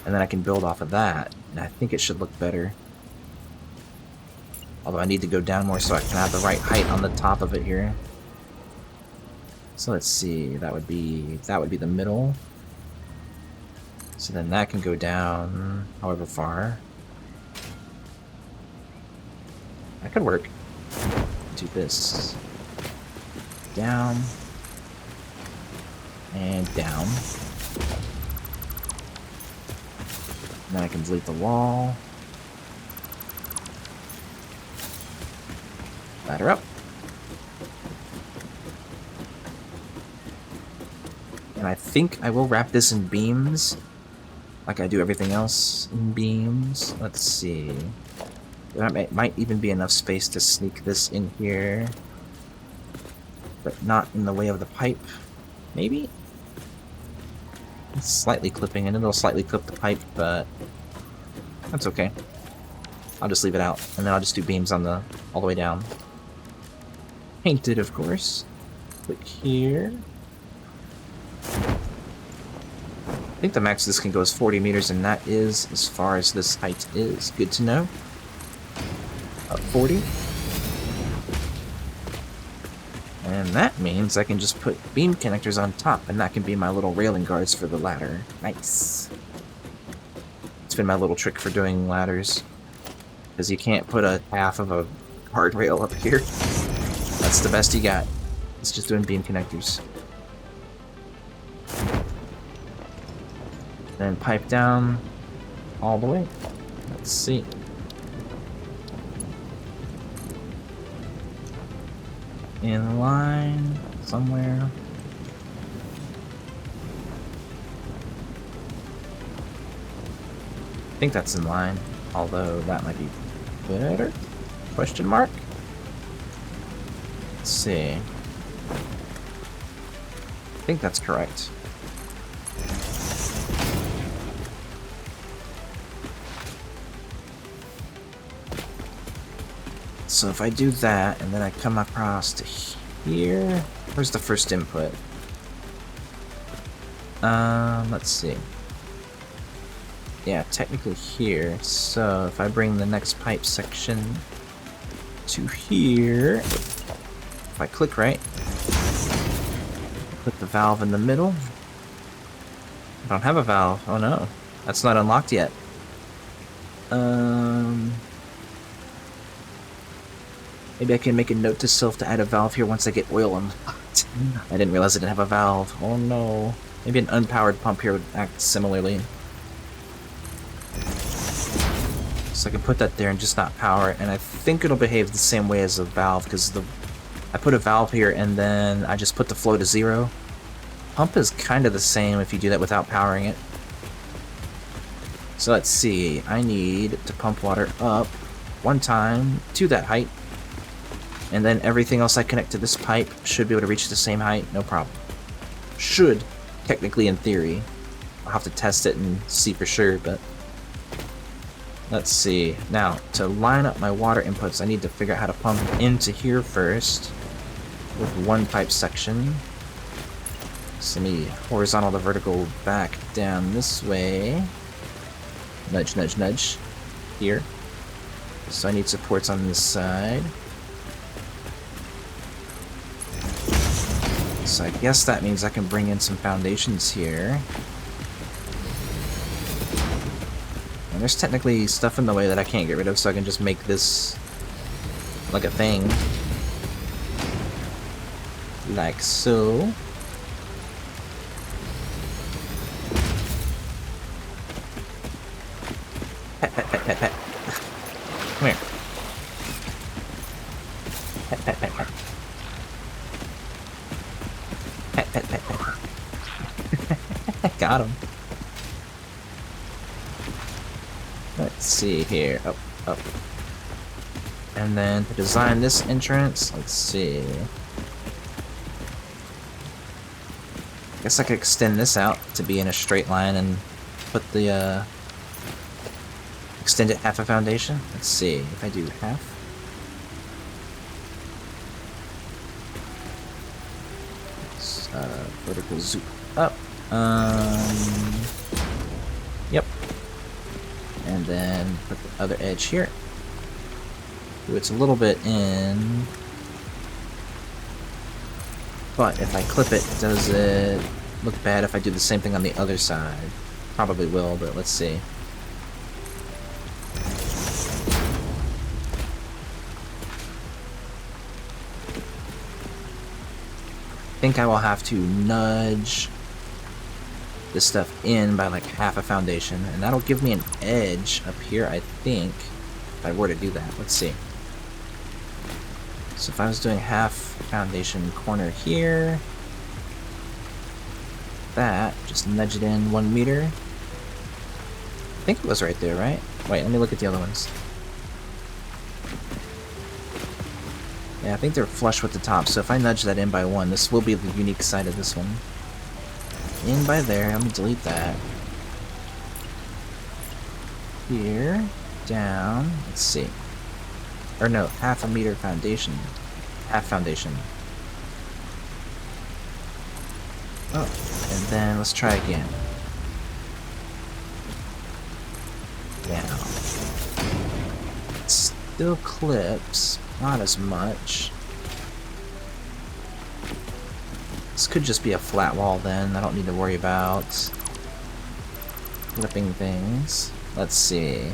And then I can build off of that, and I think it should look better. Although I need to go down more so I can have the right height on the top of it here. So let's see, that would be the middle. So then that can go down however far. That could work. Do this. down. And down. And then I can delete the wall. Ladder up. And I think I will wrap this in beams, like I do everything else in beams. Let's see. There might even be enough space to sneak this in here, but not in the way of the pipe. Maybe? It's slightly clipping, and it'll slightly clip the pipe, but that's okay. I'll just leave it out, and then I'll just do beams on the all the way down. Painted, of course. Click here. I think the max this can go is 40 meters, and that is as far as this height is. Good to know. Up 40. And that means I can just put beam connectors on top, and that can be my little railing guards for the ladder. Nice. It's been my little trick for doing ladders, because you can't put a half of a guardrail up here. That's the best you got. It's just doing beam connectors. Then pipe down all the way. Let's see. In line somewhere. I think that's in line, although that might be better? Question mark? Let's see. I think that's correct. So if I do that, and then I come across to here, where's the first input? Let's see. Yeah, technically here. So if I bring the next pipe section to here, if I click right, put the valve in the middle. I don't have a valve. Oh no, that's not unlocked yet. Maybe I can make a note to self to add a valve here once I get oil unlocked. I didn't realize I didn't have a valve. Oh no. Maybe an unpowered pump here would act similarly. So I can put that there and just not power it, and I think it'll behave the same way as a valve, because I put a valve here and then I just put the flow to 0. Pump is kind of the same if you do that without powering it. So let's see, I need to pump water up one time to that height, and then everything else I connect to this pipe should be able to reach the same height, no problem. Should, technically in theory. I'll have to test it and see for sure, but let's see. Now, to line up my water inputs, I need to figure out how to pump into here first with one pipe section. So let me horizontal to vertical back down this way. Nudge, nudge, nudge. Here. So I need supports on this side. So I guess that means I can bring in some foundations here. And there's technically stuff in the way that I can't get rid of, so I can just make this like a thing. Like so. Pet, pet, pet, pet, pet. Come here. Pet, pet, pet, pet. Pet, pet, pet, pet. Got him. Let's see here. Up, up. And then to design this entrance, let's see. Guess I could extend this out to be in a straight line and put the extend it half a foundation. Let's see if I do half. Vertical zoom up. Yep. And then put the other edge here. Ooh, it's a little bit in. But if I clip it, does it look bad if I do the same thing on the other side? Probably will, but let's see. think I will have to nudge this stuff in by like half a foundation, and that'll give me an edge up here, I think, if I were to do that. Let's see. So if I was doing half foundation corner here, that, just nudge it in 1 meter. I think it was right there, right? Wait, let me look at the other ones. Yeah, I think they're flush with the top, so if I nudge that in by 1, this will be the unique side of this one. In by there, let me delete that. Here, down, let's see. Or no, half a meter foundation. Half foundation. Oh, and then let's try again. Down. It still clips, not as much. This could just be a flat wall then, I don't need to worry about clipping things. Let's see.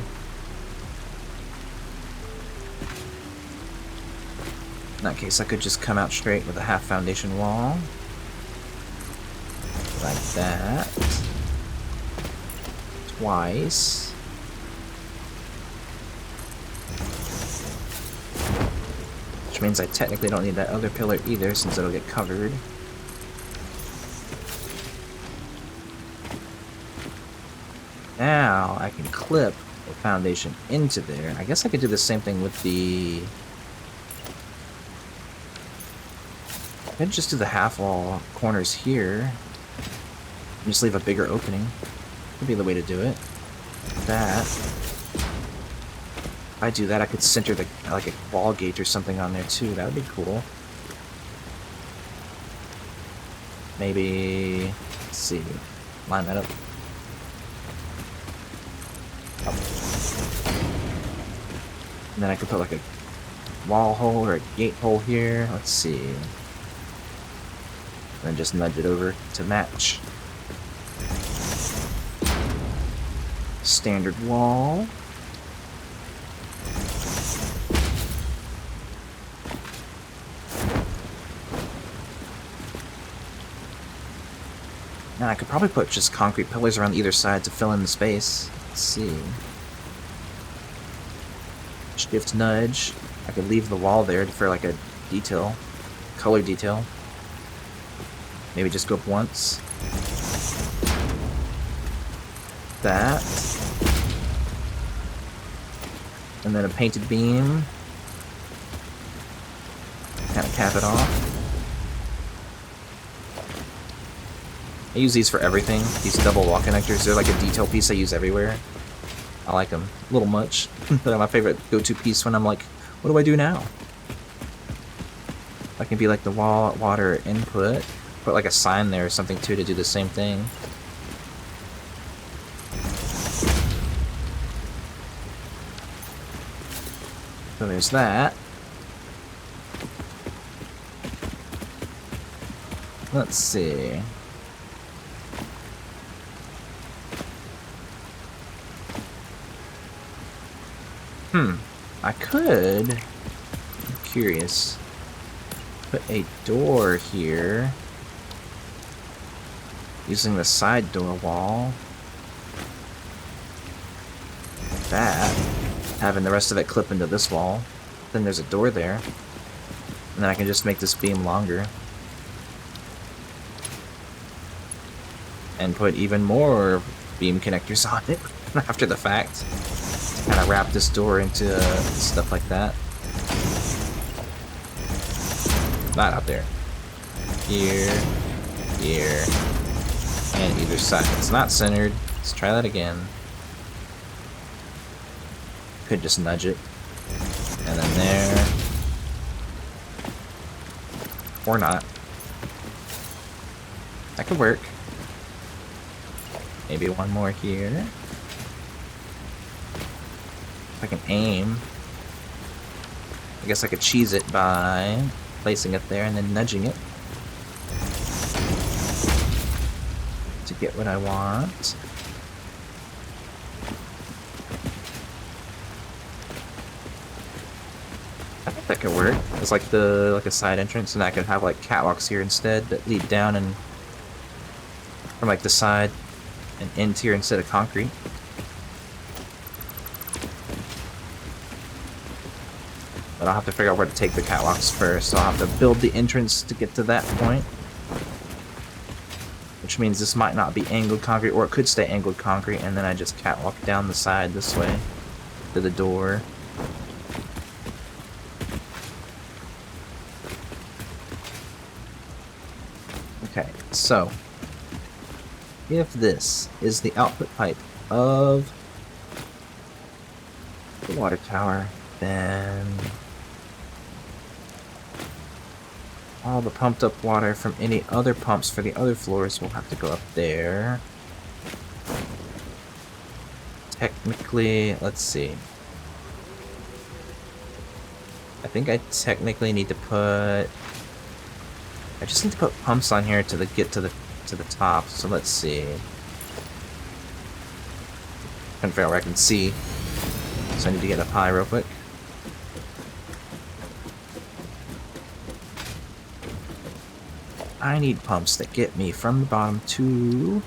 In that case, I could just come out straight with a half foundation wall. Like that. Twice. Which means I technically don't need that other pillar either, since it'll get covered. Now I can clip the foundation into there. I guess I could do the same thing with the... I could just do the half wall corners here. And just leave a bigger opening. Would be the way to do it. That. If I do that, I could center the like a wall gate or something on there too. That would be cool. Maybe, let's see, line that up. And then I could put like a wall hole or a gate hole here. Let's see. And then just nudge it over to match. Standard wall. Now I could probably put just concrete pillars around either side to fill in the space. Let's see. Shift nudge. I could leave the wall there for like a detail, color detail. Maybe just go up once. That. And then a painted beam. Kind of cap it off. I use these for everything. These double wall connectors, they're like a detail piece I use everywhere. I like them. A little much. They're my favorite go-to piece when I'm like, what do I do now? I can be like the wall water input. Put like a sign there or something too to do the same thing. So there's that. Let's see. I could, I'm curious, put a door here using the side door wall. That, having the rest of it clip into this wall. Then there's a door there. And then I can just make this beam longer. And put even more beam connectors on it after the fact. Kind of wrap this door into stuff like that. Not out there. Here, here, and either side. It's not centered. Let's try that again. Could just nudge it. And then there. Or not. That could work. Maybe one more here. If I can aim. I guess I could cheese it by placing it there and then nudging it to get what I want. I think That could work. It's like a side entrance, and I could have like catwalks here instead that lead down and from like the side and into here instead of concrete. But I'll have to figure out where to take the catwalks first, so I'll have to build the entrance to get to that point. Which means this might not be angled concrete, or it could stay angled concrete, and then I just catwalk down the side this way to the door. Okay, so if this is the output pipe of the water tower, then all the pumped up water from any other pumps for the other floors will have to go up there. Technically, let's see. I think I technically need to put... I just need to put pumps on here to get to the top. So let's see. Trying to figure out where I can see. So I need to get up high real quick. I need pumps that get me from the bottom to...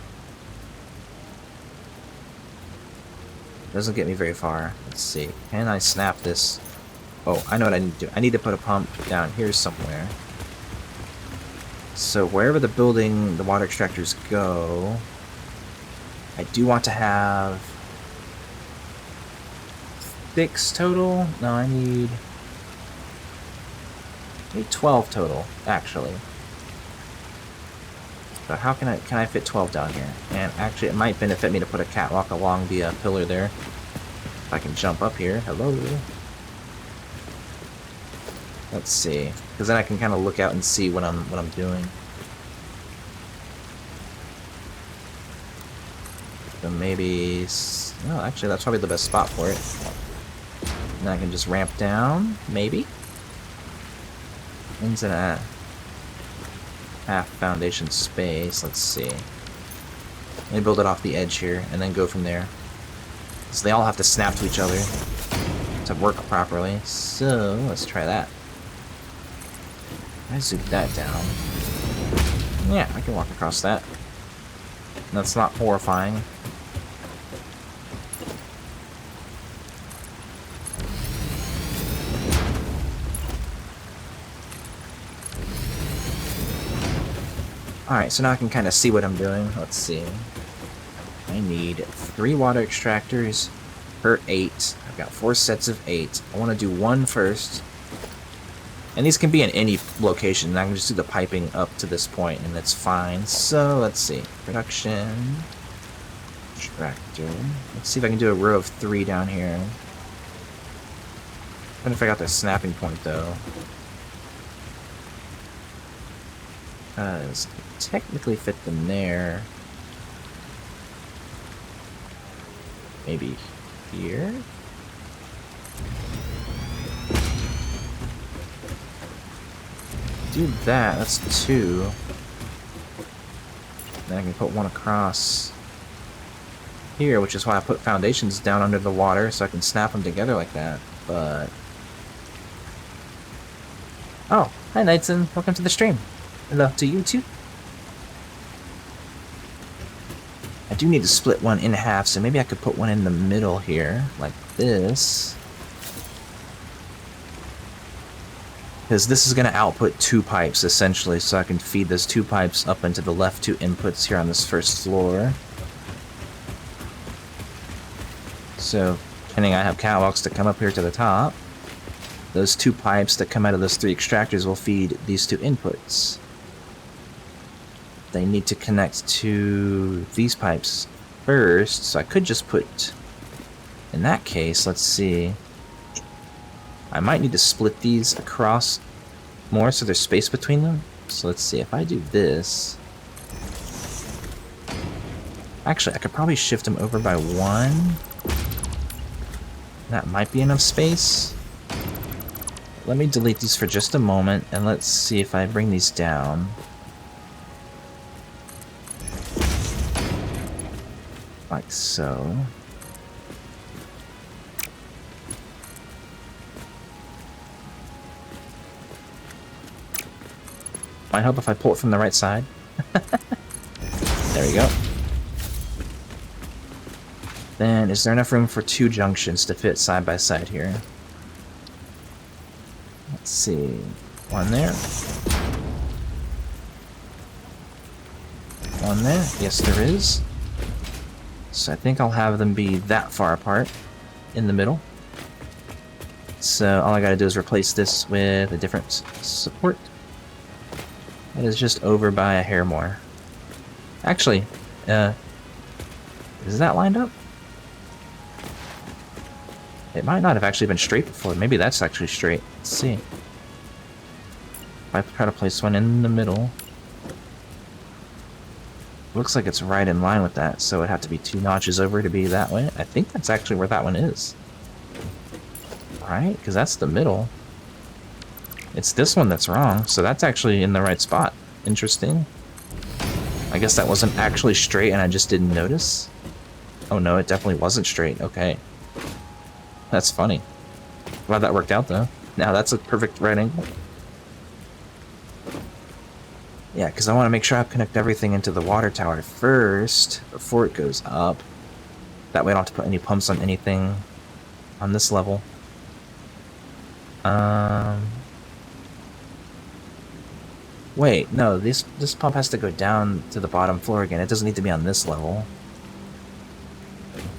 Doesn't get me very far. Let's see. Can I snap this? Oh, I know what I need to do. I need to put a pump down here somewhere. So wherever the building, the water extractors go, I do want to have 6 total. No, I need 12 total, actually. So how can I fit 12 down here? And actually, it might benefit me to put a catwalk along the pillar there. If I can jump up here. Hello. Let's see, because then I can kind of look out and see what I'm doing. So maybe, no, actually that's probably the best spot for it. And I can just ramp down, maybe. Into that half foundation space. Let's see. Let me build it off the edge here, and then go from there. So they all have to snap to each other to work properly. So let's try that. I zoom that down. Yeah, I can walk across that. That's not horrifying. Alright, so now I can kind of see what I'm doing. Let's see. I need 3 water extractors per 8. I've got 4 sets of 8. I want to do 1 first. And these can be in any location, and I can just do the piping up to this point, and that's fine. So, let's see. Production. Extractor. Let's see if I can do a row of 3 down here. I'm trying to figure out the snapping point, though. Because I could technically fit them there. Maybe here? Do that, that's 2. Then I can put 1 across here, which is why I put foundations down under the water, so I can snap them together like that, but... Oh, hi Knightson, welcome to the stream. Hello to you too. I do need to split 1 in half, so maybe I could put 1 in the middle here, like this. Because this is going to output 2 pipes, essentially, so I can feed those 2 pipes up into the left 2 inputs here on this first floor. So, depending, I have catwalks to come up here to the top. Those 2 pipes that come out of those 3 extractors will feed these 2 inputs. They need to connect to these pipes first, so I could just put... In that case, let's see... I might need to split these across more so there's space between them. So let's see, if I do this... Actually, I could probably shift them over by 1. That might be enough space. Let me delete these for just a moment, and let's see if I bring these down. Like so. Might help if I pull it from the right side. There we go. Then, is there enough room for 2 junctions to fit side by side here? Let's see. One there. One there. Yes, there is. So I think I'll have them be that far apart in the middle. So all I gotta do is replace this with a different support. That is just over by a hair more. Actually, is that lined up? It might not have actually been straight before. Maybe that's actually straight. Let's see. If I try to place one in the middle. Looks like it's right in line with that, so it'd have to be 2 notches over to be that way. I think that's actually where that one is. Right? Because that's the middle. It's this one that's wrong, so that's actually in the right spot. Interesting. I guess that wasn't actually straight and I just didn't notice. Oh no, it definitely wasn't straight. Okay. That's funny. Glad that worked out though. Now that's a perfect right angle. Yeah, because I want to make sure I connect everything into the water tower first before it goes up. That way I don't have to put any pumps on anything on this level. Wait, no, this pump has to go down to the bottom floor again. It doesn't need to be on this level.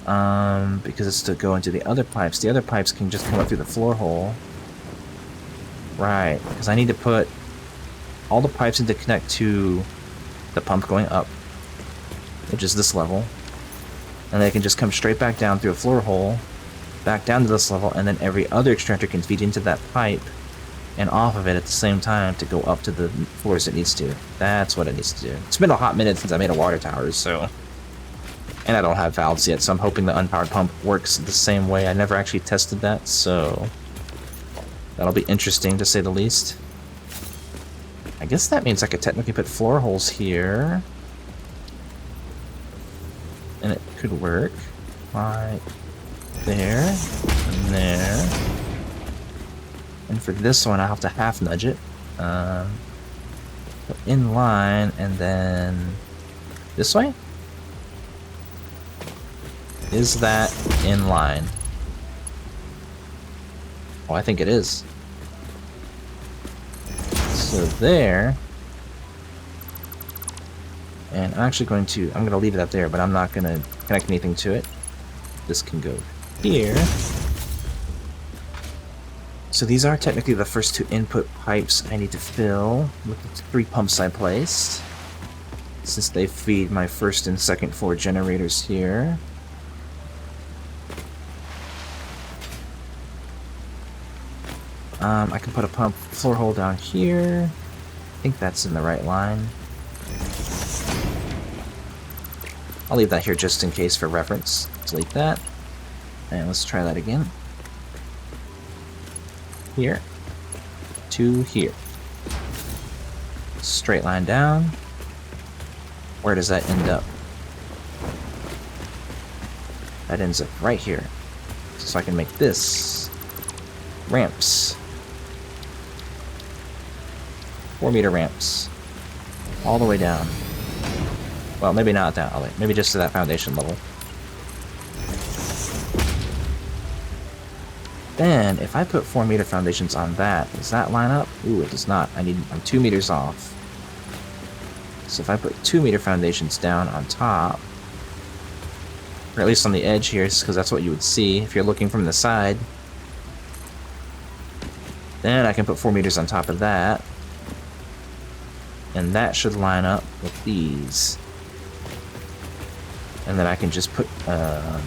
Because it's to go into the other pipes. The other pipes can just come up through the floor hole. Right, because I need to put all the pipes in to connect to the pump going up, which is this level. And they can just come straight back down through a floor hole, back down to this level, and then every other extractor can feed into that pipe and off of it at the same time to go up to the floors it needs to. That's what it needs to do. It's been a hot minute since I made a water tower, so... And I don't have valves yet, so I'm hoping the unpowered pump works the same way. I never actually tested that, so... That'll be interesting, to say the least. I guess that means I could technically put floor holes here. And it could work. Right there. And there. And for this one, I have to half nudge it. In line, and then... This way? Is that in line? Oh, I think it is. So there. And I'm actually going to... I'm going to leave it up there, but I'm not going to connect anything to it. This can go here. So these are technically the first 2 input pipes I need to fill with the 3 pumps I placed, since they feed my first and second 4 generators here. I can put a pump floor hole down here. I think that's in the right line. I'll leave that here just in case for reference. Delete that. And let's try that again. Here. To here. Straight line down. Where does that end up? That ends up right here. So I can make this ramps. 4-meter ramps. All the way down. Well, maybe not down all the way. Maybe just to that foundation level. Then, if I put 4-meter foundations on that, does that line up? Ooh, it does not. I'm 2 meters off. So if I put 2-meter foundations down on top, or at least on the edge here, because that's what you would see if you're looking from the side, then I can put 4 meters on top of that, and that should line up with these. And then I can just put, I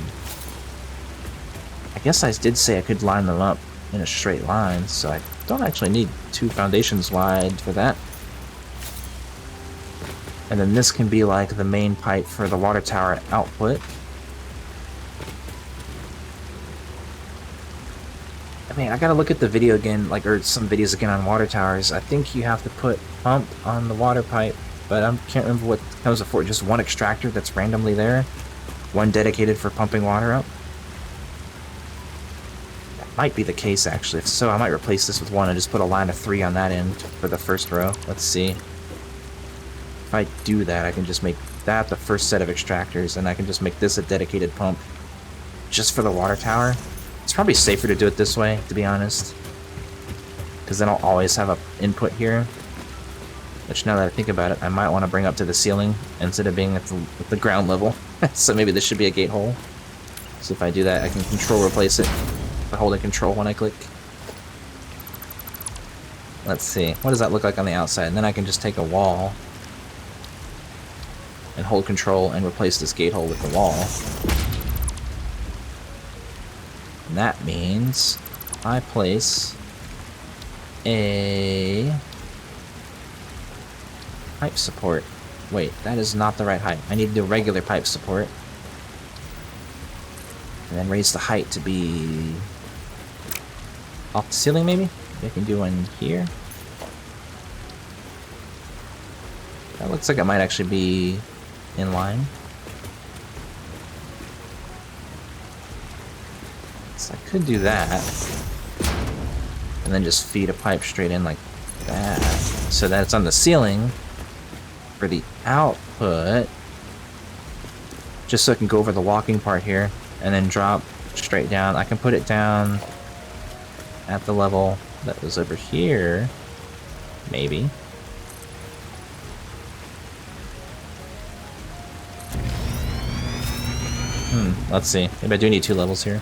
guess I did say I could line them up in a straight line, so I don't actually need 2 foundations wide for that. And then this can be like the main pipe for the water tower output. I mean, I gotta look at the video again, or some videos again on water towers. I think you have to put pump on the water pipe, but I can't remember what comes before. Just one extractor that's randomly there. One dedicated for pumping water up. That might be the case, actually. If so, I might replace this with one and just put a line of 3 on that end for the first row. Let's see. If I do that, I can just make that the first set of extractors, and I can just make this a dedicated pump just for the water tower. It's probably safer to do it this way, to be honest, because then I'll always have an input here, which now that I think about it, I might want to bring up to the ceiling instead of being at the ground level. So maybe this should be a gate hole. So if I do that, I can control replace it by holding control when I click. Let's see, what does that look like on the outside? And then I can just take a wall and hold control and replace this gate hole with the wall. And that means I place a pipe support. Wait, that is not the right height. I need to do regular pipe support. And then raise the height to be off the ceiling, maybe? I can do one here. That looks like it might actually be in line. So I could do that. And then just feed a pipe straight in like that. So that it's on the ceiling for the output. Just so it can go over the walking part here and then drop straight down. I can put it down at the level that was over here. Maybe. Let's see. Maybe I do need 2 levels here.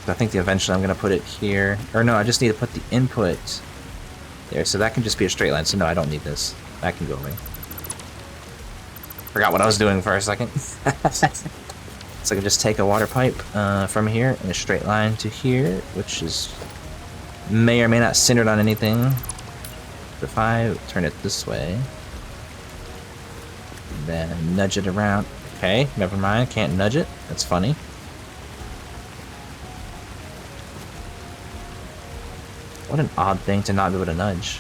I think eventually I'm going to put it here. Or no, I just need to put the input there. So that can just be a straight line. So no, I don't need this. That can go away. Forgot what I was doing for a second. So I can just take a water pipe from here in a straight line to here, which is may or may not centered on anything. If I turn it this way, then nudge it around. Okay, never mind. Can't nudge it. That's funny. What an odd thing to not be able to nudge.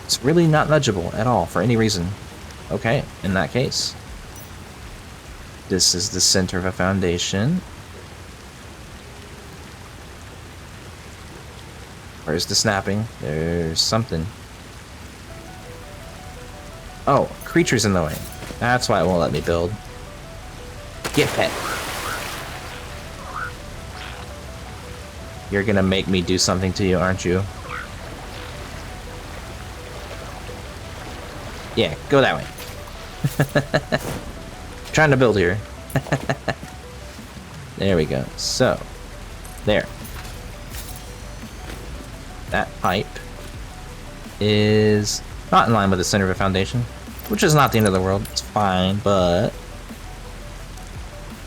It's really not nudgeable at all for any reason. Okay, in that case. This is the center of a foundation. Where's the snapping? There's something. Oh, creature's in the way. That's why it won't let me build. Get pet. You're gonna make me do something to you, aren't you? Yeah, go that way. Trying to build here. There we go. So, there. That pipe is not in line with the center of a foundation, which is not the end of the world. It's fine, but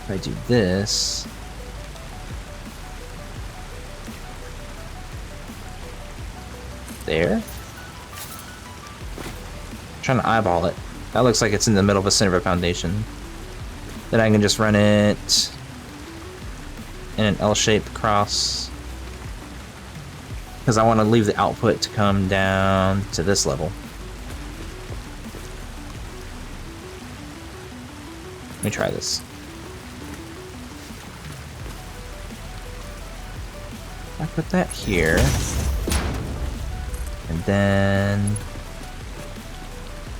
if I do this, there. I'm trying to eyeball it. That looks like it's in the middle of a center of a foundation. Then I can just run it in an L-shape across. Because I want to leave the output to come down to this level. Let me try this. I put that here. And then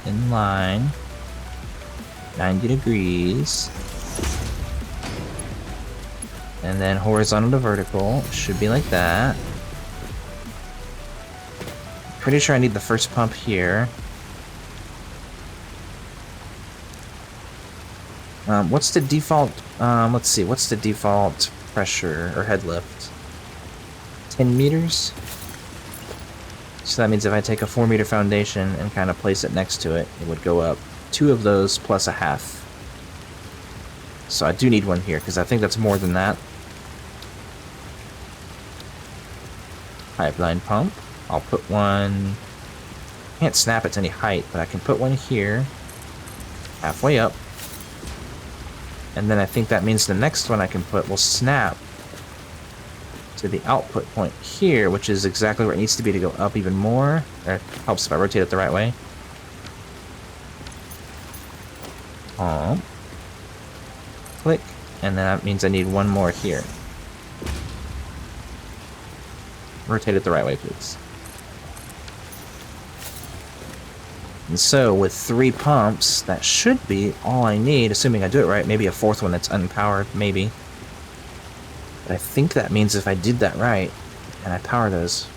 in line 90 degrees. And then horizontal to vertical. Should be like that. Pretty sure I need the first pump here. What's the default, let's see, what's the default pressure or head lift? 10 meters? So that means if I take a 4-meter foundation and kind of place it next to it, it would go up 2 of those plus a half. So I do need one here, because I think that's more than that. Pipeline pump. I'll put one... Can't snap it to any height, but I can put one here. Halfway up. And then I think that means the next one I can put will snap to the output point here, which is exactly where it needs to be to go up even more. Or it helps if I rotate it the right way. Click. and then that means I need one more here. Rotate it the right way, please. And so, with 3 pumps, that should be all I need, assuming I do it right. Maybe a 4th one that's unpowered, maybe. But I think that means if I did that right, and I power those,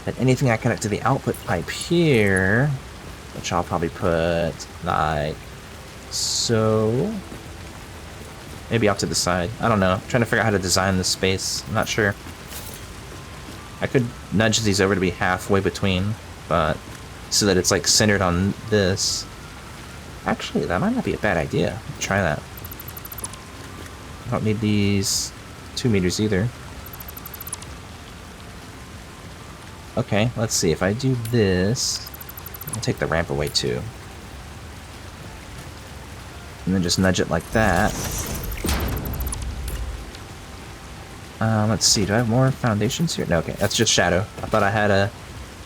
that anything I connect to the output pipe here, which I'll probably put like so, maybe off to the side. I don't know. I'm trying to figure out how to design this space. I'm not sure. I could nudge these over to be halfway between, but so that it's like centered on this. Actually, that might not be a bad idea. Try that. I don't need these 2 meters either. Okay, let's see. If I do this, I'll take the ramp away too. And then just nudge it like that. Let's see. Do I have more foundations here? No, okay. That's just shadow. I thought I had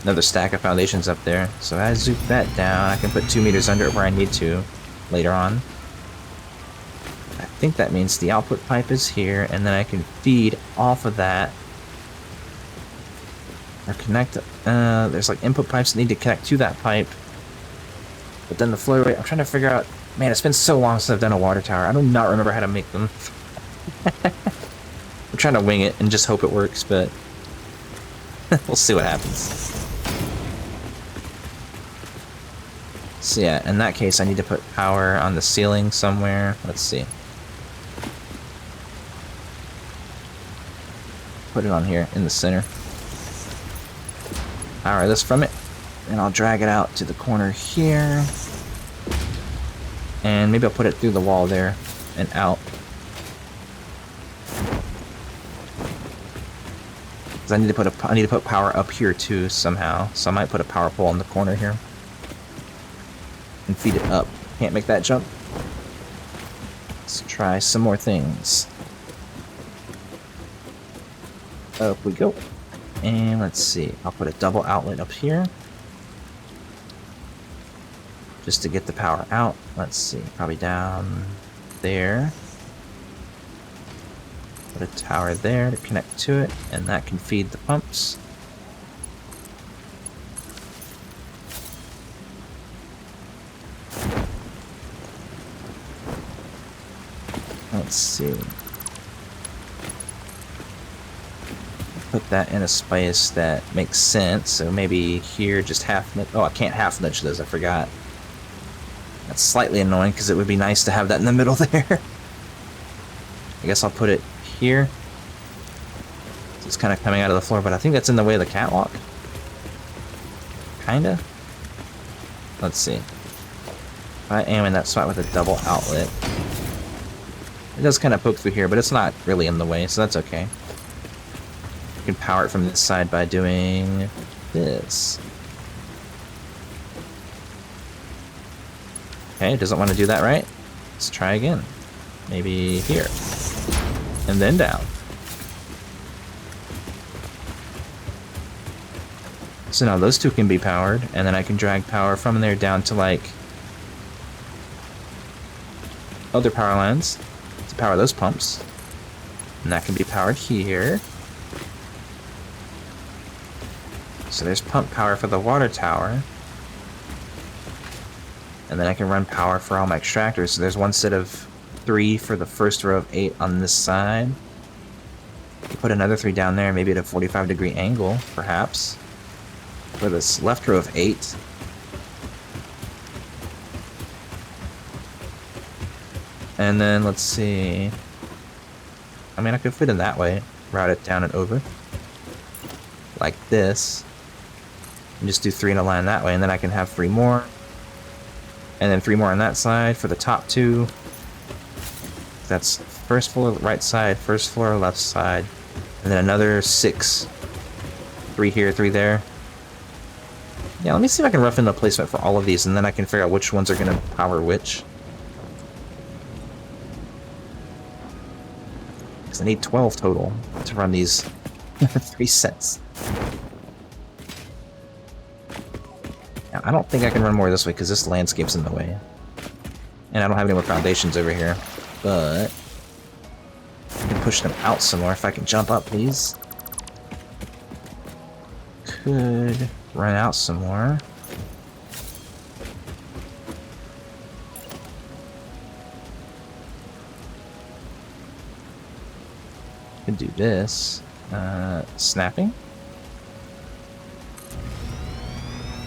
another stack of foundations up there. So if I zoom that down, I can put 2 meters under it where I need to later on. I think that means the output pipe is here, and then I can feed off of that. Or connect, there's like input pipes that need to connect to that pipe. But then the flow rate, I'm trying to figure out, man, it's been so long since I've done a water tower. I do not remember how to make them. I'm trying to wing it and just hope it works, but we'll see what happens. So yeah, in that case, I need to put power on the ceiling somewhere. Let's see. Put it on here in the center. Power this from it, and I'll drag it out to the corner here. And maybe I'll put it through the wall there and out. Because I need to put power up here too somehow. So I might put a power pole in the corner here. And feed it up. Can't make that jump. Let's try some more things. Up we go. And let's see, I'll put a double outlet up here. Just to get the power out. Let's see, probably down there. Put a tower there to connect to it, and that can feed the pumps. Let's see. Put that in a space that makes sense. So maybe here, just half. Oh, I can't half nudge those. I forgot. That's slightly annoying because it would be nice to have that in the middle there. I guess I'll put it here. So it's kind of coming out of the floor, but I think that's in the way of the catwalk. Kinda. Let's see. If I am in that spot with a double outlet, it does kind of poke through here, but it's not really in the way, so that's okay. You can power it from this side by doing this. Okay, it doesn't want to do that, right? Let's try again. Maybe here. And then down. So now those two can be powered, and then I can drag power from there down to like other power lines to power those pumps. And that can be powered here. So there's pump power for the water tower. And then I can run power for all my extractors. So there's one set of 3 for the first row of 8 on this side. Put another 3 down there, maybe at a 45-degree angle, perhaps. For this left row of 8. And then, let's see. I mean, I could fit in that way. Route it down and over. Like this. And just do 3 in a line that way, and then I can have 3 more. And then 3 more on that side for the top 2. That's first floor right side, first floor left side. And then another 6. 3 here, 3 there. Yeah, let me see if I can rough in the placement for all of these, and then I can figure out which ones are going to power which. Because I need 12 total to run these 3 sets. Now, I don't think I can run more this way because this landscape's in the way. And I don't have any more foundations over here. but I can push them out some more if I can jump up, please. Could run out some more. Could do this. Snapping.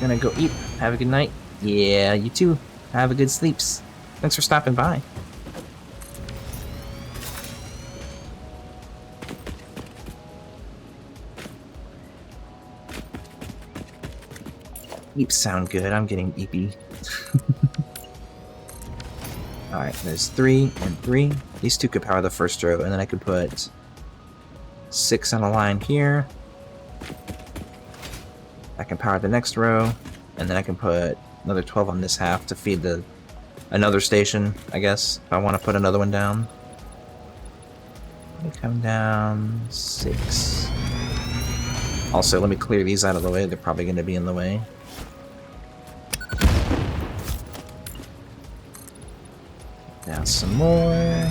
Gonna go eat. Have a good night. Yeah, you too. Have a good sleeps. Thanks for stopping by. Eeps sound good. I'm getting eepy. Alright, there's 3 and 3. These two could power the first row, and then I could put 6 on a line here. I can power the next row, and then I can put another 12 on this half to feed another station, I guess, if I want to put another one down. Let me come down 6. Also, let me clear these out of the way. They're probably going to be in the way. Down some more.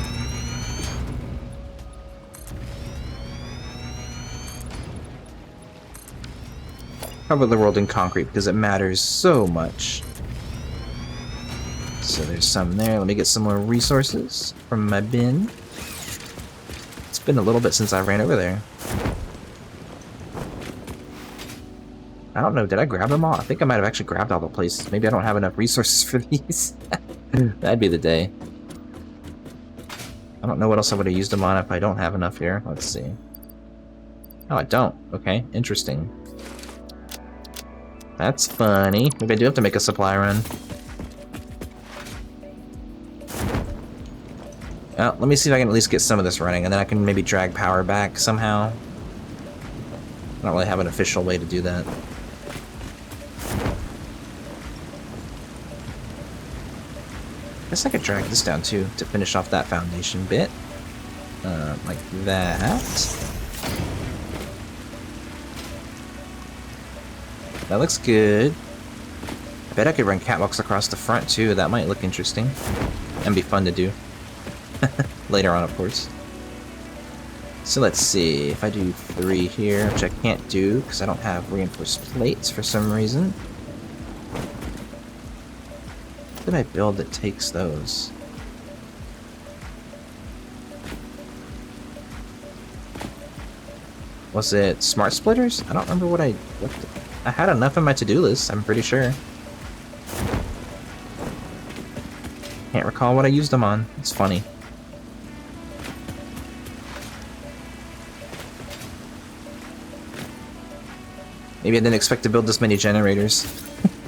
Cover the world in concrete because it matters so much. So there's some there. Let me get some more resources from my bin. It's been a little bit since I ran over there. I don't know, did I grab them all? I think I might have actually grabbed all the places. Maybe I don't have enough resources for these. That'd be the day. I don't know what else I would have used them on if I don't have enough here. Let's see. Oh, I don't. Okay, interesting. That's funny. Maybe I do have to make a supply run. Let me see if I can at least get some of this running, and then I can maybe drag power back somehow. I don't really have an official way to do that. I guess I could drag this down too to finish off that foundation bit. Like that. That looks good. I bet I could run catwalks across the front too. That might look interesting. And be fun to do. Later on, of course. So let's see. If I do 3 here, which I can't do because I don't have reinforced plates for some reason. What did I build that takes those? Was it smart splitters? I don't remember what I had enough in my to-do list, I'm pretty sure. Can't recall what I used them on. It's funny. Maybe I didn't expect to build this many generators.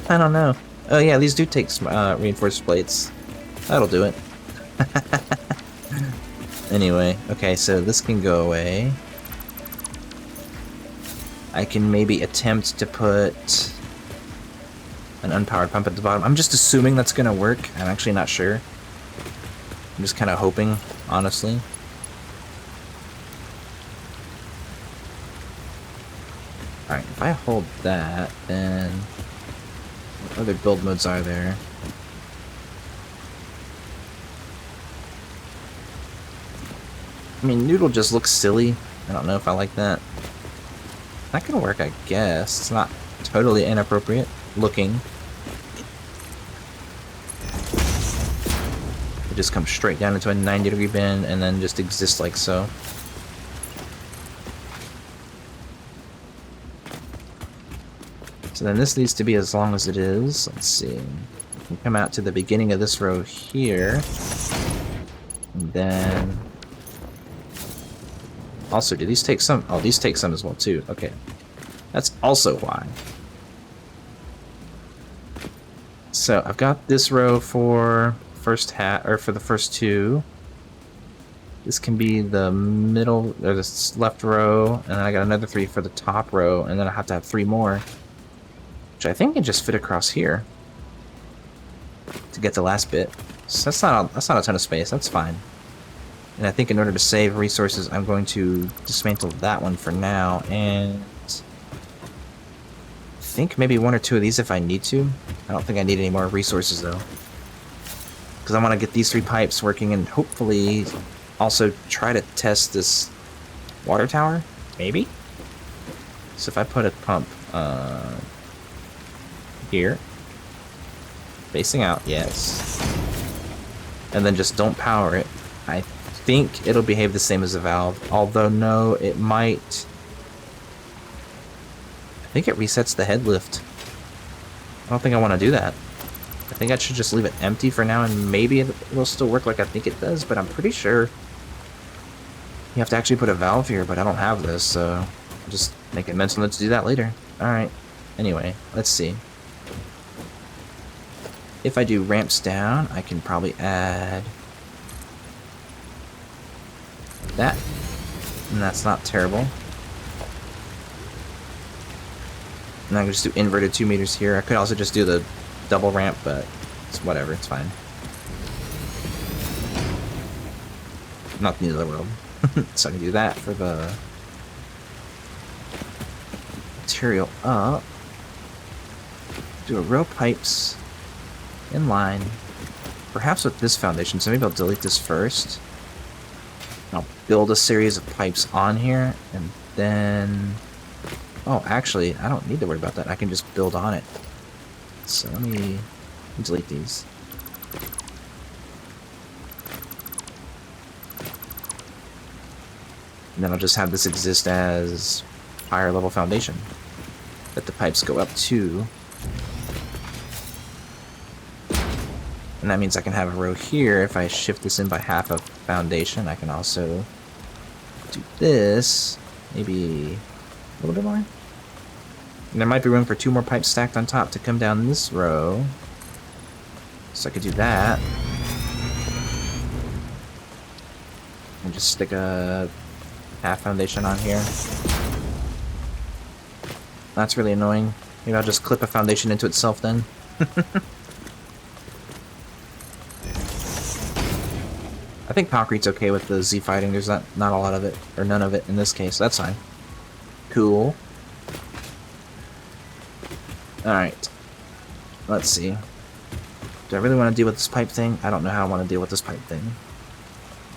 I don't know. Oh yeah, these do take reinforced plates. That'll do it. Anyway, okay, so this can go away. I can maybe attempt to put an unpowered pump at the bottom. I'm just assuming that's gonna work. I'm actually not sure. I'm just kind of hoping, honestly. Alright, if I hold that, then what other build modes are there? I mean, Noodle just looks silly. I don't know if I like that. That can work, I guess. It's not totally inappropriate looking. It just comes straight down into a 90-degree bend and then just exists like so. So then this needs to be as long as it is. Let's see. We can come out to the beginning of this row here. And then... Also, do these take some? Oh, these take some as well, too. Okay. That's also why. So, I've got this row for first or for the first 2. This can be the middle, or the left row, and then I got another 3 for the top row, and then I have to have 3 more. Which I think can just fit across here. To get the last bit. So that's not a ton of space, that's fine. And I think in order to save resources, I'm going to dismantle that one for now, and I think maybe 1 or 2 of these if I need to. I don't think I need any more resources, though. Because I want to get these 3 pipes working and hopefully also try to test this water tower, maybe? So if I put a pump here, facing out, yes, and then just don't power it, I think it'll behave the same as a valve, although no, it might. I think it resets the head lift. I don't think I want to do that. I think I should just leave it empty for now, and maybe it will still work like I think it does, but I'm pretty sure you have to actually put a valve here, but I don't have this, so I'll just make a mental note to do that later. Alright, anyway, let's see. If I do ramps down, I can probably add that, and that's not terrible. And I can just do inverted 2 meters here. I could also just do the double ramp, but it's whatever, it's fine. Not the end of the world. So I can do that for the material up. Do a row of pipes in line. Perhaps with this foundation, so maybe I'll delete this first. I'll build a series of pipes on here, and then... Oh, actually, I don't need to worry about that. I can just build on it. So let me delete these. And then I'll just have this exist as higher level foundation that the pipes go up to. And that means I can have a row here. If I shift this in by half a foundation, I can also do this. Maybe a little bit more. And there might be room for 2 more pipes stacked on top to come down this row. So I could do that. And just stick a half foundation on here. That's really annoying. Maybe I'll just clip a foundation into itself then. I think concrete's okay with the Z fighting. There's not a lot of it, or none of it in this case. That's fine. Cool. Alright. Let's see. Do I really want to deal with this pipe thing? I don't know how I want to deal with this pipe thing.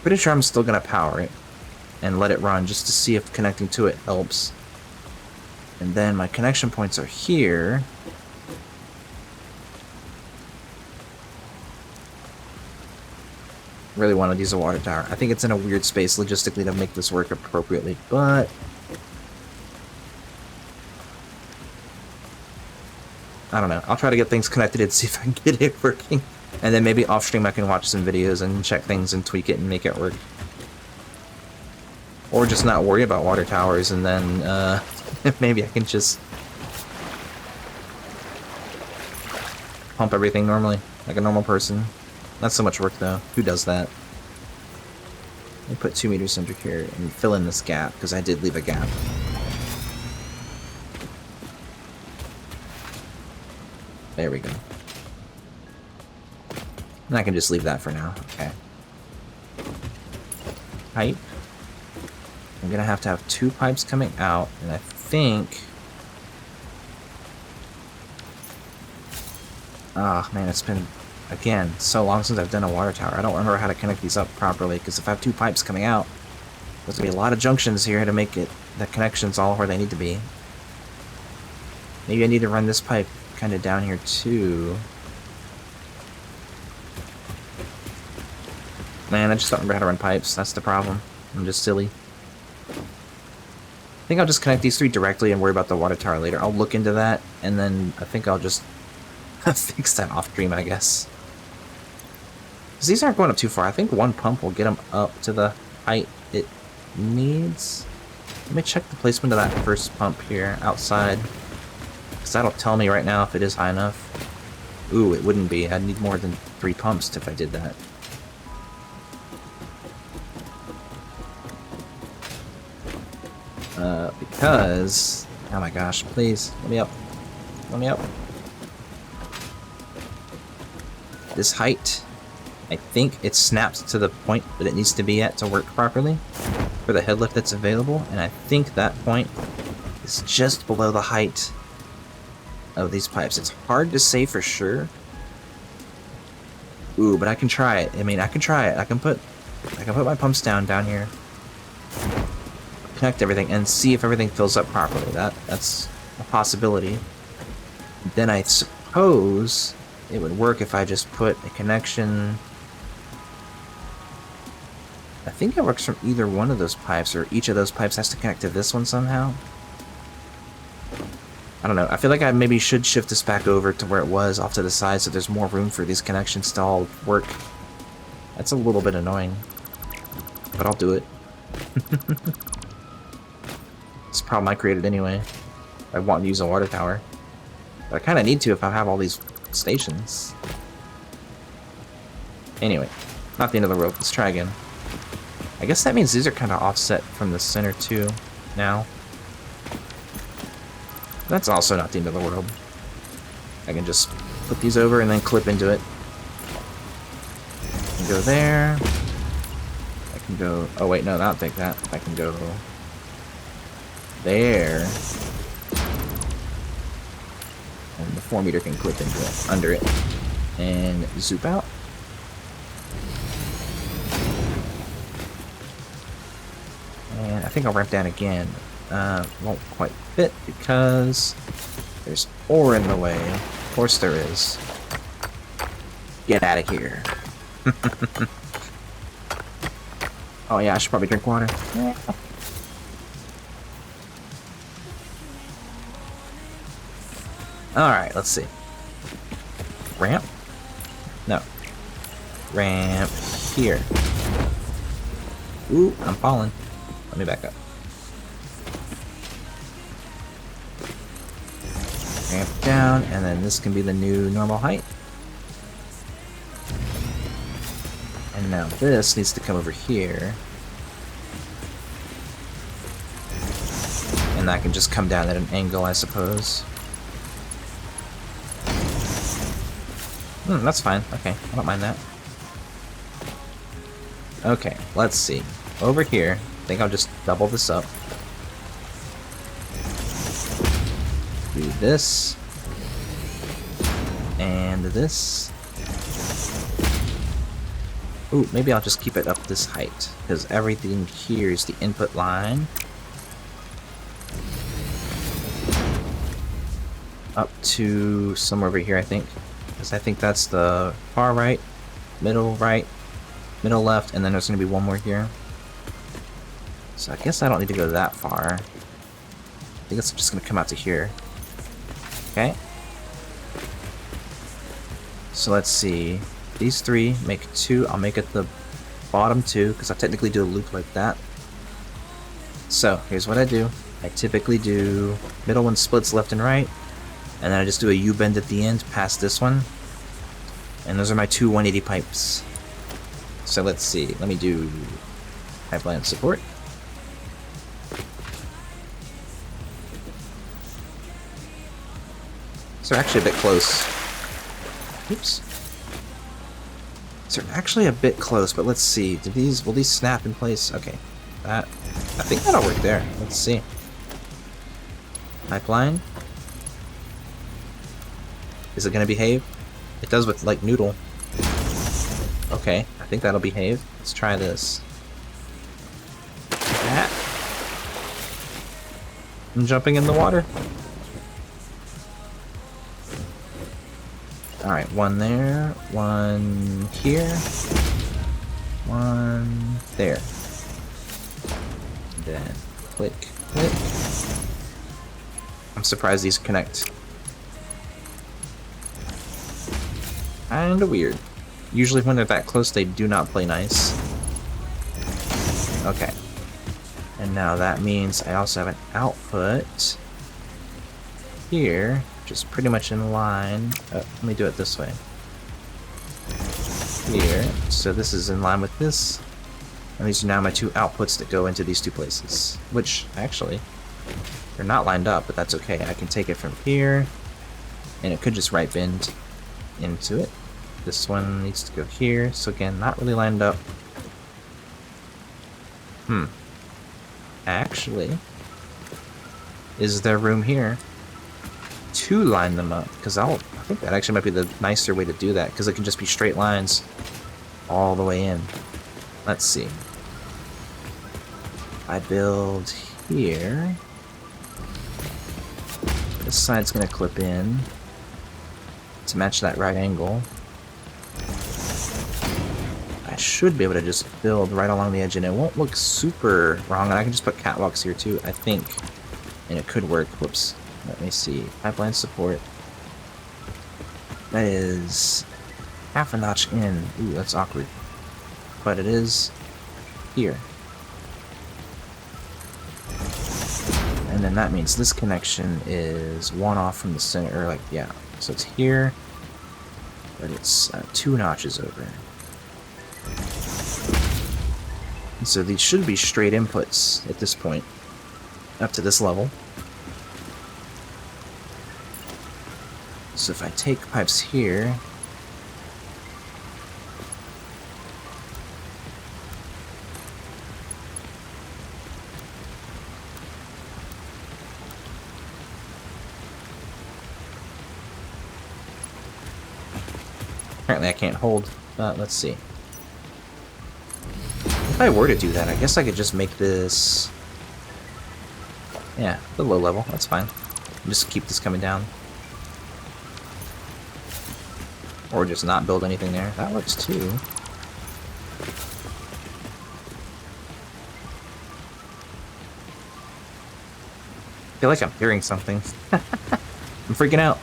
Pretty sure I'm still going to power it and let it run just to see if connecting to it helps. And then my connection points are here. Really want to use a water tower. I think it's in a weird space logistically to make this work appropriately, but I don't know. I'll try to get things connected and see if I can get it working. And then maybe off stream I can watch some videos and check things and tweak it and make it work. Or just not worry about water towers, and then maybe I can just pump everything normally, like a normal person. Not so much work though. Who does that? Let me put 2 meters under here and fill in this gap, because I did leave a gap. There we go. And I can just leave that for now. Okay. Pipe. I'm gonna have to have 2 pipes coming out, and I think... Ah, man, it's been, again, so long since I've done a water tower. I don't remember how to connect these up properly, because if I have 2 pipes coming out, there's gonna be a lot of junctions here to make it the connections all where they need to be. Maybe I need to run this pipe kind of down here too. Man, I just don't remember how to run pipes. That's the problem. I'm just silly. I think I'll just connect these 3 directly and worry about the water tower later. I'll look into that, and then I think I'll just fix that off stream, I guess. Because these aren't going up too far. I think 1 pump will get them up to the height it needs. Let me check the placement of that first pump here outside. Because that'll tell me right now if it is high enough. Ooh, it wouldn't be. I'd need more than 3 pumps if I did that. Because... Oh my gosh, please, let me up. Let me up. This height, I think it snaps to the point that it needs to be at to work properly for the head lift that's available, and I think that point is just below the height of these pipes. It's hard to say for sure, Ooh, but I can try it. I mean, I can try it. I can put my pumps down here. Connect everything and see if everything fills up properly. That's a possibility. Then I suppose it would work if I just put a connection. I think it works from either one of those pipes, or each of those pipes has to connect to this one somehow. I don't know. I feel like I maybe should shift this back over to where it was off to the side so there's more room for these connections to all work. That's a little bit annoying, but I'll do it. It's a problem I created anyway. I want to use a water tower. But I kind of need to if I have all these stations. Anyway, not the end of the world. Let's try again. I guess that means these are kind of offset from the center too now. That's also not the end of the world. I can just put these over and then clip into it. I can go there. I can go... Oh wait, no, I'll take that. I can go... there. And the 4 meter can clip into it, under it. And zoop out. And I think I'll ramp down again. Won't quite fit because there's ore in the way. Of course there is. Get out of here. Oh yeah, I should probably drink water. Yeah. Alright, let's see. Ramp? No. Ramp here. Ooh, I'm falling. Let me back up. Ramp down, and then this can be the new normal height. And now this needs to come over here. And that can just come down at an angle, I suppose. That's fine. Okay, I don't mind that. Okay, let's see. Over here, I think I'll just double this up. Do this. And this. Ooh, maybe I'll just keep it up this height, because everything here is the input line. Up to somewhere over here, I think. Because I think that's the far right, middle left, and then there's going to be one more here. So I guess I don't need to go that far. I think it's just going to come out to here. Okay. So let's see. These three make 2. I'll make it the bottom 2, because I technically do a loop like that. So here's what I do. I typically do middle one splits left and right, and then I just do a U-bend at the end past this one. And those are my 2 180 pipes. So let's see. Let me do pipeline support. So they're actually a bit close. Oops. So they're actually a bit close, but let's see. Will these snap in place? Okay. I think that'll work there. Let's see. Pipeline. Is it gonna behave? It does with, like, noodle. Okay, I think that'll behave. Let's try this. Ah. I'm jumping in the water. Alright, one there, one here, one there. Then click, click. I'm surprised these connect. Kinda weird. Usually when they're that close, they do not play nice. Okay. And now that means I also have an output here, which is pretty much in line. Let me do it this way. Here. So this is in line with this. And these are now my 2 outputs that go into these 2 places. Which, actually, they're not lined up, but that's okay. I can take it from here, and it could just right bend into it. This one needs to go here, so again, not really lined up. Actually, is there room here to line them up, because I think that actually might be the nicer way to do that, because it can just be straight lines all the way in. Let's see. I build here. This side's gonna clip in to match that right angle. I should be able to just build right along the edge, and it won't look super wrong. And I can just put catwalks here too, I think, and it could work. Whoops. Let me see. Pipeline support. That is half a notch in. Ooh, that's awkward. But it is here. And then that means this connection is one off from the center, or like, yeah. So it's here, but it's 2 notches over. And so these should be straight inputs at this point, up to this level. So if I take pipes here, apparently I can't hold, but let's see. If I were to do that, I guess I could just make this, yeah, the low level, that's fine. Just keep this coming down. Or just not build anything there. That works too. I feel like I'm hearing something. I'm freaking out.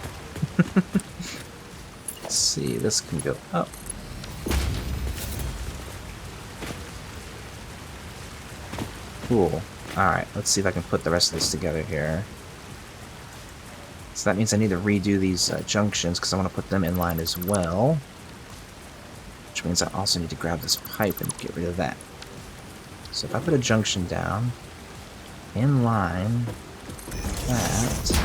Let's see, this can go up. Cool. Alright, let's see if I can put the rest of this together here. So that means I need to redo these junctions, because I want to put them in line as well. Which means I also need to grab this pipe and get rid of that. So if I put a junction down, in line, that...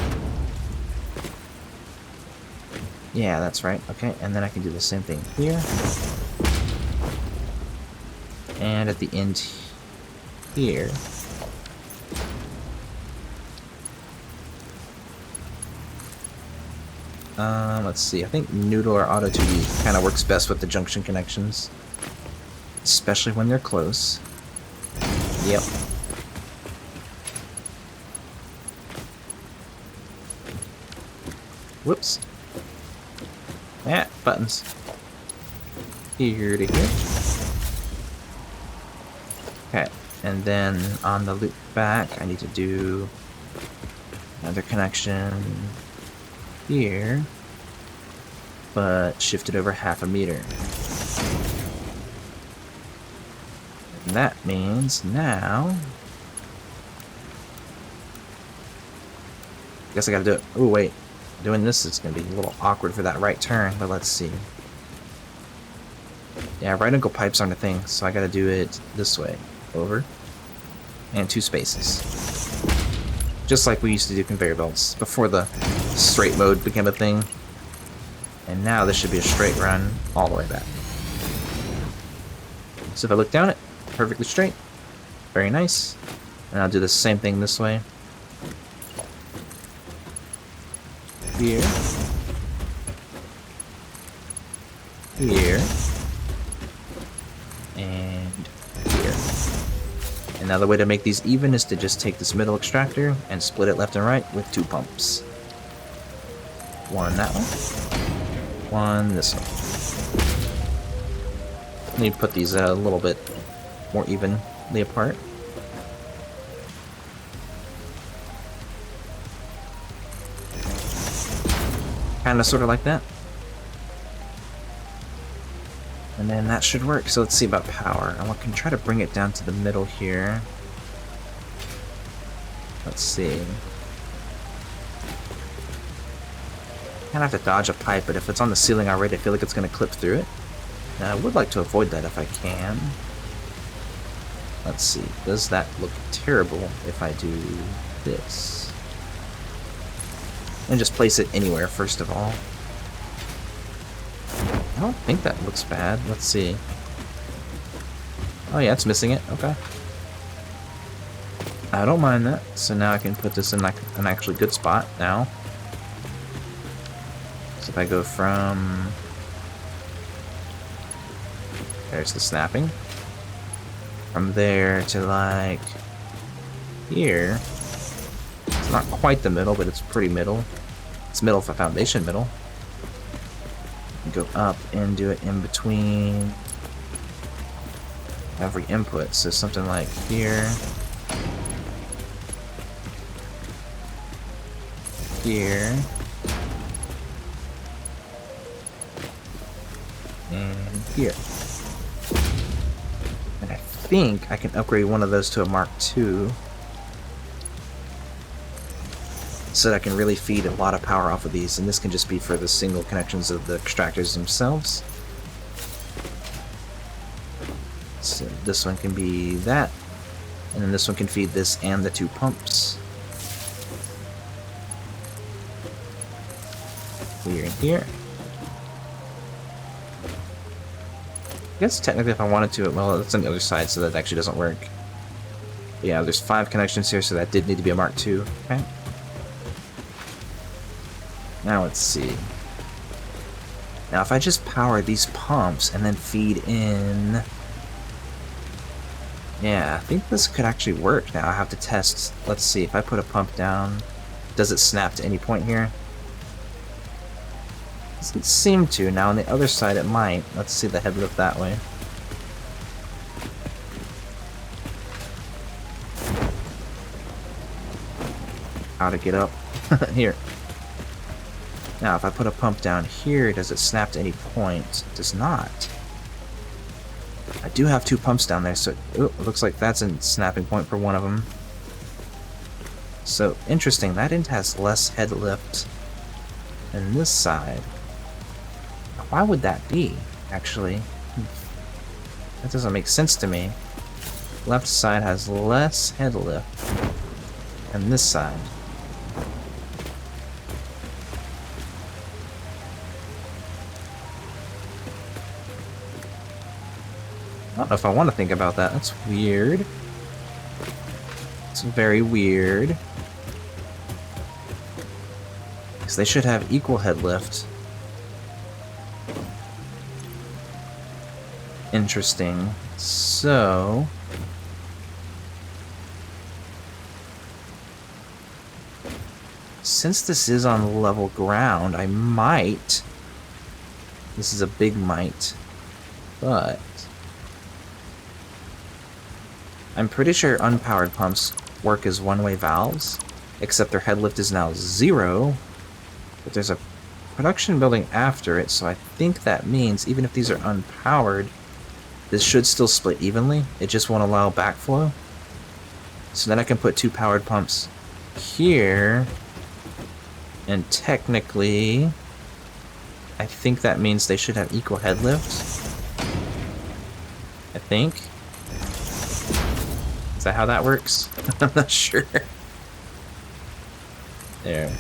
Yeah, that's right. Okay, and then I can do the same thing here. And at the end here. Let's see, I think Noodle or Auto 2D kind of works best with the junction connections. Especially when they're close. Yep. Whoops. Yeah, buttons. Here to here. Okay, and then on the loop back, I need to do another connection here, but shift it over 1/2 meter. And that means now... I guess I gotta do it. Oh, wait. Doing this is gonna be a little awkward for that right turn, but let's see. Yeah, right angle pipes aren't a thing, so I gotta do it this way. Over. And 2 spaces. Just like we used to do conveyor belts before the straight mode became a thing. And now this should be a straight run all the way back. So if I look down it, perfectly straight. Very nice. And I'll do the same thing this way. Here. Here. And here. And now the way to make these even is to just take this middle extractor and split it left and right with 2 pumps. One that one. One this one. I need to put these a little bit more evenly apart. Kinda sorta like that. And then that should work. So let's see about power. I can try to bring it down to the middle here. Let's see. Kinda have to dodge a pipe, but if it's on the ceiling already, I feel like it's gonna clip through it. Now, I would like to avoid that if I can. Let's see. Does that look terrible if I do this? And just place it anywhere, first of all. I don't think that looks bad. Let's see. Oh yeah, it's missing it. Okay. I don't mind that. So now I can put this in like an actually good spot now. So if I go from... There's the snapping. From there to like here. It's not quite the middle, but it's pretty middle. It's middle for foundation middle. Go up and do it in between every input. So something like here. Here. And here. And I think I can upgrade one of those to a Mark II. So that I can really feed a lot of power off of these. And this can just be for the single connections of the extractors themselves. So this one can be that. And then this one can feed this and the two pumps. Here and here. I guess technically if I wanted to, well, it's on the other side, so that actually doesn't work. But yeah, there's 5 connections here, so that did need to be a Mark II. Okay. Now let's see. Now if I just power these pumps and then feed in... Yeah, I think this could actually work now. I have to test. Let's see, if I put a pump down, does it snap to any point here? Doesn't seem to. Now on the other side it might. Let's see the head lift that way. How to get up. Here. Now if I put a pump down here, does it snap to any point? It does not. I do have 2 pumps down there, so it looks like that's a snapping point for one of them. So interesting, that end has less head lift than this side. Why would that be, actually? That doesn't make sense to me. Left side has less head lift than this side. I don't know if I want to think about that. That's weird. It's very weird. Because they should have equal head lift. Interesting. So... since this is on level ground, I might... This is a big might. But... I'm pretty sure unpowered pumps work as one-way valves, except their head lift is now 0, but there's a production building after it, so I think that means even if these are unpowered, this should still split evenly. It just won't allow backflow. So then I can put 2 powered pumps here, and technically, I think that means they should have equal head lift. I think. Is that how that works? I'm not sure. There.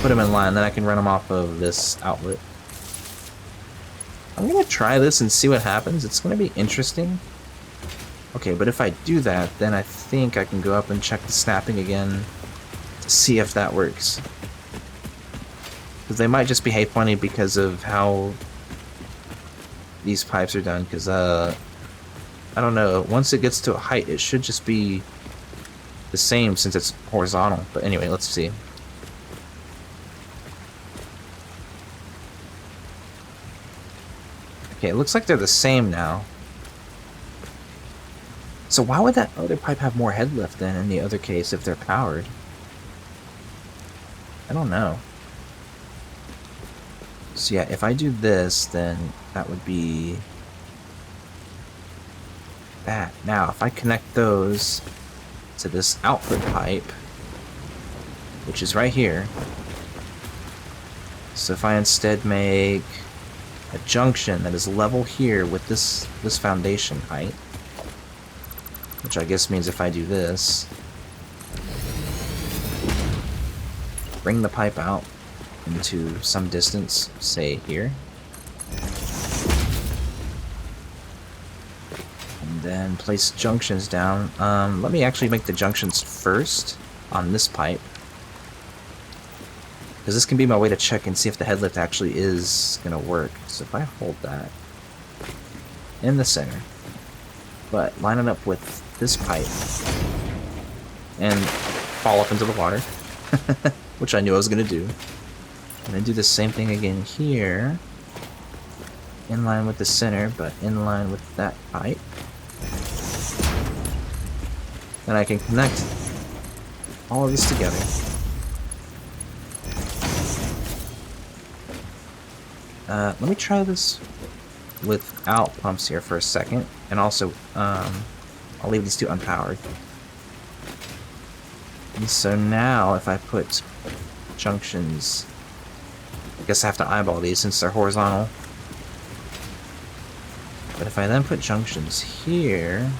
Put them in line, then I can run them off of this outlet. I'm gonna try this and see what happens. It's gonna be interesting. Okay, but if I do that, then I think I can go up and check the snapping again to see if that works. Because they might just behave funny because of how these pipes are done, because I don't know, once it gets to a height, it should just be the same since it's horizontal. But anyway, let's see. Okay, it looks like they're the same now. So why would that other pipe have more head lift than in the other case if they're powered? I don't know. So yeah, if I do this, then that would be... that. Now, if I connect those to this output pipe, which is right here, so if I instead make a junction that is level here with this foundation height, which I guess means if I do this, bring the pipe out into some distance, say here, then place junctions down. Let me actually make the junctions first on this pipe. Because this can be my way to check and see if the head lift actually is going to work. So if I hold that in the center, but line it up with this pipe and fall up into the water, which I knew I was going to do. And then do the same thing again here, in line with the center, but in line with that pipe. Then I can connect all of this together. Let me try this without pumps here for a second, and also I'll leave these two unpowered. And so now if I put junctions, I guess I have to eyeball these since they're horizontal. But if I then put junctions here,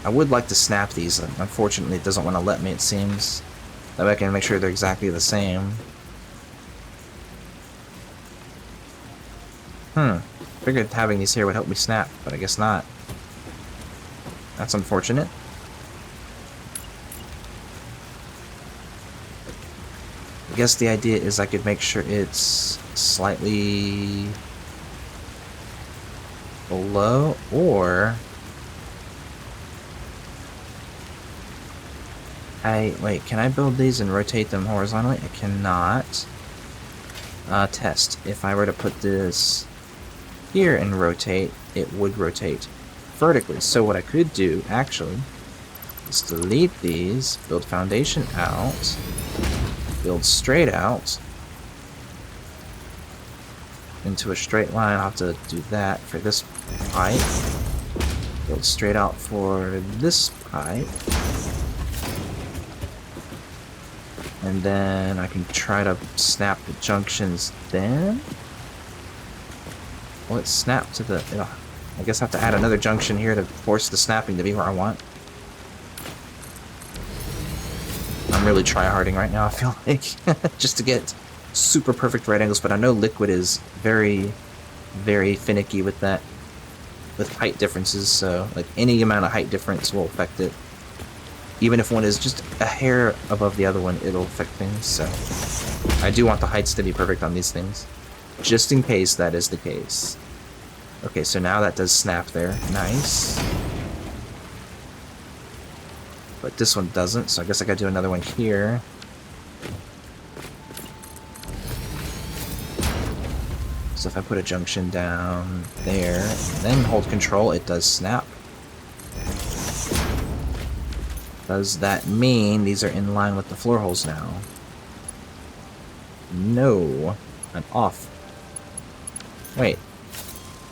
I would like to snap these. Unfortunately, it doesn't want to let me, it seems. That way I can make sure they're exactly the same. Figured having these here would help me snap, but I guess not. That's unfortunate. I guess the idea is I could make sure it's slightly below, or wait, can I build these and rotate them horizontally? I cannot. Test. If I were to put this here and rotate, it would rotate vertically. So what I could do, actually, is delete these, build foundation out, build straight out into a straight line. I'll have to do that for this pipe. Build straight out for this pipe. And then I can try to snap the junctions then. Well, it's snapped to the... I guess I have to add another junction here to force the snapping to be where I want. I'm really try-harding right now, I feel like. Just to get super perfect right angles, but I know Liquid is very, very finicky with that. With height differences, so like any amount of height difference will affect it. Even if one is just a hair above the other one, it'll affect things, so... I do want the heights to be perfect on these things. Just in case that is the case. Okay, so now that does snap there. Nice. But this one doesn't, so I guess I gotta do another one here. So if I put a junction down there, and then hold control, it does snap. Does that mean these are in line with the floor holes now? No. I'm off. Wait.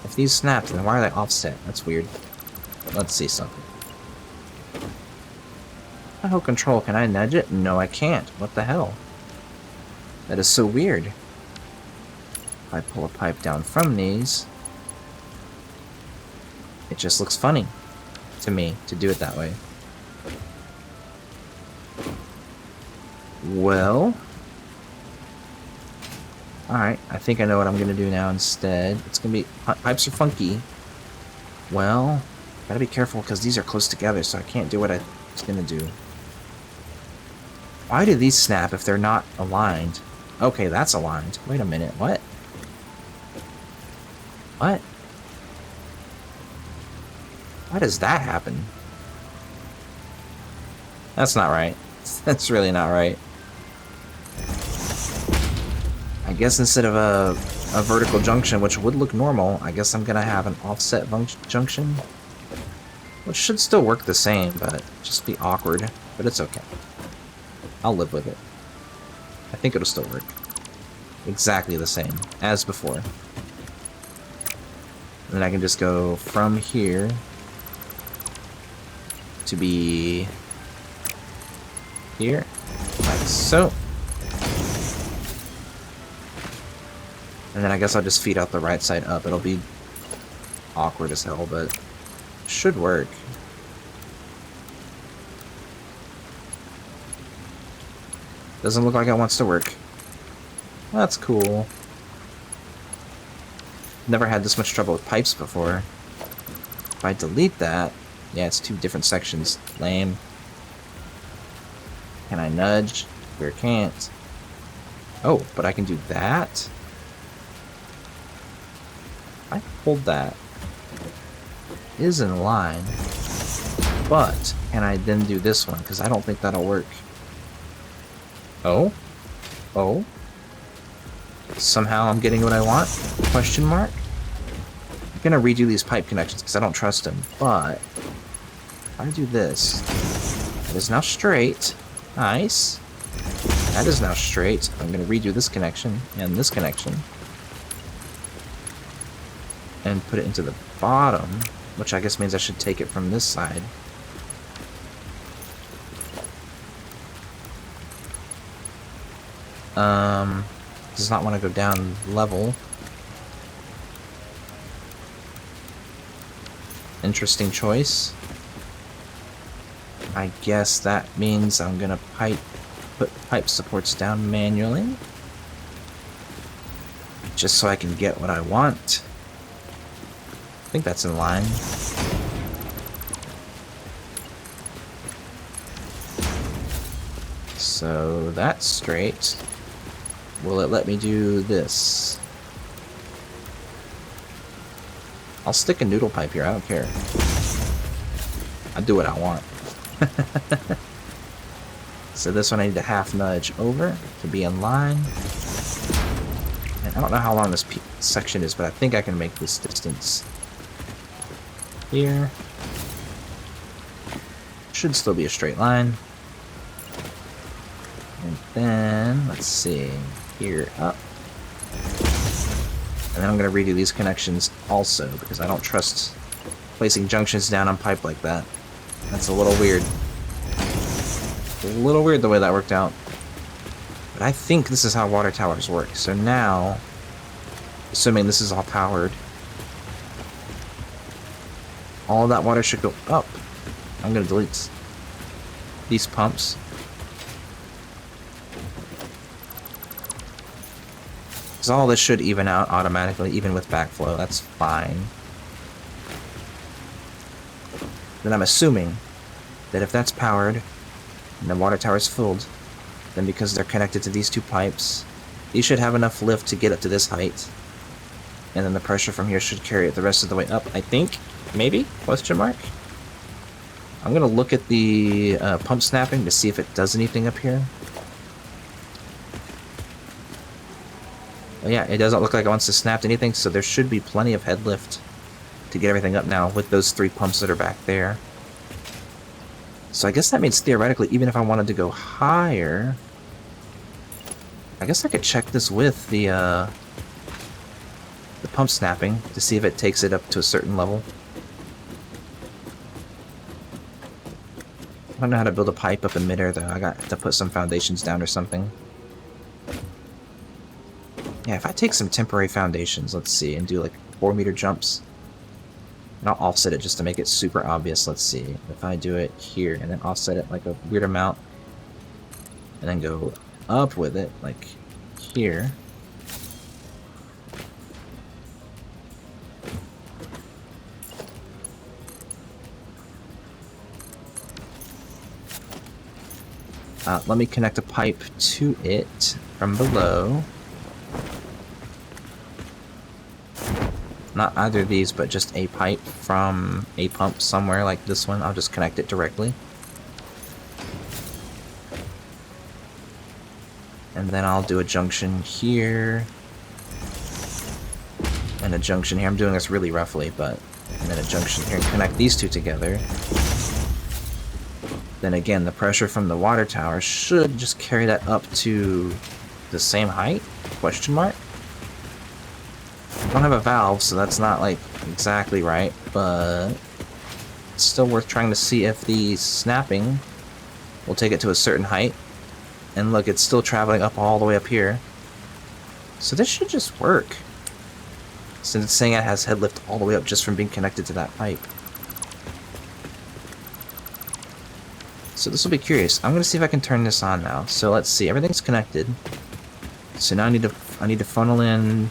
If these snapped, then why are they offset? That's weird. Let's see something. If I hold control, can I nudge it? No, I can't. What the hell? That is so weird. If I pull a pipe down from these, it just looks funny to me to do it that way. Well, alright, I think I know what I'm gonna do now instead. It's gonna be, pipes are funky. Well, gotta be careful because these are close together, so I can't do what I was gonna do. Why do these snap if they're not aligned? Okay, that's aligned. Wait a minute, what? What? Why does that happen? That's not right. That's really not right. I guess instead of a vertical junction, which would look normal, I guess I'm gonna have an offset junction. Which should still work the same, but just be awkward. But it's okay. I'll live with it. I think it'll still work. Exactly the same as before. And then I can just go from here to be here, like so. And then I guess I'll just feed out the right side up. It'll be awkward as hell, but should work. Doesn't look like it wants to work. That's cool. Never had this much trouble with pipes before. If I delete that, yeah, it's two different sections. Lame. Can I nudge? Sure can't. Oh, but I can do that? I pulled that. It is in line. But, can I then do this one? Because I don't think that'll work. Oh? Oh? Somehow I'm getting what I want? Question mark? I'm gonna redo these pipe connections because I don't trust them. But, if I do this, it is now straight. Nice. That is now straight. I'm gonna redo this connection and this connection. And put it into the bottom, which I guess means I should take it from this side. Does not want to go down level. Interesting choice. I guess that means I'm gonna put pipe supports down manually. Just so I can get what I want. I think that's in line. So that's straight. Will it let me do this? I'll stick a noodle pipe here, I don't care. I do what I want. So this one I need to half nudge over to be in line. And I don't know how long this section is, but I think I can make this distance. Here. Should still be a straight line. And then, let's see, here, up. And then I'm going to redo these connections also, because I don't trust placing junctions down on pipe like that. That's a little weird. A little weird the way that worked out. But I think this is how water towers work. So now, assuming this is all powered, all that water should go up. I'm going to delete these pumps. Because all this should even out automatically, even with backflow. That's fine. Then I'm assuming that if that's powered and the water tower is filled, then because they're connected to these two pipes, these should have enough lift to get up to this height. And then the pressure from here should carry it the rest of the way up, I think. Maybe? Question mark? I'm going to look at the pump snapping to see if it does anything up here. Well, yeah, it doesn't look like it wants to snap to anything, so there should be plenty of head lift to get everything up now with those 3 pumps that are back there. So I guess that means theoretically, even if I wanted to go higher, I guess I could check this with the pump snapping to see if it takes it up to a certain level. I don't know how to build a pipe up in midair though. I got to put some foundations down or something. Yeah, if I take some temporary foundations, let's see, and do like 4-meter jumps. And I'll offset it just to make it super obvious. Let's see. If I do it here and then offset it like a weird amount, and then go up with it, like here. Let me connect a pipe to it from below. Not either of these, but just a pipe from a pump somewhere like this one. I'll just connect it directly. And then I'll do a junction here. And a junction here. I'm doing this really roughly, but... And then a junction here and connect these two together. Then again, the pressure from the water tower should just carry that up to the same height? Question mark? I don't have a valve, so that's not, like, exactly right, but it's still worth trying to see if the snapping will take it to a certain height. And look, it's still traveling up all the way up here. So this should just work. Since it's saying it has head lift all the way up just from being connected to that pipe. So this will be curious. I'm going to see if I can turn this on now. So let's see, everything's connected. So now I need to funnel in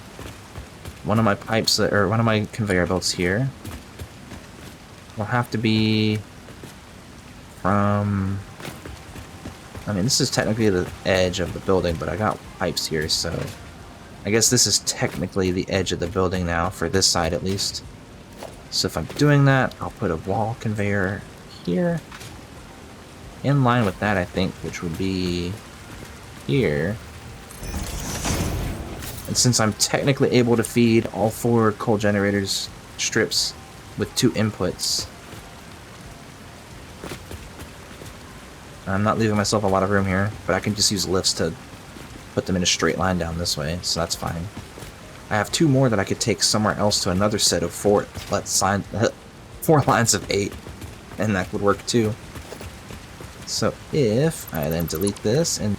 one of my pipes, or one of my conveyor belts here. Will have to be from... I mean, this is technically the edge of the building, but I got pipes here, so I guess this is technically the edge of the building now, for this side at least. So if I'm doing that, I'll put a wall conveyor here, in line with that, I think, which would be here. And since I'm technically able to feed all 4 coal generators strips with 2 inputs, I'm not leaving myself a lot of room here, but I can just use lifts to put them in a straight line down this way, so that's fine. I have 2 more that I could take somewhere else to another set of 4 lines of 8, and that would work too. So if I then delete this and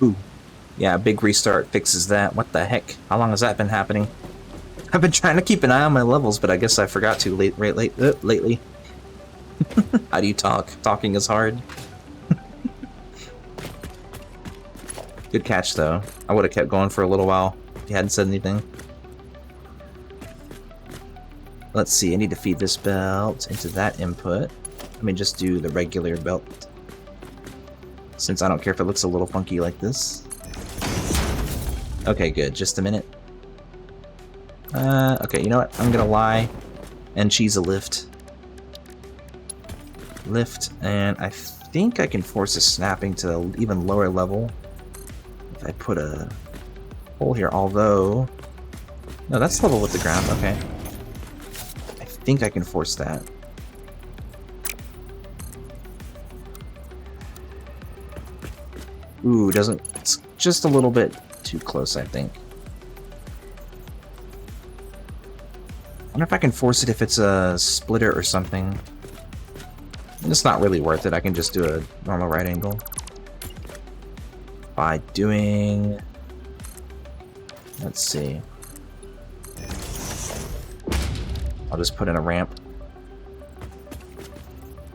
ooh, yeah, a big restart fixes that. What the heck? How long has that been happening? I've been trying to keep an eye on my levels, but I guess I forgot to lately. How do you talk? Talking is hard. Good catch, though. I would have kept going for a little while if you hadn't said anything. Let's see, I need to feed this belt into that input. Let me just do the regular belt, since I don't care if it looks a little funky like this. Okay, good. Just a minute. Okay, you know what? I'm gonna lie and cheese a lift. Lift, and I think I can force a snapping to an even lower level if I put a hole here, although... No, that's level with the ground, okay. I think I can force that. Ooh, doesn't... It's just a little bit too close, I think. I wonder if I can force it if it's a splitter or something. It's not really worth it. I can just do a normal right angle. By doing... Let's see. I'll just put in a ramp.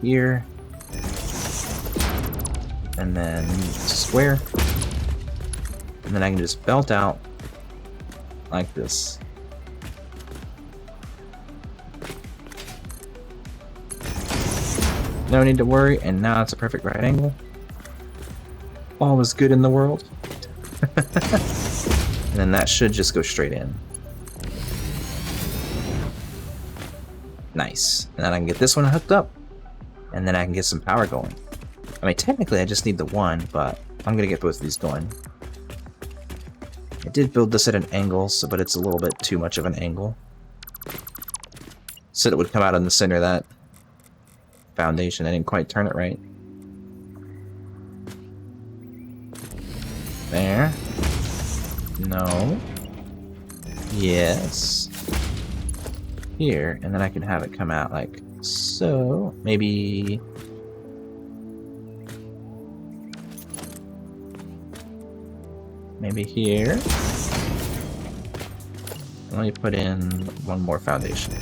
Here. And then square. And then I can just belt out like this. No need to worry, and now it's a perfect right angle. All is good in the world. And then that should just go straight in. Nice. And then I can get this one hooked up. And then I can get some power going. I mean, technically I just need the one, but I'm gonna get both of these going. I did build this at an angle, so but it's a little bit too much of an angle. Said it would come out in the center of that foundation. I didn't quite turn it right. There. No. Yes. Here, and then I can have it come out like so. Maybe... Maybe here. Let me put in one more foundation.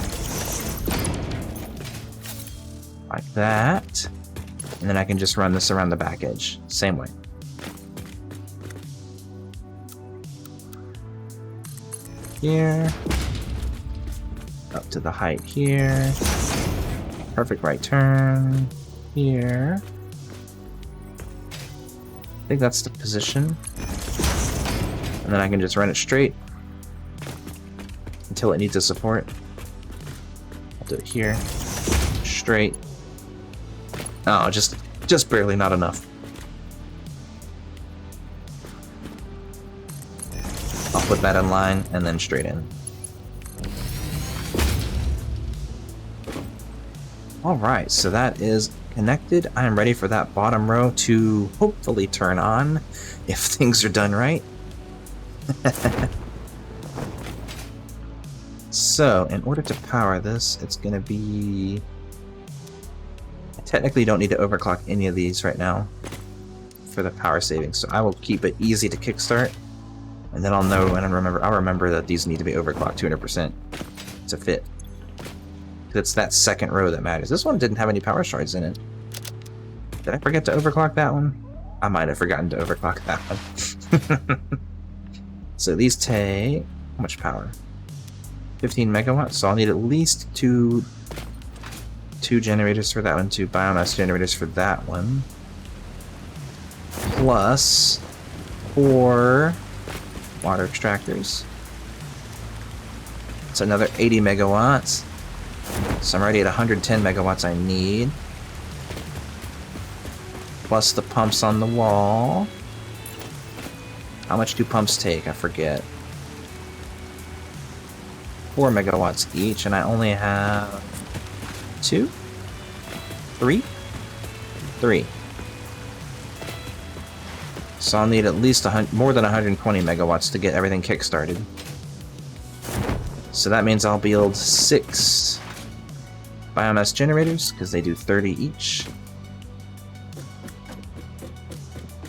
Like that. And then I can just run this around the back edge. Same way. Here. Up to the height here. Perfect right turn. Here. I think that's the position. And then I can just run it straight until it needs a support. I'll do it here. Straight. Oh, just barely, not enough. I'll put that in line and then straight in. Alright, so that is connected. I am ready for that bottom row to hopefully turn on if things are done right. So, in order to power this, it's gonna be... I technically don't need to overclock any of these right now for the power savings, so I will keep it easy to kickstart, and then I'll know and I'll remember that these need to be overclocked 200% to fit. It's that second row that matters. This one didn't have any power shards in it. Did I forget to overclock that one? I might have forgotten to overclock that one. So these take... how much power? 15 megawatts, so I'll need at least two generators for that one, 2 biomass generators for that one. Plus 4 water extractors. It's another 80 megawatts. So I'm already at 110 megawatts I need. Plus the pumps on the wall. How much do pumps take? I forget. 4 megawatts each, and I only have 2? 3? 3. So I'll need at least more than 120 megawatts to get everything kick-started. So that means I'll build 6 biomass generators, because they do 30 each.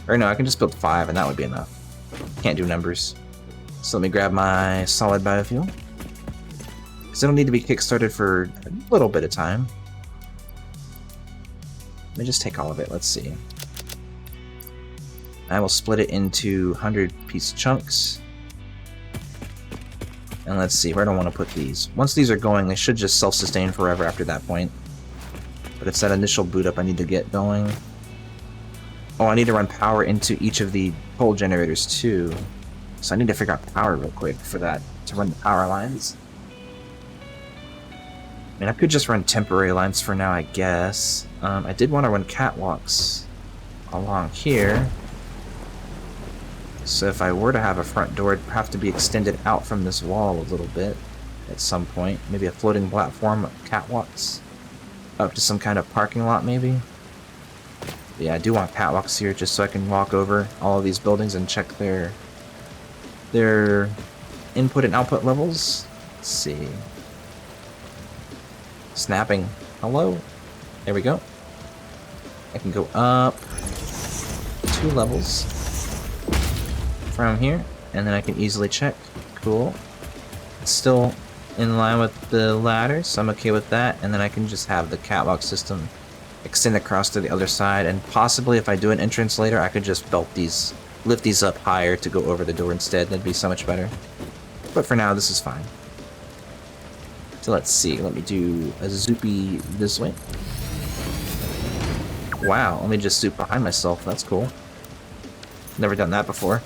Or no, I can just build 5 and that would be enough. Can't do numbers. So let me grab my solid biofuel. Because it'll need to be kickstarted for a little bit of time. Let me just take all of it. Let's see. I will split it into 100-piece chunks. And let's see, where do I want to put these? Once these are going, they should just self-sustain forever after that point. But it's that initial boot up I need to get going. Oh, I need to run power into each of the pole generators too. So I need to figure out power real quick for that, to run the power lines. I mean, I could just run temporary lines for now, I guess. I did want to run catwalks along here. So if I were to have a front door, it'd have to be extended out from this wall a little bit at some point. Maybe a floating platform of catwalks up to some kind of parking lot, maybe. Yeah, I do want catwalks here just so I can walk over all of these buildings and check their input and output levels. Let's see. Snapping. Hello? There we go. I can go up 2 levels from here, and then I can easily check. Cool. It's still in line with the ladder, so I'm okay with that, and then I can just have the catwalk system extend across to the other side, and possibly if I do an entrance later, I could just lift these up higher to go over the door instead. That'd be so much better. But for now, this is fine. So let's see, let me do a zoopy this way. Wow, let me just zoop behind myself, that's cool. Never done that before.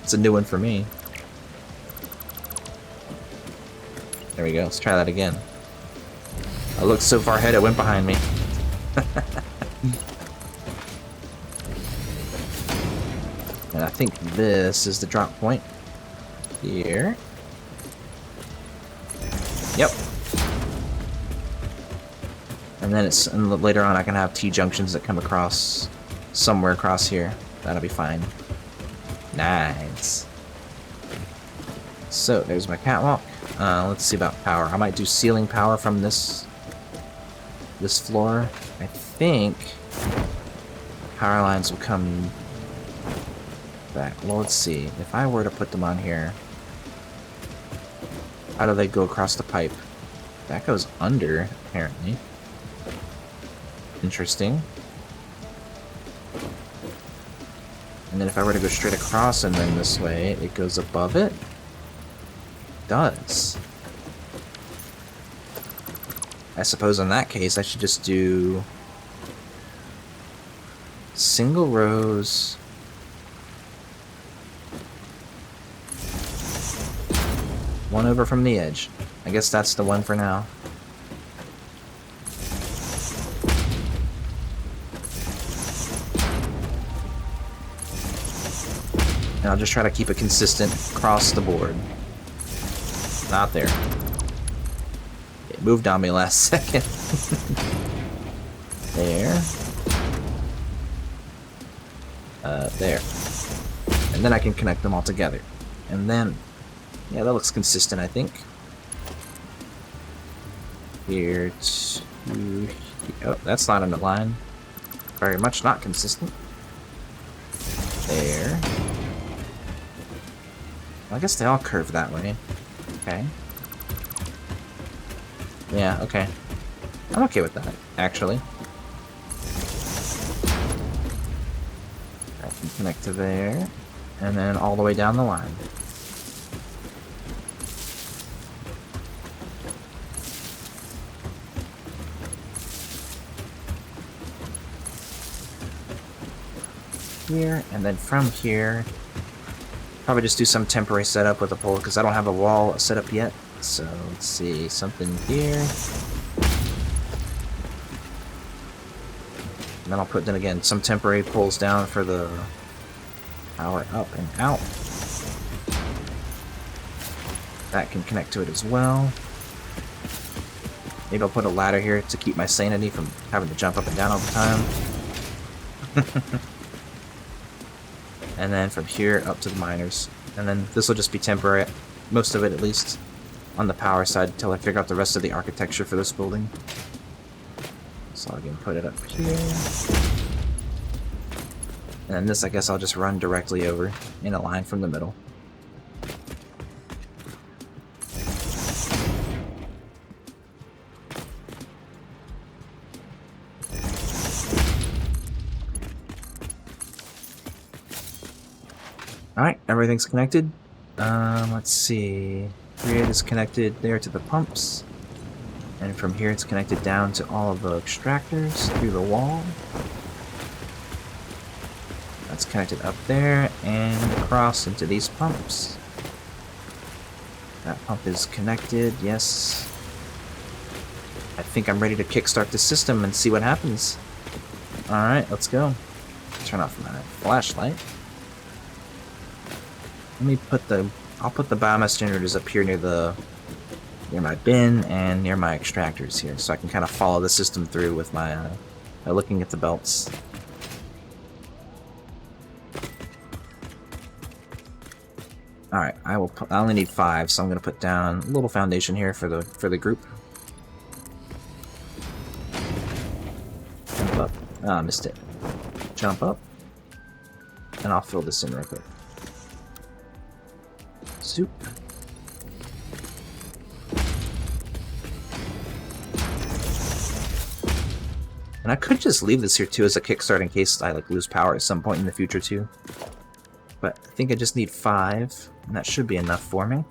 It's a new one for me. There we go, let's try that again. I looked so far ahead it went behind me. And I think this is the drop point. Here. Yep. And then later on I can have T-junctions that come across somewhere across here. That'll be fine. Nice. So, there's my catwalk. Let's see about power. I might do ceiling power from this floor. I think power lines will come back. Well, let's see. If I were to put them on here, how do they go across the pipe? That goes under, apparently. Interesting. And then if I were to go straight across and then this way, it goes above it? It does. I suppose in that case, I should just do single rows. One over from the edge. I guess that's the one for now. And I'll just try to keep it consistent across the board. Not there. It moved on me last second. There. There. And then I can connect them all together. And then, yeah, that looks consistent, I think. Here to... Oh, that's not in the line. Very much not consistent. There. Well, I guess they all curve that way. Okay. Yeah, okay. I'm okay with that, actually. I can connect to there, and then all the way down the line. Here, and then from here, probably just do some temporary setup with a pole, because I don't have a wall set up yet. So, let's see, something here. And then I'll put, then again, some temporary poles down for the power up and out. That can connect to it as well. Maybe I'll put a ladder here to keep my sanity from having to jump up and down all the time. And then from here up to the miners. And then this will just be temporary, most of it at least, on the power side until I figure out the rest of the architecture for this building. So I can put it up here. And then this, I guess I'll just run directly over in a line from the middle. Alright, everything's connected. Let's see. Grid is connected there to the pumps. And from here it's connected down to all of the extractors through the wall. That's connected up there and across into these pumps. That pump is connected, yes. I think I'm ready to kickstart the system and see what happens. Alright, let's go. Turn off my flashlight. Let me put I'll put the biomass generators up here near my bin and near my extractors here, so I can kind of follow the system through with my by looking at the belts. All right, I only need 5, so I'm going to put down a little foundation here for the group. Jump up. Ah, missed it. Jump up, and I'll fill this in real quick. Soup. And I could just leave this here too as a kickstart in case I lose power at some point in the future too. But I think I just need 5, and that should be enough for me.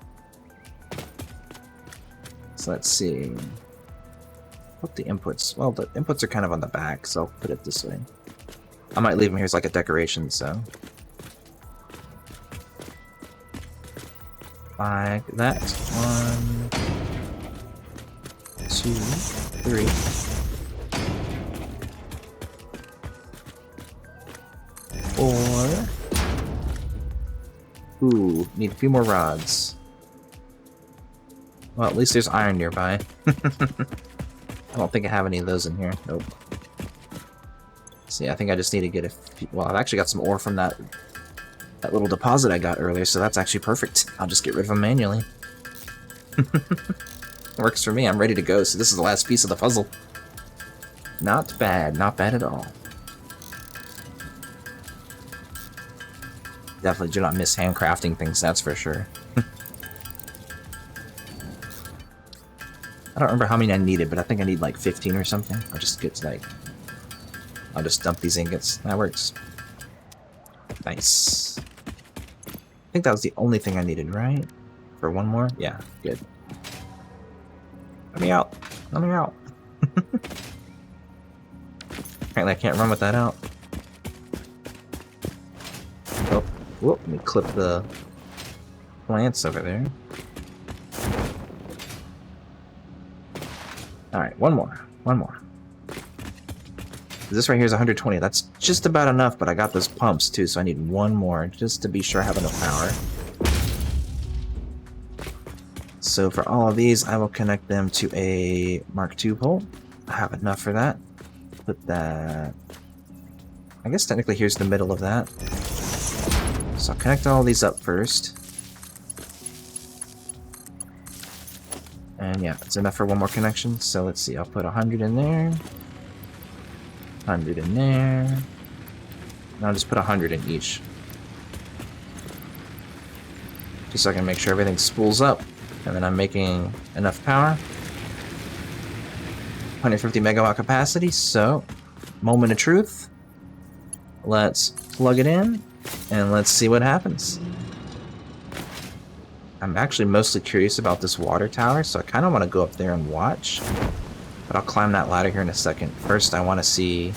So let's see. What the inputs? Well, the inputs are kind of on the back, so I'll put it this way. I might leave them here as like a decoration, so. Like that. 1, 2, 3. 4. Ooh, need a few more rods. Well, at least there's iron nearby. I don't think I have any of those in here. Nope. See, I think I just need to get a few... Well, I've actually got some ore from that little deposit I got earlier, so that's actually perfect. I'll just get rid of them manually. Works for me. I'm ready to go, so this is the last piece of the puzzle. Not bad. Not bad at all. Definitely do not miss handcrafting things, that's for sure. I don't remember how many I needed, but I think I need like 15 or something. I'll just get like... I'll just dump these ingots. That works. Nice. I think that was the only thing I needed, right? For one more? Yeah, good. Let me out. Let me out. Apparently I can't run with that out. Oh, whoop, let me clip the plants over there. Alright, one more. One more. This right here is 120. That's just about enough, but I got those pumps too, so I need one more just to be sure I have enough power. So for all of these, I will connect them to a Mark II pole. I have enough for that. Put that... I guess technically here's the middle of that. So I'll connect all these up first. And yeah, it's enough for one more connection. So let's see, I'll put 100 in there. 100 in there. And I'll just put 100 in each. Just so I can make sure everything spools up. And then I'm making enough power. 150 megawatt capacity, so moment of truth. Let's plug it in and let's see what happens. I'm actually mostly curious about this water tower, so I kind of want to go up there and watch. But I'll climb that ladder here in a second. First, I want to see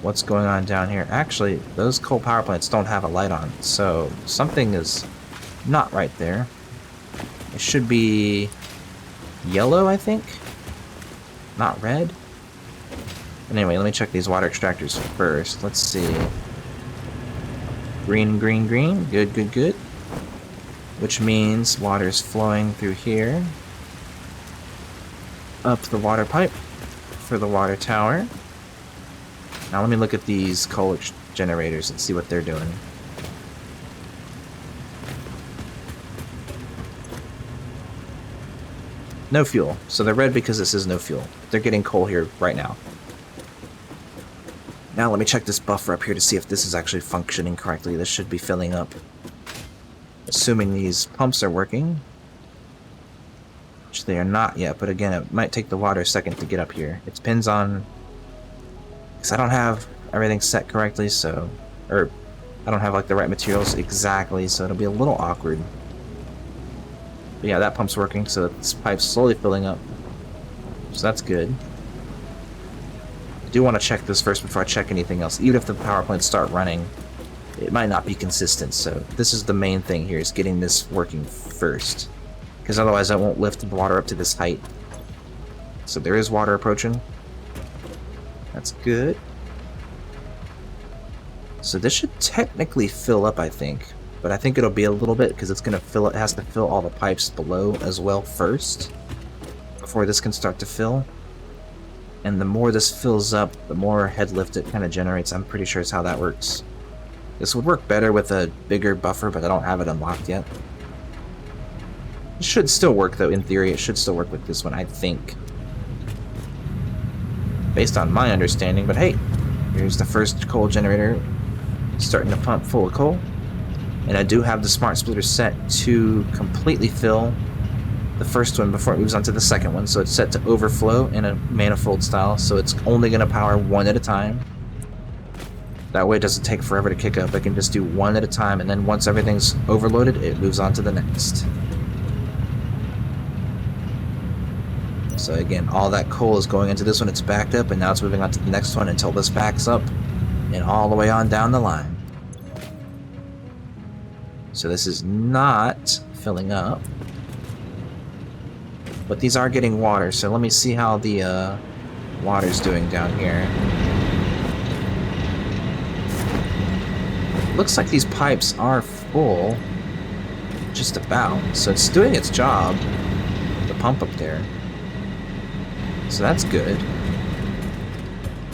what's going on down here. Actually, those coal power plants don't have a light on, so something is not right there. It should be yellow, I think. Not red. But anyway, let me check these water extractors first. Let's see. Green, green, green. Good, good, good. Which means water's flowing through here. Up the water pipe for the water tower. Now let me look at these coal generators and see what they're doing. No fuel. So they're red because this is no fuel. They're getting coal here right now. Now let me check this buffer up here to see if this is actually functioning correctly. This should be filling up. Assuming these pumps are working. Which they are not yet, but again, it might take the water a second to get up here. It depends on... because I don't have everything set correctly, so... or I don't have like the right materials exactly, so it'll be a little awkward. But yeah, that pump's working, so this pipe's slowly filling up. So that's good. I do want to check this first before I check anything else. Even if the power plants start running, it might not be consistent, so this is the main thing here, is getting this working first. Because otherwise I won't lift the water up to this height. So there is water approaching. That's good. So this should technically fill up, I think. But I think it'll be a little bit, because it's going to fill, it has to fill all the pipes below as well first, before this can start to fill. And the more this fills up, the more head lift it kind of generates. I'm pretty sure is how that works. This would work better with a bigger buffer, but I don't have it unlocked yet. It should still work, though. In theory, it should still work with this one, I think. Based on my understanding, but hey, here's the first coal generator starting to pump full of coal. And I do have the smart splitter set to completely fill the first one before it moves on to the second one. So it's set to overflow in a manifold style, so it's only going to power one at a time. That way it doesn't take forever to kick up. I can just do one at a time, and then once everything's overloaded, it moves on to the next. So again, all that coal is going into this one, it's backed up, and now it's moving on to the next one until this backs up, and all the way on down the line. So this is not filling up. But these are getting water, so let me see how the water's doing down here. Looks like these pipes are full, just about. So it's doing its job, the pump up there. So that's good.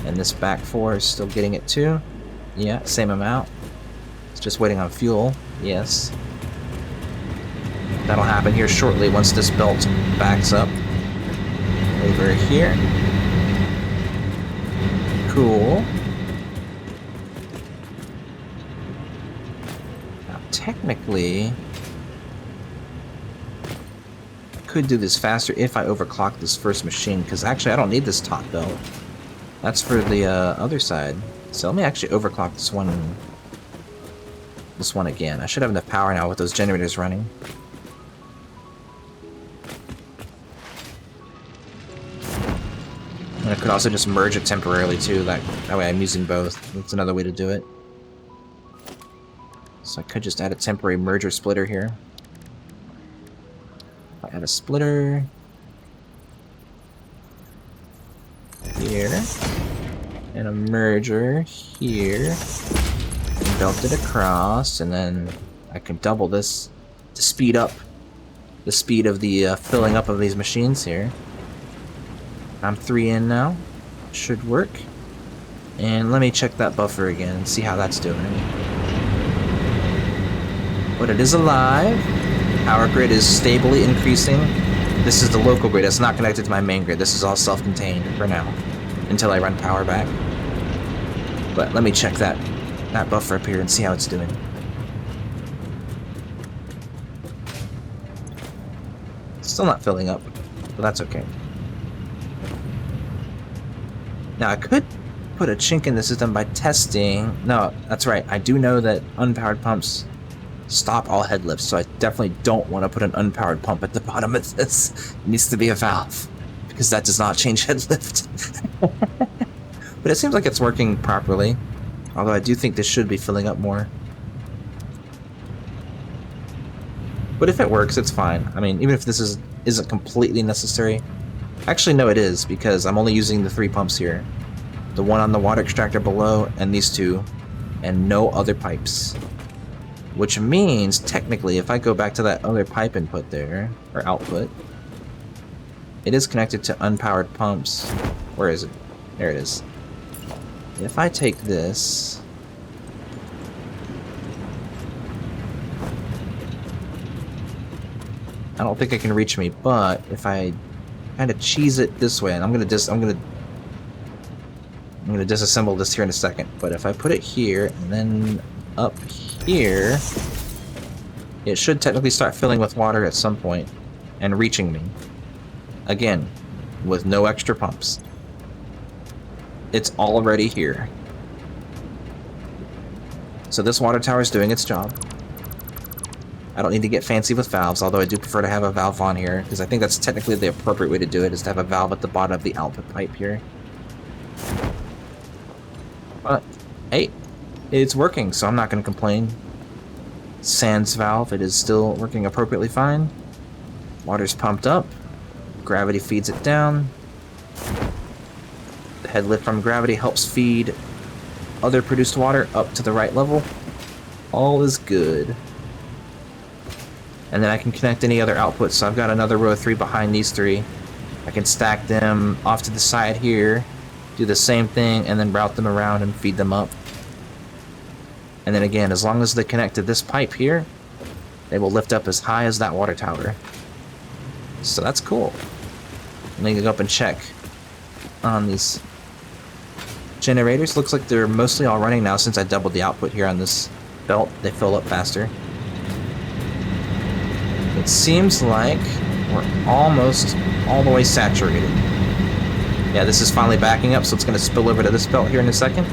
And this back four is still getting it too. Yeah, same amount. It's just waiting on fuel. Yes. That'll happen here shortly once this belt backs up. Over here. Cool. Now, technically, I could do this faster if I overclock this first machine, because actually I don't need this top belt. That's for the other side. So let me actually overclock this one. This one again. I should have enough power now with those generators running. And I could also just merge it temporarily too. That way I'm using both. That's another way to do it. So I could just add a temporary merger splitter here. I add a splitter here and a merger here. Belt it across, and then I can double this to speed up the speed of the filling up of these machines here. I'm 3 in now. Should work. And let me check that buffer again and see how that's doing. But it is alive. Power grid is stably increasing. This is the local grid. It's not connected to my main grid. This is all self-contained for now, until I run power back. But let me check that buffer up here and see how it's doing. Still not filling up, but that's okay. Now I could put a chink in the system by testing. No, that's right. I do know that unpowered pumps stop all head lifts, so I definitely don't want to put an unpowered pump at the bottom of this. It needs to be a valve, because that does not change head lift. But it seems like it's working properly. Although I do think this should be filling up more. But if it works, it's fine. I mean, even if this isn't completely necessary. Actually, no, it is, because I'm only using the 3 pumps here. The one on the water extractor below, and these 2. And no other pipes. Which means, technically, if I go back to that other pipe input there, or output, it is connected to unpowered pumps. Where is it? There it is. If I take this, I don't think it can reach me, but if I kind of cheese it this way, and I'm gonna disassemble this here in a second, but if I put it here and then up here, it should technically start filling with water at some point and reaching me. Again, with no extra pumps. It's already here. So this water tower is doing its job. I don't need to get fancy with valves, although I do prefer to have a valve on here, because I think that's technically the appropriate way to do it, is to have a valve at the bottom of the output pipe here. But, hey, it's working, so I'm not going to complain. Sans valve, it is still working appropriately fine. Water's pumped up. Gravity feeds it down. The head lift from gravity helps feed other produced water up to the right level. All is good. And then I can connect any other outputs, so I've got another row of 3 behind these 3. I can stack them off to the side here, do the same thing, and then route them around and feed them up. And then again, as long as they connect to this pipe here, they will lift up as high as that water tower. So that's cool. Let me go up and check on these generators. Looks like they're mostly all running now since I doubled the output here on this belt. They fill up faster. It seems like we're almost all the way saturated. Yeah, this is finally backing up, so it's going to spill over to this belt here in a second.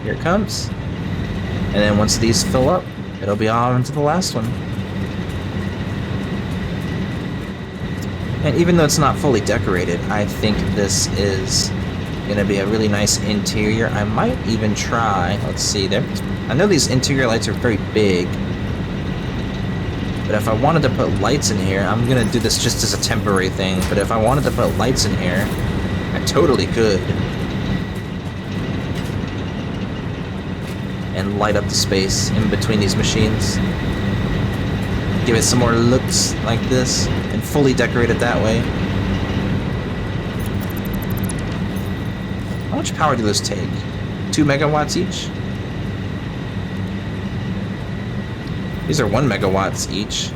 Here it comes. And then once these fill up, it'll be on to the last one. And even though it's not fully decorated, I think this is going to be a really nice interior. I might even try, let's see there. I know these interior lights are very big, but if I wanted to put lights in here, I'm going to do this just as a temporary thing, but if I wanted to put lights in here, I totally could. And light up the space in between these machines. Give it some more looks like this, and fully decorate it that way. How much power do those take? 2 megawatts each? These are 1 megawatts each.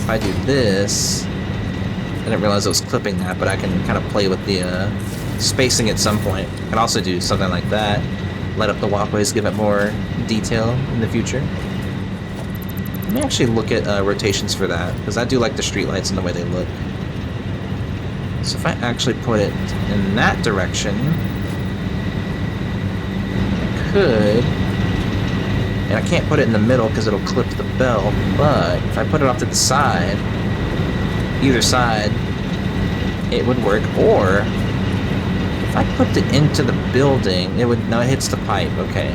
If I do this, I didn't realize I was clipping that, but I can kind of play with the spacing at some point. I can also do something like that. Light up the walkways, give it more detail in the future. Let me actually look at rotations for that, because I do like the streetlights and the way they look. So if I actually put it in that direction, I could, and I can't put it in the middle because it'll clip the bell, but if I put it off to the side, either side, it would work. Or if I clipped it into the building, it would, no, it hits the pipe, okay.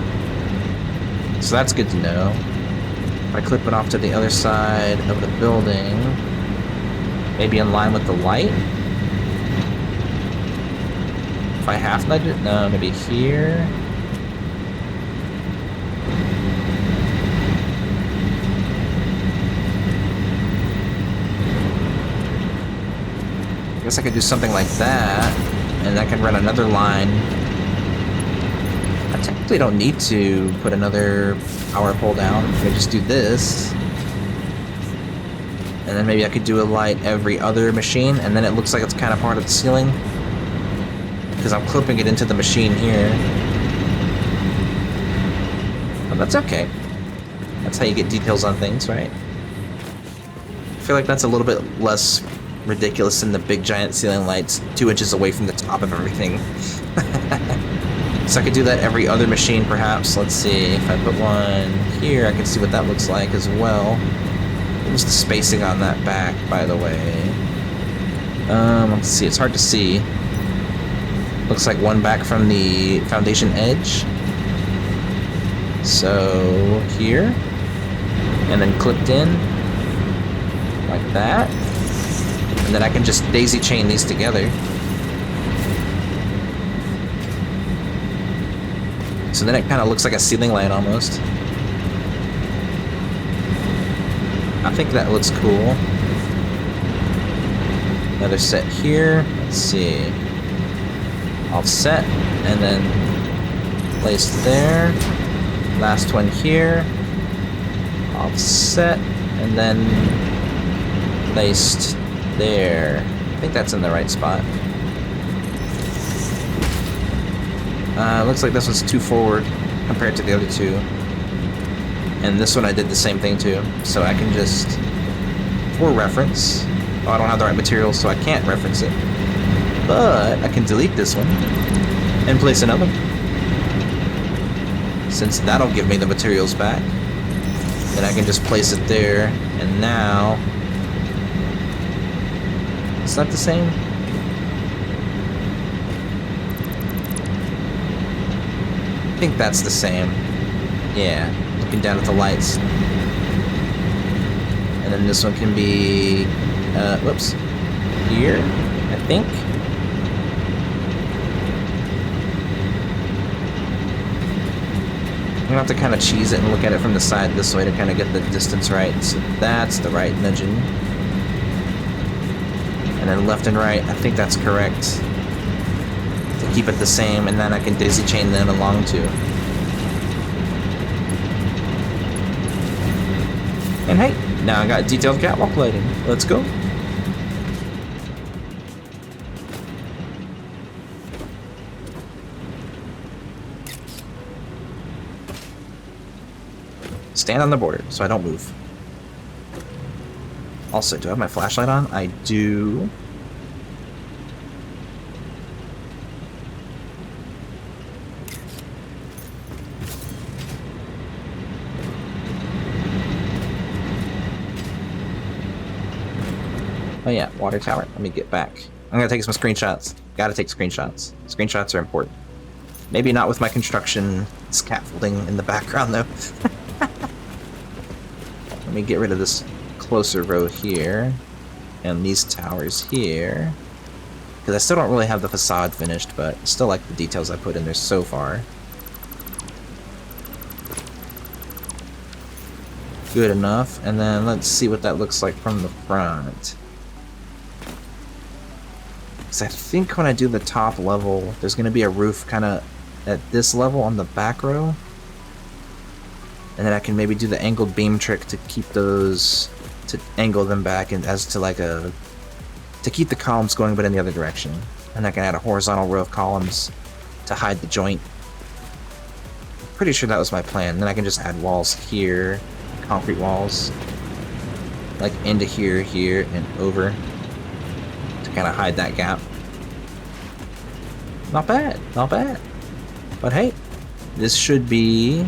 So that's good to know. If I clip it off to the other side of the building, maybe in line with the light. If I half nudge it, no, maybe here. I guess I could do something like that, and I can run another line. I technically don't need to put another power pole down. I could just do this. And then maybe I could do a light every other machine, and then it looks like it's kind of part of the ceiling. Because I'm clipping it into the machine here. But that's okay. That's how you get details on things, right? I feel like that's a little bit less ridiculous than the big giant ceiling lights 2 inches away from the top of everything. So I could do that every other machine, perhaps. Let's see, if I put one here, I can see what that looks like as well. What was the spacing on that back, by the way? Let's see, it's hard to see. Looks like one back from the foundation edge. So, here. And then clipped in. Like that. And then I can just daisy chain these together. So then it kind of looks like a ceiling light almost. I think that looks cool. Another set here. Let's see. Offset and then placed there. Last one here. Offset and then placed there. I think that's in the right spot. Looks like this one's too forward compared to the other two. And this one I did the same thing too. So I can just, for reference, oh, I don't have the right material so I can't reference it. But I can delete this one and place another one. since that'll give me the materials back. Then I can just place it there, and now... Is that the same? I think that's the same. Yeah, looking down at the lights. And then this one can be... whoops. Here, I think. I'm gonna have to kind of cheese it and look at it from the side this way to kind of get the distance right. So that's the right nudging. And then left and right, I think that's correct. To keep it the same, and then I can daisy chain them along too. And hey, now I got detailed catwalk lighting. Let's go. Stand on the border so I don't move. Also, do I have my flashlight on? I do. Oh yeah, water tower. Let me get back. I'm gonna take some screenshots. Gotta take screenshots. Screenshots are important. Maybe not with my construction scaffolding in the background though. Let me get rid of this closer row here. And these towers here. Because I still don't really have the facade finished, but I still like the details I put in there so far. Good enough. And then let's see what that looks like from the front. Because I think when I do the top level, there's going to be a roof kind of at this level on the back row. And then I can maybe do the angled beam trick to keep those, to angle them back and as to like a, to keep the columns going but in the other direction. And I can add a horizontal row of columns to hide the joint. Pretty sure that was my plan. Then I can just add walls here, concrete walls, like into here, here, and over to kind of hide that gap. Not bad, not bad. But hey, this should be,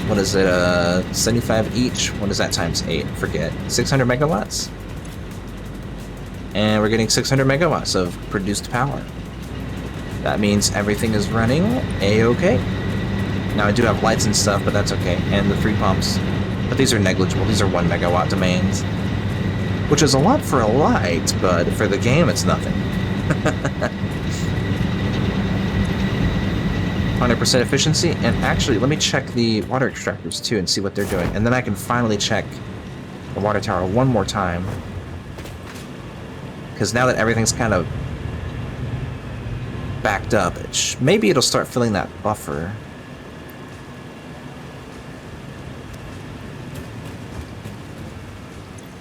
what is it, 75 each? What is that times 8? Forget. 600 megawatts. And we're getting 600 megawatts of produced power. That means everything is running A-okay. Now I do have lights and stuff, but that's okay. And the 3 pumps. But these are negligible. These are 1 megawatt domains. Which is a lot for a light, but for the game it's nothing. 100% efficiency, and actually let me check the water extractors too and see what they're doing, and then I can finally check the water tower one more time, because now that everything's kind of backed up, maybe it'll start filling that buffer.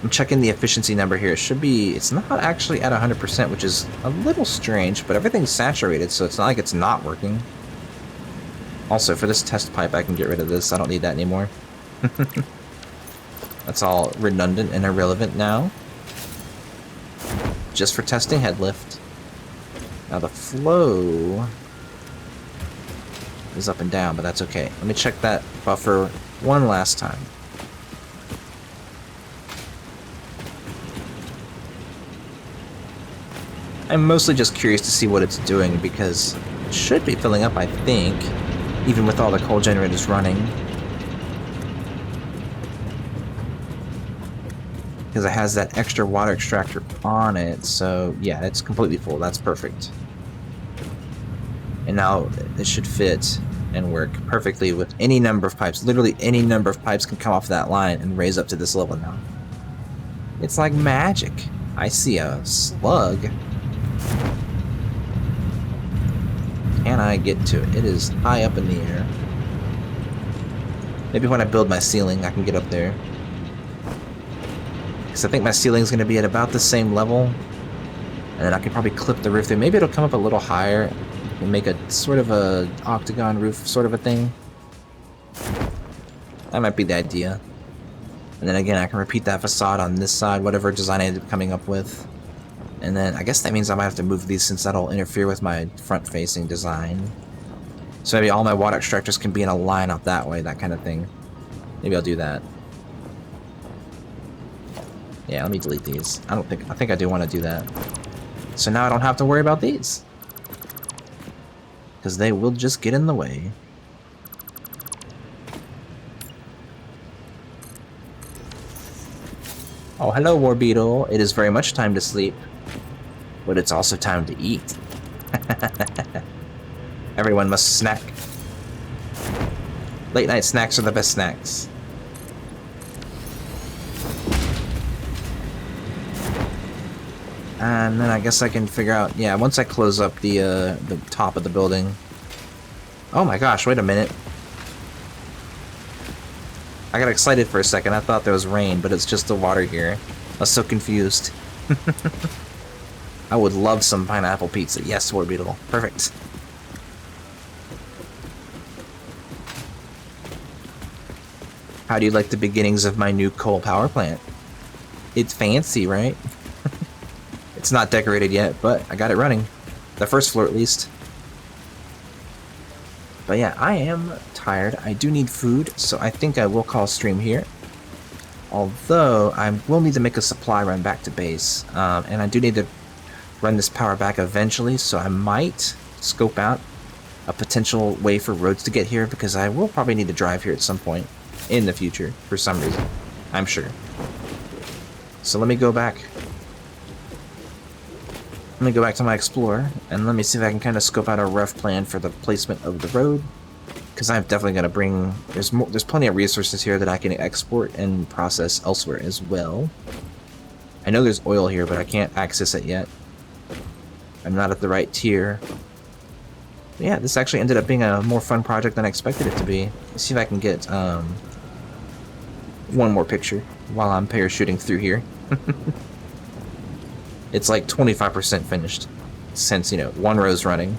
I'm checking the efficiency number here. It should be, it's not actually at 100%, which is a little strange, but everything's saturated, so it's not like it's not working. Also, for this test pipe, I can get rid of this. I don't need that anymore. That's all redundant and irrelevant now. Just for testing head lift. Now the flow is up and down, but that's okay. Let me check that buffer one last time. I'm mostly just curious to see what it's doing, because it should be filling up, I think. Even with all the coal generators running. Because it has that extra water extractor on it, so yeah, it's completely full. That's perfect. And now it should fit and work perfectly with any number of pipes. Literally any number of pipes can come off that line and raise up to this level now. It's like magic. I see a slug. Can I get to it? It is high up in the air. Maybe when I build my ceiling, I can get up there. Because I think my ceiling is going to be at about the same level. And then I can probably clip the roof there. Maybe it'll come up a little higher and make a sort of a octagon roof sort of a thing. That might be the idea. And then again, I can repeat that facade on this side, whatever design I end up coming up with. And then I guess that means I might have to move these since that'll interfere with my front-facing design. So maybe all my water extractors can be in a line out that way, that kind of thing. Maybe I'll do that. Yeah, let me delete these. I think I do want to do that. So now I don't have to worry about these. Because they will just get in the way. Oh, hello, War Beetle. It is very much time to sleep. But it's also time to eat. Everyone must snack. Late night snacks are the best snacks. And then I guess I can figure out, yeah, once I close up the top of the building. Oh my gosh, wait a minute. I got excited for a second. I thought there was rain, but it's just the water here. I was so confused. I would love some pineapple pizza. Yes, War Beetle. Perfect. How do you like the beginnings of my new coal power plant? It's fancy, right? It's not decorated yet, but I got it running. The first floor, at least. But yeah, I am tired. I do need food, so I think I will call stream here. Although, I will need to make a supply run back to base. And I do need to run this power back eventually, so I might scope out a potential way for roads to get here, because I will probably need to drive here at some point in the future, for some reason. I'm sure. So let me go back. Let me go back to my Explorer, and let me see if I can kind of scope out a rough plan for the placement of the road. Because I'm definitely going to bring... There's plenty of resources here that I can export and process elsewhere as well. I know there's oil here, but I can't access it yet. I'm not at the right tier. But yeah, this actually ended up being a more fun project than I expected it to be. Let's see if I can get one more picture while I'm parachuting through here. It's like 25% finished since, you know, one row's running.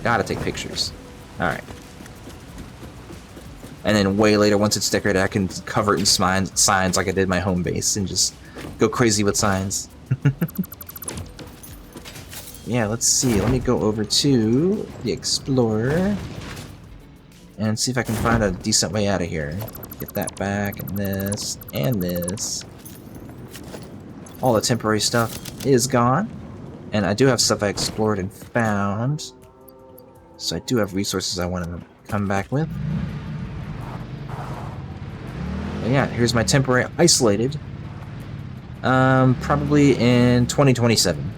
Gotta take pictures. Alright. And then way later, once it's decorated, I can cover it in signs like I did my home base and just go crazy with signs. Yeah, let's see. Let me go over to the Explorer and see if I can find a decent way out of here. Get that back, and this, and this. All the temporary stuff is gone. And I do have stuff I explored and found. So I do have resources I want to come back with. But yeah, here's my temporary isolated. Probably in 2027.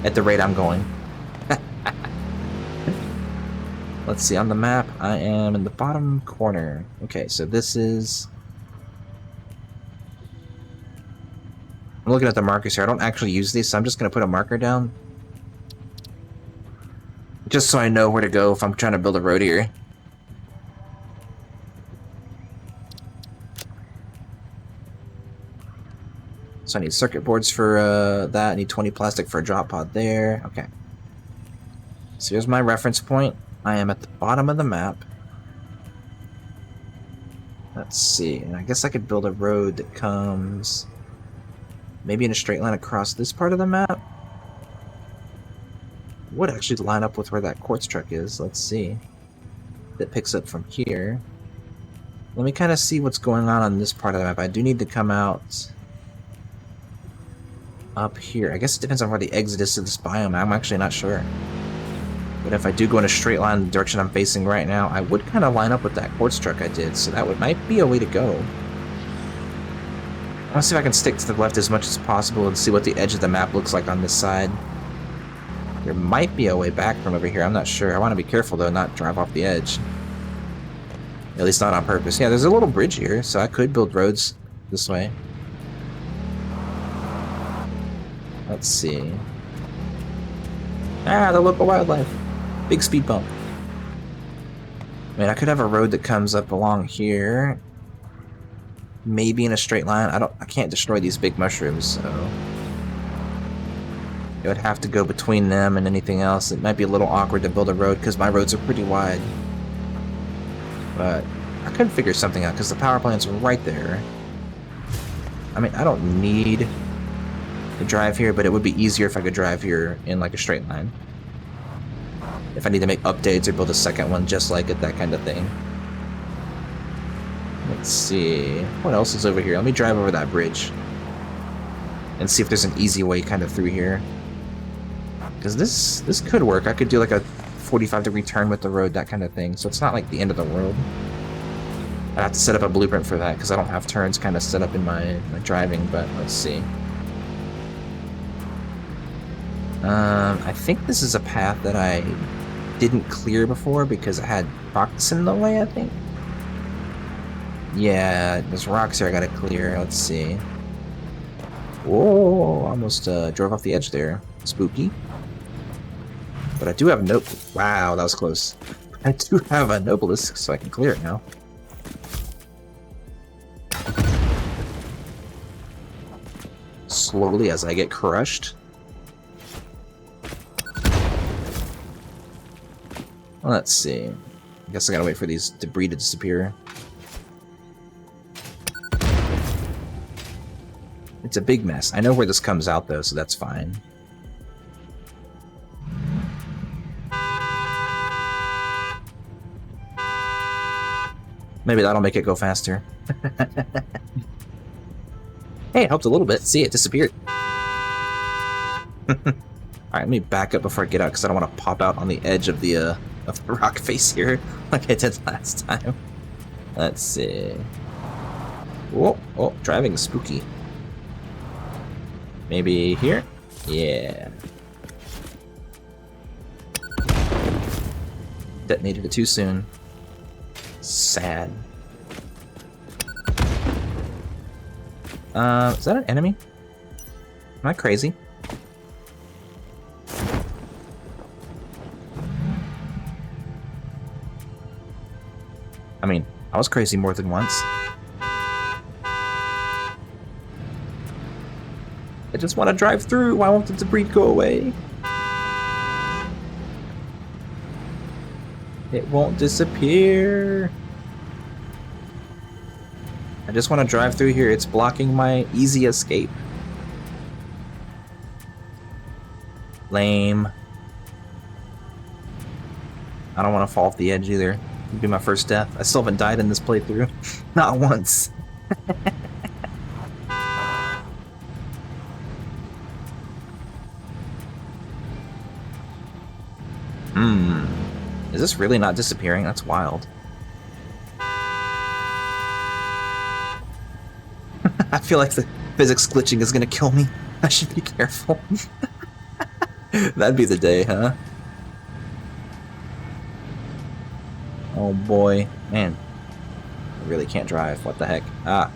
At the rate I'm going. Let's see, on the map, I am in the bottom corner. Okay, so this is... I'm looking at the markers here. I don't actually use these, so I'm just going to put a marker down. Just so I know where to go if I'm trying to build a road here. So I need circuit boards for that. I need 20 plastic for a drop pod there. Okay. So here's my reference point. I am at the bottom of the map. Let's see. And I guess I could build a road that comes... maybe in a straight line across this part of the map. Would actually line up with where that quartz truck is. Let's see. That picks up from here. Let me kind of see what's going on this part of the map. I do need to come out up here. I guess it depends on where the exit is to this biome. I'm actually not sure. But if I do go in a straight line in the direction I'm facing right now, I would kind of line up with that quartz truck I did. So that might be a way to go. I want to see if I can stick to the left as much as possible and see what the edge of the map looks like on this side. There might be a way back from over here, I'm not sure. I want to be careful though, not drive off the edge. At least not on purpose. Yeah, there's a little bridge here, so I could build roads this way. Let's see. Ah, the local wildlife. Big speed bump. I mean, I could have a road that comes up along here. Maybe in a straight line. I can't destroy these big mushrooms, so it would have to go between them and anything else. It might be a little awkward to build a road because my roads are pretty wide. But I could figure something out because the power plant's right there. I mean, I don't need to drive here, but it would be easier if I could drive here in like a straight line. if I need to make updates or build a second one just like it, that kind of thing. Let's see, what else is over here? Let me drive over that bridge and see if there's an easy way kind of through here. Because this could work. I could do like a 45-degree turn with the road, that kind of thing. So it's not like the end of the world. I'd have to set up a blueprint for that because I don't have turns kind of set up in my driving, but let's see. I think this is a path that I didn't clear before because I had rocks in the way, I think. Yeah, there's rocks here I gotta clear. Let's see. Whoa, almost drove off the edge there. Spooky. But I do have a wow, that was close. I do have a Nobilis, so I can clear it now. Slowly as I get crushed. Let's see. I guess I gotta wait for these debris to disappear. It's a big mess. I know where this comes out though, so that's fine. Maybe that'll make it go faster. Hey, it helped a little bit. See, it disappeared. Alright, let me back up before I get out because I don't want to pop out on the edge of the rock face here like I did last time. Let's see. Whoa, oh, driving is spooky. Maybe here? Yeah. Detonated it too soon. Sad. Is that an enemy? Am I crazy? I mean, I was crazy more than once. I just want to drive through. Why won't the debris go away? It won't disappear. I just want to drive through here. It's blocking my easy escape. Lame. I don't want to fall off the edge either. It'd be my first death. I still haven't died in this playthrough. Not once. Is this really not disappearing? That's wild. I feel like the physics glitching is gonna kill me. I should be careful. That'd be the day, huh? Oh boy. Man. I really can't drive. What the heck? Ah.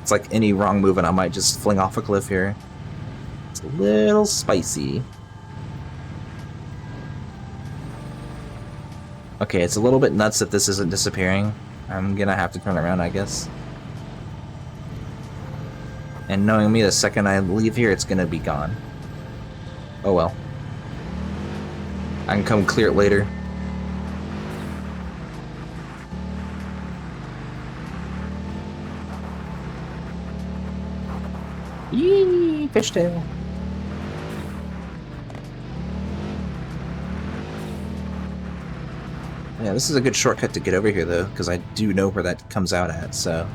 It's like any wrong move and I might just fling off a cliff here. It's a little spicy. Okay, it's a little bit nuts that this isn't disappearing. I'm gonna have to turn around, I guess. And knowing me, the second I leave here, it's gonna be gone. Oh well. I can come clear it later. Yee, fishtail. Yeah, this is a good shortcut to get over here, though, because I do know where that comes out at, so...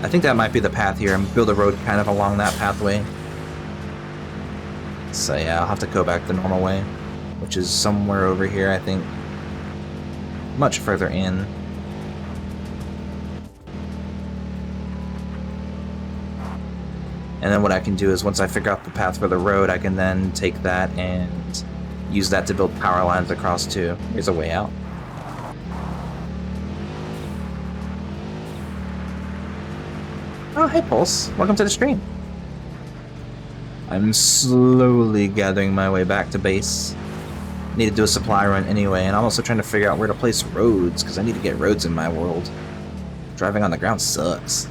I think that might be the path here, and build a road kind of along that pathway. So yeah, I'll have to go back the normal way, which is somewhere over here, I think. Much further in. And then what I can do is, once I figure out the path for the road, I can then take that and use that to build power lines across, too. Here's a way out. Oh, hey Pulse. Welcome to the stream. I'm slowly gathering my way back to base. Need to do a supply run anyway, and I'm also trying to figure out where to place roads, because I need to get roads in my world. Driving on the ground sucks.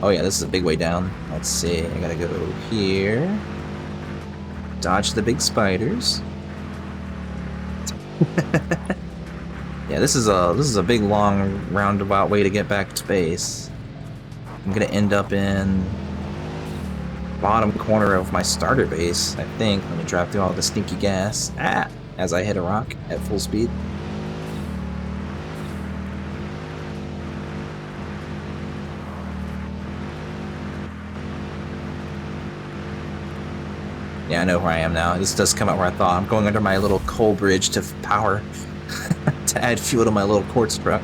Oh yeah, this is a big way down. Let's see, I gotta go here. Dodge the big spiders. Yeah, this is a big, long, roundabout way to get back to base. I'm gonna end up in bottom corner of my starter base, I think. Let me drive through all the stinky gas. As I hit a rock at full speed. Yeah, I know where I am now. This does come out where I thought. I'm going under my little coal bridge to power to add fuel to my little quartz truck.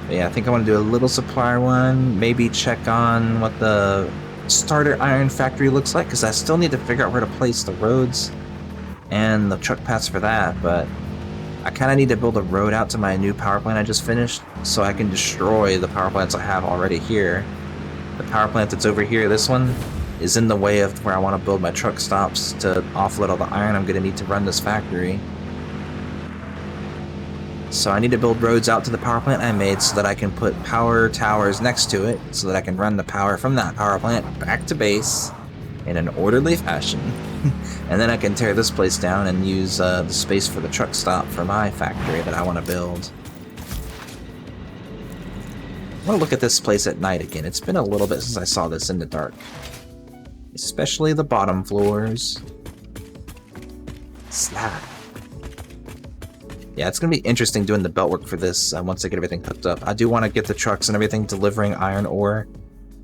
But yeah, I think I want to do a little supply one. Maybe check on what the starter iron factory looks like, because I still need to figure out where to place the roads and the truck paths for that, but I kind of need to build a road out to my new power plant I just finished so I can destroy the power plants I have already here. The power plant that's over here, this one, is in the way of where I want to build my truck stops to offload all the iron I'm going to need to run this factory. So I need to build roads out to the power plant I made so that I can put power towers next to it so that I can run the power from that power plant back to base in an orderly fashion. And then I can tear this place down and use the space for the truck stop for my factory that I want to build. I want to look at this place at night again. It's been a little bit since I saw this in the dark. Especially the bottom floors. Slap. Yeah, it's going to be interesting doing the belt work for this once I get everything hooked up. I do want to get the trucks and everything delivering iron ore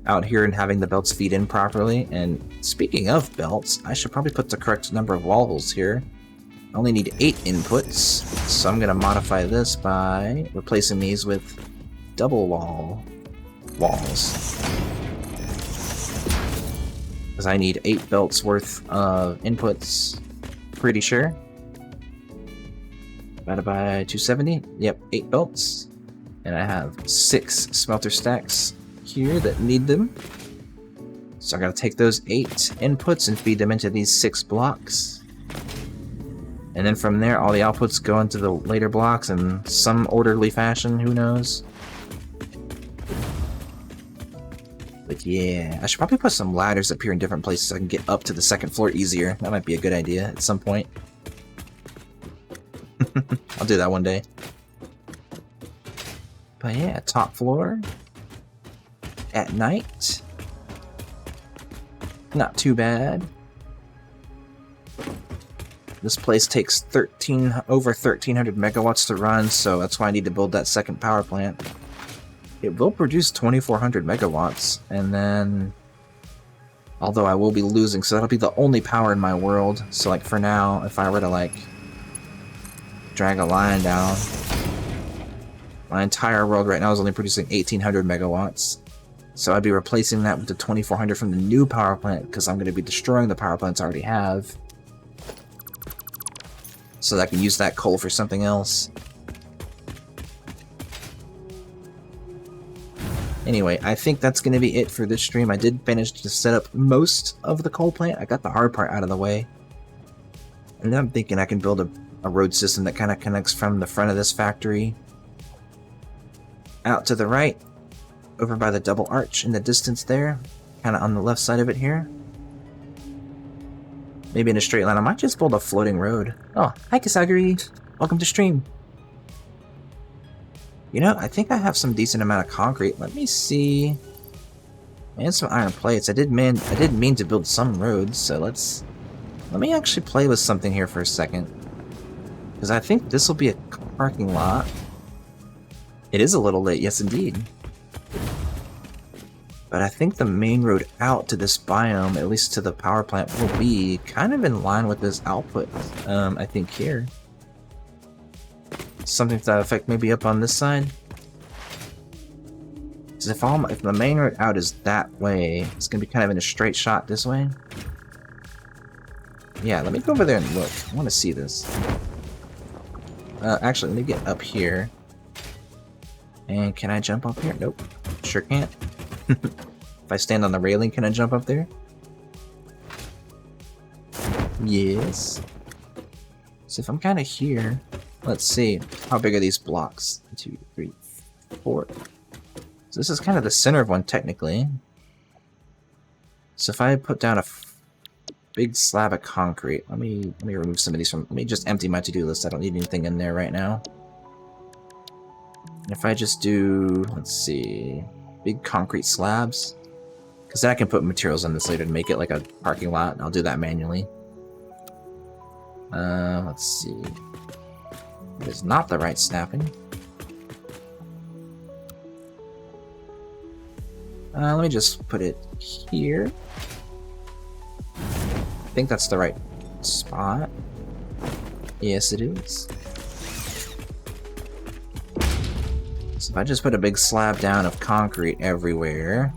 out here and having the belts feed in properly. And speaking of belts, I should probably put the correct number of wall holes here. I only need 8 inputs, so I'm going to modify this by replacing these with double wall walls. Because I need 8 belts worth of inputs, pretty sure. Divided by 270, yep, 8 belts. And I have 6 smelter stacks here that need them. So I gotta take those 8 inputs and feed them into these 6 blocks. And then from there, all the outputs go into the later blocks in some orderly fashion, who knows. But yeah, I should probably put some ladders up here in different places so I can get up to the second floor easier. That might be a good idea at some point. I'll do that one day. But yeah, top floor. At night. Not too bad. This place takes over 1300 megawatts to run, so that's why I need to build that second power plant. It will produce 2400 megawatts, and then... although I will be losing, so that'll be the only power in my world. So like for now, if I were to like... drag a line down, my entire world right now is only producing 1800 megawatts. So I'd be replacing that with the 2400 from the new power plant, because I'm going to be destroying the power plants I already have. So that I can use that coal for something else. Anyway, I think that's going to be it for this stream. I did manage to set up most of the coal plant. I got the hard part out of the way. And then I'm thinking I can build a road system that kind of connects from the front of this factory out to the right, over by the double arch in the distance there, kind of on the left side of it here. Maybe in a straight line. I might just build a floating road. Oh, hi Kasagari! Welcome to stream! You know, I think I have some decent amount of concrete. Let me see. And some iron plates. I did mean to build some roads, so let me actually play with something here for a second. Because I think this will be a parking lot. It is a little late, yes indeed. But I think the main road out to this biome, at least to the power plant, will be kind of in line with this output, I think here. Something to that effect maybe up on this side. Because if the main road out is that way, it's going to be kind of in a straight shot this way. Yeah, let me go over there and look. I want to see this. Actually, let me get up here. And can I jump up here? Nope. Sure can't. If I stand on the railing, can I jump up there? Yes. So if I'm kind of here, let's see. How big are these blocks? 1, 2, 3, 4. So this is kind of the center of one, technically. So if I put down a big slab of concrete, let me remove some of these from. Let me just empty my to-do list. I don't need anything in there right now. If I just do, let's see, big concrete slabs, because then I can put materials on this later to make it like a parking lot. I'll do that manually. Let's see. It is not the right snapping. Let me just put it here. I think that's the right spot. Yes, it is. So if I just put a big slab down of concrete everywhere,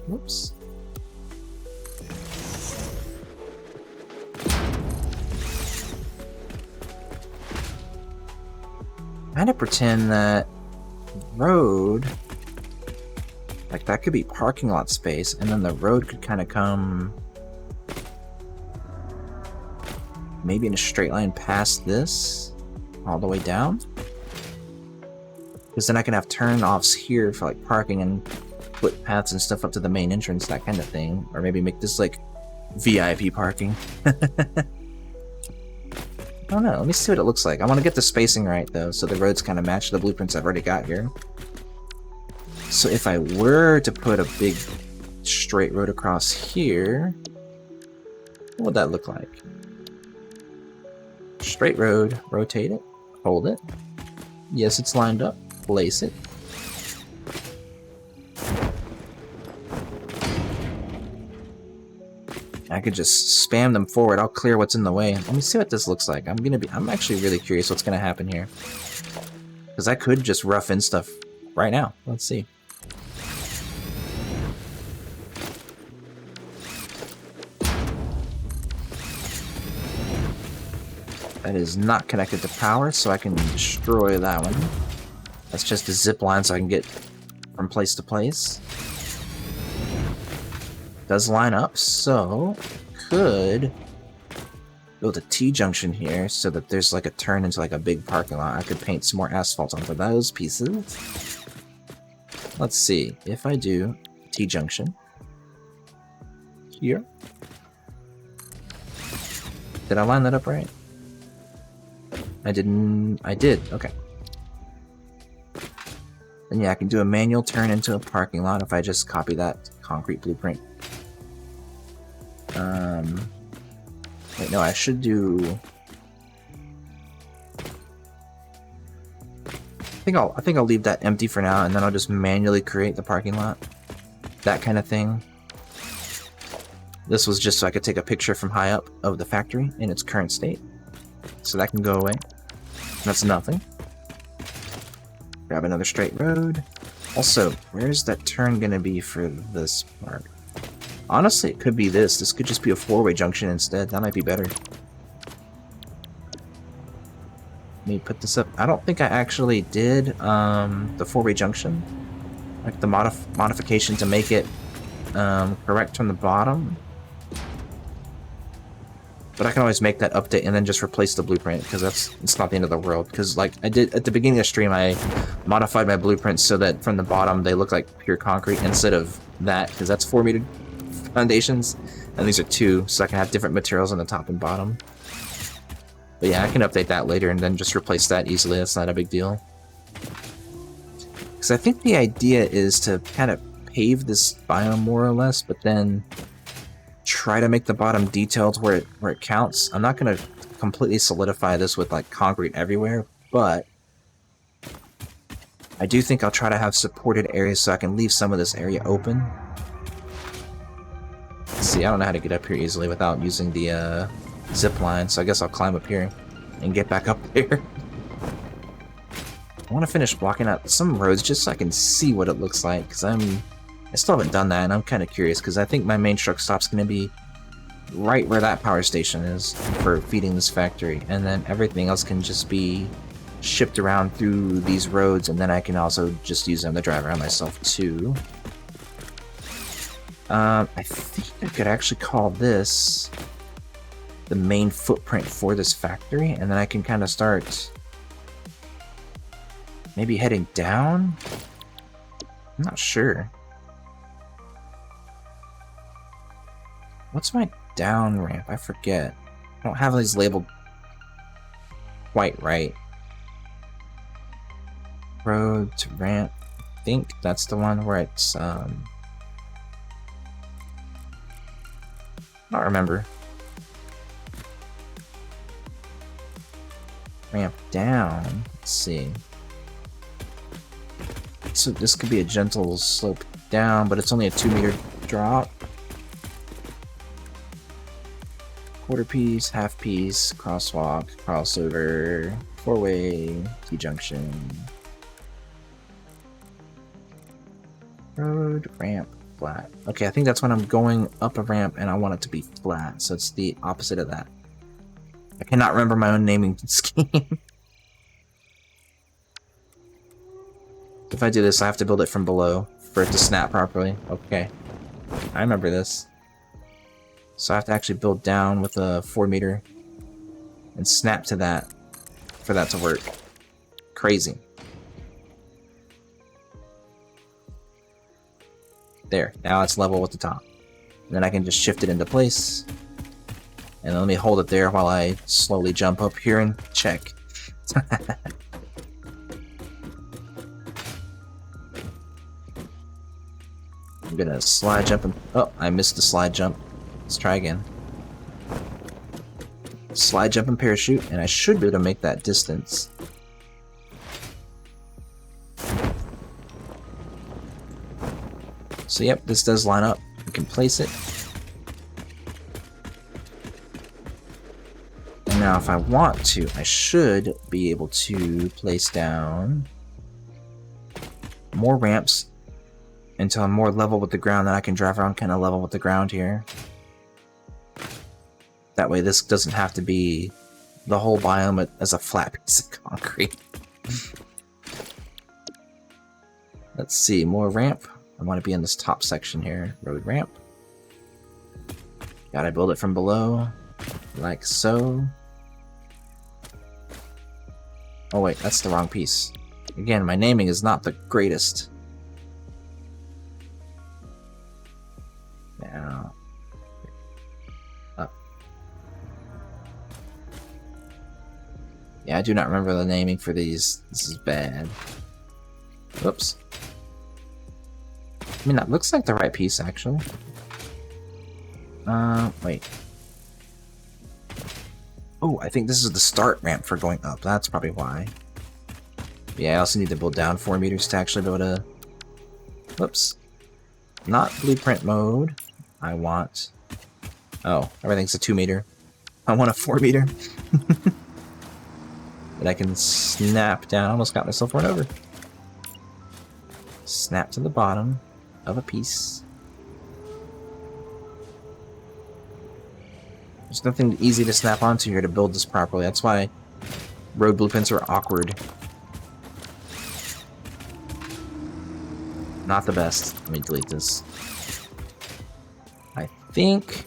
whoops. I'm gonna pretend that road, like that could be parking lot space, and then the road could kind of come maybe in a straight line past this, all the way down. Because then I can have turn-offs here for like parking and footpaths and stuff up to the main entrance, that kind of thing. Or maybe make this like VIP parking. I don't know, let me see what it looks like. I want to get the spacing right though, so the roads kind of match the blueprints I've already got here. So if I were to put a big straight road across here, what would that look like? Straight road, rotate it, hold it. Yes, it's lined up. Place it. I could just spam them forward. I'll clear what's in the way. Let me see what this looks like. I'm actually really curious what's gonna happen here. Because I could just rough in stuff right now. Let's see. That is not connected to power, so I can destroy that one. That's just a zip line so I can get from place to place. Does line up, so could build a T-junction here so that there's like a turn into like a big parking lot. I could paint some more asphalt onto those pieces. Let's see, if I do T-junction here. Did I line that up right? I didn't. I did. Okay. Then yeah, I can do a manual turn into a parking lot if I just copy that concrete blueprint. Wait, no, I should do. I think I'll leave that empty for now, and then I'll just manually create the parking lot. That kind of thing. This was just so I could take a picture from high up of the factory in its current state. So that can go away. That's nothing. Grab another straight road. Also, where's that turn gonna be for this part? Honestly, it could be this. This could just be a four-way junction instead. That might be better. Let me put this up. I don't think I actually did the four-way junction. Like the modification to make it correct from the bottom. But I can always make that update and then just replace the blueprint, because it's not the end of the world. Because like I did at the beginning of the stream, I modified my blueprints so that from the bottom they look like pure concrete instead of that, because that's 4-meter foundations and these are 2, so I can have different materials on the top and bottom. But yeah, I can update that later and then just replace that easily. That's not a big deal. Because I think the idea is to kind of pave this biome more or less, but then try to make the bottom detailed where it counts. I'm not going to completely solidify this with like concrete everywhere, but I do think I'll try to have supported areas so I can leave some of this area open. Let's see, I don't know how to get up here easily without using the zip line, so I guess I'll climb up here and get back up there. I want to finish blocking out some roads just so I can see what it looks like, because I still haven't done that, and I'm kind of curious, because I think my main truck stop's going to be right where that power station is for feeding this factory, and then everything else can just be shipped around through these roads, and then I can also just use them to drive around myself too. I think I could actually call this the main footprint for this factory, and then I can kind of start maybe heading down? I'm not sure. What's my down ramp? I forget. I don't have these labeled quite right. Road to ramp. I think that's the one where it's I don't remember. Ramp down. Let's see. So this could be a gentle slope down, but it's only a 2-meter drop. Quarter piece, half piece, crosswalk, crossover, 4-way, T-junction. Road, ramp, flat. Okay, I think that's when I'm going up a ramp and I want it to be flat, so it's the opposite of that. I cannot remember my own naming scheme. If I do this, I have to build it from below for it to snap properly. Okay. I remember this. So I have to actually build down with a 4-meter and snap to that for that to work. Crazy. There. Now it's level with the top. And then I can just shift it into place. And let me hold it there while I slowly jump up here and check. I'm gonna slide jump and... Oh, I missed the slide jump. Let's try again. Slide jump and parachute, and I should be able to make that distance. So yep, this does line up. We can place it. And now if I want to, I should be able to place down more ramps until I'm more level with the ground, that I can drive around kind of level with the ground here. That way this doesn't have to be the whole biome as a flat piece of concrete. Let's see, more ramp. I want to be in this top section here. Road ramp. Gotta build it from below, like so. Oh wait, that's the wrong piece. Again, my naming is not the greatest. Now, up. Yeah, I do not remember the naming for these. This is bad. Whoops. I mean, that looks like the right piece, actually. Wait. Oh, I think this is the start ramp for going up. That's probably why. Yeah, I also need to build down 4 meters to actually be able to... Whoops. Not blueprint mode. I want... Oh, everything's a 2-meter. I want a 4-meter. That I can snap down. Almost got myself run over. Snap to the bottom of a piece. There's nothing easy to snap onto here to build this properly. That's why road blueprints are awkward. Not the best. Let me delete this. I think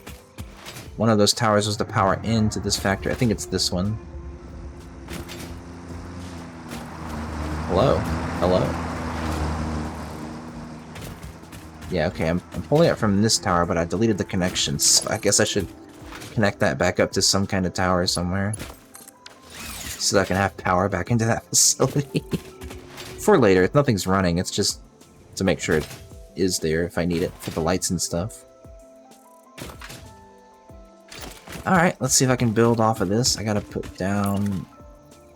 one of those towers was the power into this factory. I think it's this one. Hello? Hello? Yeah, okay, I'm pulling it from this tower, but I deleted the connections. So I guess I should connect that back up to some kind of tower somewhere. So that I can have power back into that facility. For later, if nothing's running, it's just to make sure it is there if I need it for the lights and stuff. Alright, let's see if I can build off of this. I gotta put down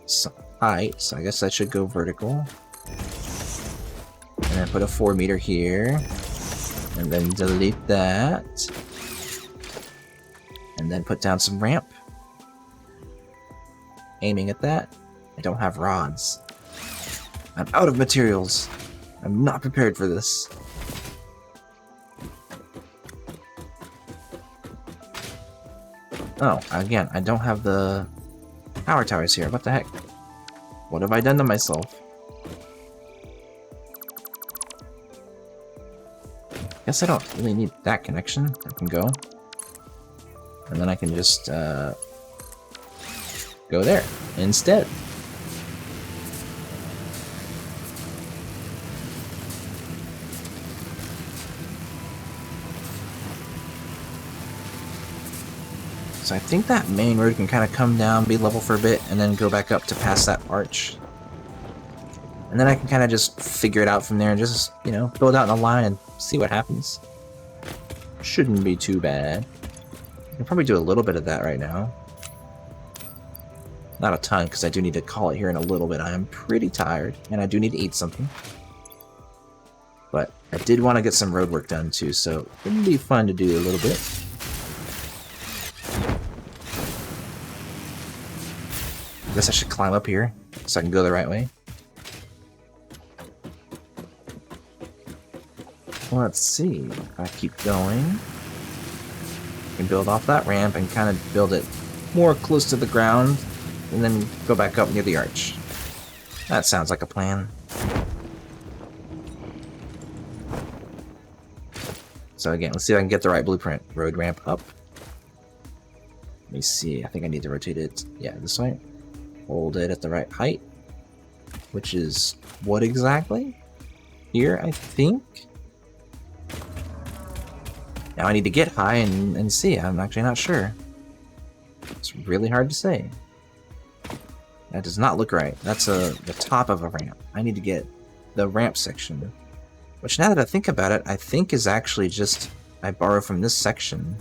some height, so I guess I should go vertical. And then put a 4-meter here. And then delete that. And then put down some ramp. Aiming at that. I don't have rods. I'm out of materials. I'm not prepared for this. Oh, again, I don't have the power towers here. What the heck? What have I done to myself? Guess I don't really need that connection. I can go. And then I can just go there instead. So I think that main road can kind of come down, be level for a bit, and then go back up to pass that arch. And then I can kind of just figure it out from there and just, you know, build out in a line and see what happens. Shouldn't be too bad. I can probably do a little bit of that right now. Not a ton, because I do need to call it here in a little bit. I am pretty tired, and I do need to eat something. But I did want to get some road work done too, so it would be fun to do a little bit. I guess I should climb up here so I can go the right way. Let's see. If I keep going, I can build off that ramp and kind of build it more close to the ground, and then go back up near the arch. That sounds like a plan. So again, let's see if I can get the right blueprint. Road ramp up. Let me see. I think I need to rotate it. Yeah, this way. Hold it at the right height. Which is what exactly? Here, I think. Now I need to get high and see. I'm actually not sure. It's really hard to say. That does not look right. That's the top of a ramp. I need to get the ramp section. Which, now that I think about it, I think is actually just... I borrow from this section.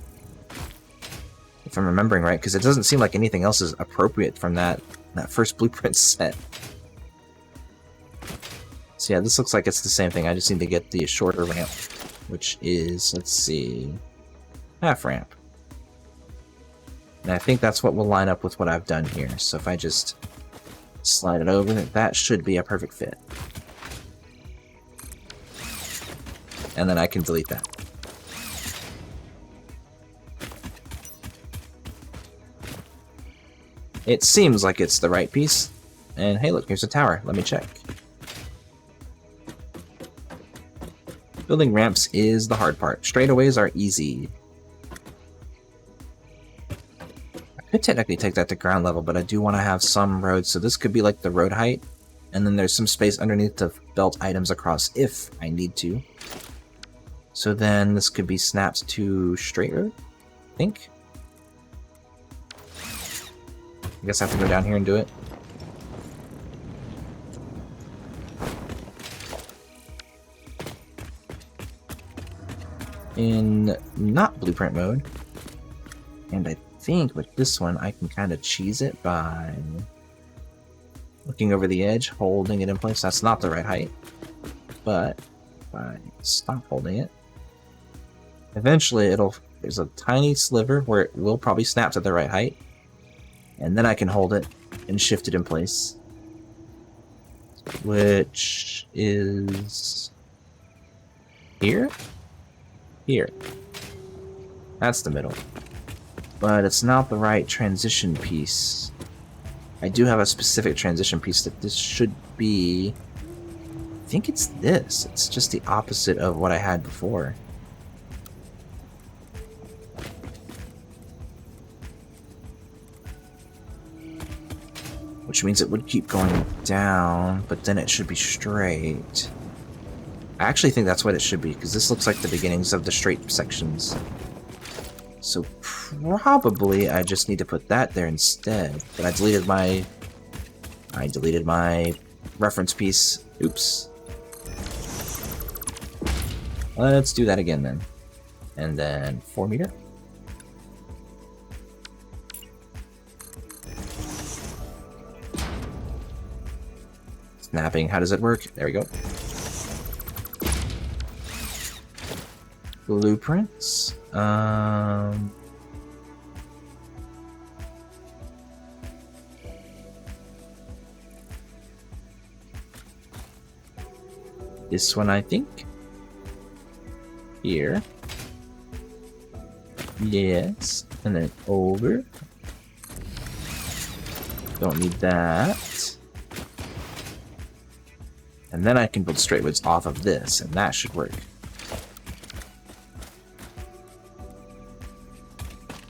If I'm remembering right, because it doesn't seem like anything else is appropriate from that first blueprint set. So yeah, this looks like it's the same thing. I just need to get the shorter ramp, which is, let's see, half ramp. And I think that's what will line up with what I've done here. So if I just slide it over, that should be a perfect fit. And then I can delete that. It seems like it's the right piece. And hey, look, here's a tower. Let me check. Building ramps is the hard part. Straightaways are easy. I could technically take that to ground level, but I do want to have some roads, so this could be like the road height. And then there's some space underneath to belt items across if I need to. So then this could be snapped to straight road, I think. I guess I have to go down here and do it. In not blueprint mode. And I think with this one I can kind of cheese it by looking over the edge, holding it in place. That's not the right height. But if I stop holding it, eventually there's a tiny sliver where it will probably snap to the right height. And then I can hold it and shift it in place. Which is here? Here. That's the middle. But it's not the right transition piece. I do have a specific transition piece that this should be... I think it's this. It's just the opposite of what I had before. Which means it would keep going down, but then it should be straight. I actually think that's what it should be, because this looks like the beginnings of the straight sections. So probably I just need to put that there instead. But I deleted my reference piece. Oops. Let's do that again then. And then 4 meter. Snapping, how does it work? There we go. Blueprints. This one, I think. Here. Yes. And then over. Don't need that. And then I can build straightways off of this, and that should work.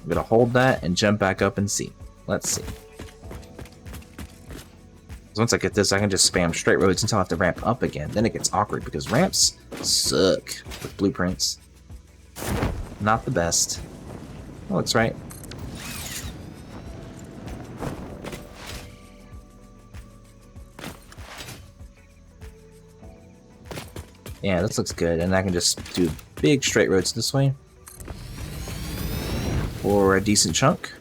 I'm gonna hold that and jump back up and see. Let's see. Once I get this, I can just spam straight roads until I have to ramp up again. Then it gets awkward because ramps suck with blueprints. Not the best. Oh, it's right. Yeah, this looks good, and I can just do big straight roads this way. For a decent chunk.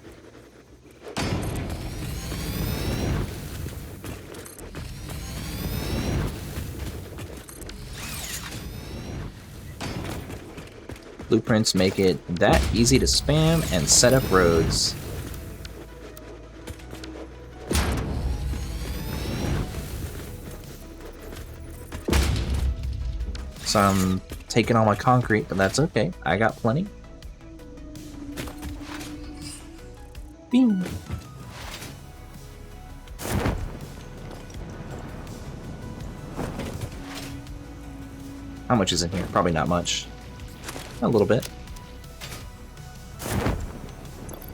Blueprints make it that easy to spam and set up roads. So I'm taking all my concrete, but that's okay. I got plenty. Bing. How much is in here? Probably not much. A little bit.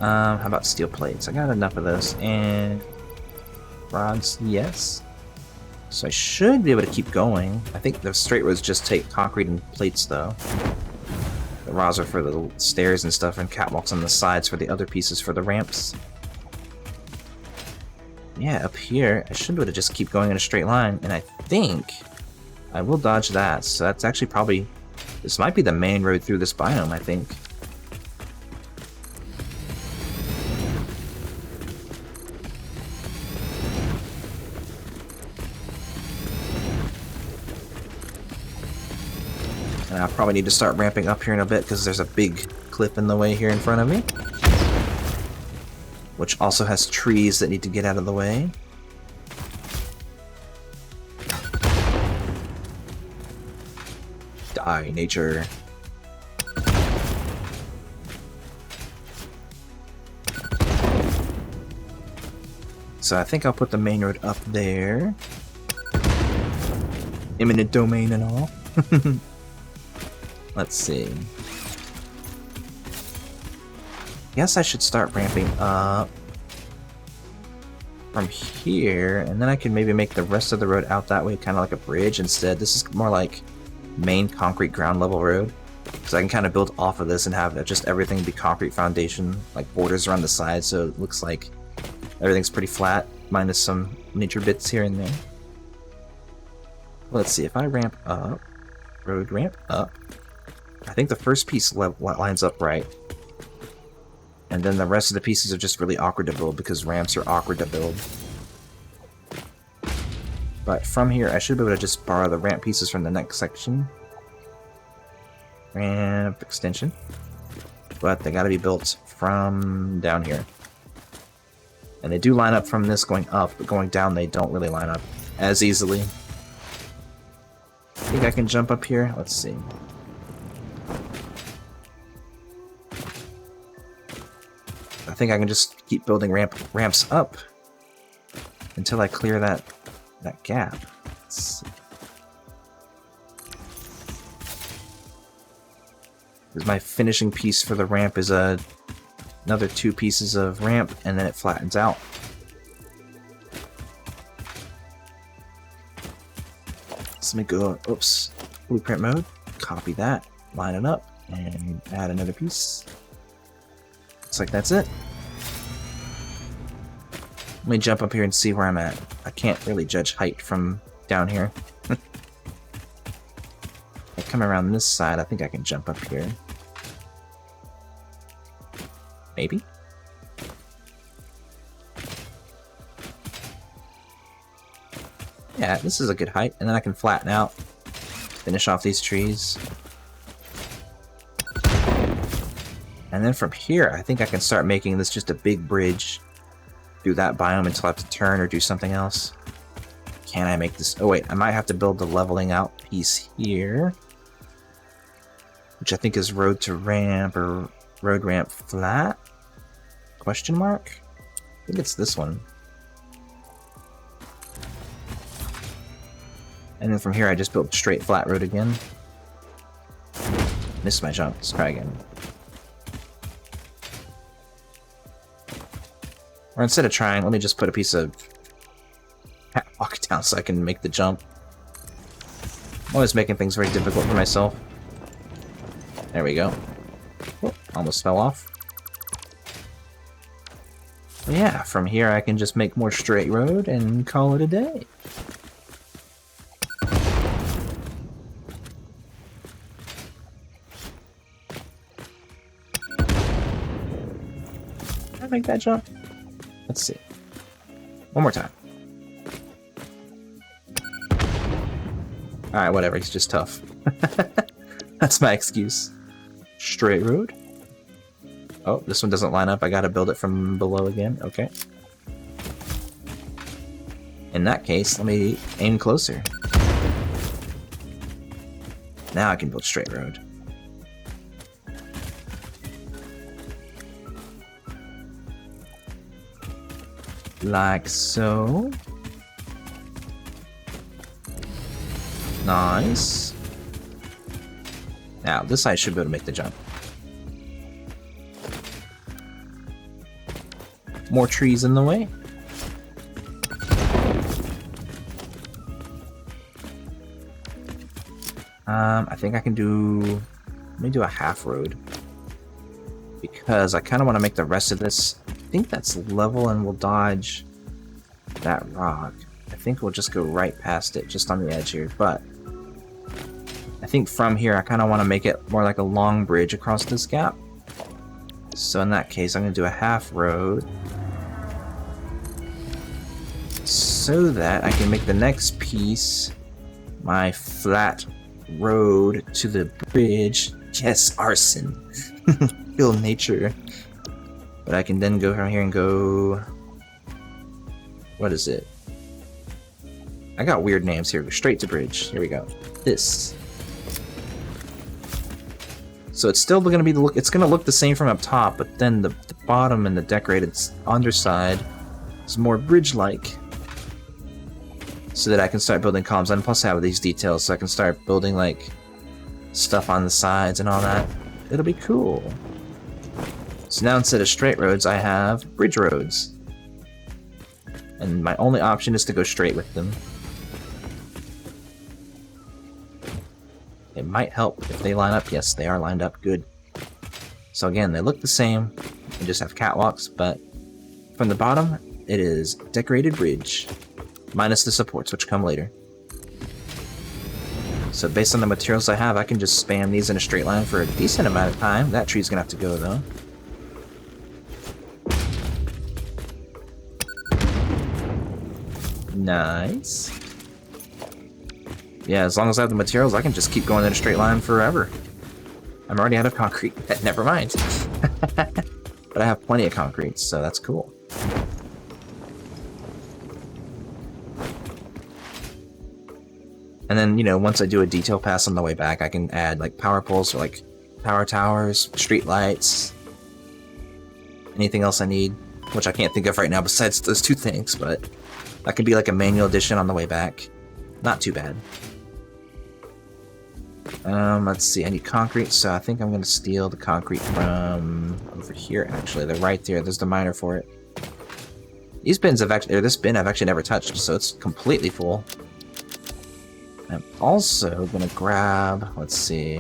How about steel plates? I got enough of those. And rods, yes. So I should be able to keep going. I think the straight roads just take concrete and plates, though. The rods are for the stairs and stuff, and catwalks on the sides for the other pieces for the ramps. Yeah, up here, I should be able to just keep going in a straight line, and I think I will dodge that. So that's actually probably... This might be the main road through this biome, I think. And I'll probably need to start ramping up here in a bit because there's a big cliff in the way here in front of me. Which also has trees that need to get out of the way. Die, nature. So I think I'll put the main road up there. Eminent domain and all. Let's see. Guess I should start ramping up from here, and then I can maybe make the rest of the road out that way, kind of like a bridge instead. This is more like main concrete ground level road, so I can kind of build off of this and have just everything be concrete foundation, like borders around the side, so it looks like everything's pretty flat, minus some nature bits here and there. Let's see, if I ramp up, road ramp up, I think the first piece lines up right. And then the rest of the pieces are just really awkward to build because ramps are awkward to build. But from here, I should be able to just borrow the ramp pieces from the next section. Ramp extension. But they gotta be built from down here. And they do line up from this going up, but going down they don't really line up as easily. I think I can jump up here. Let's see. I think I can just keep building ramps up until I clear that gap. Let's see. Because my finishing piece for the ramp is another 2 pieces of ramp, and then it flattens out. So let me go, oops, blueprint mode, copy that, line it up, and add another piece. Looks like that's it. Let me jump up here and see where I'm at. I can't really judge height from down here. I come around this side, I think I can jump up here. Maybe? Yeah, this is a good height, and then I can flatten out, finish off these trees. And then from here, I think I can start making this just a big bridge through that biome until I have to turn or do something else. Can I make this? Oh wait, I might have to build the leveling out piece here, which I think is road to ramp or road ramp flat? Question mark? I think it's this one. And then from here, I just built straight flat road again. Missed my jump. Let's try again. Or instead of trying, let me just put a piece of walk down so I can make the jump. I'm always making things very difficult for myself. There we go. Oh, almost fell off. But yeah, from here I can just make more straight road and call it a day. make that jump? Let's see. One more time. Alright, whatever, he's just tough. That's my excuse. Straight road. Oh, this one doesn't line up. I gotta build it from below again. Okay. In that case, let me aim closer. Now I can build straight road. Like so. Nice. Now, this side should be able to make the jump. More trees in the way. I think I can do... Let me do a half road. Because I kind of want to make the rest of this... I think that's level and we'll dodge that rock. I think we'll just go right past it, just on the edge here. But I think from here, I kind of want to make it more like a long bridge across this gap. So in that case, I'm going to do a half road. So that I can make the next piece my flat road to the bridge. Yes, arson. Feel nature. But I can then go from here and go... What is it? I got weird names here. Straight to bridge. Here we go. This. So it's still going to be the look. It's going to look the same from up top, but then the bottom and the decorated underside is more bridge-like. So that I can start building columns. And plus I have these details, so I can start building like stuff on the sides and all that. It'll be cool. So now instead of straight roads, I have bridge roads. And my only option is to go straight with them. It might help if they line up. Yes, they are lined up. Good. So again, they look the same. You just have catwalks, but from the bottom, it is decorated bridge. Minus the supports, which come later. So based on the materials I have, I can just spam these in a straight line for a decent amount of time. That tree's gonna have to go, though. Nice. Yeah, as long as I have the materials, I can just keep going in a straight line forever. I'm already out of concrete. Never mind. But I have plenty of concrete, so that's cool. And then, you know, once I do a detail pass on the way back, I can add, like, power poles or, like, power towers, street lights, anything else I need, which I can't think of right now besides those two things, but that could be, like, a manual addition on the way back. Not too bad. Let's see, I need concrete, so I think I'm going to steal the concrete from over here, actually. They're right there. There's the miner for it. These bins have actually, or this bin I've actually never touched, so it's completely full. I'm also gonna grab, let's see.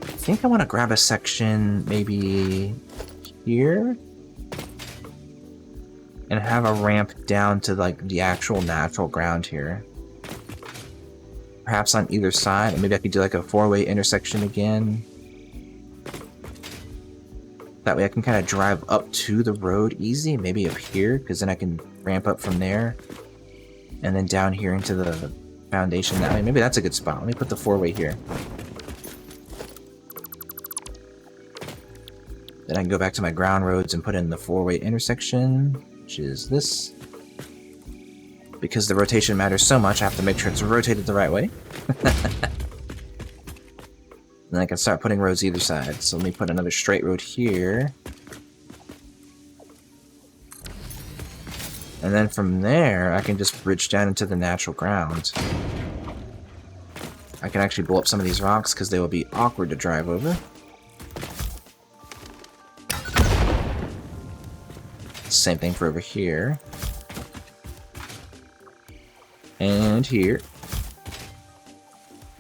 I think I want to grab a section maybe here and have a ramp down to like the actual natural ground here. Perhaps on either side, or maybe I could do like a four-way intersection again. That way I can kind of drive up to the road easy, maybe up here, because then I can ramp up from there. And then down here into the foundation that way. Maybe that's a good spot. Let me put the four-way here. Then I can go back to my ground roads and put in the four-way intersection, which is this. Because the rotation matters so much, I have to make sure it's rotated the right way. Then I can start putting roads either side. So let me put another straight road here. And then from there, I can just bridge down into the natural ground. I can actually blow up some of these rocks because they will be awkward to drive over. Same thing for over here. And here.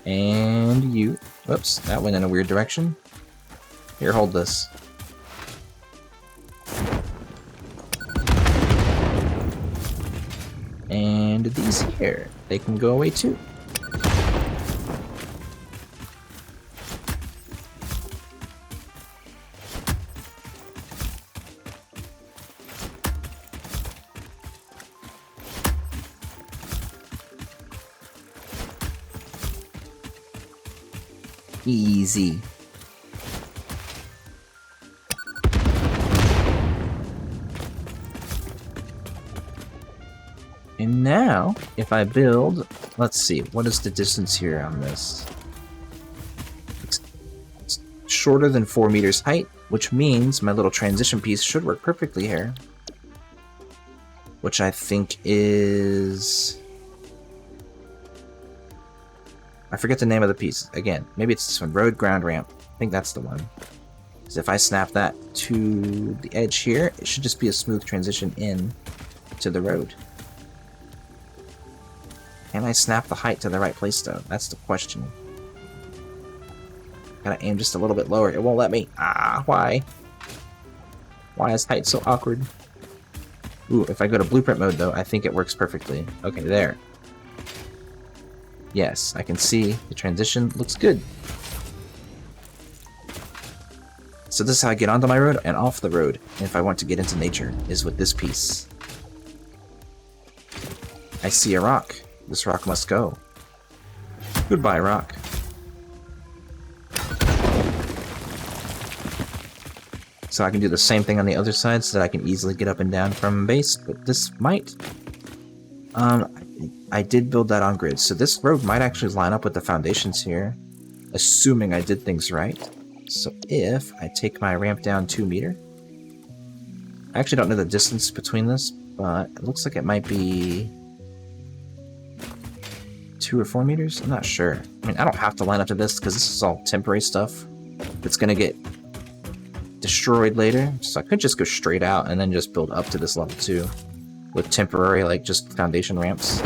And you. Whoops, that went in a weird direction. Here, hold this. And these here, they can go away too. Easy. And now, if I build, let's see, what is the distance here on this? It's shorter than 4 meters height, which means my little transition piece should work perfectly here. Which I think is... I forget the name of the piece. Again, maybe it's this one, road, ground, ramp. I think that's the one. Because if I snap that to the edge here, it should just be a smooth transition in to the road. Can I snap the height to the right place, though? That's the question. Gotta aim just a little bit lower. It won't let me. Ah, why? Why is height so awkward? Ooh, if I go to blueprint mode, though, I think it works perfectly. Okay, there. Yes, I can see the transition looks good. So this is how I get onto my road and off the road. And if I want to get into nature, is with this piece. I see a rock. This rock must go. Goodbye, rock. So I can do the same thing on the other side so that I can easily get up and down from base, but this might... I did build that on grid, so this road might actually line up with the foundations here, assuming I did things right. So if I take my ramp down 2 meter... I actually don't know the distance between this, but it looks like it might be... 2 or 4 meters? I'm not sure. I mean, I don't have to line up to this because this is all temporary stuff that's gonna get destroyed later. So I could just go straight out and then just build up to this level too, with temporary, like, just foundation ramps.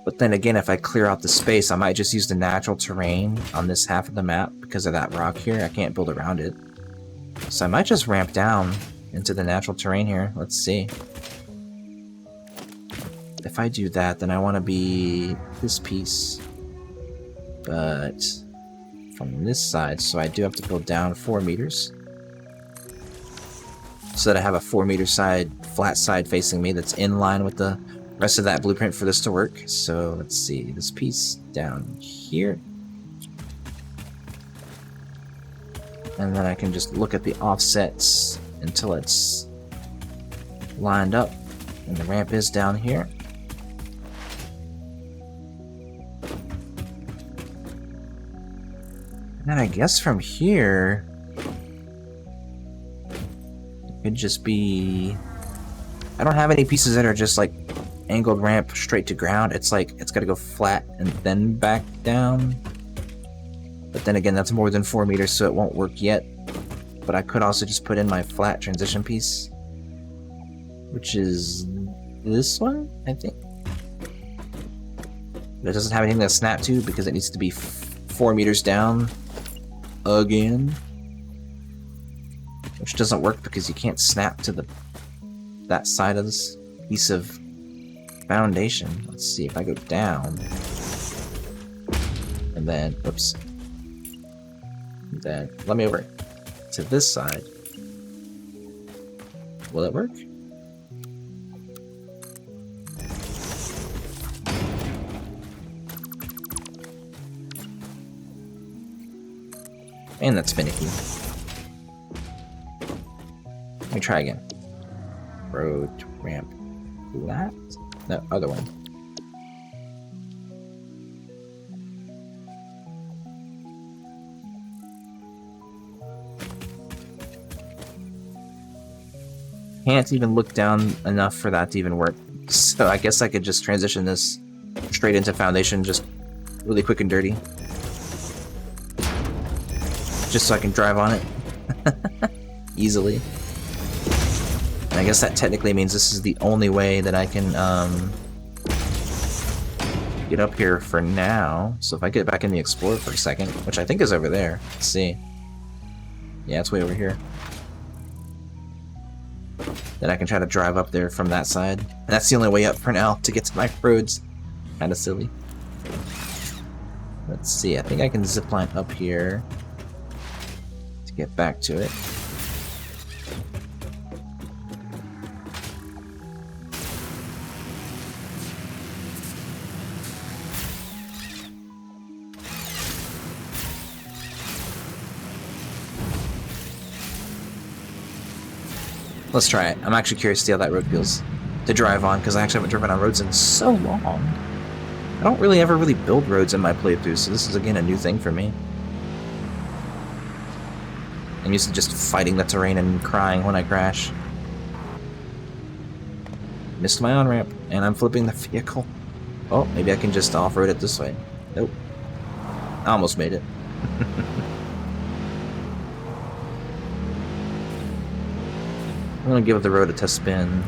But then again, if I clear out the space, I might just use the natural terrain on this half of the map because of that rock here. I can't build around it. So I might just ramp down into the natural terrain here. Let's see. If I do that, then I want to be this piece, but from this side, so I do have to build down 4 meters, so that I have a 4 meter side, flat side facing me that's in line with the rest of that blueprint for this to work. So let's see, this piece down here, and then I can just look at the offsets until it's lined up, and the ramp is down here. And then I guess from here, it could just be... I don't have any pieces that are just like angled ramp straight to ground. It's like, it's gotta go flat and then back down. But then again, that's more than 4 meters, so it won't work yet. But I could also just put in my flat transition piece, which is this one, I think. But it doesn't have anything to snap to because it needs to be 4 meters down again, which doesn't work because you can't snap to that side of this piece of foundation. Let's see if I go down and then oops, and then let me over to this side. Will it work? And that's finicky. Let me try again. Road, ramp, flat? No, other one. Can't even look down enough for that to even work. So I guess I could just transition this straight into foundation, just really quick and dirty. Just so I can drive on it easily. And I guess that technically means this is the only way that I can get up here for now. So if I get back in the Explorer for a second, which I think is over there. Let's see. Yeah, it's way over here. Then I can try to drive up there from that side. And that's the only way up for now to get to my roads. Kinda silly. Let's see, I think I can zipline up here to get back to it. Let's try it. I'm actually curious to see how that road feels to drive on, because I actually haven't driven on roads in so long. I don't really ever build roads in my playthroughs, so this is again a new thing for me. I'm used to just fighting the terrain and crying when I crash. Missed my on-ramp, and I'm flipping the vehicle. Oh, maybe I can just off-road it this way. Nope. I almost made it. I'm gonna give the road a test spin.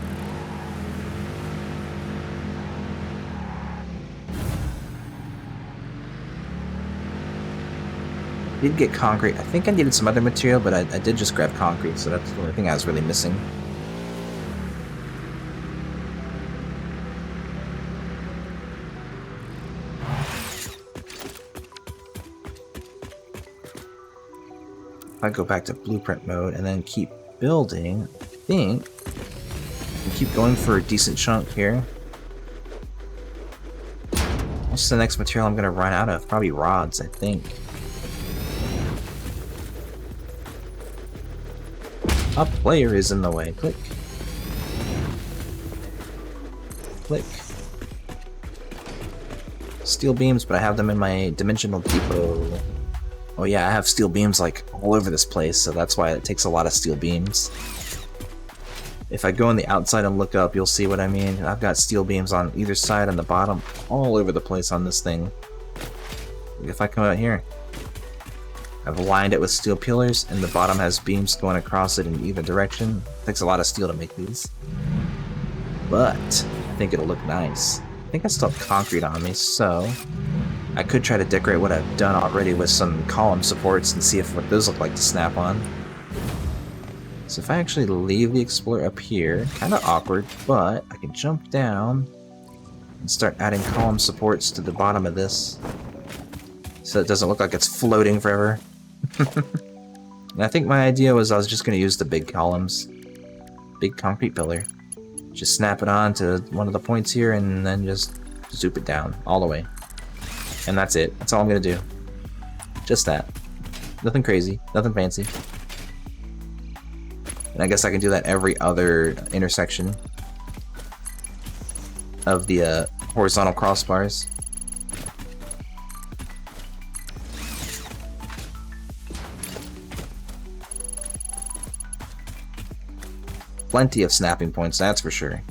I did get concrete. I think I needed some other material, but I did just grab concrete, so that's the only thing I was really missing. If I go back to blueprint mode and then keep building, I think I can keep going for a decent chunk here. What's the next material I'm gonna run out of? Probably rods, I think. A player is in the way. Click. Click. Steel beams, but I have them in my dimensional depot. Oh yeah, I have steel beams like all over this place, so that's why it takes a lot of steel beams. If I go on the outside and look up, you'll see what I mean. I've got steel beams on either side and the bottom, all over the place on this thing. If I come out here, I've aligned it with steel pillars, and the bottom has beams going across it in either direction. It takes a lot of steel to make these. But I think it'll look nice. I think I still have concrete on me, so I could try to decorate what I've done already with some column supports and see what those look like to snap on. So if I actually leave the Explorer up here, kind of awkward, but I can jump down and start adding column supports to the bottom of this, so it doesn't look like it's floating forever. And I think my idea was I was just going to use the big columns, big concrete pillar, just snap it on to one of the points here and then just zoop it down all the way. And that's it. That's all I'm going to do. Just that. Nothing crazy, nothing fancy. And I guess I can do that every other intersection of the horizontal crossbars. Plenty of snapping points, that's for sure.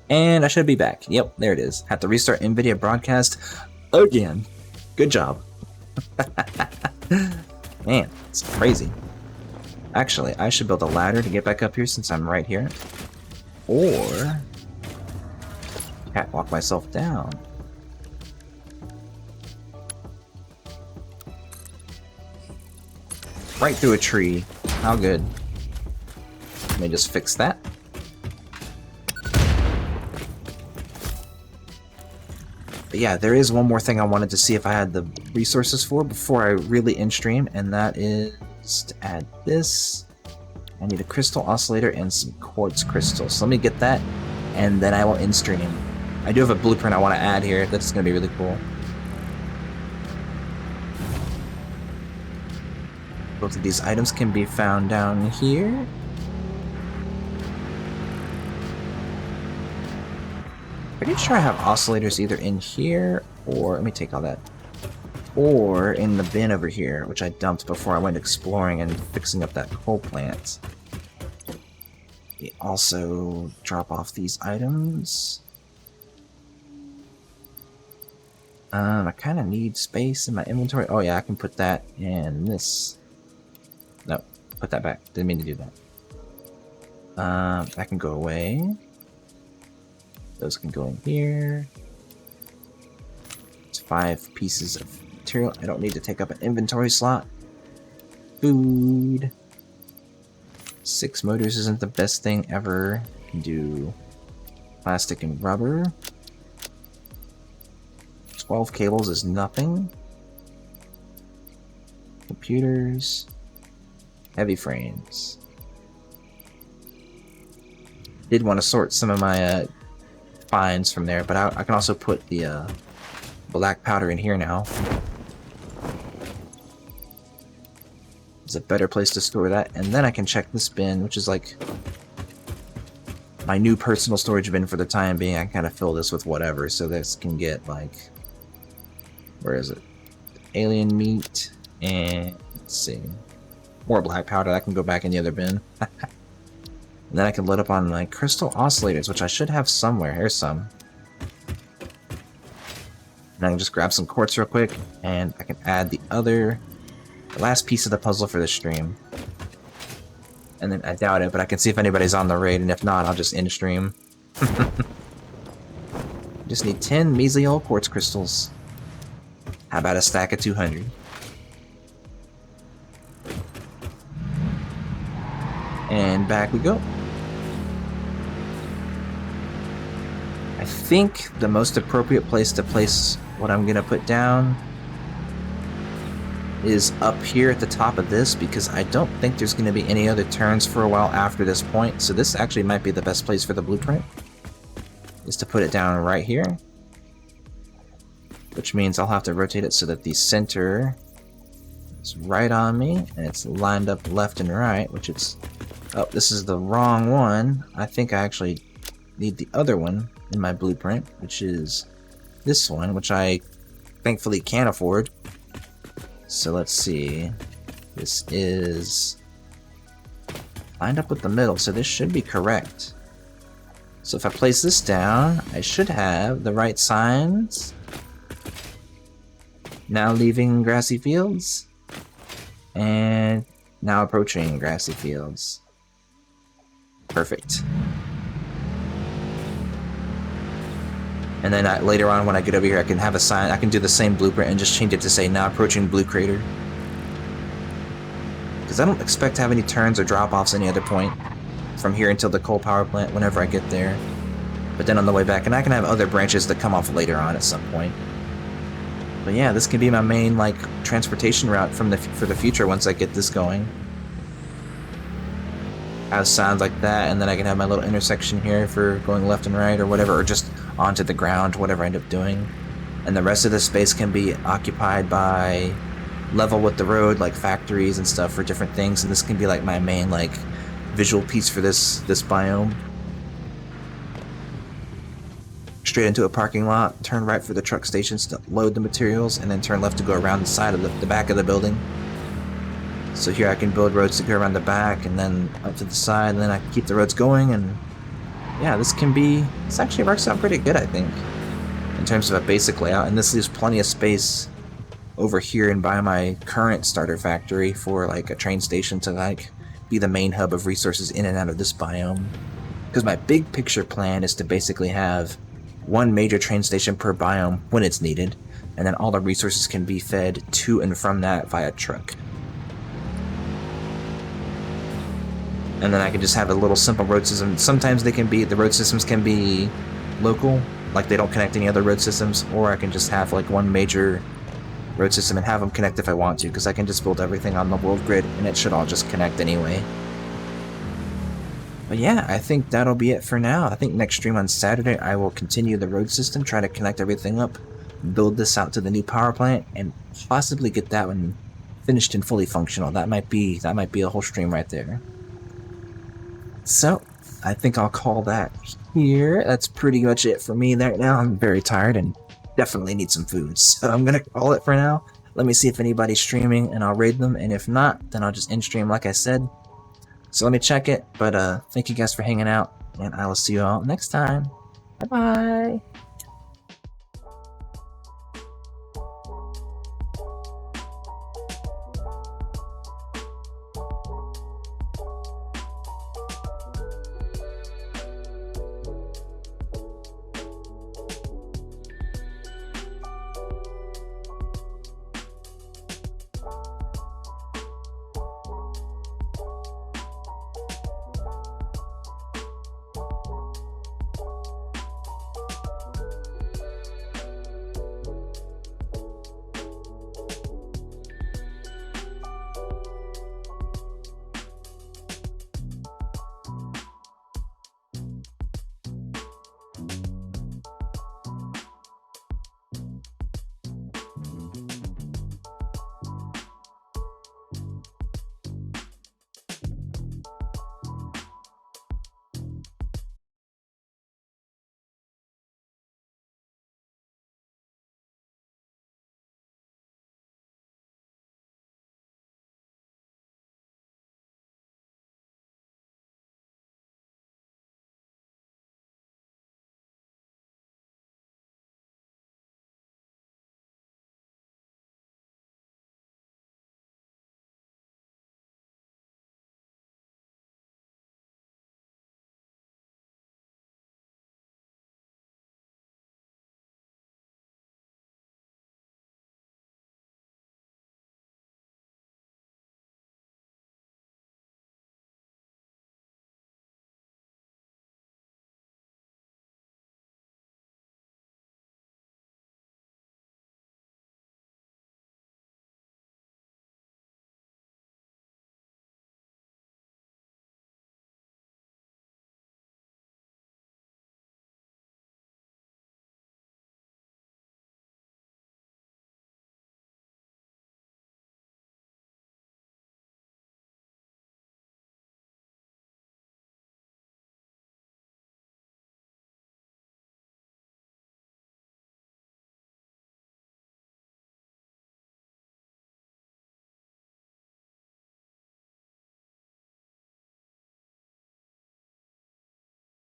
And I should be back. Yep, there it is. Had to restart NVIDIA broadcast again. Good job. Man, it's crazy. Actually, I should build a ladder to get back up here since I'm right here. Or catwalk myself down. right through a tree. How good. Let me just fix that. But yeah, there is one more thing I wanted to see if I had the resources for before I really end stream, and that is to add this. I need a crystal oscillator and some quartz crystals. So let me get that, and then I will end stream. I do have a blueprint I want to add here. That's going to be really cool. Both of these items can be found down here. Pretty sure I have oscillators either in here, or let me take all that, or in the bin over here, which I dumped before I went exploring and fixing up that coal plant. We also drop off these items. I kind of need space in my inventory. Oh yeah, I can put that in this. No, put that back. Didn't mean to do that. That can go away. Those can go in here. It's 5 pieces of material. I don't need to take up an inventory slot. Food. 6 motors isn't the best thing ever. You can do plastic and rubber. 12 cables is nothing. Computers. Heavy frames. Did want to sort some of my finds from there, but I can also put the black powder in here now. It's a better place to store that, and then I can check this bin, which is like my new personal storage bin for the time being. I can kind of fill this with whatever, so this can get like, where is it? Alien meat, and let's see, more black powder. That can go back in the other bin. And then I can load up on like crystal oscillators, which I should have somewhere. Here's some. And I can just grab some quartz real quick, and I can add the last piece of the puzzle for the stream. And then I doubt it, but I can see if anybody's on the raid, and if not, I'll just end stream. Just need 10 measly old quartz crystals. How about a stack of 200? And back we go. I think the most appropriate place to place what I'm gonna put down is up here at the top of this, because I don't think there's gonna be any other turns for a while after this point. So this actually might be the best place for the blueprint, is to put it down right here. Which means I'll have to rotate it so that the center is right on me, and it's lined up left and right, which it's... Oh, this is the wrong one. I think I actually need the other one in my blueprint, which is this one, which I thankfully can afford. So let's see. This is lined up with the middle, so this should be correct. So if I place this down, I should have the right signs. Now leaving grassy fields, and now approaching grassy fields. Perfect. And then later on when I get over here, I can have a sign. I can do the same blueprint and just change it to say now approaching Blue Crater. Because I don't expect to have any turns or drop-offs any other point from here until the coal power plant whenever I get there. But then on the way back, and I can have other branches that come off later on at some point. But yeah, this can be my main like transportation route for the future once I get this going. Have signs like that, and then I can have my little intersection here for going left and right or whatever, or just onto the ground, whatever I end up doing. And the rest of the space can be occupied by level with the road, like factories and stuff for different things, and this can be like my main like visual piece for this biome. Straight into a parking lot, turn right for the truck stations to load the materials, and then turn left to go around the side of the back of the building. So here I can build roads to go around the back and then up to the side, and then I can keep the roads going, and yeah, this actually works out pretty good, I think, in terms of a basic layout. And this leaves plenty of space over here and by my current starter factory for like a train station to like be the main hub of resources in and out of this biome. Because my big picture plan is to basically have one major train station per biome when it's needed, and then all the resources can be fed to and from that via truck. and then I can just have a little simple road system. Sometimes the road systems can be local, like they don't connect any other road systems, or I can just have like one major road system and have them connect if I want to, because I can just build everything on the world grid and it should all just connect anyway. But yeah, I think that'll be it for now. I think next stream on Saturday I will continue the road system, try to connect everything up, build this out to the new power plant, and possibly get that one finished and fully functional. That might be a whole stream right there. So I think I'll call that here. That's pretty much it for me right now. I'm very tired and definitely need some food, so I'm gonna call it for now. Let me see if anybody's streaming and I'll raid them, and if not, then I'll just end stream like I said. So let me check it, but thank you guys for hanging out, and I will see you all next time. Bye bye.